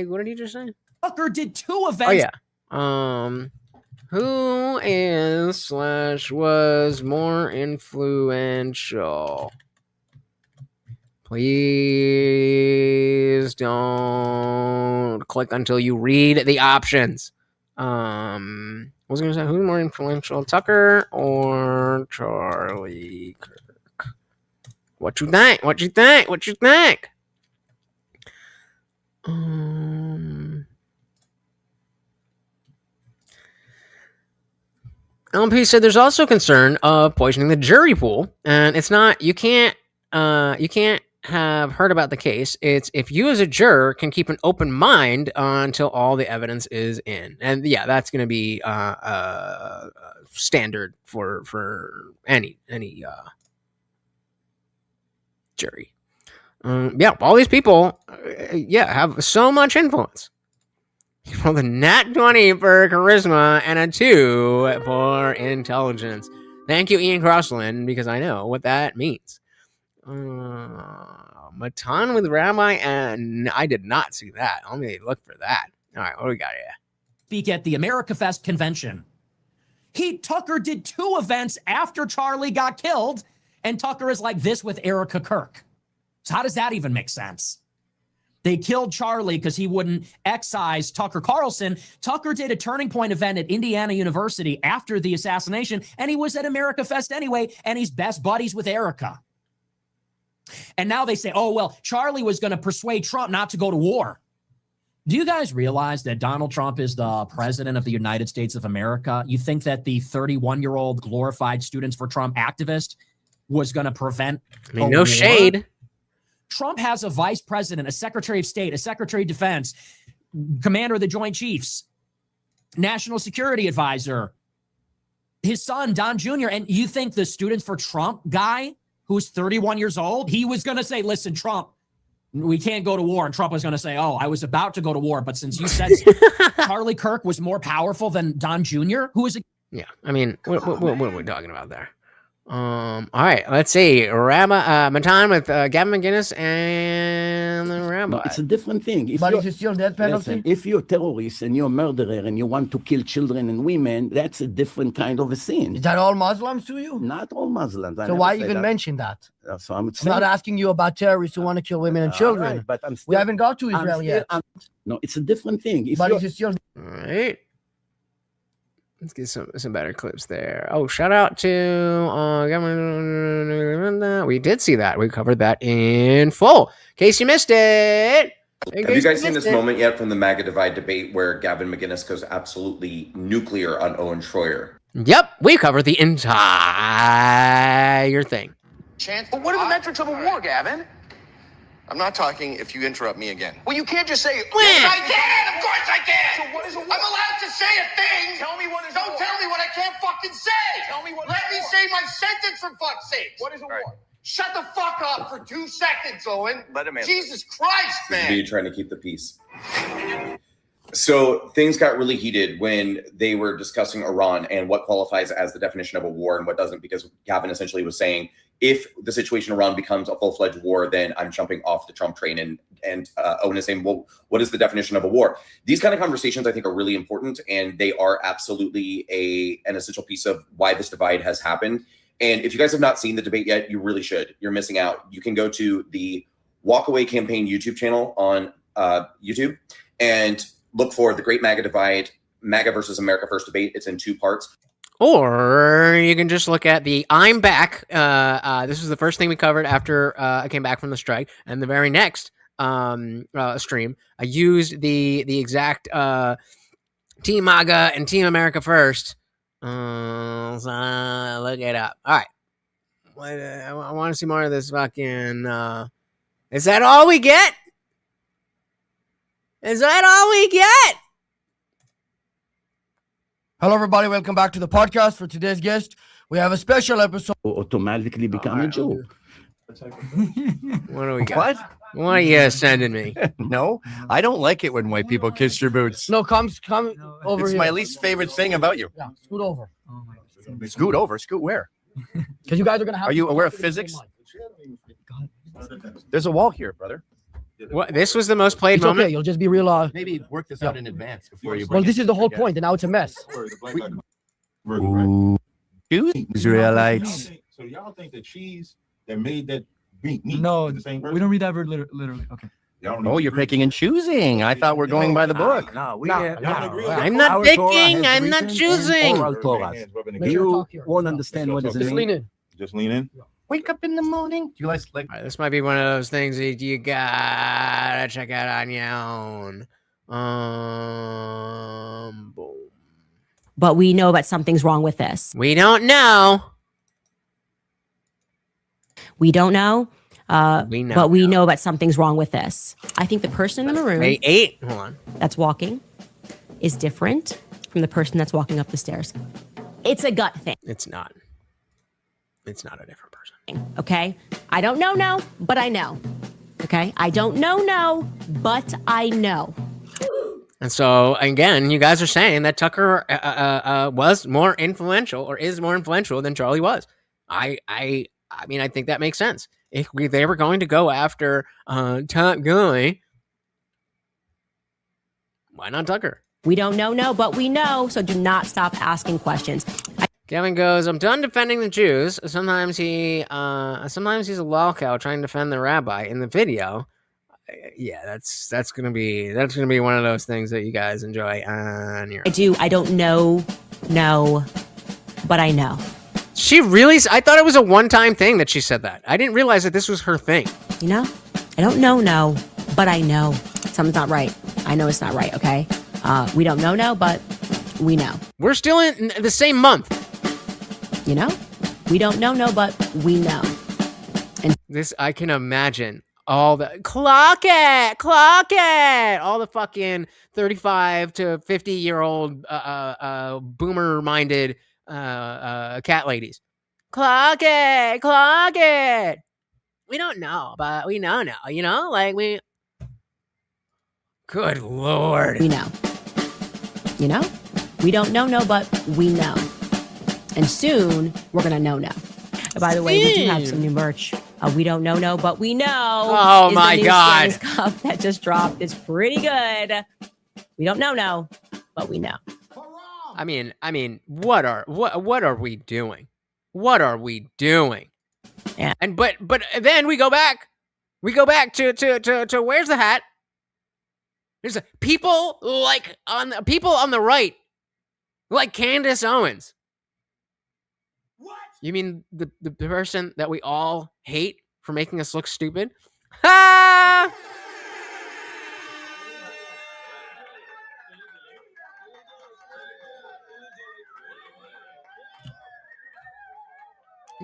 What did you just say? Tucker did 2 events. Oh, yeah. Who is / was more influential? Please don't click until you read the options. I was going to say, who's more influential, Tucker or Charlie Kirk? What you think? What you think? What you think? LMP said there's also concern of poisoning the jury pool, and it's not, you can't have heard about the case. It's if you as a juror can keep an open mind until all the evidence is in. And yeah, that's going to be standard for any jury. Yeah, all these people have so much influence. You roll the nat 20 for charisma and a 2 for intelligence. Thank you, Ian Crossland, because I know what that means. Matan with Rabbi, and I did not see that. Let me look for that. All right, what do we got here? Speak at the America Fest convention. Tucker did 2 events after Charlie got killed, and Tucker is like this with Erica Kirk. So how does that even make sense? They killed Charlie because he wouldn't excise Tucker Carlson. Tucker did a Turning Point event at Indiana University after the assassination, and he was at America Fest anyway, and he's best buddies with Erica. And now they say, oh, well, Charlie was going to persuade Trump not to go to war. Do you guys realize that Donald Trump is the president of the United States of America? You think that the 31-year-old glorified Students for Trump activist was going to prevent no war? Shade. Trump has a vice president, a secretary of state, a secretary of defense, commander of the Joint Chiefs, national security advisor, his son, Don Jr. And you think the Students for Trump guy, who's 31 years old, he was going to say, listen, Trump, we can't go to war. And Trump was going to say, oh, I was about to go to war, but since you said Charlie Kirk was more powerful than Don Jr., who is... Yeah, I mean, what are we talking about there? All right, let's see. Matan with Gavin McInnes and the rabbi. It's a different thing. But is it still death penalty? Listen, if you're a terrorist and you're a murderer and you want to kill children and women, that's a different kind of a sin. Is that all Muslims to you? Not all Muslims. So why even mention that? So I'm not asking you about terrorists who want to kill women and children. Right, but we haven't got to Israel yet. No, it's a different thing. But is it still... All right. Let's get some better clips there. Oh, shout out to we did see that. We covered that in full. In case you missed it. Have you guys seen this moment yet from the MAGA Divide debate where Gavin McInnes goes absolutely nuclear on Owen Schroyer? Yep, we covered the entire thing. But what are the metrics of a war, Gavin? I'm not talking if you interrupt me again. Well, you can't just say, yes, I can! Of course I can! So what is a war? I'm allowed to say a thing! Tell me what is a war. Don't tell me what I can't fucking say! Tell me what Let me say my sentence, for fuck's sake! What is a war? Shut the fuck up for 2 seconds, Owen! Let him answer. Jesus Christ, man! You're trying to keep the peace. So things got really heated when they were discussing Iran and what qualifies as the definition of a war and what doesn't, because Gavin essentially was saying, if the situation in Iran becomes a full-fledged war, then I'm jumping off the Trump train. And Owen is saying, well, what is the definition of a war? These kind of conversations, I think, are really important, and they are absolutely an essential piece of why this divide has happened. And if you guys have not seen the debate yet, you really should. You're missing out. You can go to the Walkaway Campaign YouTube channel on YouTube and look for The Great MAGA Divide, MAGA versus America First debate. It's in 2 parts. Or you can just look at the I'm back. This was the first thing we covered after I came back from the strike. And the very next stream, I used the exact Team MAGA and Team America First. So look it up. All right. I want to see more of this fucking... is that all we get? Is that all we get? Hello, everybody. Welcome back to the podcast. For today's guest, we have a special episode. Automatically become a Jew. What do we got? What are you sending me? No, I don't like it when white people kiss your boots. No, come over it's here. my least favorite thing about you. Yeah, scoot over. Scoot over. Scoot where? Because you guys are going to have... Are you aware of physics? There's a wall here, brother. What? This was the most played It's moment? okay. You'll just be real... Maybe work this out in advance before you... Well, this is the whole point, and now it's a mess. Jews? Israelites. So y'all think the cheese that made that meat? No, we don't read that word literally. Okay. Oh, you're picking and choosing. I thought we're going by the book. I'm not picking. I'm not choosing. You won't understand what does it mean. Just lean in. Wake up in the morning. Do you guys like? All right, this might be one of those things that you gotta check out on your own. Boom. But we know that something's wrong with this. We don't know. We don't know. We know. But we know that something's wrong with this. I think the person in the room hold on. That's walking is different from the person that's walking up the stairs. It's a gut thing. It's not. It's not a different person. Okay? I don't know, but I know. Okay? I don't know, but I know. And so, again, you guys are saying that Tucker was more influential or is more influential than Charlie was. I mean, I think that makes sense. If they were going to go after top guy, why not Tucker? We don't know, but we know, so do not stop asking questions. Kevin goes, I'm done defending the Jews. Sometimes he's a lolcow trying to defend the rabbi. In the video, yeah, that's gonna be one of those things that you guys enjoy on your. I don't know, but I know. She really? I thought it was a one-time thing that she said that. I didn't realize that this was her thing. You know, I don't know, but I know something's not right. I know it's not right. Okay, we don't know, but we know. We're still in the same month. You know, we don't know, but we know. And this, I can imagine all the clock it, all the fucking 35 to 50-year-old boomer-minded cat ladies. Clock it. We don't know, but we know now. You know, like we. Good Lord. We know. You know, we don't know, but we know. And soon we're gonna know. By the way, we do have some new merch. We don't know, but we know. Oh my God! Candace cup that just dropped. It's pretty good. We don't know, but we know. I mean, what are we doing? What are we doing? Yeah. And but then we go back to where's the hat? There's people on the right, like Candace Owens. What? You mean the person that we all hate for making us look stupid? Ha!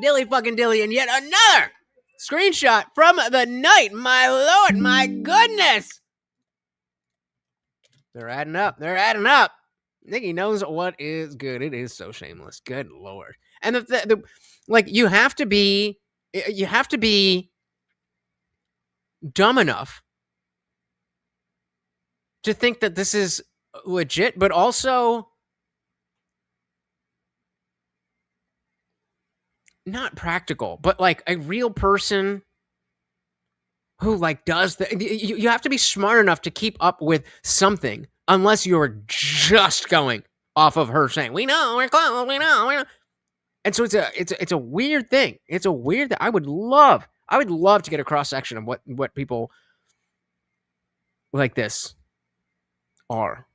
Dilly fucking dilly, and yet another screenshot from the night. My Lord, my goodness. They're adding up. Nikki knows what is good. It is so shameless. Good Lord. And the like, you have to be dumb enough to think that this is legit, but also not practical, but like a real person who like does the. You have to be smart enough to keep up with something, unless you're just going off of her saying, "We know, we're close, we know." And so it's a weird thing. It's a weird thing. I would love to get a cross section of what people like this are.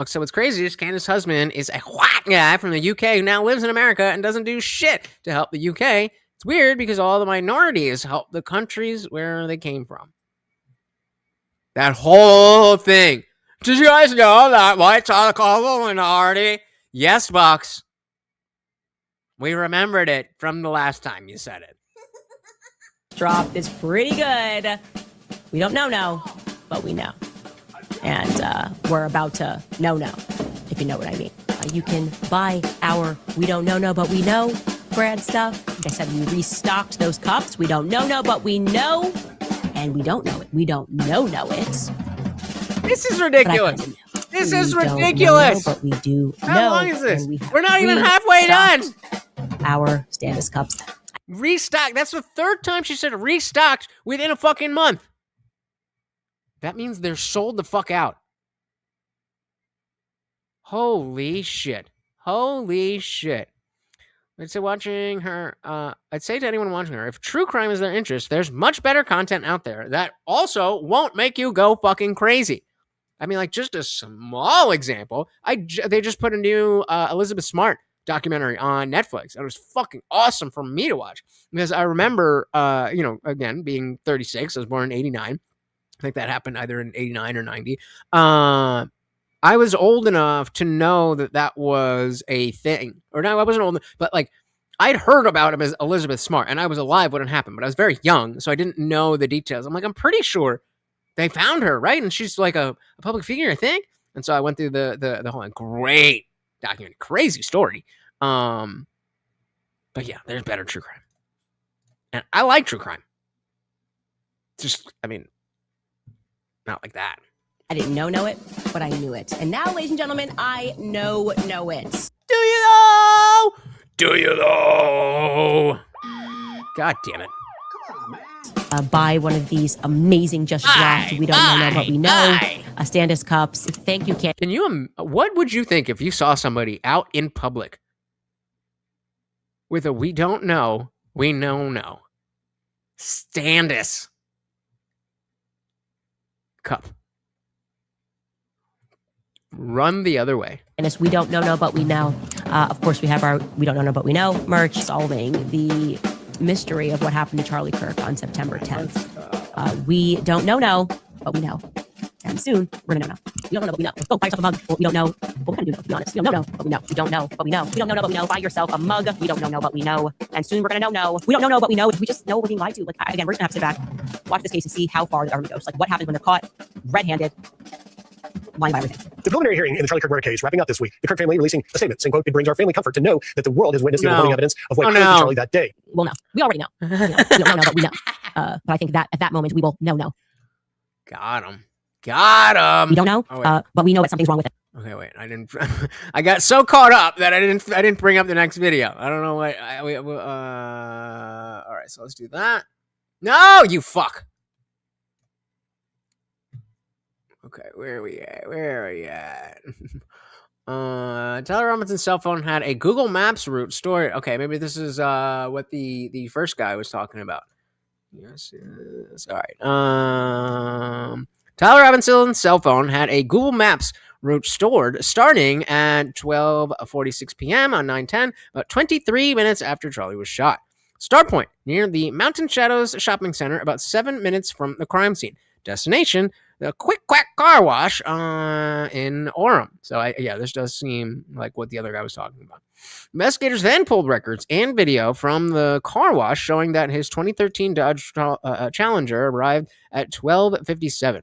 So what's crazy is Candace's husband is a white guy from the UK who now lives in America and doesn't do shit to help the UK. It's weird because all the minorities help the countries where they came from. That whole thing. Did you guys know that whites are the global minority? Yes, Bucks. We remembered it from the last time you said it. Dropped is pretty good. We don't know, but we know. And we're about to know, if you know what I mean. You can buy our We Don't Know, but we know brand stuff. Like I said, we restocked those cups. We don't know, but we know. And we don't know it. We don't know it. This is ridiculous. This is ridiculous. But we do know. How long is this? We're not even halfway done. Our Candace cups. Restocked. That's the third time she said restocked within a fucking month. That means they're sold the fuck out. Holy shit. I'd say watching her, I'd say to anyone watching her, if true crime is their interest, there's much better content out there that also won't make you go fucking crazy. I mean, like, just a small example, they just put a new Elizabeth Smart documentary on Netflix. It was fucking awesome for me to watch because I remember, again, being 36, I was born in 89. I think that happened either in 89 or 90. I was old enough to know that was a thing. Or no, I wasn't old enough, but like I'd heard about him as Elizabeth Smart, and I was alive when it happened, but I was very young, so I didn't know the details. I'm like, I'm pretty sure they found her, right? And she's like a public figure, I think. And so I went through the whole great documentary, crazy story. But yeah, there's better true crime. And I like true crime. Just, I mean, not like that. I didn't know it, but I knew it. And now, ladies and gentlemen, I know it. Do you though? Do you though? God damn it. Buy one of these amazing Just Drops. We don't know, but we know. Candace cups. Thank you, Candace. Can you? What would you think if you saw somebody out in public with a "We don't know, we know"? Candace cup. Run the other way. And it's We Don't Know, but we know. Of course, we have our We Don't Know, but we know merch solving the mystery of what happened to Charlie Kirk on September 10th. We don't know, but we know. And soon, we're going to know. We don't know, but we know. Let's go buy yourself a mug. Well, we don't know. Well, we kind of do know, to be honest. We don't know, but we know. We don't know, but we know. We don't know, but we know. Buy yourself a mug. We don't know, but we know. And soon, we're going to know. We don't know, but we know. We just know we're being lied to. Like, again, we're going to have to sit back, watch this case, and see how far the government goes. Like, what happens when they're caught red-handed, lying about everything. The preliminary hearing in the Charlie Kirk murder case wrapping up this week. The Kirk family releasing a statement saying, quote, "It brings our family comfort to know that the world has witnessed the overwhelming evidence of what occurred to Charlie that day." We'll know. We already know. We don't know, but we know. But I think that at that moment, we will know. Got him. Got him. We don't know, Oh, but we know that something's wrong with it. okay, wait. I didn't. I got so caught up that I didn't bring up the next video. I don't know what. All right, so let's do that. No, you fuck. Okay, where are we at? Tyler Robinson's cell phone had a Google Maps route stored. Okay, maybe this is what the first guy was talking about. Yes. All right. Tyler Robinson's cell phone had a Google Maps route stored starting at 12:46 p.m. on 9/10, about 23 minutes after Charlie was shot. Start point near the Mountain Shadows Shopping Center, about 7 minutes from the crime scene. Destination: the Quick Quack Car Wash in Orem. So, this does seem like what the other guy was talking about. Investigators then pulled records and video from the car wash showing that his 2013 Dodge Challenger arrived at 12:57.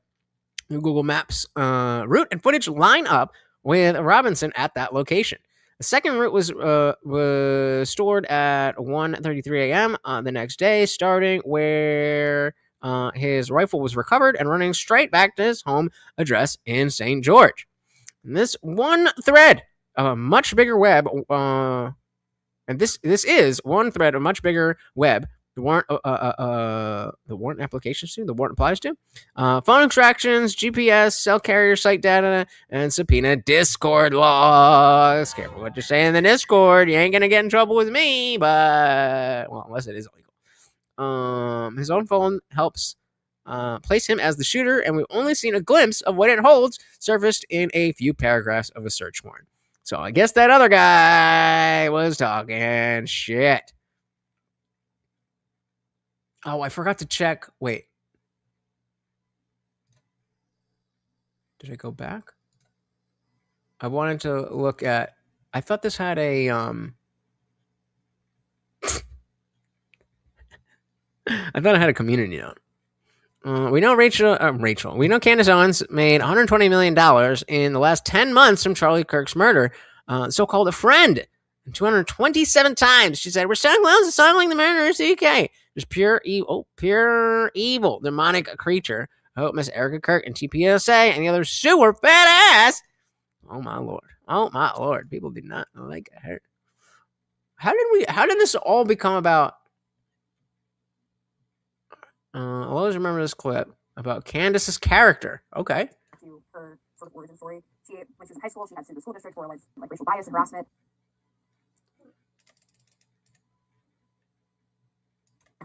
The Google Maps route and footage line up with Robinson at that location. The second route was stored at 1:33 a.m. The next day, starting where his rifle was recovered and running straight back to his home address in St. George. And this one thread of a much bigger web, and this is one thread of a much bigger web. The warrant applications to, the warrant applies to, phone extractions, GPS, cell carrier site data, and subpoena Discord logs. Careful what you say in the Discord. You ain't gonna get in trouble with me, but unless it is illegal. His own phone helps place him as the shooter, and we've only seen a glimpse of what it holds surfaced in a few paragraphs of a search warrant. So I guess that other guy was talking shit. Oh, I forgot to check. Wait. Did I go back? I wanted to look at... I thought this had a... I thought it had a community note. We know We know Candace Owens made $120 million in the last 10 months from Charlie Kirk's murder. So-called a friend. 227 times she said, "We're selling loans and selling the murderers, CK." Just pure evil, demonic creature. I hope Miss Erica Kirk and TPSA and the other sewer fat ass. Oh my lord. People did not like her. How did this all become about? I'll always remember this clip about Candace's character. Okay. Her sort of origin story. When she was in high school, she had sued the school district for like racial bias and harassment.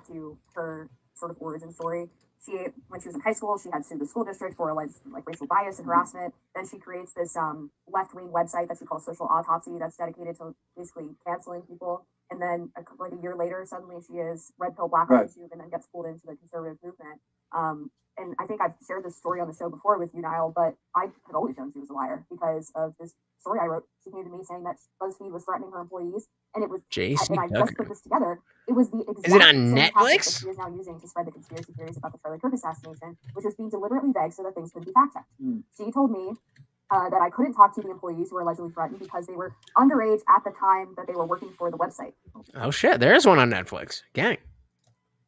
To her sort of origin story. When she was in high school, she had sued the school district for alleged racial bias and harassment. Then she creates this left-wing website that she calls Social Autopsy that's dedicated to basically canceling people. And then a year later, suddenly she is red pill black on YouTube and then gets pulled into the conservative movement. And I think I've shared this story on the show before with you, Niall, but I had always known she was a liar because of this story I wrote. She came to me saying that BuzzFeed was threatening her employees, and it was. And I just put this together. It was the exact Is it on same tactic Netflix? that she is now using to spread the conspiracy theories about the Charlie Kirk assassination, which was being deliberately vague so that things could be fact-checked. She told me that I couldn't talk to the employees who were allegedly threatened because they were underage at the time that they were working for the website. Oh shit, there is one on Netflix. Gang.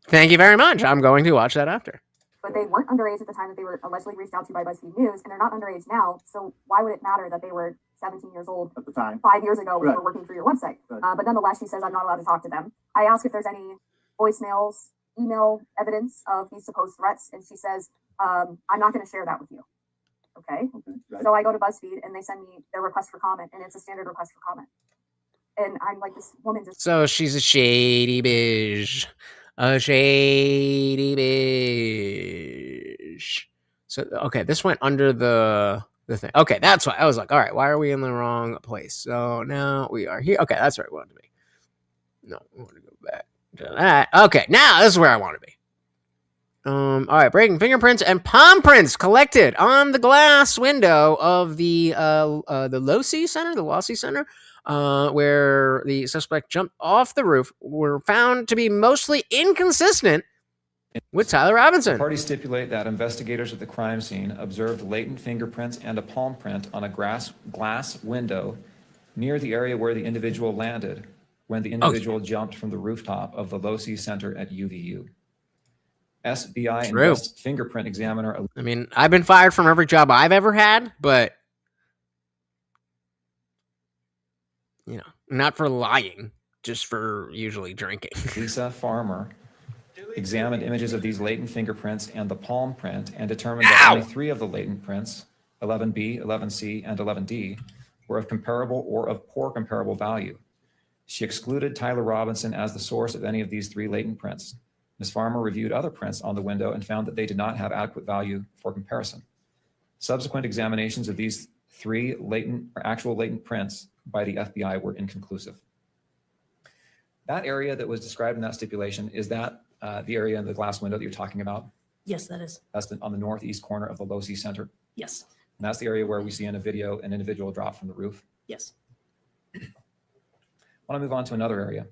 Thank you very much. I'm going to watch that after. But they weren't underage at the time that they were allegedly reached out to by BuzzFeed News, and they're not underage now. So why would it matter that they were 17 years old at the time, 5 years ago when they were working for your website? But nonetheless, she says I'm not allowed to talk to them. I ask if there's any voicemails, email evidence of these supposed threats, and she says I'm not going to share that with you. Okay. So I go to BuzzFeed and they send me their request for comment, and it's a standard request for comment. And I'm like, this woman just. So she's a shady bitch. A shady bitch. So, okay, this went under the thing. Okay, that's why. I was like, all right, why are we in the wrong place? So now we are here. Okay, that's where I wanted to be. No, I want to go back to that. Okay, now this is where I want to be. All right, breaking fingerprints and palm prints collected on the glass window of the Lossy Center, where the suspect jumped off the roof, were found to be mostly inconsistent with Tyler Robinson. Parties stipulate that investigators at the crime scene observed latent fingerprints and a palm print on a glass window near the area where the individual landed when the individual jumped from the rooftop of the Lossy Center at UVU. SBI fingerprint examiner. I mean, I've been fired from every job I've ever had, but you know, not for lying, just for usually drinking. Lisa Farmer examined images of these latent fingerprints and the palm print and determined that only 3 of the latent prints, 11B, 11C, and 11D, were of comparable or of poor comparable value. She excluded Tyler Robinson as the source of any of these 3 latent prints. Ms. Farmer reviewed other prints on the window and found that they did not have adequate value for comparison. Subsequent examinations of these 3 actual latent prints by the FBI were inconclusive. That area that was described in that stipulation, is that the area in the glass window that you're talking about? Yes, that is. That's on the northeast corner of the Lossy Center? Yes. And that's the area where we see in a video an individual drop from the roof? Yes. I want to move on to another area,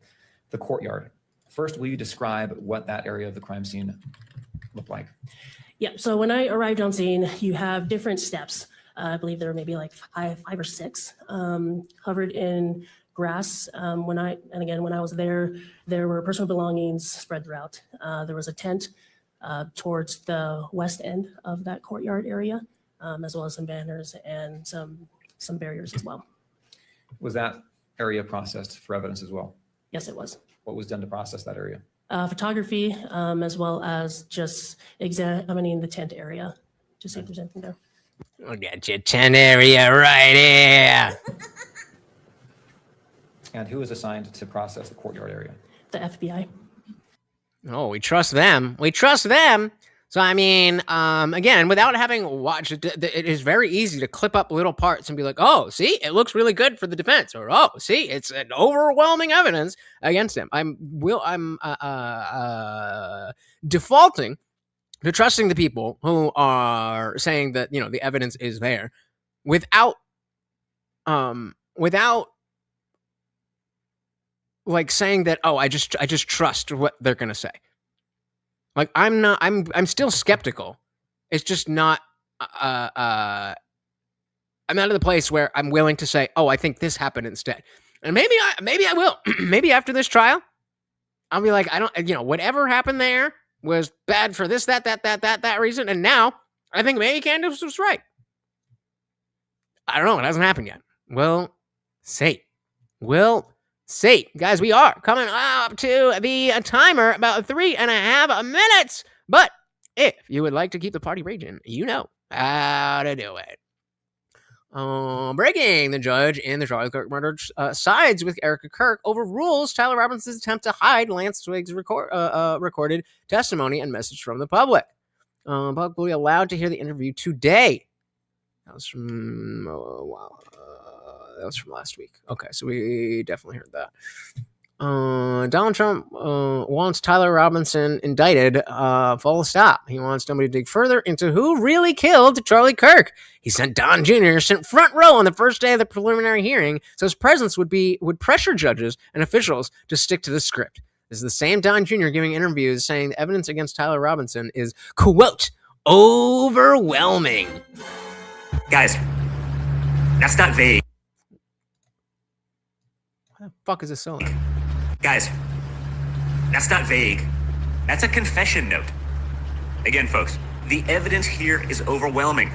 the courtyard. First, will you describe what that area of the crime scene looked like? Yeah, so when I arrived on scene, you have different steps. I believe there were maybe like five or six covered in grass. When I was there, there were personal belongings spread throughout. There was a tent towards the west end of that courtyard area, as well as some banners and some barriers as well. Was that area processed for evidence as well? Yes, it was. What was done to process that area? Photography, as well as just examining the tent area to see if there's anything there. Look at your tent area right here. And who is assigned to process the courtyard area? The FBI. Oh, we trust them. We trust them. So, I mean, again, without having watched it, it is very easy to clip up little parts and be like, oh, see, it looks really good for the defense. Or, oh, see, it's an overwhelming evidence against him. I'm defaulting to trusting the people who are saying that, you know, the evidence is there without like saying that, oh, I just trust what they're going to say. Like, I'm still skeptical. It's just not, I'm not at the place where I'm willing to say, oh, I think this happened instead. And maybe I will. Maybe after this trial, I'll be like, whatever happened there was bad for this, that reason. And now I think maybe Candace was right. I don't know. It hasn't happened yet. We'll see. Guys, we are coming up to the timer, about 3.5 minutes. But if you would like to keep the party raging, you know how to do it. Breaking, the judge in the Charlie Kirk murder sides with Erica Kirk, overrules Tyler Robinson's attempt to hide Lance Twiggs' recorded testimony and message from the public. Public will be allowed to hear the interview today. That was from that was from last week. Okay, so we definitely heard that. Donald Trump wants Tyler Robinson indicted, full stop. He wants somebody to dig further into who really killed Charlie Kirk. He sent Don Jr. sent front row on the first day of the preliminary hearing, so his presence would pressure judges and officials to stick to the script. This is the same Don Jr. giving interviews saying the evidence against Tyler Robinson is, quote, overwhelming. Guys, that's not vague. What the fuck is this solo? Guys, that's not vague. That's a confession note. Again, folks, the evidence here is overwhelming.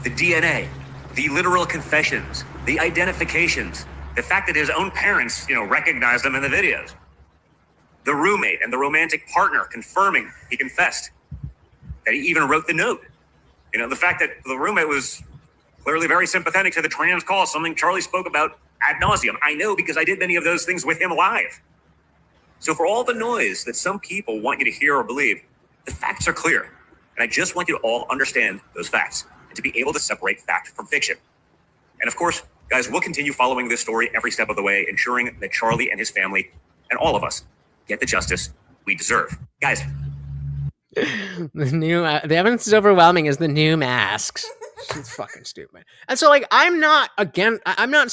The DNA, the literal confessions, the identifications, the fact that his own parents, recognized him in the videos. The roommate and the romantic partner confirming he confessed. That he even wrote the note. The fact that the roommate was clearly very sympathetic to the trans cause, something Charlie spoke about ad nauseum. I know because I did many of those things with him live. So for all the noise that some people want you to hear or believe, the facts are clear. And I just want you to all understand those facts and to be able to separate fact from fiction. And of course, guys, we'll continue following this story every step of the way, ensuring that Charlie and his family and all of us get the justice we deserve. Guys. The evidence is overwhelming is the new masks. It's fucking stupid. And so, like, I'm not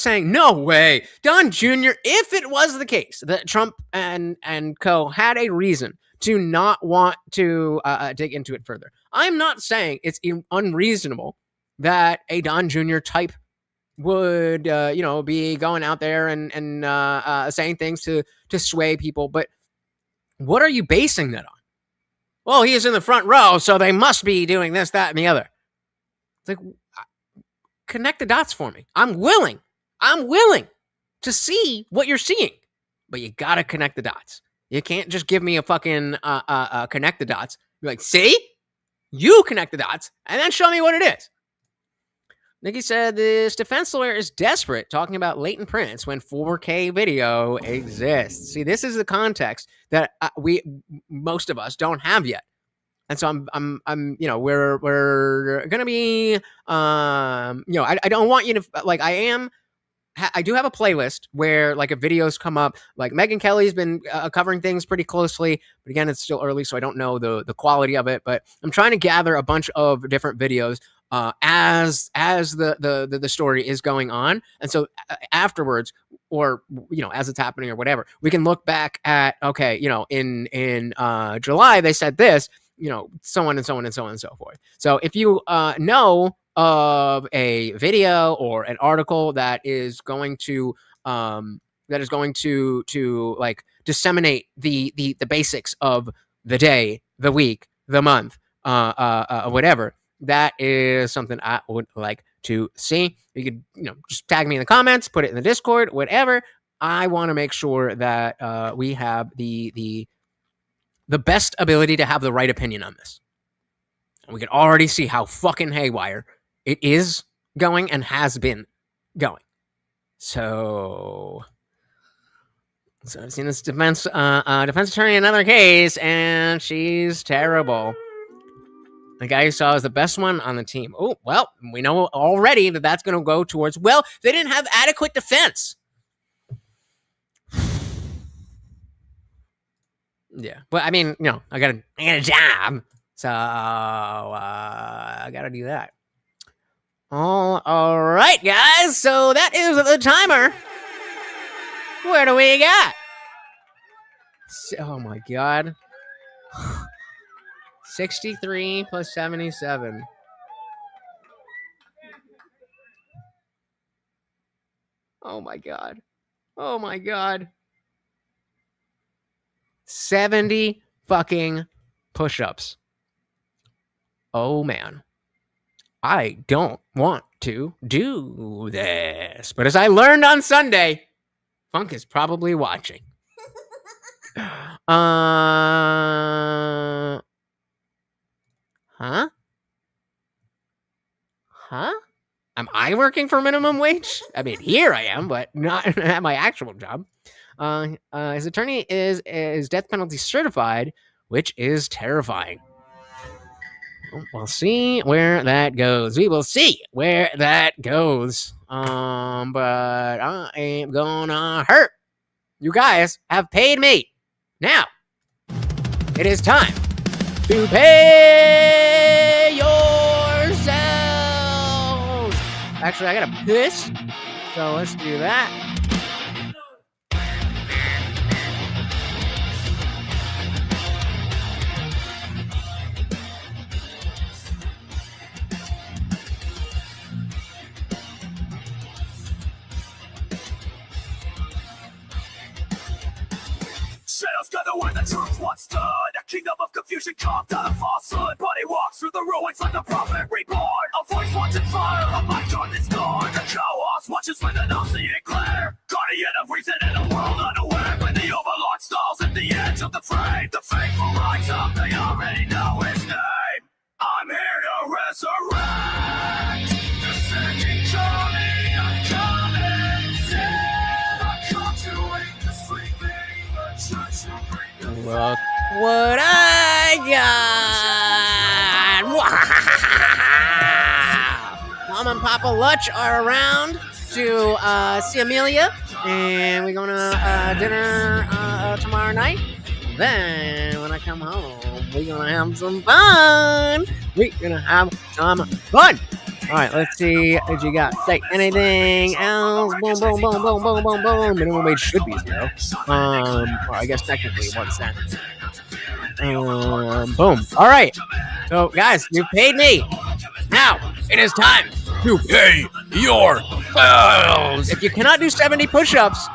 saying no way. Don Jr., if it was the case that Trump and co had a reason to not want to dig into it further, I'm not saying it's unreasonable that a Don Jr. type would, be going out there and saying things to sway people. But what are you basing that on? Well, he is in the front row, so they must be doing this, that, and the other. It's like, connect the dots for me. I'm willing to see what you're seeing, but you got to connect the dots. You can't just give me a fucking connect the dots. Be like, see? You connect the dots, and then show me what it is. Nikki said this defense lawyer is desperate talking about latent prints when 4K video exists. See, this is the context that most of us don't have yet. And so we're going to be, I don't want you to, like, I do have a playlist where, like, if videos come up, like Megyn Kelly's been covering things pretty closely, but again, it's still early, so I don't know the quality of it, but I'm trying to gather a bunch of different videos as the story is going on. And so afterwards, or, as it's happening or whatever, we can look back at, okay, in July, they said this, so on and so on and so on and so forth. So if you know of a video or an article that is going to like disseminate the basics of the day, the week, the month, whatever, that is something I would like to see. You could, just tag me in the comments, put it in the Discord, whatever. I want to make sure that we have the best ability to have the right opinion on this. And we can already see how fucking haywire it is going and has been going. So I've seen this defense attorney in another case, and she's terrible. The guy you saw is the best one on the team. Oh, well, we know already that that's going to go towards, well, they didn't have adequate defense. Yeah, but I mean, I got a job, so I got to do that. All right, guys. So that is the timer. Where do we got? Oh my God. 63 plus 77. Oh my God. Oh my God. 70 fucking push-ups. Oh man. I don't want to do this. But as I learned on Sunday, Funk is probably watching. Huh? Am I working for minimum wage? I mean, here I am, but not at my actual job. His attorney is death penalty certified, which is terrifying. We'll see where that goes. We will see where that goes. But I ain't gonna hurt. You guys have paid me. Now, it is time to pay yourselves. Actually, I gotta piss. So let's do that. Shadows gather where the truth once stood. A kingdom of confusion carved out of falsehood. Body walks through the ruins like a prophet reborn. A voice watching fire, a mind on this door. The chaos watches with an all-seeing glare. Guardian of reason in a world unaware. When the overlord stalls at the edge of the frame, the faithful rise up, they already know his name. I'm here to resurrect the sinking Charlie of common sin. I come to wake the sleeping. Look what I got. Mom and Papa Lutch are around to see Amelia, and we're going to dinner tomorrow night. Then when I come home, we're going to have some fun. We're going to have some fun. All right, let's see what you got. Say anything else. Boom, boom, boom, boom, boom, boom, boom. Minimum wage should be 0. Well, I guess technically 1 cent. Boom. All right. So, guys, you paid me. Now, it is time to pay your bills. If you cannot do 70 push-ups,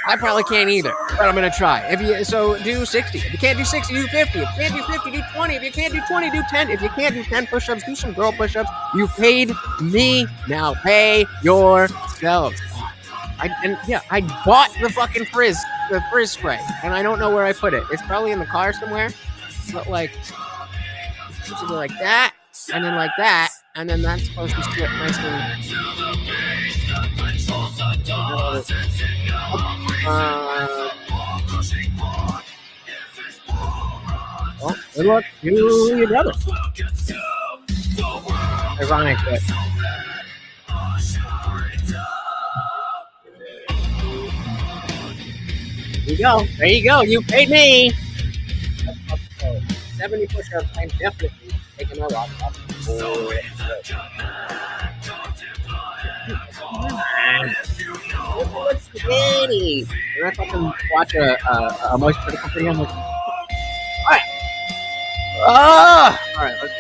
I probably can't either, but I'm going to try. So do 60. If you can't do 60, do 50. If you can't do 50, do 20. If you can't do 20, do 10. If you can't do 10 push-ups, do some girl push-ups. You paid me. Now pay yourselves. I bought the fucking frizz spray, and I don't know where I put it. It's probably in the car somewhere, but like, it should be like that, and then like that, and then that's supposed to split nicely. Well, good luck to your brother. Ironic, but there you go. You paid me. 70 push-ups. I'm definitely taking my rock off. What's spaghetti? When I fucking watch a moist critical video, I'm like, alright. Alright, let's go.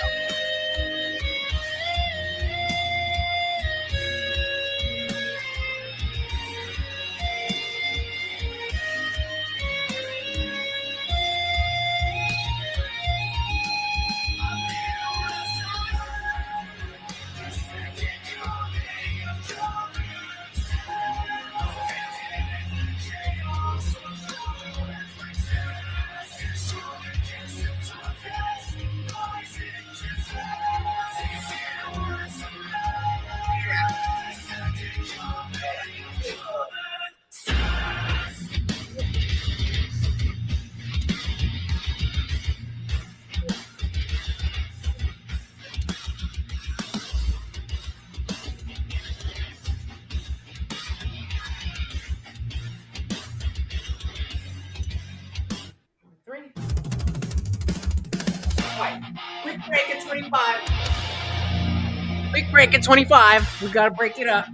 Quick break at 25. Quick break at 25. We gotta break it up.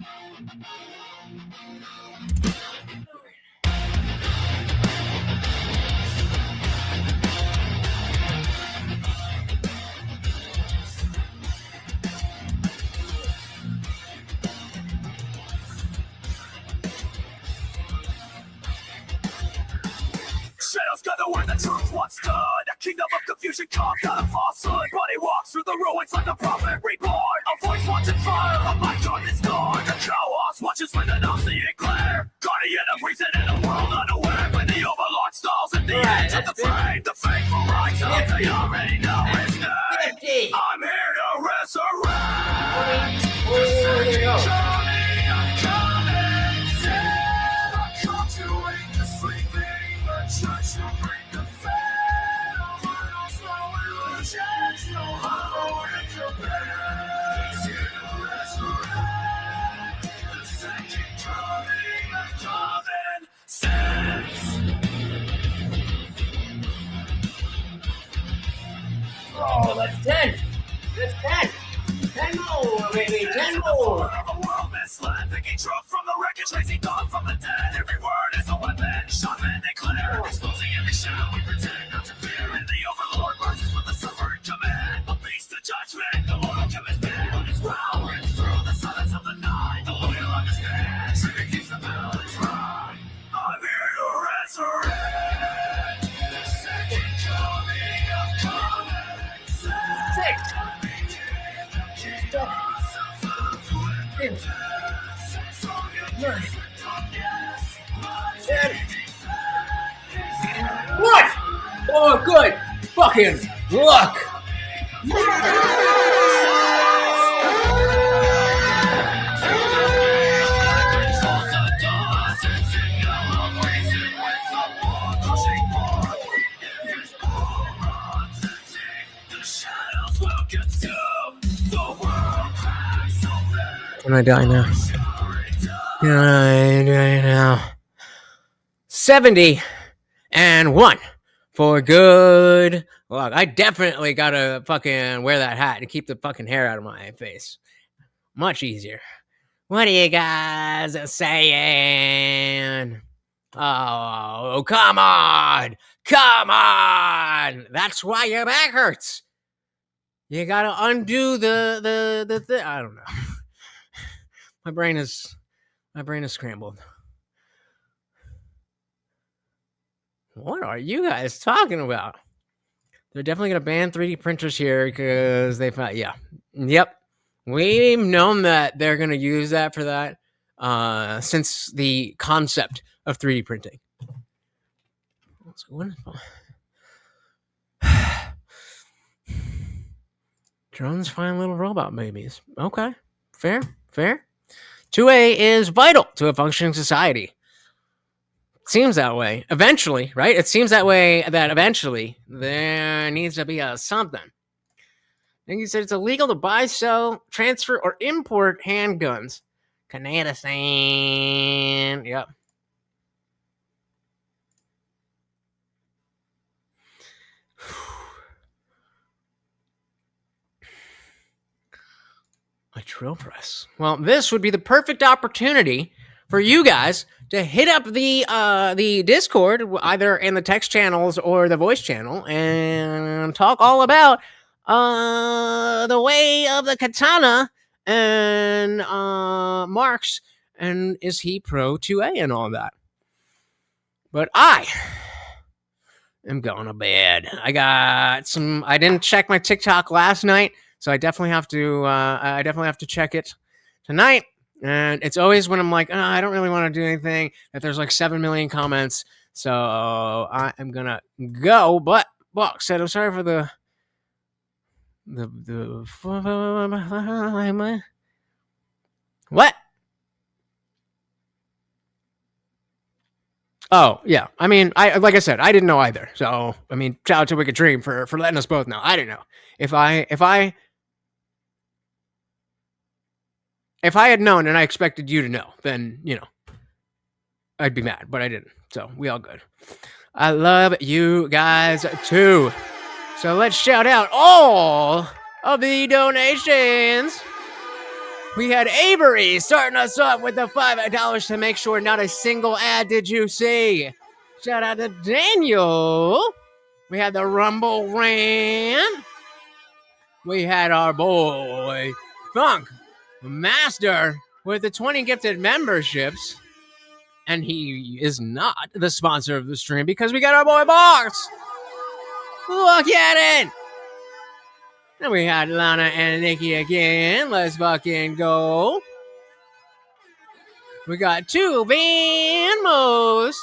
Shadows gather where the truth once stood. A kingdom of confusion carved out of falsehood. Body walks through the ruins like a prophet reborn. A voice watching fire, a mind on this door. The chaos watches when the Nazi glare. Guardian of reason in a world unaware. When the overlord stalls at the edge of the frame. The faithful rise up, they already know his name. I'm here to resurrect. The church will bring the veil. There's no illusions, no hollow in your bed. Here to resurrect the second coming of common sense. Oh, that's 10. That's 10. 10 more, baby. 10 more. A world misled, thinking truth from the wreckage, raising thought from the dead. Every word is a weapon, shot and declare. Exposing every shadow we pretend not to fear. And the overlord marches with the suffering command. A beast of judgment, the Lord will give his bed. On his ground, rings through the silence of the night. The loyal understand, trigger keeps the battles right. I'm here to resurrect the second coming of common sense. 6. 10. 9. 10. What? Oh, good fucking luck. The shadows will consume the world. When I die now. When I die now. 70 and 1 for good luck. I definitely gotta fucking wear that hat and keep the fucking hair out of my face. Much easier. What are you guys saying? Oh, come on. Come on. That's why your back hurts. You gotta undo the thing. I don't know. My brain is scrambled. What are you guys talking about? They're definitely gonna ban 3D printers here because they found, yeah. Yep. We've known that they're gonna use that for that since the concept of 3D printing. Drones find little robot babies. Okay. Fair. 2A is vital to a functioning society. Seems that way. Eventually, right? It seems that way that eventually there needs to be a something. I think he said it's illegal to buy, sell, transfer, or import handguns. Candace. Yep. A drill press. Well, this would be the perfect opportunity for you guys to hit up the Discord, either in the text channels or the voice channel, and talk all about the way of the katana and Marx, and is he pro 2A and all that. But I am going to bed. I didn't check my TikTok last night, so I definitely have to check it tonight. And it's always when I'm like, I don't really want to do anything, that there's like 7 million comments. So I am gonna go. But Buck said, I'm sorry for the what? Oh, yeah. I mean, like I said, I didn't know either. So, I mean, shout out to Wicked Dream for letting us both know. I didn't know. If I had known and I expected you to know, then, I'd be mad, but I didn't. So we all good. I love you guys too. So let's shout out all of the donations. We had Avery starting us up with the $5 to make sure not a single ad did you see. Shout out to Daniel. We had the Rumble Ran. We had our boy Funk Master with the 20 gifted memberships. And he is not the sponsor of the stream because we got our boy Box. Look at it. And we had Lana and Nikki again. Let's fucking go. We got 2 Venmos.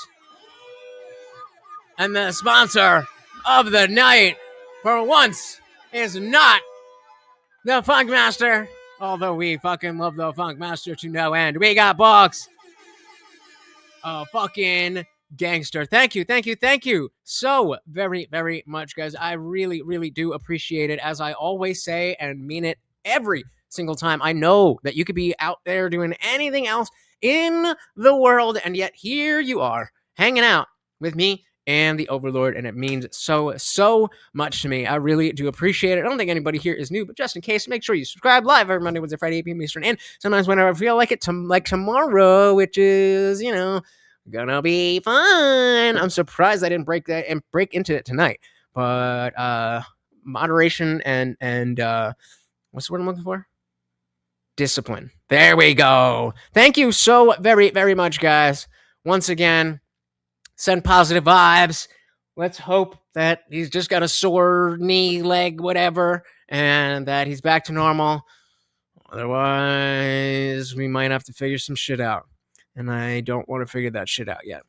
And the sponsor of the night, for once, is not the Funk Master. Although we fucking love the Funk Master to no end. We got Box. A fucking gangster. Thank you so very, very much, guys. I really, really do appreciate it, as I always say and mean it every single time. I know that you could be out there doing anything else in the world, and yet here you are hanging out with me and the Overlord, and it means so much to me. I really do appreciate it. I don't think anybody here is new, but just in case, make sure you subscribe live every Monday, Wednesday, Friday, 8 p.m. Eastern, and sometimes whenever I feel like it, like tomorrow, which is, gonna be fun. I'm surprised I didn't break into it tonight, but moderation and what's the word I'm looking for? Discipline. There we go. Thank you so very, very much, guys. Once again, send positive vibes. Let's hope that he's just got a sore knee, leg, whatever, and that he's back to normal. Otherwise, we might have to figure some shit out. And I don't want to figure that shit out yet.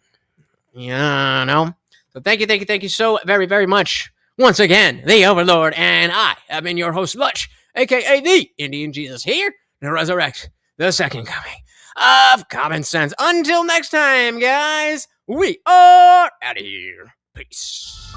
Yeah, no. So thank you so very, very much. Once again, the Overlord, and I have been your host, Lutch, a.k.a. the Indian Jesus, here to resurrect the second coming of Common Sense. Until next time, guys, we are out of here. Peace.